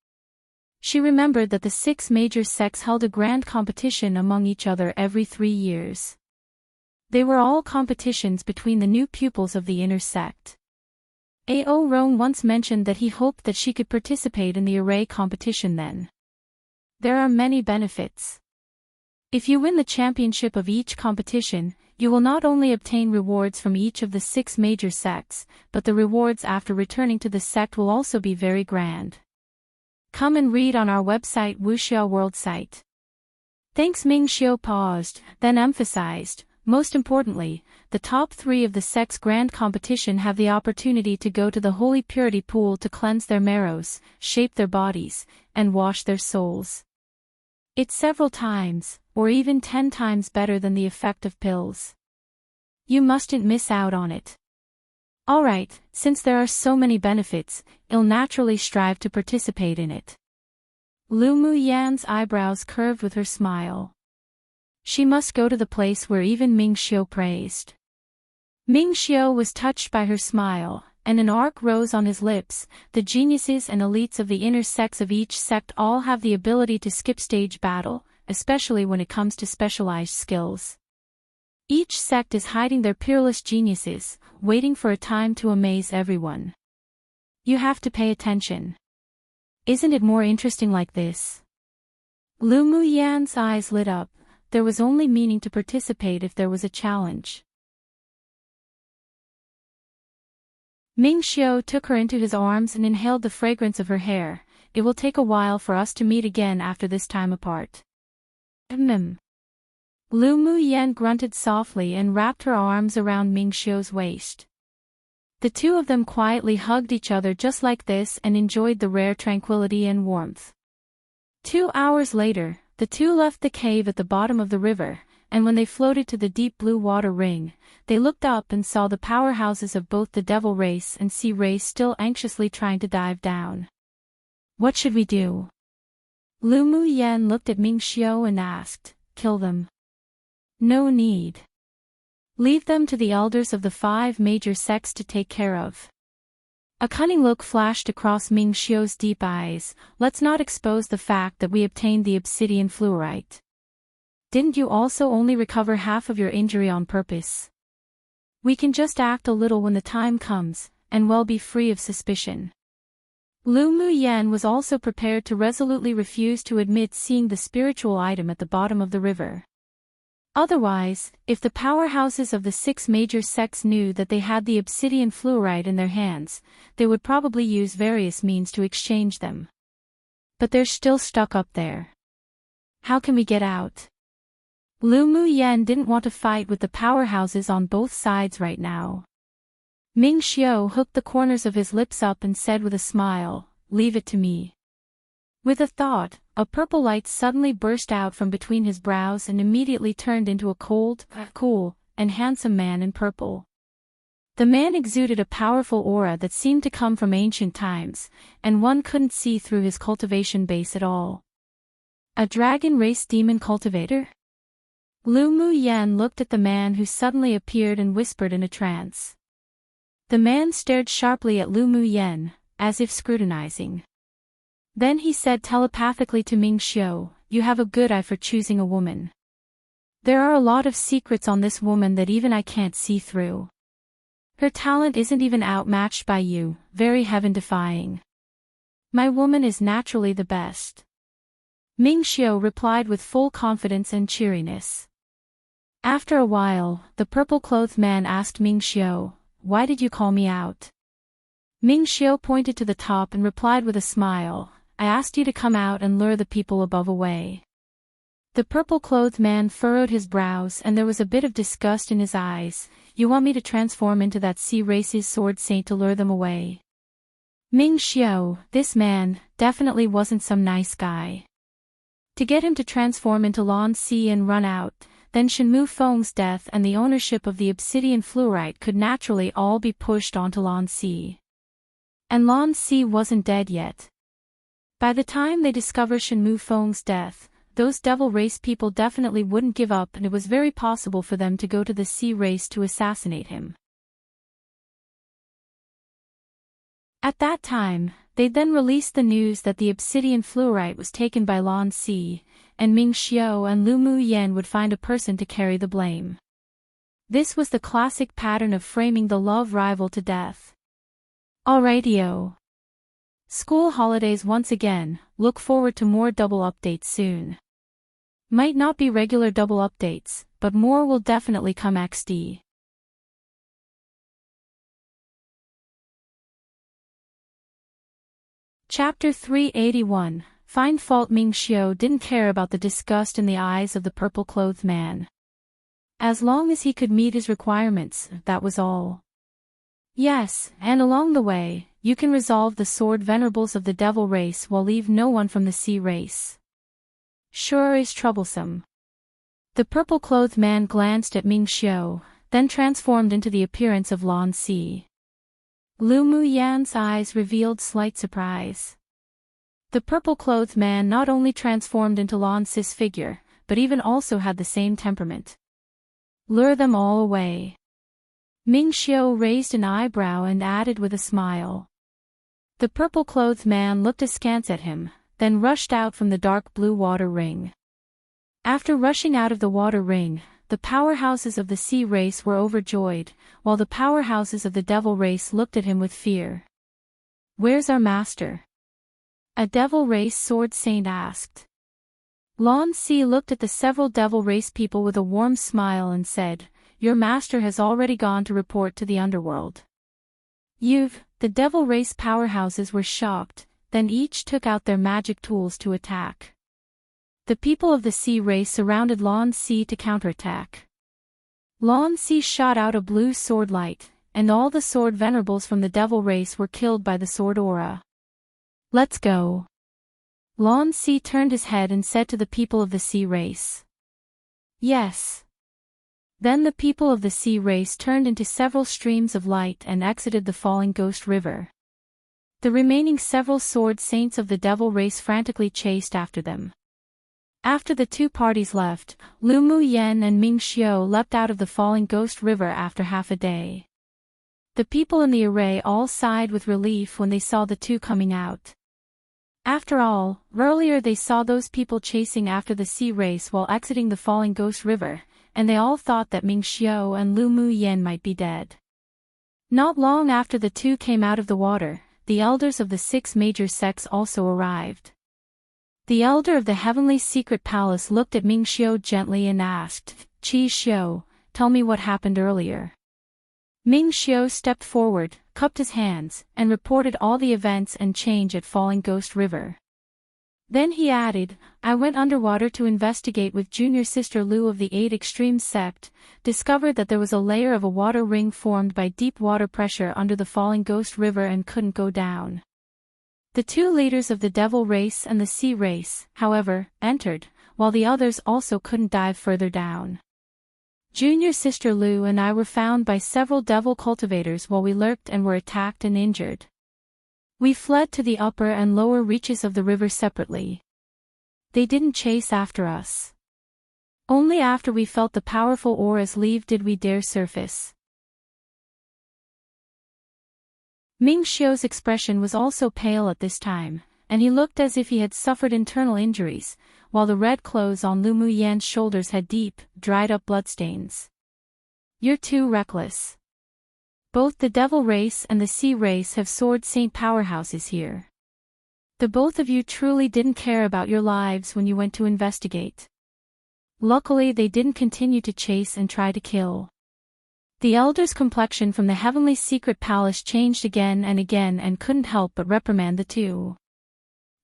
She remembered that the 6 major sects held a grand competition among each other every 3 years. They were all competitions between the new pupils of the inner sect. Ao Rong once mentioned that he hoped that she could participate in the array competition then. There are many benefits. If you win the championship of each competition, you will not only obtain rewards from each of the 6 major sects, but the rewards after returning to the sect will also be very grand. Come and read on our website Wuxia World site. Thanks. Ming Xiao paused, then emphasized, Most importantly, the top 3 of the sex grand competition have the opportunity to go to the holy purity pool to cleanse their marrows, shape their bodies, and wash their souls. It's several times, or even 10 times better than the effect of pills. You mustn't miss out on it. Alright, since there are so many benefits, I'll naturally strive to participate in it. Lu Muyan's eyebrows curved with her smile. She must go to the place where even Ming Xiu praised. Ming Xiu was touched by her smile, and an arc rose on his lips. The geniuses and elites of the inner sex of each sect all have the ability to skip stage battle, especially when it comes to specialized skills. Each sect is hiding their peerless geniuses, waiting for a time to amaze everyone. You have to pay attention. Isn't it more interesting like this? Lu Muyan's eyes lit up. There was only meaning to participate if there was a challenge. Ming Xiu took her into his arms and inhaled the fragrance of her hair. It will take a while for us to meet again after this time apart. Lu Muyan grunted softly and wrapped her arms around Ming Xiu's waist. The two of them quietly hugged each other just like this and enjoyed the rare tranquility and warmth. 2 hours later, the two left the cave at the bottom of the river, and when they floated to the deep blue water ring, they looked up and saw the powerhouses of both the devil race and sea race still anxiously trying to dive down. What should we do? Lu Muyan looked at Ming Xiu and asked, kill them? No need. Leave them to the elders of the 5 major sects to take care of. A cunning look flashed across Ming Xiu's deep eyes. Let's not expose the fact that we obtained the obsidian fluorite. Didn't you also only recover half of your injury on purpose? We can just act a little when the time comes, and well be free of suspicion. Lu Muyan was also prepared to resolutely refuse to admit seeing the spiritual item at the bottom of the river. Otherwise, if the powerhouses of the 6 major sects knew that they had the obsidian fluorite in their hands, they would probably use various means to exchange them. But they're still stuck up there. How can we get out? Lu Muyan didn't want to fight with the powerhouses on both sides right now. Ming Xiu hooked the corners of his lips up and said with a smile, leave it to me. With a thought, a purple light suddenly burst out from between his brows and immediately turned into a cold, cool, and handsome man in purple. The man exuded a powerful aura that seemed to come from ancient times, and one couldn't see through his cultivation base at all. A dragon race demon cultivator? Lu Muyan looked at the man who suddenly appeared and whispered in a trance. The man stared sharply at Lu Muyan, as if scrutinizing. Then he said telepathically to Ming Xiu, you have a good eye for choosing a woman. There are a lot of secrets on this woman that even I can't see through. Her talent isn't even outmatched by you, very heaven-defying. My woman is naturally the best. Ming Xiu replied with full confidence and cheeriness. After a while, the purple-clothed man asked Ming Xiu, why did you call me out? Ming Xiu pointed to the top and replied with a smile, I asked you to come out and lure the people above away. The purple-clothed man furrowed his brows and there was a bit of disgust in his eyes. You want me to transform into that sea race's sword saint to lure them away? Ming Xiu, this man, definitely wasn't some nice guy. To get him to transform into Lan Si and run out, then Shenmu Feng's death and the ownership of the obsidian fluorite could naturally all be pushed onto Lan Si. And Lan Si wasn't dead yet. By the time they discover Shenmu Feng's death, those devil race people definitely wouldn't give up and it was very possible for them to go to the sea race to assassinate him. At that time, they'd then release the news that the obsidian fluorite was taken by Lan Si, and Ming Xiu and Lu Muyan would find a person to carry the blame. This was the classic pattern of framing the love rival to death. Alrighty-o. School holidays once again, look forward to more double updates soon. Might not be regular double updates, but more will definitely come XD. Chapter 381, Find Fault. Ming Xiu didn't care about the disgust in the eyes of the purple-clothed man. As long as he could meet his requirements, that was all. Yes, and along the way, you can resolve the sword venerables of the devil race while leave no one from the sea race. Sure is troublesome. The purple-clothed man glanced at Ming Xiu, then transformed into the appearance of Lan Si. Lu Mu Yan's eyes revealed slight surprise. The purple-clothed man not only transformed into Lan Si's figure, but even also had the same temperament. Lure them all away. Ming Xiu raised an eyebrow and added with a smile. The purple-clothed man looked askance at him, then rushed out from the dark blue water ring. After rushing out of the water ring, the powerhouses of the sea race were overjoyed, while the powerhouses of the devil race looked at him with fear. Where's our master? A devil race sword saint asked. Lan Si looked at the several devil race people with a warm smile and said, Your master has already gone to report to the underworld. The devil race powerhouses were shocked, then each took out their magic tools to attack. The people of the sea race surrounded Lan Si to counterattack. Lan Si shot out a blue sword light, and all the sword venerables from the devil race were killed by the sword aura. Let's go. Lan Si turned his head and said to the people of the sea race. Yes. Then the people of the sea race turned into several streams of light and exited the falling ghost river. The remaining several sword saints of the devil race frantically chased after them. After the two parties left, Lu Mu Yan and Ming Xiu leapt out of the falling ghost river after half a day. The people in the array all sighed with relief when they saw the two coming out. After all, earlier they saw those people chasing after the sea race while exiting the falling ghost river, and they all thought that Ming Xiu and Lu Mu Yan might be dead. Not long after the two came out of the water, the elders of the 6 major sects also arrived. The elder of the heavenly secret palace looked at Ming Xiu gently and asked, Qi Xiu, tell me what happened earlier. Ming Xiu stepped forward, cupped his hands, and reported all the events and change at Falling Ghost River. Then he added, I went underwater to investigate with junior sister Lu of the 8 Extreme sect, discovered that there was a layer of a water ring formed by deep water pressure under the Falling Ghost River and couldn't go down. The 2 leaders of the devil race and the sea race, however, entered, while the others also couldn't dive further down. Junior sister Lu and I were found by several devil cultivators while we lurked and were attacked and injured. We fled to the upper and lower reaches of the river separately. They didn't chase after us. Only after we felt the powerful auras leave did we dare surface. Ming Xiu's expression was also pale at this time, and he looked as if he had suffered internal injuries, while the red clothes on Lu Mu Yan's shoulders had deep, dried-up bloodstains. You're too reckless. Both the devil race and the sea race have sword saint powerhouses here. The both of you truly didn't care about your lives when you went to investigate. Luckily they didn't continue to chase and try to kill. The elder's complexion from the heavenly secret palace changed again and couldn't help but reprimand the two.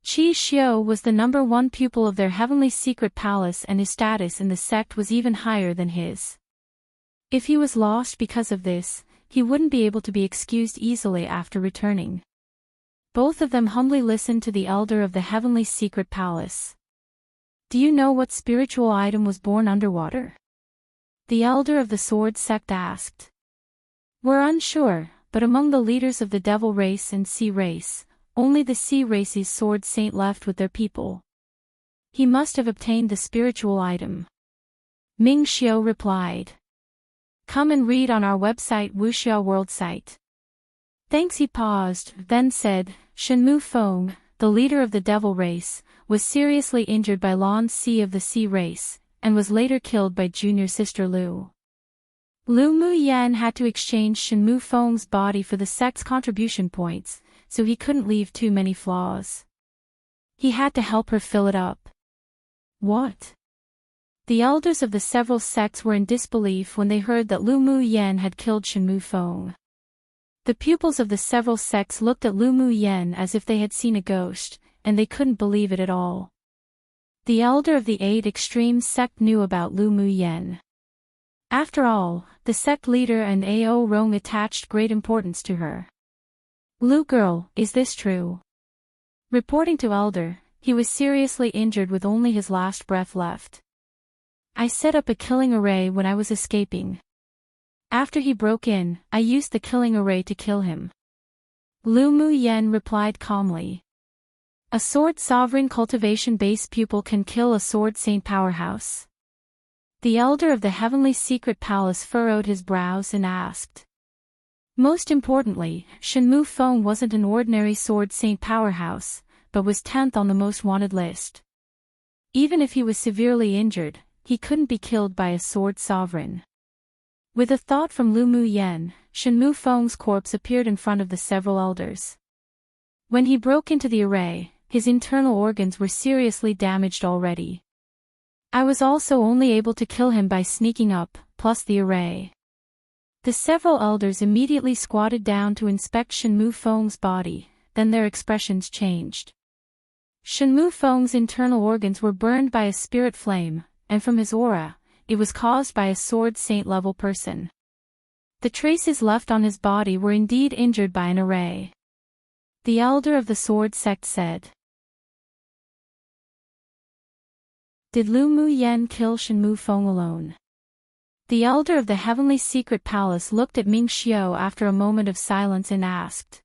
Qi Xiu was the number 1 pupil of their heavenly secret palace and his status in the sect was even higher than his. If he was lost because of this, he wouldn't be able to be excused easily after returning. Both of them humbly listened to the elder of the heavenly secret palace. Do you know what spiritual item was born underwater? The elder of the sword sect asked. We're unsure, but among the leaders of the devil race and sea race, only the sea race's sword saint left with their people. He must have obtained the spiritual item. Ming Xiu replied. Come and read on our website Wuxia World site. Thanks. He paused, then said, Shenmu Feng, the leader of the devil race, was seriously injured by Lan Si of the sea race, and was later killed by junior sister Lu. Lu Mu Yan had to exchange Shenmu Feng's body for the sect's contribution points, so he couldn't leave too many flaws. He had to help her fill it up. What? The elders of the several sects were in disbelief when they heard that Lu Mu Yan had killed Shenmu Feng. The pupils of the several sects looked at Lu Mu Yan as if they had seen a ghost, and they couldn't believe it at all. The elder of the 8 Extreme sect knew about Lu Mu Yan. After all, the sect leader and Ao Rong attached great importance to her. "Lu girl, is this true?" Reporting to Elder, he was seriously injured with only his last breath left. "I set up a killing array when I was escaping. After he broke in, I used the killing array to kill him." Lu Mu Yen replied calmly. "A sword sovereign cultivation base pupil can kill a sword saint powerhouse." The elder of the heavenly secret palace furrowed his brows and asked. Most importantly, Shenmu Feng wasn't an ordinary sword saint powerhouse, but was 10th on the most wanted list. Even if he was severely injured, he couldn't be killed by a sword sovereign. With a thought from Lu Mu Yen, Shenmu Feng's corpse appeared in front of the several elders. When he broke into the array, his internal organs were seriously damaged already. "I was also only able to kill him by sneaking up, plus the array." The several elders immediately squatted down to inspect Shenmu Feng's body, then their expressions changed. Shenmu Feng's internal organs were burned by a spirit flame, and from his aura, it was caused by a sword saint level person. The traces left on his body were indeed injured by an array. The elder of the sword sect said. Did Lu Mu Yen kill Shenmu Feng alone? The elder of the heavenly secret palace looked at Ming Xiao after a moment of silence and asked.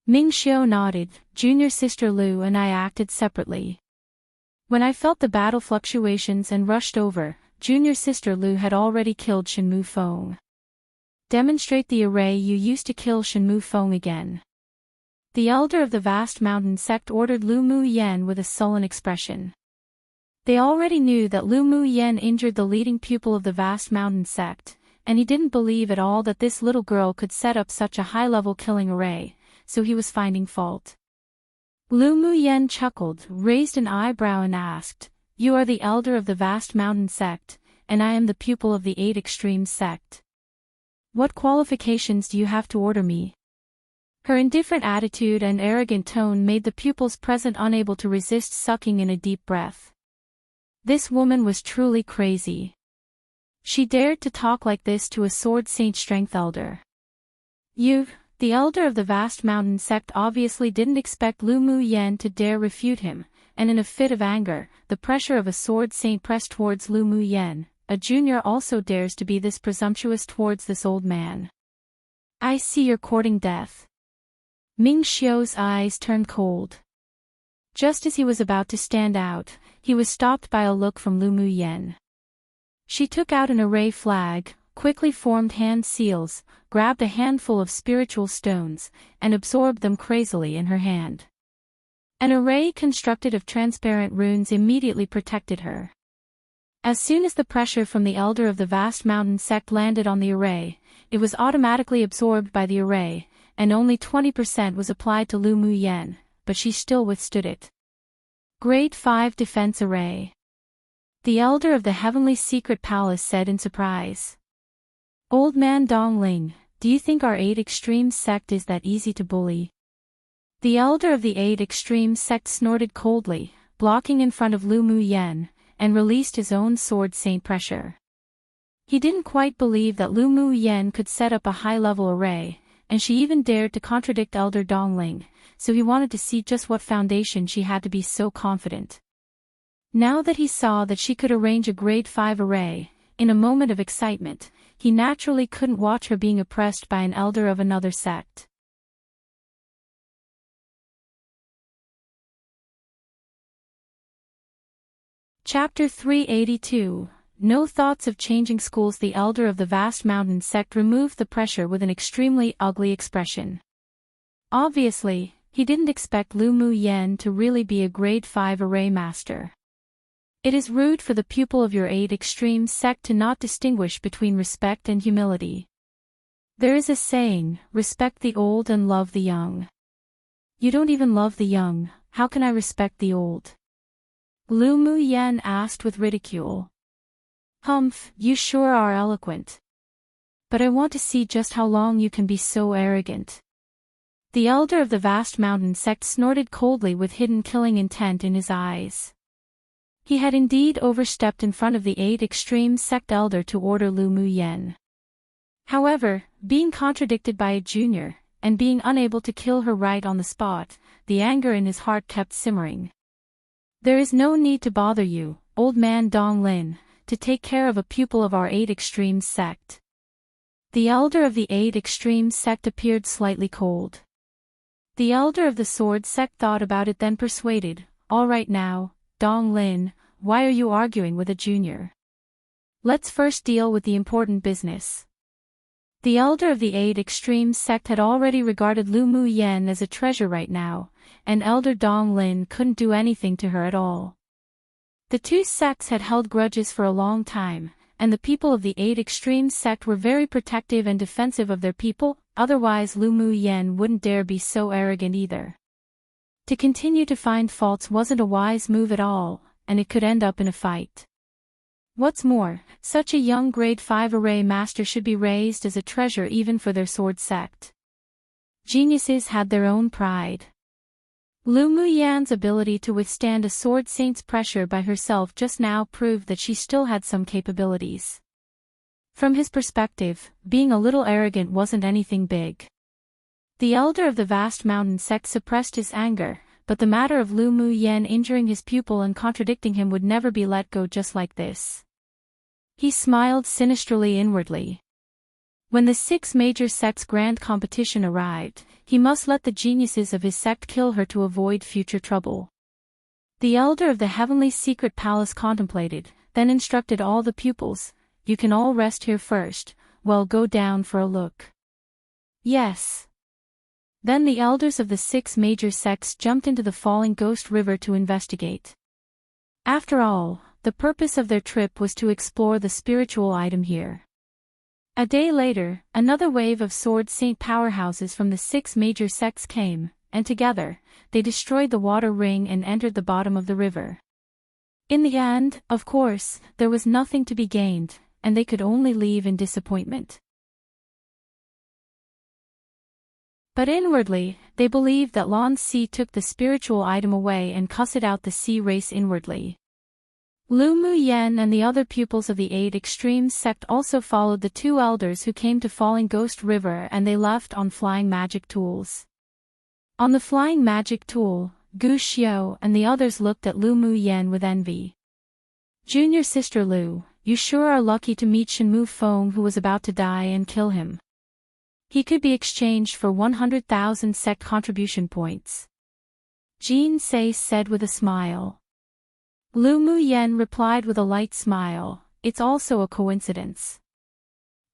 Ming Xiao nodded. "Junior sister Lu and I acted separately. When I felt the battle fluctuations and rushed over, junior sister Lu had already killed Shenmu Feng." "Demonstrate the array you used to kill Shenmu Feng again." The elder of the vast mountain sect ordered Lu Mu Yen with a sullen expression. They already knew that Lu Mu Yen injured the leading pupil of the vast mountain sect, and he didn't believe at all that this little girl could set up such a high-level killing array, so he was finding fault. Lu Mu Yen chuckled, raised an eyebrow and asked, "You are the elder of the vast mountain sect, and I am the pupil of the 8 extremes sect. What qualifications do you have to order me?" Her indifferent attitude and arrogant tone made the pupils present unable to resist sucking in a deep breath. This woman was truly crazy. She dared to talk like this to a sword saint strength elder. The elder of the vast mountain sect obviously didn't expect Lu Mu Yen to dare refute him, and in a fit of anger, the pressure of a sword saint pressed towards Lu Mu Yen. "A junior also dares to be this presumptuous towards this old man. I see you're courting death." Ming Xiao's eyes turned cold. Just as he was about to stand out, he was stopped by a look from Lu Mu Yen. She took out an array flag, quickly formed hand seals, grabbed a handful of spiritual stones, and absorbed them crazily in her hand. An array constructed of transparent runes immediately protected her. As soon as the pressure from the elder of the vast mountain sect landed on the array, it was automatically absorbed by the array, and only 20% was applied to Lu Mu Yen, but she still withstood it. Grade 5 Defense Array. The elder of the heavenly secret palace said in surprise. "Old man Dongling, do you think our 8 extremes sect is that easy to bully?" The elder of the 8 extremes sect snorted coldly, blocking in front of Lu Mu Yen, and released his own sword saint pressure. He didn't quite believe that Lu Mu Yen could set up a high-level array, and she even dared to contradict Elder Dongling, so he wanted to see just what foundation she had to be so confident. Now that he saw that she could arrange a grade 5 array, in a moment of excitement, he naturally couldn't watch her being oppressed by an elder of another sect. Chapter 382. No thoughts of changing schools. The elder of the vast mountain sect removed the pressure with an extremely ugly expression. Obviously, he didn't expect Lu Mu Yen to really be a grade 5 array master. It is rude for the pupil of your 8 extreme sect to not distinguish between respect and humility. There is a saying, respect the old and love the young. You don't even love the young, how can I respect the old? Lu Mu Yen asked with ridicule. Humph, you sure are eloquent. But I want to see just how long you can be so arrogant. The elder of the vast mountain sect snorted coldly with hidden killing intent in his eyes. He had indeed overstepped in front of the 8 Extreme Sect Elder to order Lu Muyen. However, being contradicted by a junior, and being unable to kill her right on the spot, the anger in his heart kept simmering. There is no need to bother you, old man Dong Lin, to take care of a pupil of our 8 Extreme Sect. The elder of the 8 Extreme Sect appeared slightly cold. The elder of the Sword Sect thought about it, then persuaded, all right now, Dong Lin, why are you arguing with a junior? Let's first deal with the important business. The elder of the 8 Extreme Sect had already regarded Lu Muyen as a treasure right now, and Elder Dong Lin couldn't do anything to her at all. The two sects had held grudges for a long time, and the people of the 8 Extreme Sect were very protective and defensive of their people, otherwise Lu Muyen wouldn't dare be so arrogant either. To continue to find faults wasn't a wise move at all, and it could end up in a fight. What's more, such a young grade 5 array master should be raised as a treasure even for their sword sect. Geniuses had their own pride. Lu Muyan's ability to withstand a sword saint's pressure by herself just now proved that she still had some capabilities. From his perspective, being a little arrogant wasn't anything big. The elder of the vast mountain sect suppressed his anger, but the matter of Lu Muyen injuring his pupil and contradicting him would never be let go just like this. He smiled sinisterly inwardly. When the 6 major sects' grand competition arrived, he must let the geniuses of his sect kill her to avoid future trouble. The elder of the heavenly secret palace contemplated, then instructed all the pupils, you can all rest here first, well go down for a look. Yes. Then the elders of the 6 major sects jumped into the falling ghost river to investigate. After all, the purpose of their trip was to explore the spiritual item here. A day later, another wave of sword saint powerhouses from the 6 major sects came, and together, they destroyed the water ring and entered the bottom of the river. In the end, of course, there was nothing to be gained, and they could only leave in disappointment. But inwardly, they believed that Lan Si took the spiritual item away and cussed out the sea race inwardly. Lu Muyen and the other pupils of the 8 Extreme Sect also followed the 2 elders who came to Falling Ghost River, and they left on flying magic tools. On the flying magic tool, Gu Xiao and the others looked at Lu Muyen with envy. Junior sister Lu, you sure are lucky to meet Shenmu Feng, who was about to die, and kill him. He could be exchanged for 100,000 sect contribution points. Jin Sei said with a smile. Lu Muyen replied with a light smile, it's also a coincidence.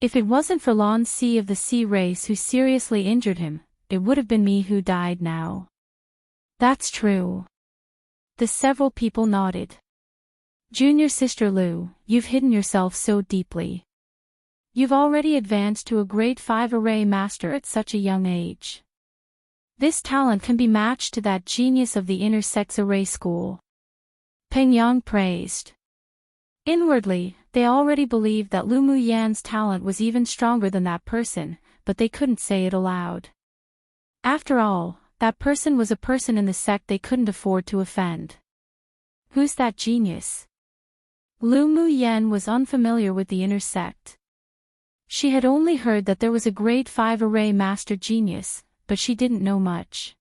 If it wasn't for Lan Si of the sea race who seriously injured him, it would have been me who died now. That's true. The several people nodded. Junior sister Lu, you've hidden yourself so deeply. You've already advanced to a grade 5 array master at such a young age. This talent can be matched to that genius of the inner sex array school. Peng Yang praised. Inwardly, they already believed that Lu Muyan's talent was even stronger than that person, but they couldn't say it aloud. After all, that person was a person in the sect they couldn't afford to offend. Who's that genius? Lu Muyen was unfamiliar with the inner sect. She had only heard that there was a grade 5 array master genius, but she didn't know much.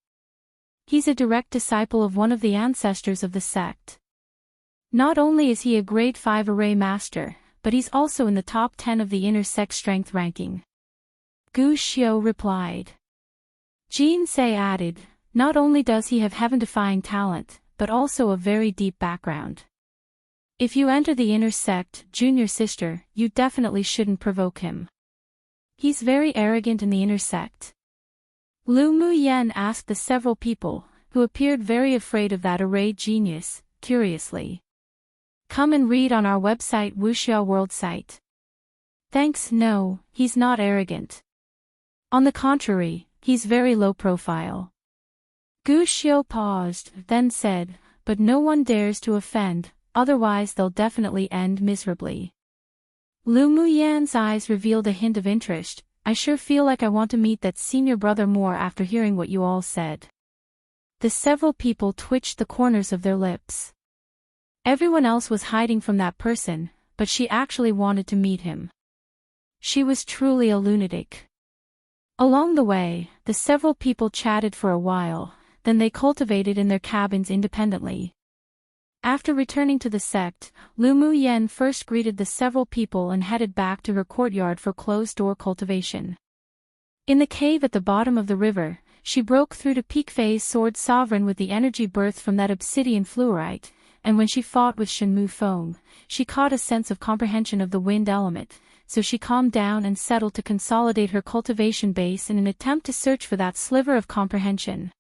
He's a direct disciple of one of the ancestors of the sect. Not only is he a grade 5 array master, but he's also in the top 10 of the inner sect strength ranking. Gu Xiao replied. Jin Sei added, not only does he have heaven-defying talent, but also a very deep background. If you enter the inner sect, junior sister, you definitely shouldn't provoke him. He's very arrogant in the inner sect. Lu Muyen asked the several people, who appeared very afraid of that array genius, curiously. Come and read on our website Wuxia World site. Thanks, no, he's not arrogant. On the contrary, he's very low profile. Gu Xiao paused, then said, but no one dares to offend, otherwise they'll definitely end miserably. Lu Muyan's eyes revealed a hint of interest. I sure feel like I want to meet that senior brother more after hearing what you all said. The several people twitched the corners of their lips. Everyone else was hiding from that person, but she actually wanted to meet him. She was truly a lunatic. Along the way, the several people chatted for a while, then they cultivated in their cabins independently. After returning to the sect, Lu Mu Yen first greeted the several people and headed back to her courtyard for closed-door cultivation. In the cave at the bottom of the river, she broke through to Peak Phase Sword Sovereign with the energy birthed from that obsidian fluorite, and when she fought with Shenmue Feng, she caught a sense of comprehension of the wind element, so she calmed down and settled to consolidate her cultivation base in an attempt to search for that sliver of comprehension.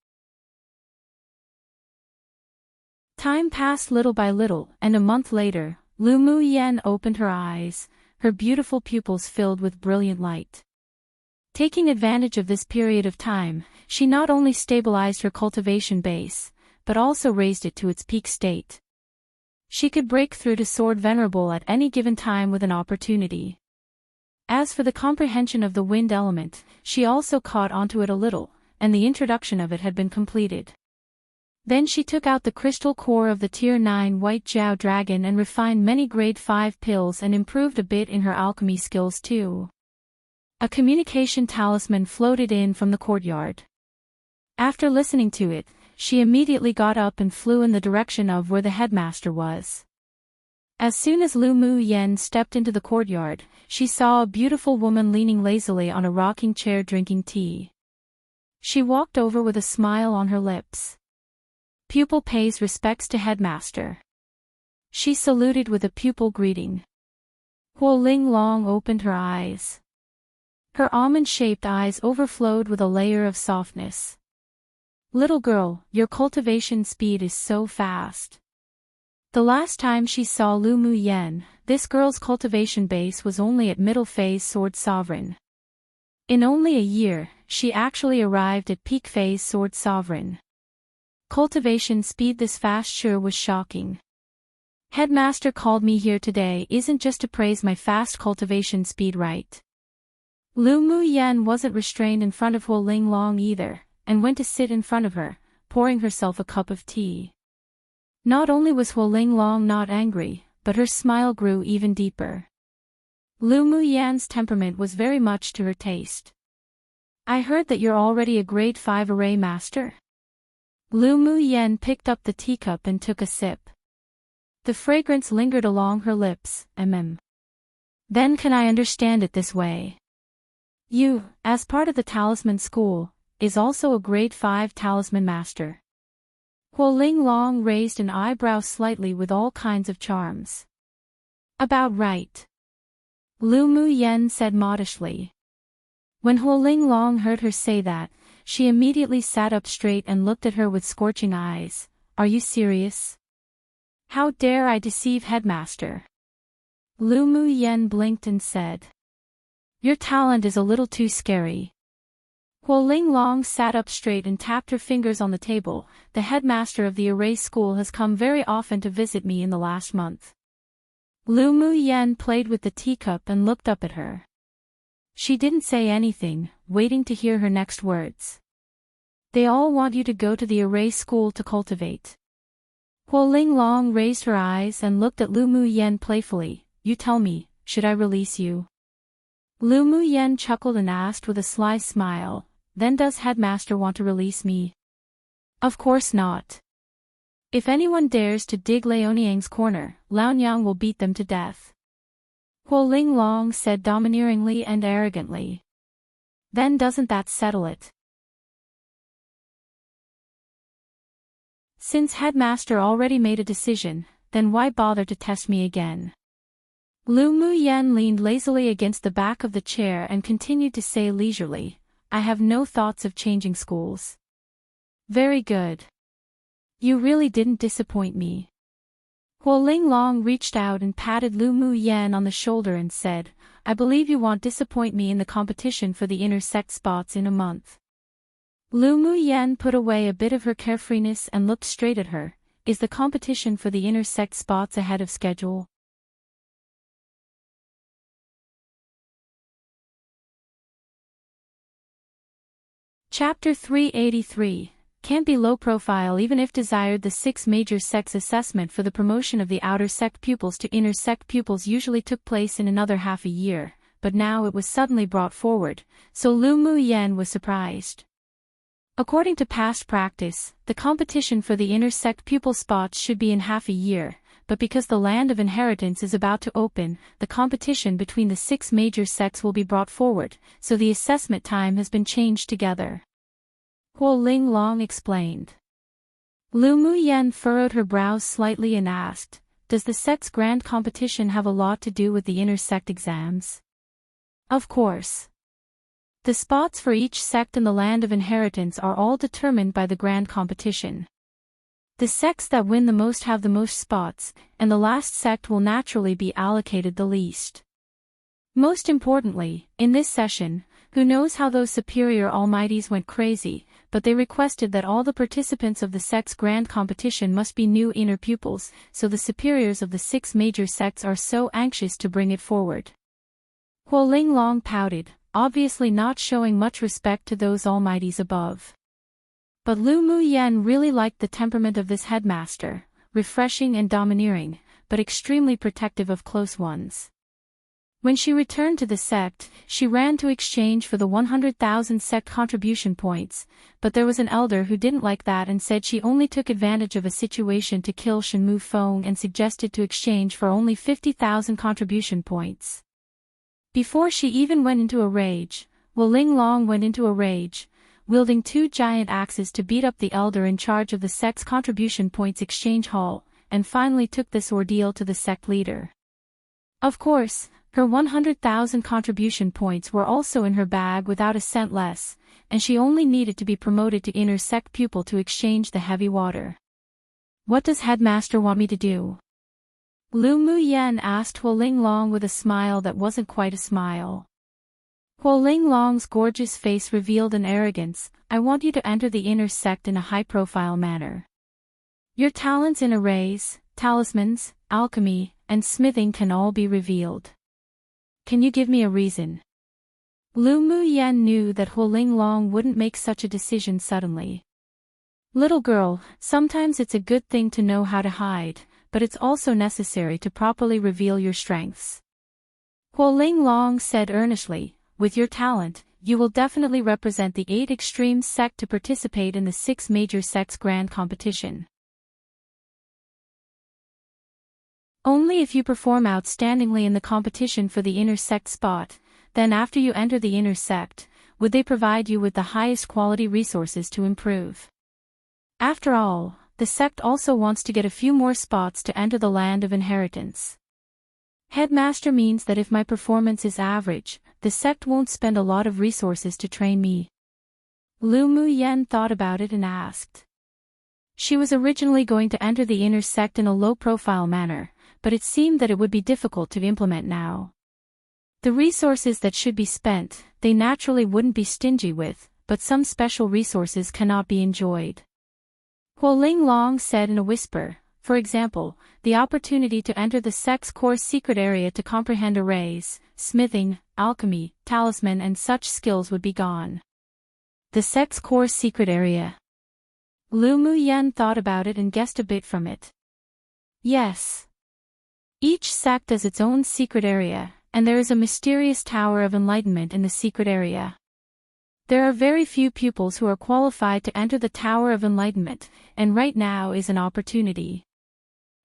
Time passed little by little, and a month later, Lu Mu Yen opened her eyes, her beautiful pupils filled with brilliant light. Taking advantage of this period of time, she not only stabilized her cultivation base, but also raised it to its peak state. She could break through to Sword Venerable at any given time with an opportunity. As for the comprehension of the wind element, she also caught onto it a little, and the introduction of it had been completed. Then she took out the crystal core of the Tier 9 White Jiao Dragon and refined many Grade 5 pills and improved a bit in her alchemy skills too. A communication talisman floated in from the courtyard. After listening to it, she immediately got up and flew in the direction of where the headmaster was. As soon as Lu Mu Yen stepped into the courtyard, she saw a beautiful woman leaning lazily on a rocking chair drinking tea. She walked over with a smile on her lips. Pupil pays respects to headmaster. She saluted with a pupil greeting. Huo Ling Long opened her eyes. Her almond-shaped eyes overflowed with a layer of softness. Little girl, your cultivation speed is so fast. The last time she saw Lu Mu Yen, this girl's cultivation base was only at middle phase Sword Sovereign. In only a year, she actually arrived at peak phase Sword Sovereign. Cultivation speed this fast sure was shocking. Headmaster called me here today isn't just to praise my fast cultivation speed, right? Lu Mu Yen wasn't restrained in front of Huo Ling Long either, and went to sit in front of her, pouring herself a cup of tea. Not only was Huo Ling Long not angry, but her smile grew even deeper. Lu Mu Yan's temperament was very much to her taste. I heard that you're already a grade 5 array master? Lu Mu Yen picked up the teacup and took a sip. The fragrance lingered along her lips, Then can I understand it this way? You, as part of the talisman school, is also a grade 5 talisman master. Huo Ling Long raised an eyebrow slightly with all kinds of charms. About right. Lu Mu Yen said modestly. When Huo Ling Long heard her say that, she immediately sat up straight and looked at her with scorching eyes. Are you serious? How dare I deceive headmaster? Lu Mu Yen blinked and said. Your talent is a little too scary. Huo Ling Long sat up straight and tapped her fingers on the table. The headmaster of the array school has come very often to visit me in the last month. Lu Mu Yen played with the teacup and looked up at her. She didn't say anything, waiting to hear her next words. They all want you to go to the array school to cultivate. Huo Ling Long raised her eyes and looked at Lu Mu Yen playfully. You tell me, should I release you? Lu Mu Yen chuckled and asked with a sly smile, then does headmaster want to release me? Of course not. If anyone dares to dig Liaoniang's corner, Liaoniang will beat them to death. Huo Ling Long said domineeringly and arrogantly. Then doesn't that settle it? Since headmaster already made a decision, then why bother to test me again? Lu Mu Yen leaned lazily against the back of the chair and continued to say leisurely, I have no thoughts of changing schools. Very good. You really didn't disappoint me. Huo Ling Long reached out and patted Lu Mu Yen on the shoulder and said, I believe you won't disappoint me in the competition for the inner sect spots in a month. Lu Mu Yen put away a bit of her carefreeness and looked straight at her. Is the competition for the inner sect spots ahead of schedule? Chapter 383, can't be low profile even if desired. The 6 major sects assessment for the promotion of the outer sect pupils to inner sect pupils usually took place in another half a year, but now it was suddenly brought forward, so Lu Mu Yen was surprised. According to past practice, the competition for the inner sect pupil spots should be in half a year, but because the land of inheritance is about to open, the competition between the 6 major sects will be brought forward, so the assessment time has been changed together. Huo Linglong explained. Lu Mu Yen furrowed her brows slightly and asked, "Does the sect's grand competition have a lot to do with the inner sect exams?" Of course. The spots for each sect in the land of inheritance are all determined by the grand competition. The sects that win the most have the most spots, and the last sect will naturally be allocated the least. Most importantly, in this session, who knows how those superior almighties went crazy, but they requested that all the participants of the sect's grand competition must be new inner pupils, so the superiors of the 6 major sects are so anxious to bring it forward. Huo Linglong pouted, obviously not showing much respect to those almighties above. But Lu Mu Yen really liked the temperament of this headmaster, refreshing and domineering, but extremely protective of close ones. When she returned to the sect, she ran to exchange for the 100,000 sect contribution points, but there was an elder who didn't like that and said she only took advantage of a situation to kill Shenmu Feng and suggested to exchange for only 50,000 contribution points. Before she even went into a rage, Wu Linglong went into a rage, wielding 2 giant axes to beat up the elder in charge of the sect's contribution points exchange hall, and finally took this ordeal to the sect leader. Of course, her 100,000 contribution points were also in her bag without a cent less, and she only needed to be promoted to inner sect pupil to exchange the heavy water. "What does headmaster want me to do?" Lu Mu Yen asked Huo Linglong with a smile that wasn't quite a smile. Huo Linglong's gorgeous face revealed an arrogance. "I want you to enter the inner sect in a high-profile manner. Your talents in arrays, talismans, alchemy, and smithing can all be revealed. Can you give me a reason?" Lu Mu Yen knew that Huo Linglong wouldn't make such a decision suddenly. "Little girl, sometimes it's a good thing to know how to hide, but it's also necessary to properly reveal your strengths." Huo Linglong said earnestly, "With your talent, you will definitely represent the 8 extreme sect to participate in the 6 major sects grand competition. Only if you perform outstandingly in the competition for the inner sect spot, then after you enter the inner sect, would they provide you with the highest quality resources to improve. After all, the sect also wants to get a few more spots to enter the land of inheritance. Headmaster means that if my performance is average, the sect won't spend a lot of resources to train me." Lu Mu Yen thought about it and asked. She was originally going to enter the inner sect in a low-profile manner, but it seemed that it would be difficult to implement now. The resources that should be spent, they naturally wouldn't be stingy with, but some special resources cannot be enjoyed. Huo Linglong said in a whisper, "For example, the opportunity to enter the sect's core secret area to comprehend arrays, smithing, alchemy, talisman and such skills would be gone." The sect's core secret area. Lu Mu Yen thought about it and guessed a bit from it. Yes. Each sect has its own secret area, and there is a mysterious tower of enlightenment in the secret area. There are very few pupils who are qualified to enter the Tower of Enlightenment, and right now is an opportunity.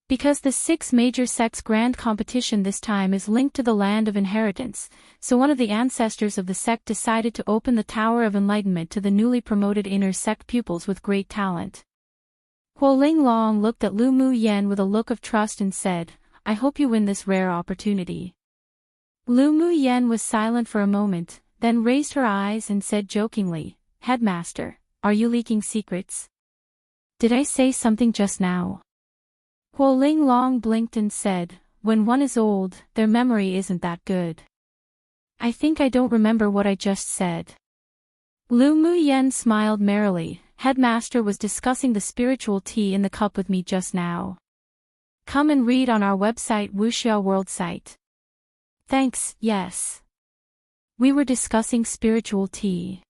Because the 6 major sects grand competition this time is linked to the land of inheritance, so one of the ancestors of the sect decided to open the Tower of Enlightenment to the newly promoted inner sect pupils with great talent. Huo Linglong looked at Lu Mu Yen with a look of trust and said, "I hope you win this rare opportunity." Lu Mu Yen was silent for a moment, then raised her eyes and said jokingly, "Headmaster, are you leaking secrets? Did I say something just now?" Huo Linglong blinked and said, "When one is old, their memory isn't that good. I think I don't remember what I just said." Lu Mu Yen smiled merrily. "Headmaster was discussing the spiritual tea in the cup with me just now. Come and read on our website Wuxia World site." "Thanks, yes. We were discussing spiritual tea."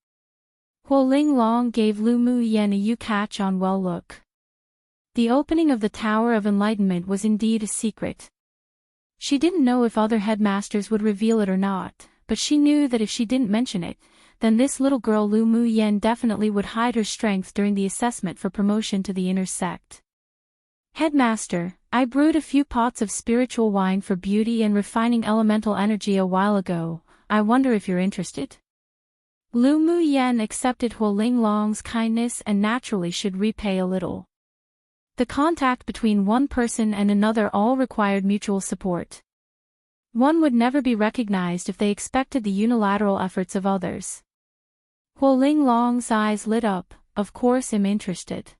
Huo Linglong gave Lu Muyen a you-catch-on-well look. The opening of the Tower of Enlightenment was indeed a secret. She didn't know if other headmasters would reveal it or not, but she knew that if she didn't mention it, then this little girl Lu Muyen definitely would hide her strength during the assessment for promotion to the inner sect. Headmaster, I brewed a few pots of spiritual wine for beauty and refining elemental energy a while ago. I wonder if you're interested? Lu Muyen accepted Huo Linglong's kindness and naturally should repay a little. The contact between one person and another all required mutual support. One would never be recognized if they expected the unilateral efforts of others. Huo Linglong's eyes lit up. Of course I'm interested.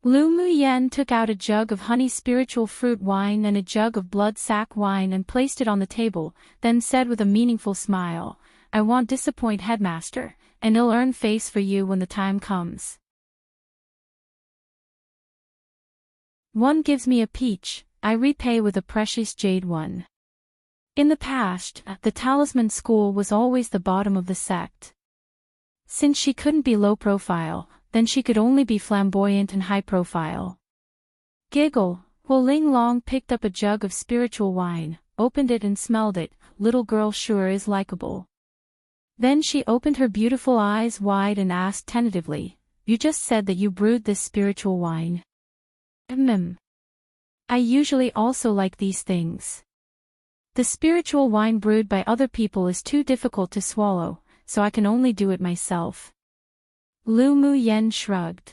Lu Muyen took out a jug of honey spiritual fruit wine and a jug of blood sack wine and placed it on the table, then said with a meaningful smile, I won't disappoint headmaster, and I'll earn face for you when the time comes. One gives me a peach, I repay with a precious jade one. In the past, the talisman school was always the bottom of the sect. Since she couldn't be low profile, then she could only be flamboyant and high profile. Giggle, Huo Linglong picked up a jug of spiritual wine, opened it and smelled it, little girl sure is likable. Then she opened her beautiful eyes wide and asked tentatively, you just said that you brewed this spiritual wine. I usually also like these things. The spiritual wine brewed by other people is too difficult to swallow, so I can only do it myself. Lu Muyen shrugged.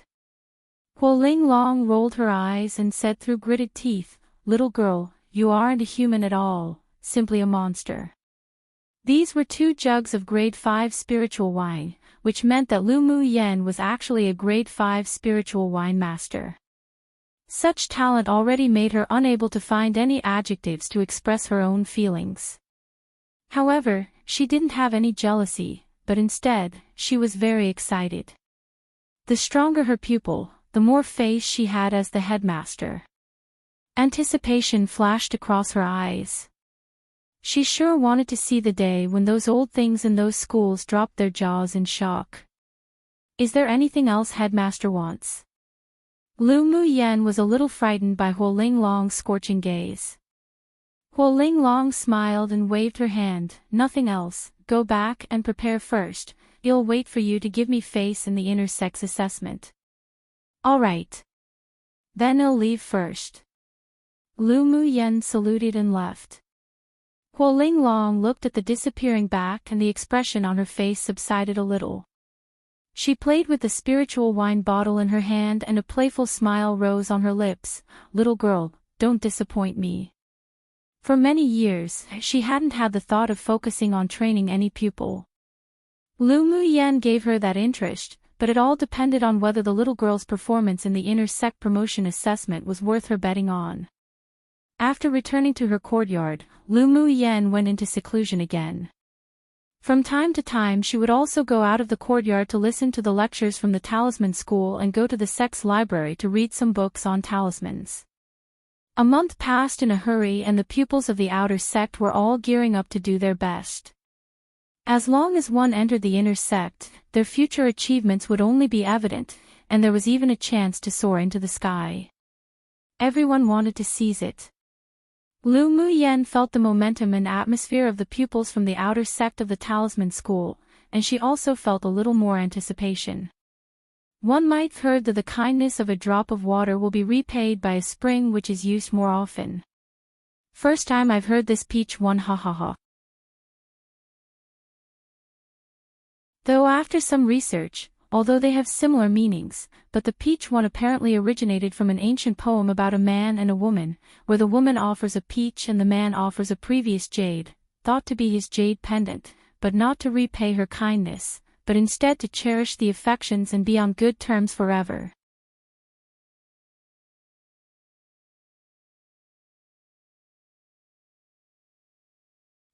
Huo Linglong rolled her eyes and said through gritted teeth, little girl, you aren't a human at all, simply a monster. These were 2 jugs of grade 5 spiritual wine, which meant that Lu Muyen was actually a grade 5 spiritual wine master. Such talent already made her unable to find any adjectives to express her own feelings. However, she didn't have any jealousy, but instead, she was very excited. The stronger her pupil, the more faith she had as the headmaster. Anticipation flashed across her eyes. She sure wanted to see the day when those old things in those schools dropped their jaws in shock. Is there anything else headmaster wants? Lu Muyen was a little frightened by Huo Linglong's scorching gaze. Huo Linglong smiled and waved her hand, nothing else, go back and prepare first, I'll wait for you to give me face in the inner sex assessment. Alright. Then I'll leave first. Lu Muyen saluted and left. Huo Linglong looked at the disappearing back and the expression on her face subsided a little. She played with the spiritual wine bottle in her hand and a playful smile rose on her lips. Little girl, don't disappoint me. For many years, she hadn't had the thought of focusing on training any pupil. Lu Muyen gave her that interest, but it all depended on whether the little girl's performance in the inner sect promotion assessment was worth her betting on. After returning to her courtyard, Lu Muyen went into seclusion again. From time to time she would also go out of the courtyard to listen to the lectures from the talisman school and go to the sect's library to read some books on talismans. A month passed in a hurry and the pupils of the outer sect were all gearing up to do their best. As long as one entered the inner sect, their future achievements would only be evident, and there was even a chance to soar into the sky. Everyone wanted to seize it. Lu Muyen felt the momentum and atmosphere of the pupils from the outer sect of the talisman school, and she also felt a little more anticipation. One might have heard that the kindness of a drop of water will be repaid by a spring which is used more often. First time I've heard this peach one, ha ha ha. Though after some research, although they have similar meanings, but the peach one apparently originated from an ancient poem about a man and a woman, where the woman offers a peach and the man offers a previous jade, thought to be his jade pendant, but not to repay her kindness, but instead to cherish the affections and be on good terms forever.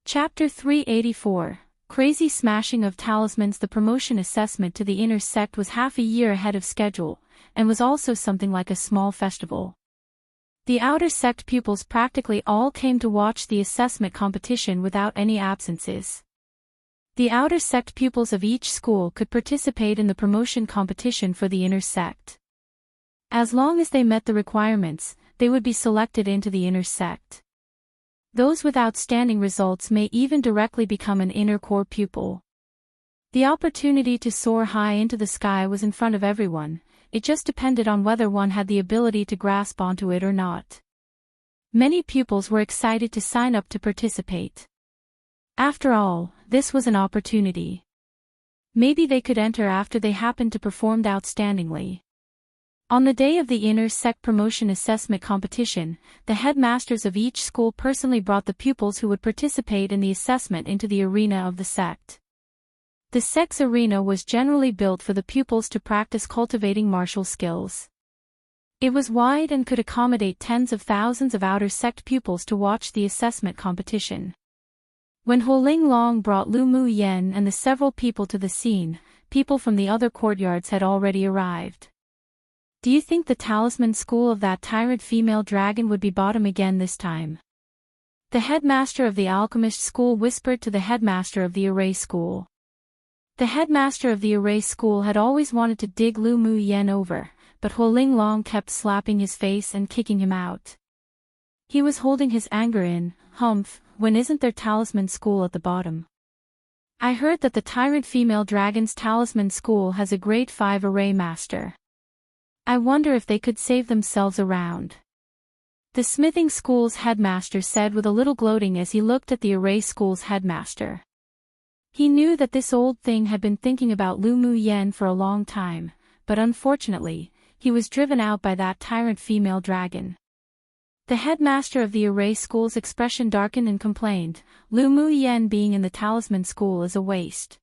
Chapter 384. Crazy smashing of talismans. The promotion assessment to the inner sect was half a year ahead of schedule, and was also something like a small festival. The outer sect pupils practically all came to watch the assessment competition without any absences. The outer sect pupils of each school could participate in the promotion competition for the inner sect. As long as they met the requirements, they would be selected into the inner sect. Those with outstanding results may even directly become an inner core pupil. The opportunity to soar high into the sky was in front of everyone, it just depended on whether one had the ability to grasp onto it or not. Many pupils were excited to sign up to participate. After all, this was an opportunity. Maybe they could enter after they happened to perform outstandingly. On the day of the Inner Sect Promotion Assessment Competition, the headmasters of each school personally brought the pupils who would participate in the assessment into the arena of the sect. The sect's arena was generally built for the pupils to practice cultivating martial skills. It was wide and could accommodate tens of thousands of outer sect pupils to watch the assessment competition. When Huoling Long brought Lu Mu Yen and the several people to the scene, people from the other courtyards had already arrived. Do you think the talisman school of that tyrant female dragon would be bottom again this time? The headmaster of the alchemist school whispered to the headmaster of the array school. The headmaster of the array school had always wanted to dig Lu Mu Yen over, but Huoling Long kept slapping his face and kicking him out. He was holding his anger in. Humph, when isn't there talisman school at the bottom? I heard that the tyrant female dragon's talisman school has a grade 5 array master. I wonder if they could save themselves around. The smithing school's headmaster said with a little gloating as he looked at the array school's headmaster. He knew that this old thing had been thinking about Lu Mu Yen for a long time, but unfortunately, he was driven out by that tyrant female dragon. The headmaster of the array school's expression darkened and complained, Lu Mu Yen being in the talisman school is a waste.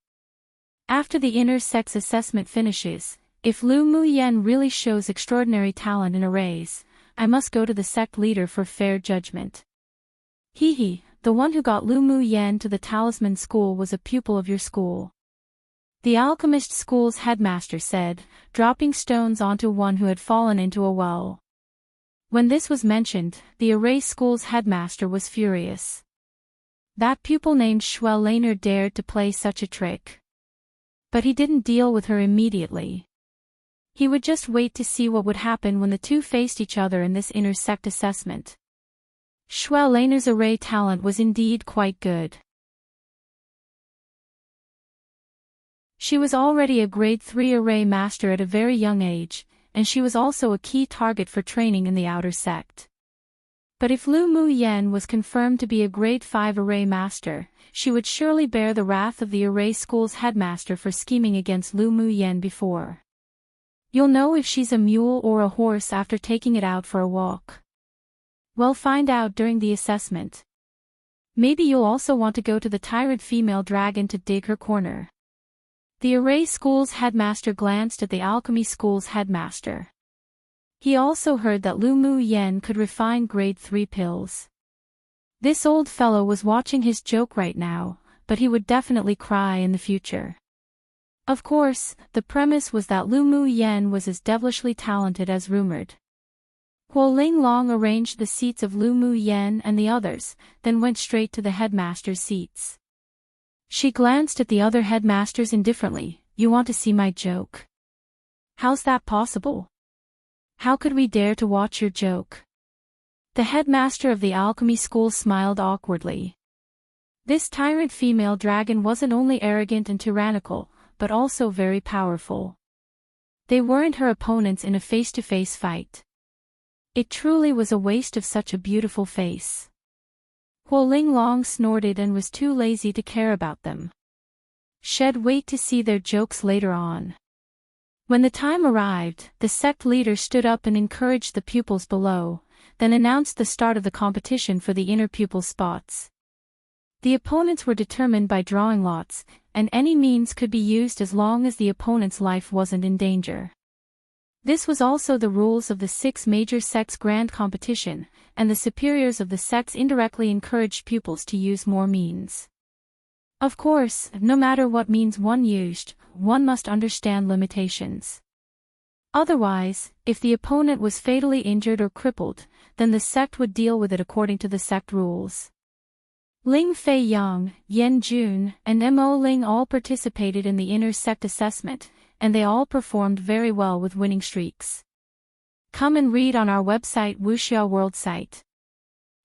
After the inner sex assessment finishes, if Lu Mu Yen really shows extraordinary talent in arrays, I must go to the sect leader for fair judgment. Hee, the one who got Lu Mu Yen to the talisman school was a pupil of your school. The alchemist school's headmaster said, dropping stones onto one who had fallen into a well. When this was mentioned, the array school's headmaster was furious. That pupil named Shuel Laner dared to play such a trick. But he didn't deal with her immediately. He would just wait to see what would happen when the two faced each other in this inner sect assessment. Shuel Laner's array talent was indeed quite good. She was already a grade 3 array master at a very young age, and she was also a key target for training in the outer sect. But if Lu Mu Yen was confirmed to be a grade 5 array master, she would surely bear the wrath of the array school's headmaster for scheming against Lu Mu Yen before. You'll know if she's a mule or a horse after taking it out for a walk. We'll find out during the assessment. Maybe you'll also want to go to the tyrant female dragon to dig her corner. The array school's headmaster glanced at the alchemy school's headmaster. He also heard that Lu Mu Yen could refine grade 3 pills. This old fellow was watching his joke right now, but he would definitely cry in the future. Of course, the premise was that Lu Mu Yen was as devilishly talented as rumored. Huoling Long arranged the seats of Lu Mu Yen and the others, then went straight to the headmaster's seats. She glanced at the other headmasters indifferently. You want to see my joke? How's that possible? How could we dare to watch your joke? The headmaster of the alchemy school smiled awkwardly. This tyrant female dragon wasn't only arrogant and tyrannical, but also very powerful. They weren't her opponents in a face-to-face fight. It truly was a waste of such a beautiful face. Huoling Long snorted and was too lazy to care about them. She'd wait to see their jokes later on. When the time arrived, the sect leader stood up and encouraged the pupils below, then announced the start of the competition for the inner pupil spots. The opponents were determined by drawing lots, and any means could be used as long as the opponent's life wasn't in danger. This was also the rules of the 6 major sects grand competition, and the superiors of the sects indirectly encouraged pupils to use more means. Of course, no matter what means one used, one must understand limitations. Otherwise, if the opponent was fatally injured or crippled, then the sect would deal with it according to the sect rules. Ling Fei Yang, Yen Jun, and Mo Ling all participated in the inner sect assessment, and they all performed very well with winning streaks. Come and read on our website Wuxia World site.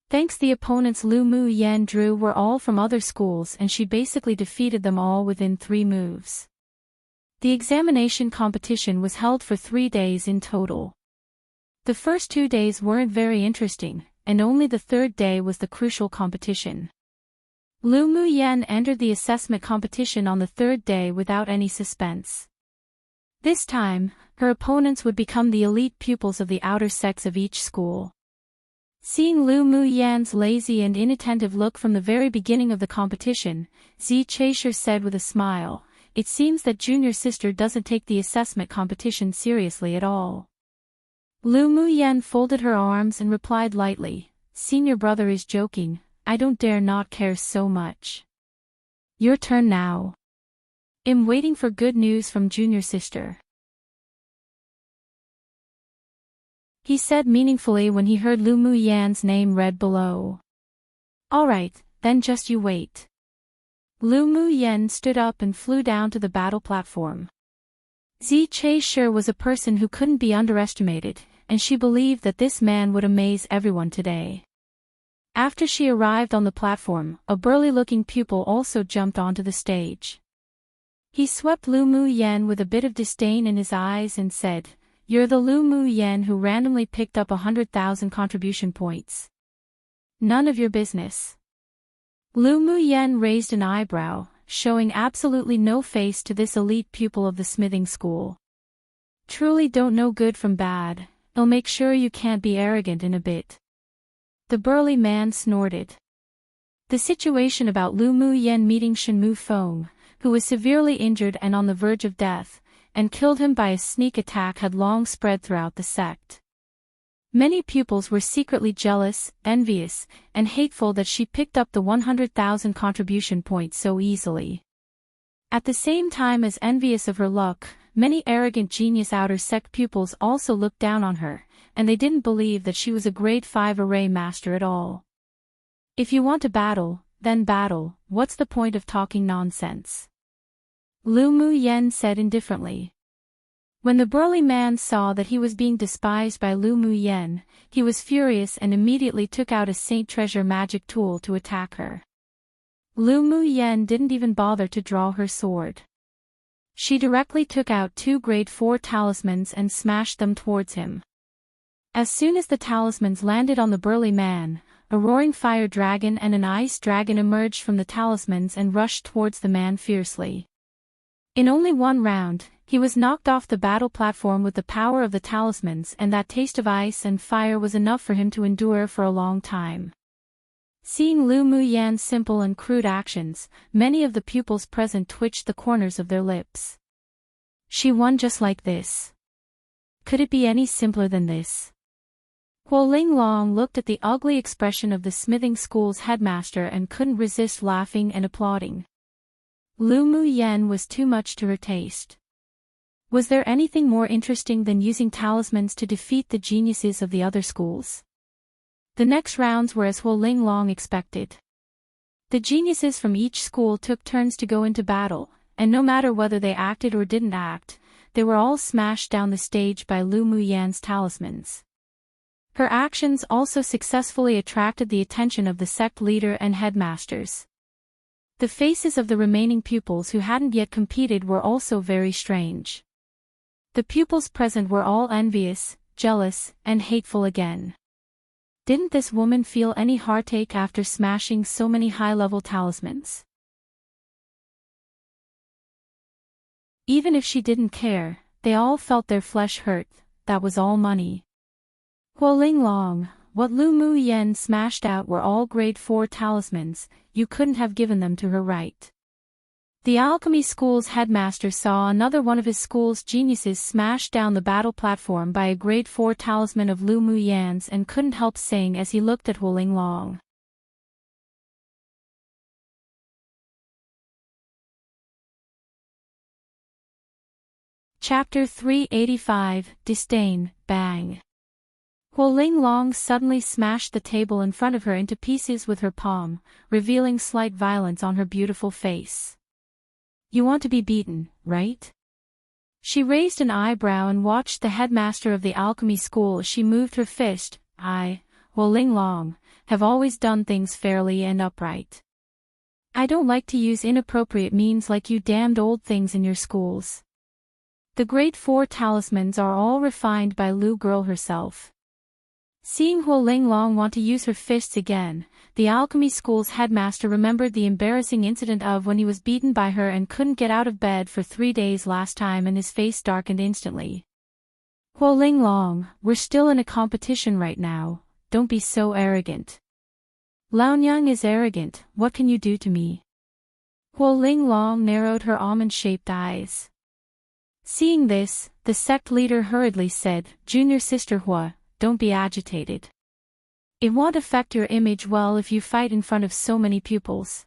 Thanks. The opponents Lu Mu Yan drew were all from other schools and she basically defeated them all within 3 moves. The examination competition was held for 3 days in total. The first 2 days weren't very interesting, and only the 3rd day was the crucial competition. Lu Mu Yan entered the assessment competition on the 3rd day without any suspense. This time, her opponents would become the elite pupils of the outer sects of each school. Seeing Lu Mu Yan's lazy and inattentive look from the very beginning of the competition, Zi Chaisher said with a smile, "It seems that junior sister doesn't take the assessment competition seriously at all." Lu Mu Yan folded her arms and replied lightly, "Senior brother is joking, I don't dare not care so much. Your turn now. I'm waiting for good news from junior sister," he said meaningfully when he heard Lu Mu Yan's name read below. "Alright, then just you wait." Lu Mu Yan stood up and flew down to the battle platform. Zi Chaisher was a person who couldn't be underestimated, and she believed that this man would amaze everyone today. After she arrived on the platform, a burly-looking pupil also jumped onto the stage. He swept Lu Mu Yan with a bit of disdain in his eyes and said, "You're the Lu Mu Yan who randomly picked up 100,000 contribution points. None of your business." Lu Mu Yan raised an eyebrow, showing absolutely no face to this elite pupil of the smithing school. "Truly don't know good from bad, I'll make sure you can't be arrogant in a bit." The burly man snorted. The situation about Lu Mu Yan meeting Shenmu Feng, who was severely injured and on the verge of death, and killed him by a sneak attack had long spread throughout the sect. Many pupils were secretly jealous, envious, and hateful that she picked up the 100,000 contribution points so easily. At the same time as envious of her luck, many arrogant genius outer sect pupils also looked down on her, and they didn't believe that she was a grade 5 array master at all. "If you want to battle, then battle, what's the point of talking nonsense?" Lu Mu Yan said indifferently. When the burly man saw that he was being despised by Lu Mu Yan, he was furious and immediately took out a Saint Treasure magic tool to attack her. Lu Mu Yan didn't even bother to draw her sword. She directly took out 2 grade 4 talismans and smashed them towards him. As soon as the talismans landed on the burly man, a roaring fire dragon and an ice dragon emerged from the talismans and rushed towards the man fiercely. In only 1 round, he was knocked off the battle platform with the power of the talismans, and that taste of ice and fire was enough for him to endure for a long time. Seeing Lu Mu Yan's simple and crude actions, many of the pupils present twitched the corners of their lips. She won just like this. Could it be any simpler than this? Huo Linglong looked at the ugly expression of the smithing school's headmaster and couldn't resist laughing and applauding. Lu Mu Yan was too much to her taste. Was there anything more interesting than using talismans to defeat the geniuses of the other schools? The next rounds were as Huo Linglong expected. The geniuses from each school took turns to go into battle, and no matter whether they acted or didn't act, they were all smashed down the stage by Lu Mu Yan's talismans. Her actions also successfully attracted the attention of the sect leader and headmasters. The faces of the remaining pupils who hadn't yet competed were also very strange. The pupils present were all envious, jealous, and hateful again. Didn't this woman feel any heartache after smashing so many high-level talismans? Even if she didn't care, they all felt their flesh hurt. That was all money. Huo Linglong, what Lu Mu Yan smashed out were all grade 4 talismans, you couldn't have given them to her right. The alchemy school's headmaster saw another one of his school's geniuses smash down the battle platform by a grade 4 talisman of Lu Mu Yan's and couldn't help saying as he looked at Huo Linglong. Chapter 385, Disdain, Bang. Huo Linglong suddenly smashed the table in front of her into pieces with her palm, revealing slight violence on her beautiful face. You want to be beaten, right? She raised an eyebrow and watched the headmaster of the alchemy school as she moved her fist. I, Huo Linglong, have always done things fairly and upright. I don't like to use inappropriate means like you damned old things in your schools. The Great Four talismans are all refined by Lu Girl herself. Seeing Huo Linglong want to use her fists again, the alchemy school's headmaster remembered the embarrassing incident of when he was beaten by her and couldn't get out of bed for 3 days last time, and his face darkened instantly. Huo Linglong, we're still in a competition right now, don't be so arrogant. Laonyang is arrogant, what can you do to me? Huo Linglong narrowed her almond-shaped eyes. Seeing this, the sect leader hurriedly said, Junior Sister Hua, don't be agitated. It won't affect your image well if you fight in front of so many pupils.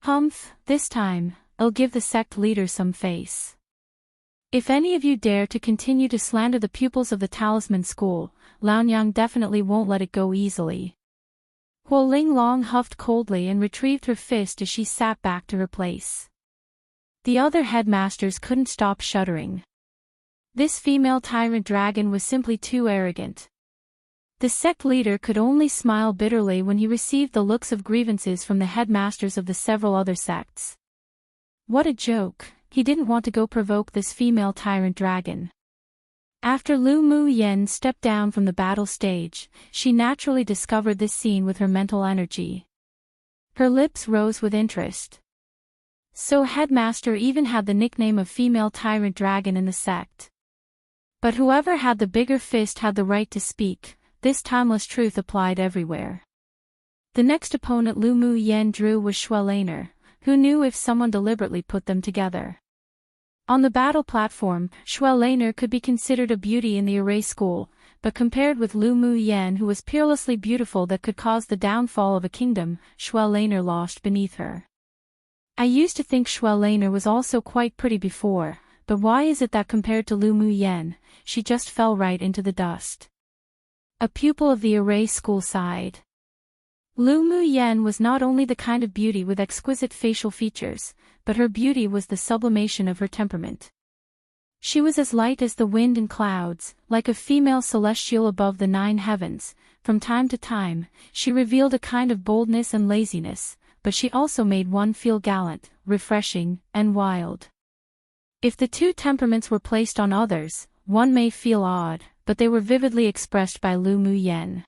Humph, this time, I'll give the sect leader some face. If any of you dare to continue to slander the pupils of the Talisman School, Laonyang definitely won't let it go easily. Huo Linglong huffed coldly and retrieved her fist as she sat back to her place. The other headmasters couldn't stop shuddering. This female tyrant dragon was simply too arrogant. The sect leader could only smile bitterly when he received the looks of grievances from the headmasters of the several other sects. What a joke, he didn't want to go provoke this female tyrant dragon. After Lu Mu Yen stepped down from the battle stage, she naturally discovered this scene with her mental energy. Her lips rose with interest. So Headmaster even had the nickname of Female Tyrant Dragon in the sect. But whoever had the bigger fist had the right to speak, this timeless truth applied everywhere. The next opponent Lu Mu Yen drew was Schwelaner, who knew if someone deliberately put them together. On the battle platform, Schwelaner could be considered a beauty in the array school, but compared with Lu Mu Yen, who was peerlessly beautiful that could cause the downfall of a kingdom, Schwelaner lost beneath her. I used to think Schwelaner was also quite pretty before, but why is it that compared to Lu Mu Yen, she just fell right into the dust? A pupil of the array school sighed. Lu Mu Yen was not only the kind of beauty with exquisite facial features, but her beauty was the sublimation of her temperament. She was as light as the wind and clouds, like a female celestial above the 9 heavens. From time to time, she revealed a kind of boldness and laziness, but she also made one feel gallant, refreshing, and wild. If the two temperaments were placed on others, one may feel odd, but they were vividly expressed by Lu Mu Yen.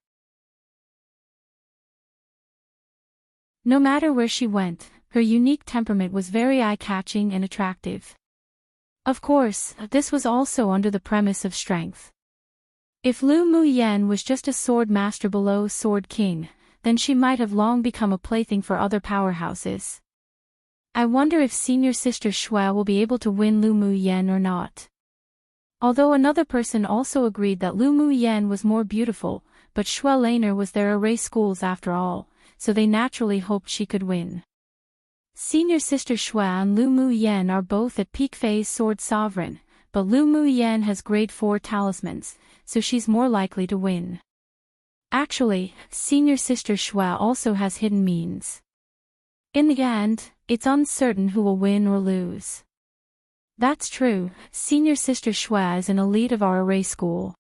No matter where she went, her unique temperament was very eye-catching and attractive. Of course, this was also under the premise of strength. If Lu Mu Yen was just a sword master below Sword King, then she might have long become a plaything for other powerhouses. I wonder if Senior Sister Xue will be able to win Lu Mu Yen or not. Although another person also agreed that Lu Mu Yen was more beautiful, but Schwelaner was their array schools after all, so they naturally hoped she could win. Senior Sister Xue and Lu Mu Yen are both at peak phase Sword Sovereign, but Lu Mu Yen has grade 4 talismans, so she's more likely to win. Actually, Senior Sister Xue also has hidden means. In the end, it's uncertain who will win or lose. That's true, Senior Sister Xue is an elite of our array school.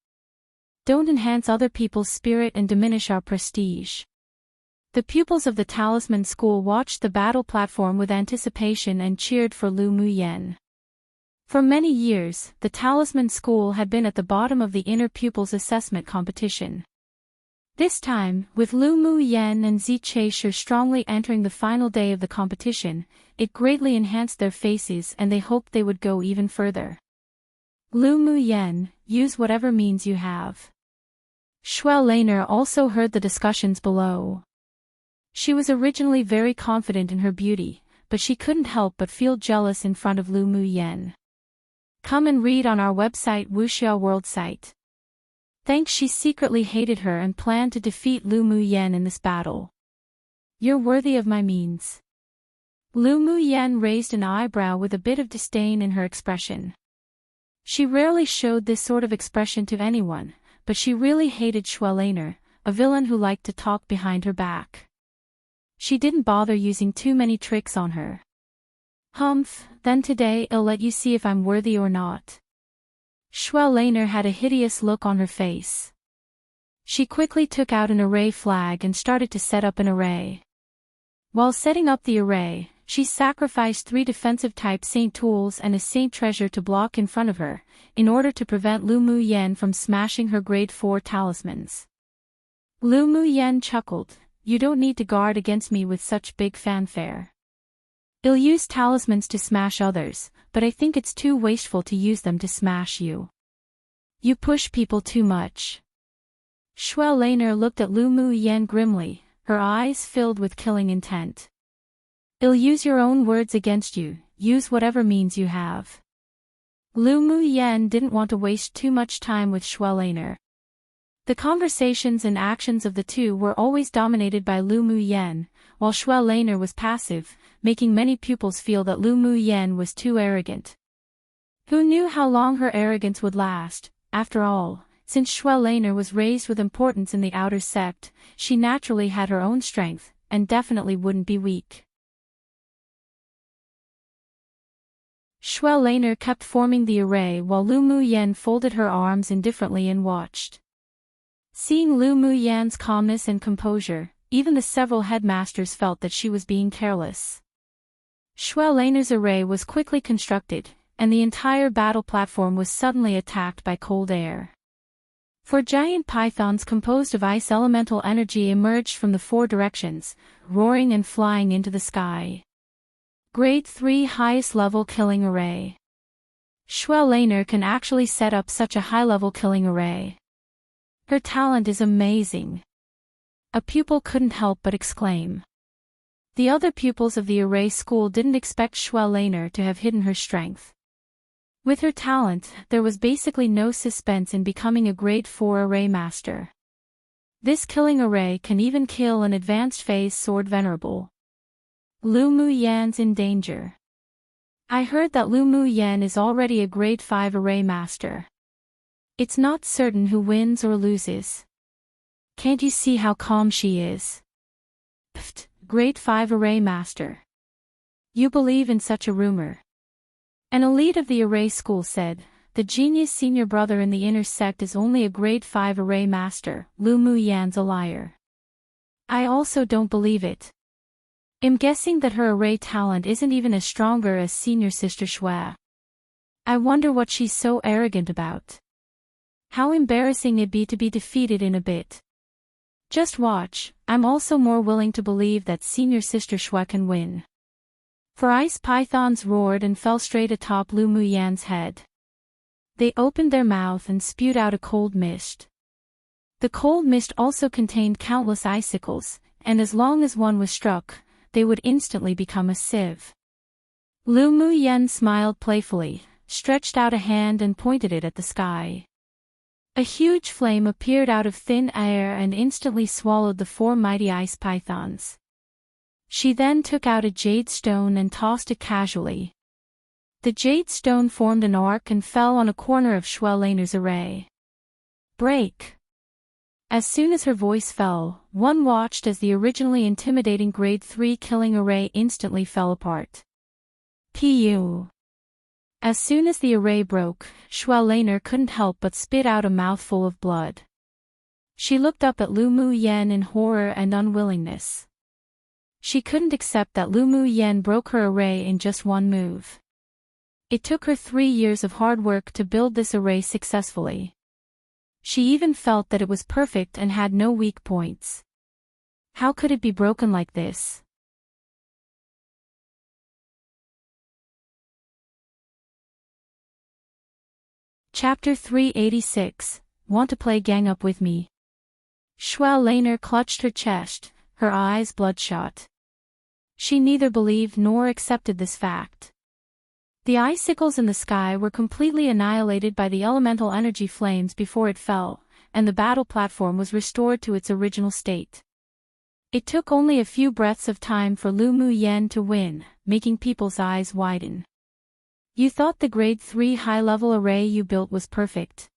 Don't enhance other people's spirit and diminish our prestige. The pupils of the Talisman School watched the battle platform with anticipation and cheered for Lu Mu Yen. For many years, the Talisman School had been at the bottom of the inner pupils assessment competition. This time, with Lu Mu Yen and Zi Chaisher strongly entering the final day of the competition, it greatly enhanced their faces and they hoped they would go even further. Lu Mu Yen, use whatever means you have. Schwelaner also heard the discussions below. She was originally very confident in her beauty, but she couldn't help but feel jealous in front of Lu Mu Yen. Come and read on our website Wuxia World site. Thanks, she secretly hated her and planned to defeat Lu Mu Yen in this battle. You're worthy of my means. Lu Mu Yen raised an eyebrow with a bit of disdain in her expression. She rarely showed this sort of expression to anyone, but she really hated Schwelaner, a villain who liked to talk behind her back. She didn't bother using too many tricks on her. Humph, then today I'll let you see if I'm worthy or not. Schwelaner had a hideous look on her face. She quickly took out an array flag and started to set up an array. While setting up the array, she sacrificed 3 defensive-type Saint tools and a Saint treasure to block in front of her, in order to prevent Lu Mu Yen from smashing her grade 4 talismans. Lu Mu Yen chuckled, "You don't need to guard against me with such big fanfare. I'll use talismans to smash others, but I think it's too wasteful to use them to smash you. You push people too much." Schwelaner looked at Lu Mu Yen grimly, her eyes filled with killing intent. "I'll use your own words against you, use whatever means you have." Lu Mu Yen didn't want to waste too much time with Schwelaner. The conversations and actions of the two were always dominated by Lu Mu Yen, while Schwelaner was passive, making many pupils feel that Lu Mu Yen was too arrogant. Who knew how long her arrogance would last? After all, since Schwelaner was raised with importance in the outer sect, she naturally had her own strength, and definitely wouldn't be weak. Schwelaner kept forming the array while Lu Mu Yen folded her arms indifferently and watched. Seeing Lu Mu Yan's calmness and composure, even the several headmasters felt that she was being careless. Schwelaner's array was quickly constructed, and the entire battle platform was suddenly attacked by cold air. 4 giant pythons composed of ice elemental energy emerged from the 4 directions, roaring and flying into the sky. Grade 3 highest level killing array. Schwelaner can actually set up such a high-level killing array. Her talent is amazing. A pupil couldn't help but exclaim. The other pupils of the array school didn't expect Schwelaner to have hidden her strength. With her talent, there was basically no suspense in becoming a grade 4 array master. This killing array can even kill an advanced phase sword venerable. Lu Mu Yan's in danger. I heard that Lu Mu Yan is already a grade 5 array master. It's not certain who wins or loses. Can't you see how calm she is? Pfft, grade 5 array master. You believe in such a rumor? An elite of the array school said, "The genius senior brother in the inner sect is only a grade 5 array master, Lu Mu Yan's a liar." I also don't believe it. I'm guessing that her array talent isn't even as stronger as senior sister Xue. I wonder what she's so arrogant about. How embarrassing it'd be to be defeated in a bit. Just watch, I'm also more willing to believe that senior sister Xue can win. 4 ice pythons roared and fell straight atop Lu Mu Yan's head. They opened their mouth and spewed out a cold mist. The cold mist also contained countless icicles, and as long as one was struck, they would instantly become a sieve. Lu Mu Yen smiled playfully, stretched out a hand and pointed it at the sky. A huge flame appeared out of thin air and instantly swallowed the 4 mighty ice pythons. She then took out a jade stone and tossed it casually. The jade stone formed an arc and fell on a corner of Schwelaner's array. Break! As soon as her voice fell, one watched as the originally intimidating grade 3 killing array instantly fell apart. Pu! As soon as the array broke, Schwelaner couldn't help but spit out a mouthful of blood. She looked up at Lu Mu Yen in horror and unwillingness. She couldn't accept that Lu Mu Yen broke her array in just one move. It took her 3 years of hard work to build this array successfully. She even felt that it was perfect and had no weak points. How could it be broken like this? Chapter 386, Want to play gang up with me? Schwelaner clutched her chest, her eyes bloodshot. She neither believed nor accepted this fact. The icicles in the sky were completely annihilated by the elemental energy flames before it fell, and the battle platform was restored to its original state. It took only a few breaths of time for Lu Mu Yen to win, making people's eyes widen. You thought the grade 3 high-level array you built was perfect.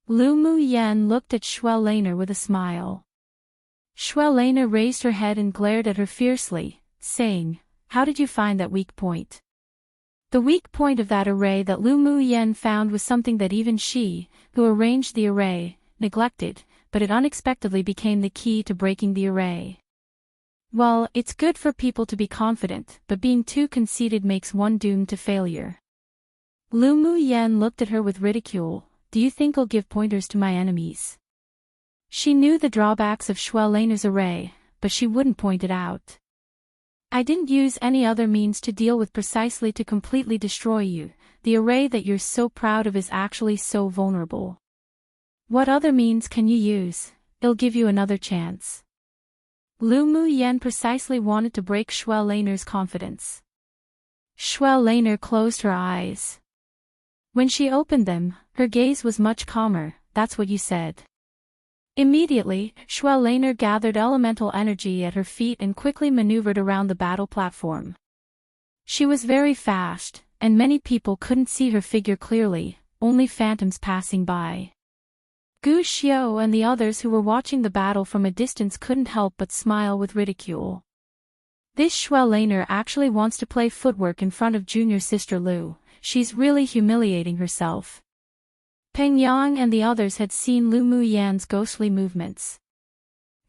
Lu Mu Yan looked at Xuelainer with a smile. Xuelainer raised her head and glared at her fiercely, saying, "How did you find that weak point?" The weak point of that array that Lu Mu Yan found was something that even she, who arranged the array, neglected, but it unexpectedly became the key to breaking the array. Well, it's good for people to be confident, but being too conceited makes one doomed to failure. Lu Mu Yan looked at her with ridicule. "Do you think I'll give pointers to my enemies?" She knew the drawbacks of Xuelainer's array, but she wouldn't point it out. "I didn't use any other means to deal with precisely to completely destroy you. The array that you're so proud of is actually so vulnerable. What other means can you use? It'll give you another chance." Lu Mu Yan precisely wanted to break Xuelainer's confidence. Xuelainer closed her eyes. When she opened them, her gaze was much calmer. "That's what you said." Immediately, Xuelainer gathered elemental energy at her feet and quickly maneuvered around the battle platform. She was very fast, and many people couldn't see her figure clearly, only phantoms passing by. Gu Xiao and the others who were watching the battle from a distance couldn't help but smile with ridicule. This Xuelainer actually wants to play footwork in front of junior sister Lu. She's really humiliating herself. Peng Yang and the others had seen Lu Mu Yan's ghostly movements.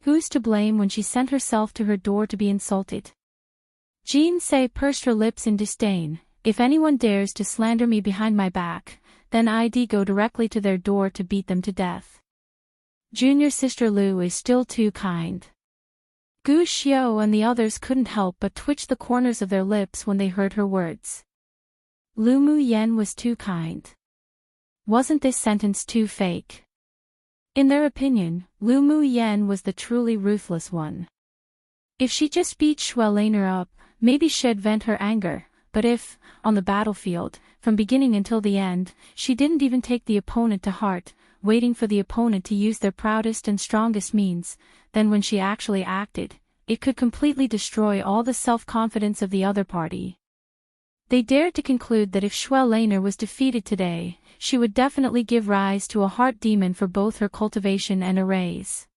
Who's to blame when she sent herself to her door to be insulted? Jean Sei pursed her lips in disdain. "If anyone dares to slander me behind my back, then I'd go directly to their door to beat them to death. Junior sister Lu is still too kind." Gu Xiao and the others couldn't help but twitch the corners of their lips when they heard her words. Lu Mu Yan was too kind. Wasn't this sentence too fake? In their opinion, Lu Mu Yan was the truly ruthless one. If she just beat Xuelainer up, maybe she'd vent her anger, but if, on the battlefield, from beginning until the end, she didn't even take the opponent to heart, waiting for the opponent to use their proudest and strongest means, then when she actually acted, it could completely destroy all the self-confidence of the other party. They dared to conclude that if Xuelainer was defeated today, she would definitely give rise to a heart demon for both her cultivation and arrays.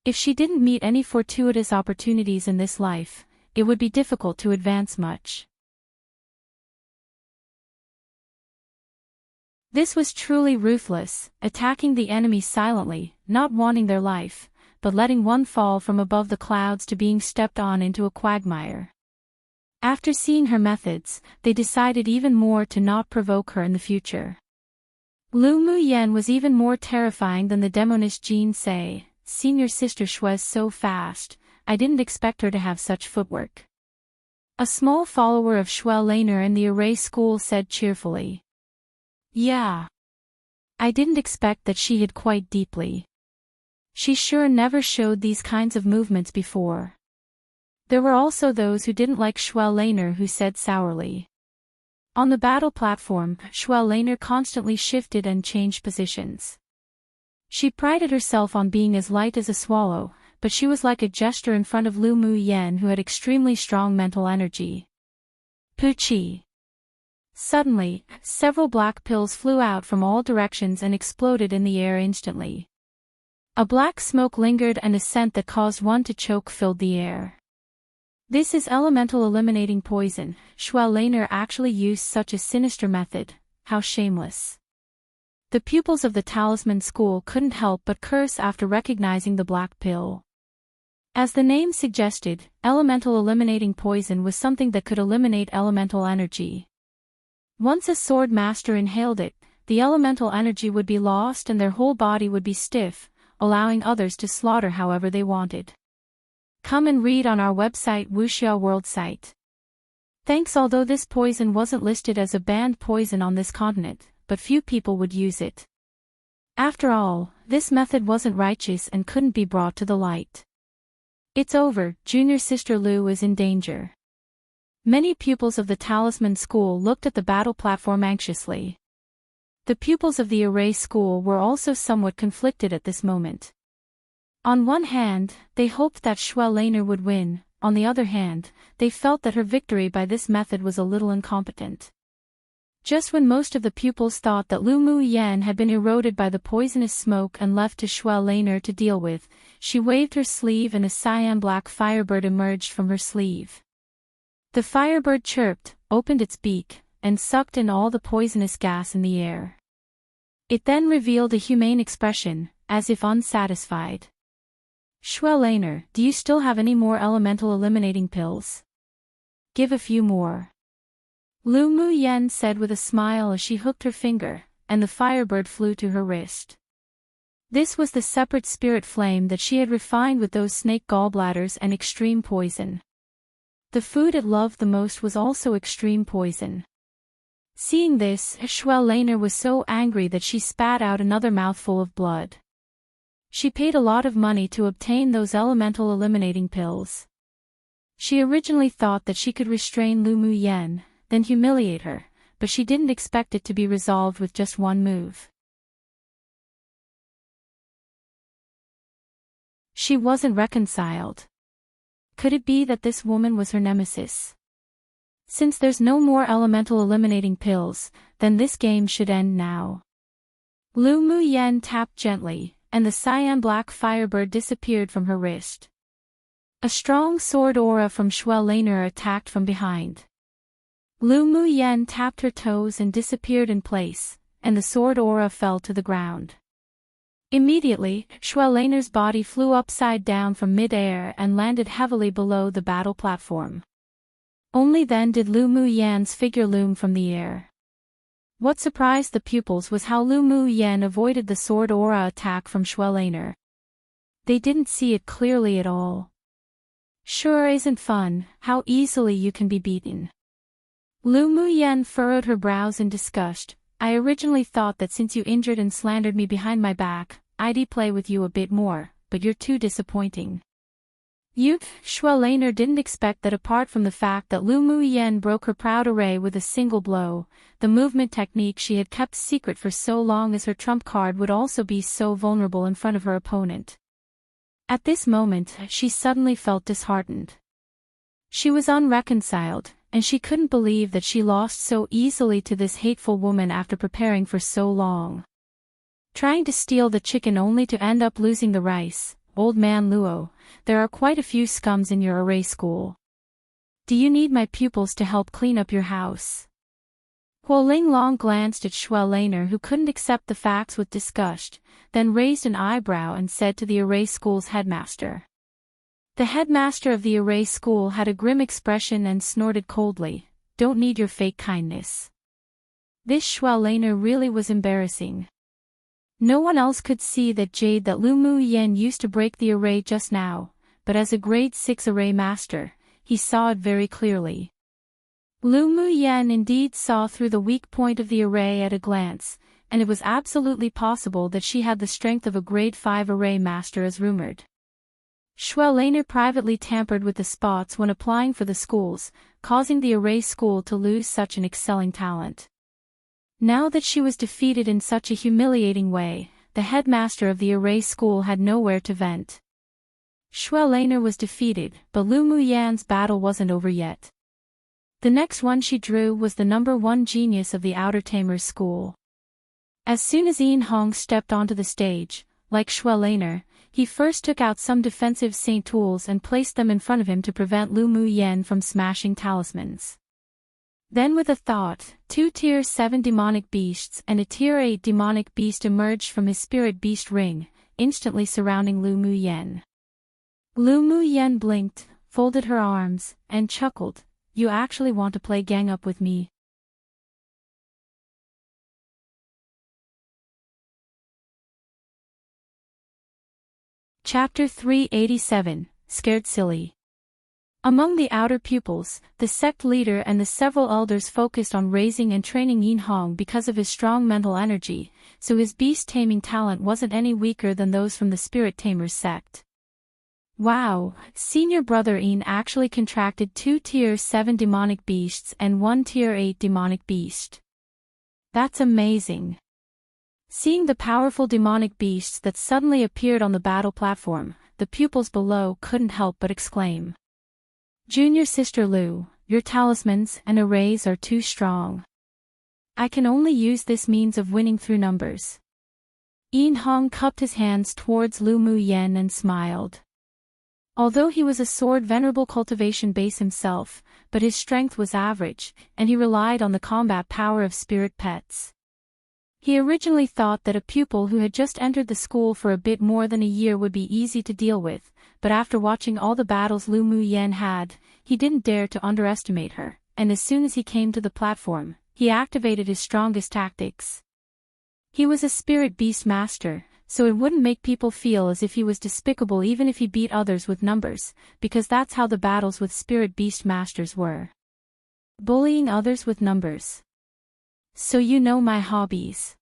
If she didn't meet any fortuitous opportunities in this life, it would be difficult to advance much. This was truly ruthless, attacking the enemy silently, not wanting their life, but letting one fall from above the clouds to being stepped on into a quagmire. After seeing her methods, they decided even more to not provoke her in the future. Lu Mu Yan was even more terrifying than the demoness Jean Sei. "Senior sister Shui's so fast, I didn't expect her to have such footwork." A small follower of Xuelainer in the array school said cheerfully. "Yeah. I didn't expect that she hid quite deeply. She sure never showed these kinds of movements before." There were also those who didn't like Xuelainer who said sourly. On the battle platform, Xuelainer constantly shifted and changed positions. She prided herself on being as light as a swallow, but she was like a jester in front of Lu Mu Yan who had extremely strong mental energy. Puchi. Suddenly, several black pills flew out from all directions and exploded in the air instantly. A black smoke lingered and a scent that caused one to choke filled the air. "This is elemental eliminating poison." Xuelainer actually used such a sinister method. How shameless. The pupils of the Talisman School couldn't help but curse after recognizing the black pill. As the name suggested, elemental eliminating poison was something that could eliminate elemental energy. Once a sword master inhaled it, the elemental energy would be lost and their whole body would be stiff, allowing others to slaughter however they wanted. Come and read on our website Wuxia World site. Thanks. Although this poison wasn't listed as a banned poison on this continent, but few people would use it. After all, this method wasn't righteous and couldn't be brought to the light. It's over, junior sister Lu is in danger. Many pupils of the Talisman School looked at the battle platform anxiously. The pupils of the Array School were also somewhat conflicted at this moment. On one hand, they hoped that Xuelainer would win, on the other hand, they felt that her victory by this method was a little incompetent. Just when most of the pupils thought that Lu Mu Yan had been eroded by the poisonous smoke and left to Shuel Laner to deal with, she waved her sleeve and a cyan-black firebird emerged from her sleeve. The firebird chirped, opened its beak, and sucked in all the poisonous gas in the air. It then revealed a humane expression, as if unsatisfied. "Shuel Laner, do you still have any more elemental eliminating pills? Give a few more." Lu Mu Yan said with a smile as she hooked her finger, and the firebird flew to her wrist. This was the separate spirit flame that she had refined with those snake gallbladders and extreme poison. The food it loved the most was also extreme poison. Seeing this, Shuel Laner was so angry that she spat out another mouthful of blood. She paid a lot of money to obtain those elemental eliminating pills. She originally thought that she could restrain Lu Mu Yan, then humiliate her, but she didn't expect it to be resolved with just one move. She wasn't reconciled. Could it be that this woman was her nemesis? Since there's no more elemental eliminating pills, then this game should end now. Lu Mu Yan tapped gently, and the cyan-black firebird disappeared from her wrist. A strong sword aura from Shuel Laner attacked from behind. Lu Mu Yan tapped her toes and disappeared in place, and the sword aura fell to the ground. Immediately, Shuel Laner's body flew upside down from mid-air and landed heavily below the battle platform. Only then did Lu Mu Yan's figure loom from the air. What surprised the pupils was how Lu Mu Yan avoided the sword aura attack from Shuel Laner. They didn't see it clearly at all. Sure isn't fun, how easily you can be beaten. Lu Mu Yan furrowed her brows in disgust. I originally thought that since you injured and slandered me behind my back, I'd play with you a bit more, but you're too disappointing. Shuel Laner didn't expect that apart from the fact that Lu Mu Yan broke her proud array with a single blow, the movement technique she had kept secret for so long as her trump card would also be so vulnerable in front of her opponent. At this moment, she suddenly felt disheartened. She was unreconciled, and she couldn't believe that she lost so easily to this hateful woman after preparing for so long. Trying to steal the chicken only to end up losing the rice. Old man Luo, there are quite a few scums in your array school. Do you need my pupils to help clean up your house? Huo Linglong glanced at Shuel Laner, who couldn't accept the facts with disgust, then raised an eyebrow and said to the array school's headmaster. The headmaster of the array school had a grim expression and snorted coldly, "Don't need your fake kindness." This Shuel Laner really was embarrassing. No one else could see that jade that Lu Mu Yan used to break the array just now, but as a grade 6 array master, he saw it very clearly. Lu Mu Yan indeed saw through the weak point of the array at a glance, and it was absolutely possible that she had the strength of a grade 5 array master as rumored. Shuel Laner privately tampered with the spots when applying for the schools, causing the array school to lose such an excelling talent. Now that she was defeated in such a humiliating way, the headmaster of the array school had nowhere to vent. Shuel Laner was defeated, but Lu Mu Yan's battle wasn't over yet. The next one she drew was the number 1 genius of the Outer Tamers school. As soon as Yin Hong stepped onto the stage, like Shuel Laner, he first took out some defensive saint tools and placed them in front of him to prevent Lu Mu Yan from smashing talismans. Then with a thought, 2 Tier 7 demonic beasts and a Tier 8 demonic beast emerged from his spirit beast ring, instantly surrounding Lu Mu Yan. Lu Mu Yan blinked, folded her arms, and chuckled, "You actually want to play gang up with me?" Chapter 387, Scared Silly. Among the outer pupils, the sect leader and the several elders focused on raising and training Yin Hong because of his strong mental energy, so his beast-taming talent wasn't any weaker than those from the Spirit Tamers sect. Wow, senior brother Yin actually contracted 2 Tier 7 demonic beasts and 1 Tier 8 demonic beast. That's amazing. Seeing the powerful demonic beasts that suddenly appeared on the battle platform, the pupils below couldn't help but exclaim. "Junior sister Lu, your talismans and arrays are too strong." I can only use this means of winning through numbers. Yin Hong cupped his hands towards Lu Mu Yen and smiled. Although he was a sword venerable cultivation base himself, but his strength was average, and he relied on the combat power of spirit pets. He originally thought that a pupil who had just entered the school for a bit more than a year would be easy to deal with, but after watching all the battles Lu Mu Yen had, he didn't dare to underestimate her, and as soon as he came to the platform, he activated his strongest tactics. He was a spirit beast master, so it wouldn't make people feel as if he was despicable even if he beat others with numbers, because that's how the battles with spirit beast masters were. Bullying others with numbers. So you know my hobbies.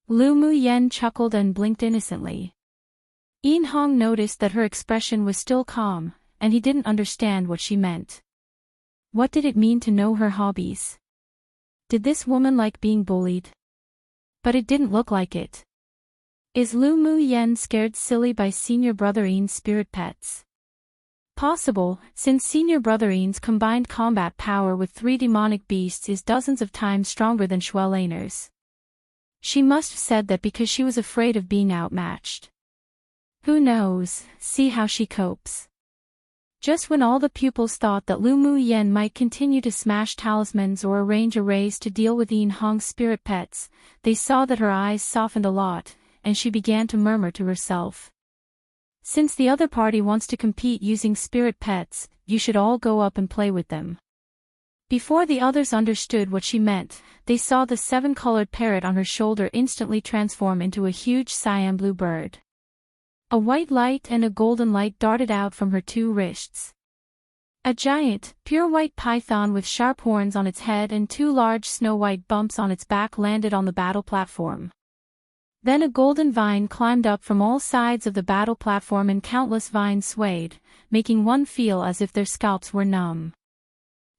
Lu Mu Yen chuckled and blinked innocently. Yin Hong noticed that her expression was still calm, and he didn't understand what she meant. What did it mean to know her hobbies? Did this woman like being bullied? But it didn't look like it. Is Lu Mu Yen scared silly by senior brother Yin's spirit pets? Possible, since senior brother Yin's combined combat power with 3 demonic beasts is dozens of times stronger than Shui Laner's. She must have said that because she was afraid of being outmatched. Who knows, see how she copes. Just when all the pupils thought that Lu Mu Yen might continue to smash talismans or arrange arrays to deal with Yin Hong's spirit pets, they saw that her eyes softened a lot, and she began to murmur to herself. Since the other party wants to compete using spirit pets, you should all go up and play with them. Before the others understood what she meant, they saw the 7-colored parrot on her shoulder instantly transform into a huge cyan blue bird. A white light and a golden light darted out from her 2 wrists. A giant, pure white python with sharp horns on its head and 2 large snow-white bumps on its back landed on the battle platform. Then a golden vine climbed up from all sides of the battle platform and countless vines swayed, making one feel as if their scalps were numb.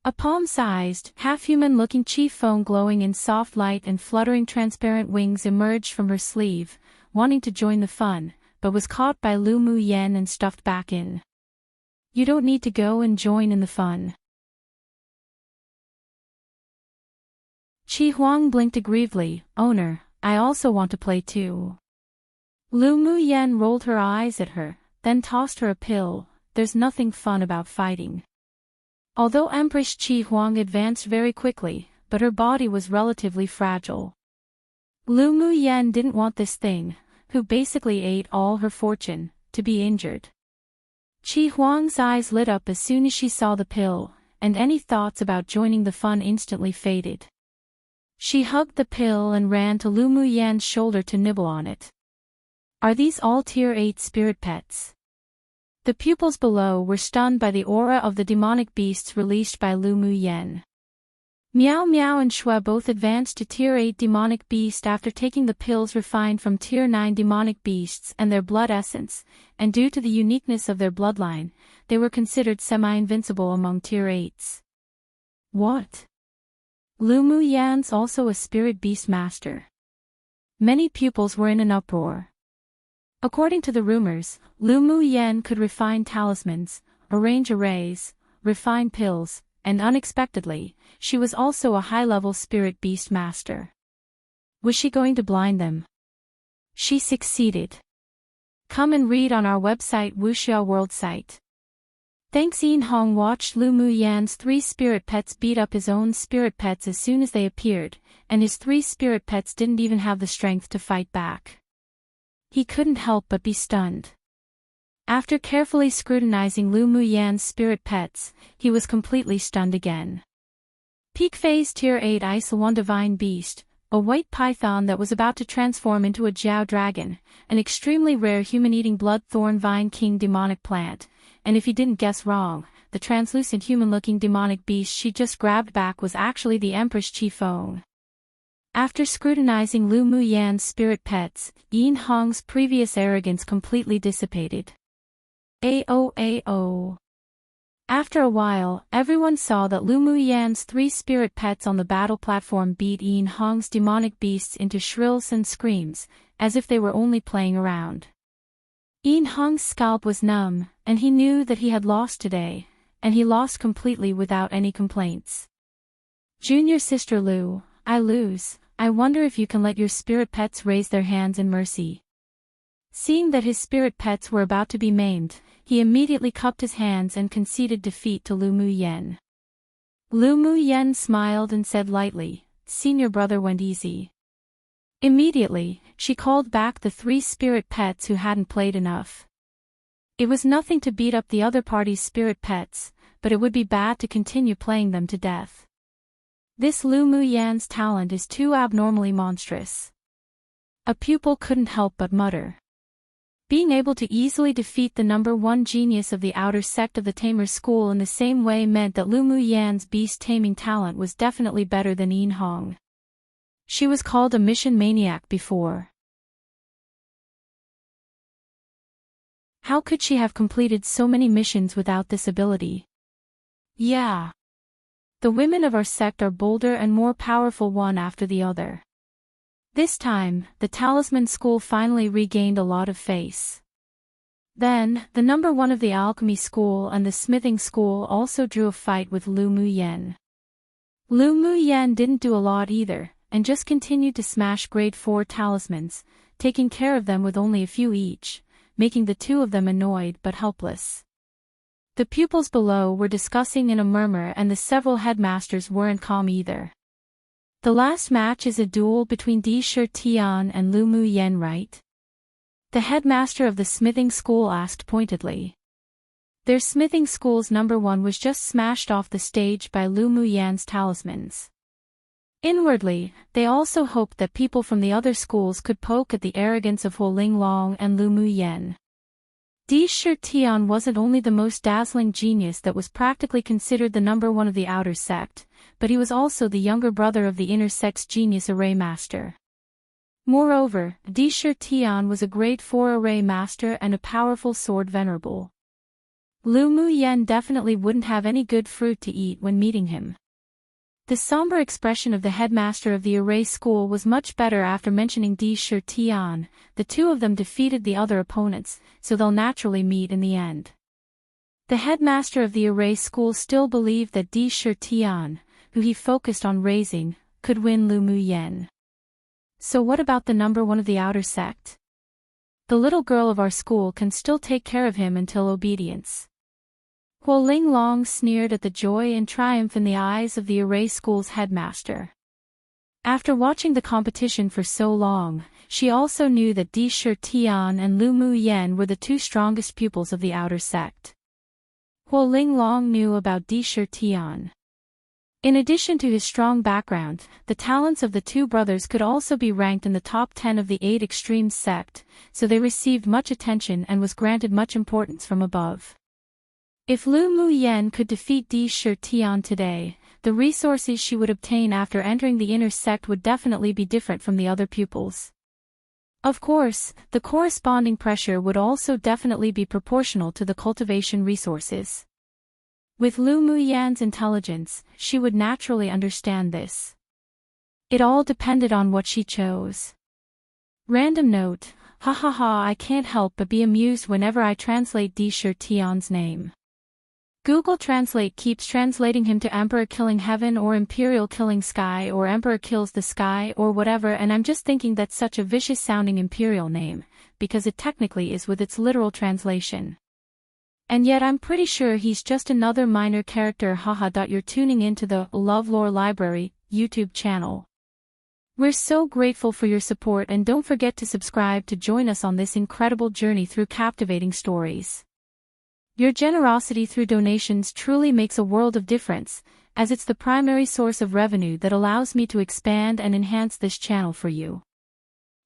A palm-sized, half-human-looking chiffon glowing in soft light and fluttering transparent wings emerged from her sleeve, wanting to join the fun, but was caught by Lu Mu Yen and stuffed back in. You don't need to go and join in the fun. Chi Huang blinked aggrievedly. Owner, I also want to play too. Lu Mu Yen rolled her eyes at her, then tossed her a pill. There's nothing fun about fighting. Although Empress Chi Huang advanced very quickly, but her body was relatively fragile. Lu Mu Yen didn't want this thing, who basically ate all her fortune, to be injured. Chi Huang's eyes lit up as soon as she saw the pill, and any thoughts about joining the fun instantly faded. She hugged the pill and ran to Lu Mu Yan's shoulder to nibble on it. Are these all Tier 8 spirit pets? The pupils below were stunned by the aura of the demonic beasts released by Lu Mu Yen. Meow Meow and Shui both advanced to Tier 8 demonic beast after taking the pills refined from Tier 9 demonic beasts and their blood essence, and due to the uniqueness of their bloodline, they were considered semi-invincible among Tier 8s. What? Lu Mu Yan's also a spirit beast master. Many pupils were in an uproar. According to the rumors, Lu Mu Yen could refine talismans, arrange arrays, refine pills, and unexpectedly, she was also a high-level spirit beast master. Was she going to blind them? She succeeded. Come and read on our website Wuxia World site. Thanks. Yin Hong watched Lu Mu Yan's 3 spirit pets beat up his own spirit pets as soon as they appeared, and his 3 spirit pets didn't even have the strength to fight back. He couldn't help but be stunned. After carefully scrutinizing Lu Mu Yan's spirit pets, he was completely stunned again. Peak Phase Tier 8 One Divine Beast, a white python that was about to transform into a Jiao dragon, an extremely rare human-eating blood-thorn vine king demonic plant, and if he didn't guess wrong, the translucent human-looking demonic beast she just grabbed back was actually the Empress Chi Feng. After scrutinizing Lu Mu Yan's spirit pets, Yin Hong's previous arrogance completely dissipated. Aoao. After a while, everyone saw that Lu Mu Yan's 3 spirit pets on the battle platform beat Yin Hong's demonic beasts into shrills and screams, as if they were only playing around. Yin Hong's scalp was numb, and he knew that he had lost today, and he lost completely without any complaints. Junior sister Lu, I lose. I wonder if you can let your spirit pets raise their hands in mercy." Seeing that his spirit pets were about to be maimed, he immediately cupped his hands and conceded defeat to Lu Muyen. Lu Muyen smiled and said lightly, "Senior brother went easy." Immediately, she called back the 3 spirit pets who hadn't played enough. It was nothing to beat up the other party's spirit pets, but it would be bad to continue playing them to death. This Lu Muyen's talent is too abnormally monstrous. A pupil couldn't help but mutter. Being able to easily defeat the #1 genius of the outer sect of the Tamer school in the same way meant that Lu Muyen's beast-taming talent was definitely better than Yin Hong. She was called a mission maniac before. How could she have completed so many missions without this ability? Yeah. The women of our sect are bolder and more powerful one after the other. This time, the Talisman School finally regained a lot of face. Then, the #1 of the Alchemy School and the Smithing School also drew a fight with Lu Muyen. Lu Muyen didn't do a lot either, and just continued to smash grade 4 talismans, taking care of them with only a few each, making the 2 of them annoyed but helpless. The pupils below were discussing in a murmur and the several headmasters weren't calm either. The last match is a duel between Di Shi Tian and Lu Muyen, right? The headmaster of the smithing school asked pointedly. Their smithing school's #1 was just smashed off the stage by Lu Muyen's talismans. Inwardly, they also hoped that people from the other schools could poke at the arrogance of Huo Linglong and Lu Muyen. Di Shi Tian wasn't only the most dazzling genius that was practically considered the #1 of the outer sect, but he was also the younger brother of the inner sect's genius array master. Moreover, Di Shi Tian was a grade 4 array master and a powerful sword venerable. Lu Muyen definitely wouldn't have any good fruit to eat when meeting him. The somber expression of the headmaster of the array school was much better after mentioning Di Shi Tian. The 2 of them defeated the other opponents, so they'll naturally meet in the end. The headmaster of the array school still believed that Di Shi Tian, who he focused on raising, could win Lu Muyen. So what about the #1 of the outer sect? The little girl of our school can still take care of him until obedience. Huo Linglong sneered at the joy and triumph in the eyes of the array school's headmaster. After watching the competition for so long, she also knew that Di Shi Tian and Lu Muyen were the 2 strongest pupils of the outer sect. Huo Linglong knew about Di Shi Tian. In addition to his strong background, the talents of the 2 brothers could also be ranked in the top 10 of the 8 extreme sect, so they received much attention and was granted much importance from above. If Lu Muyen could defeat Di Shi Tian today, the resources she would obtain after entering the inner sect would definitely be different from the other pupils. Of course, the corresponding pressure would also definitely be proportional to the cultivation resources. With Lu Muyen's intelligence, she would naturally understand this. It all depended on what she chose. Random note, hahaha, I can't help but be amused whenever I translate Di Shi Tian's name. Google Translate keeps translating him to Emperor Killing Heaven or Imperial Killing Sky or Emperor Kills the Sky or whatever, and I'm just thinking that's such a vicious sounding Imperial name, because it technically is with its literal translation. And yet I'm pretty sure he's just another minor character. Haha. You're tuning into the LoveLore Library YouTube channel. We're so grateful for your support, and don't forget to subscribe to join us on this incredible journey through captivating stories. Your generosity through donations truly makes a world of difference, as it's the primary source of revenue that allows me to expand and enhance this channel for you.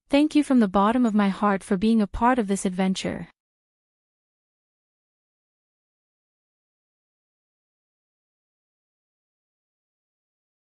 Thank you from the bottom of my heart for being a part of this adventure.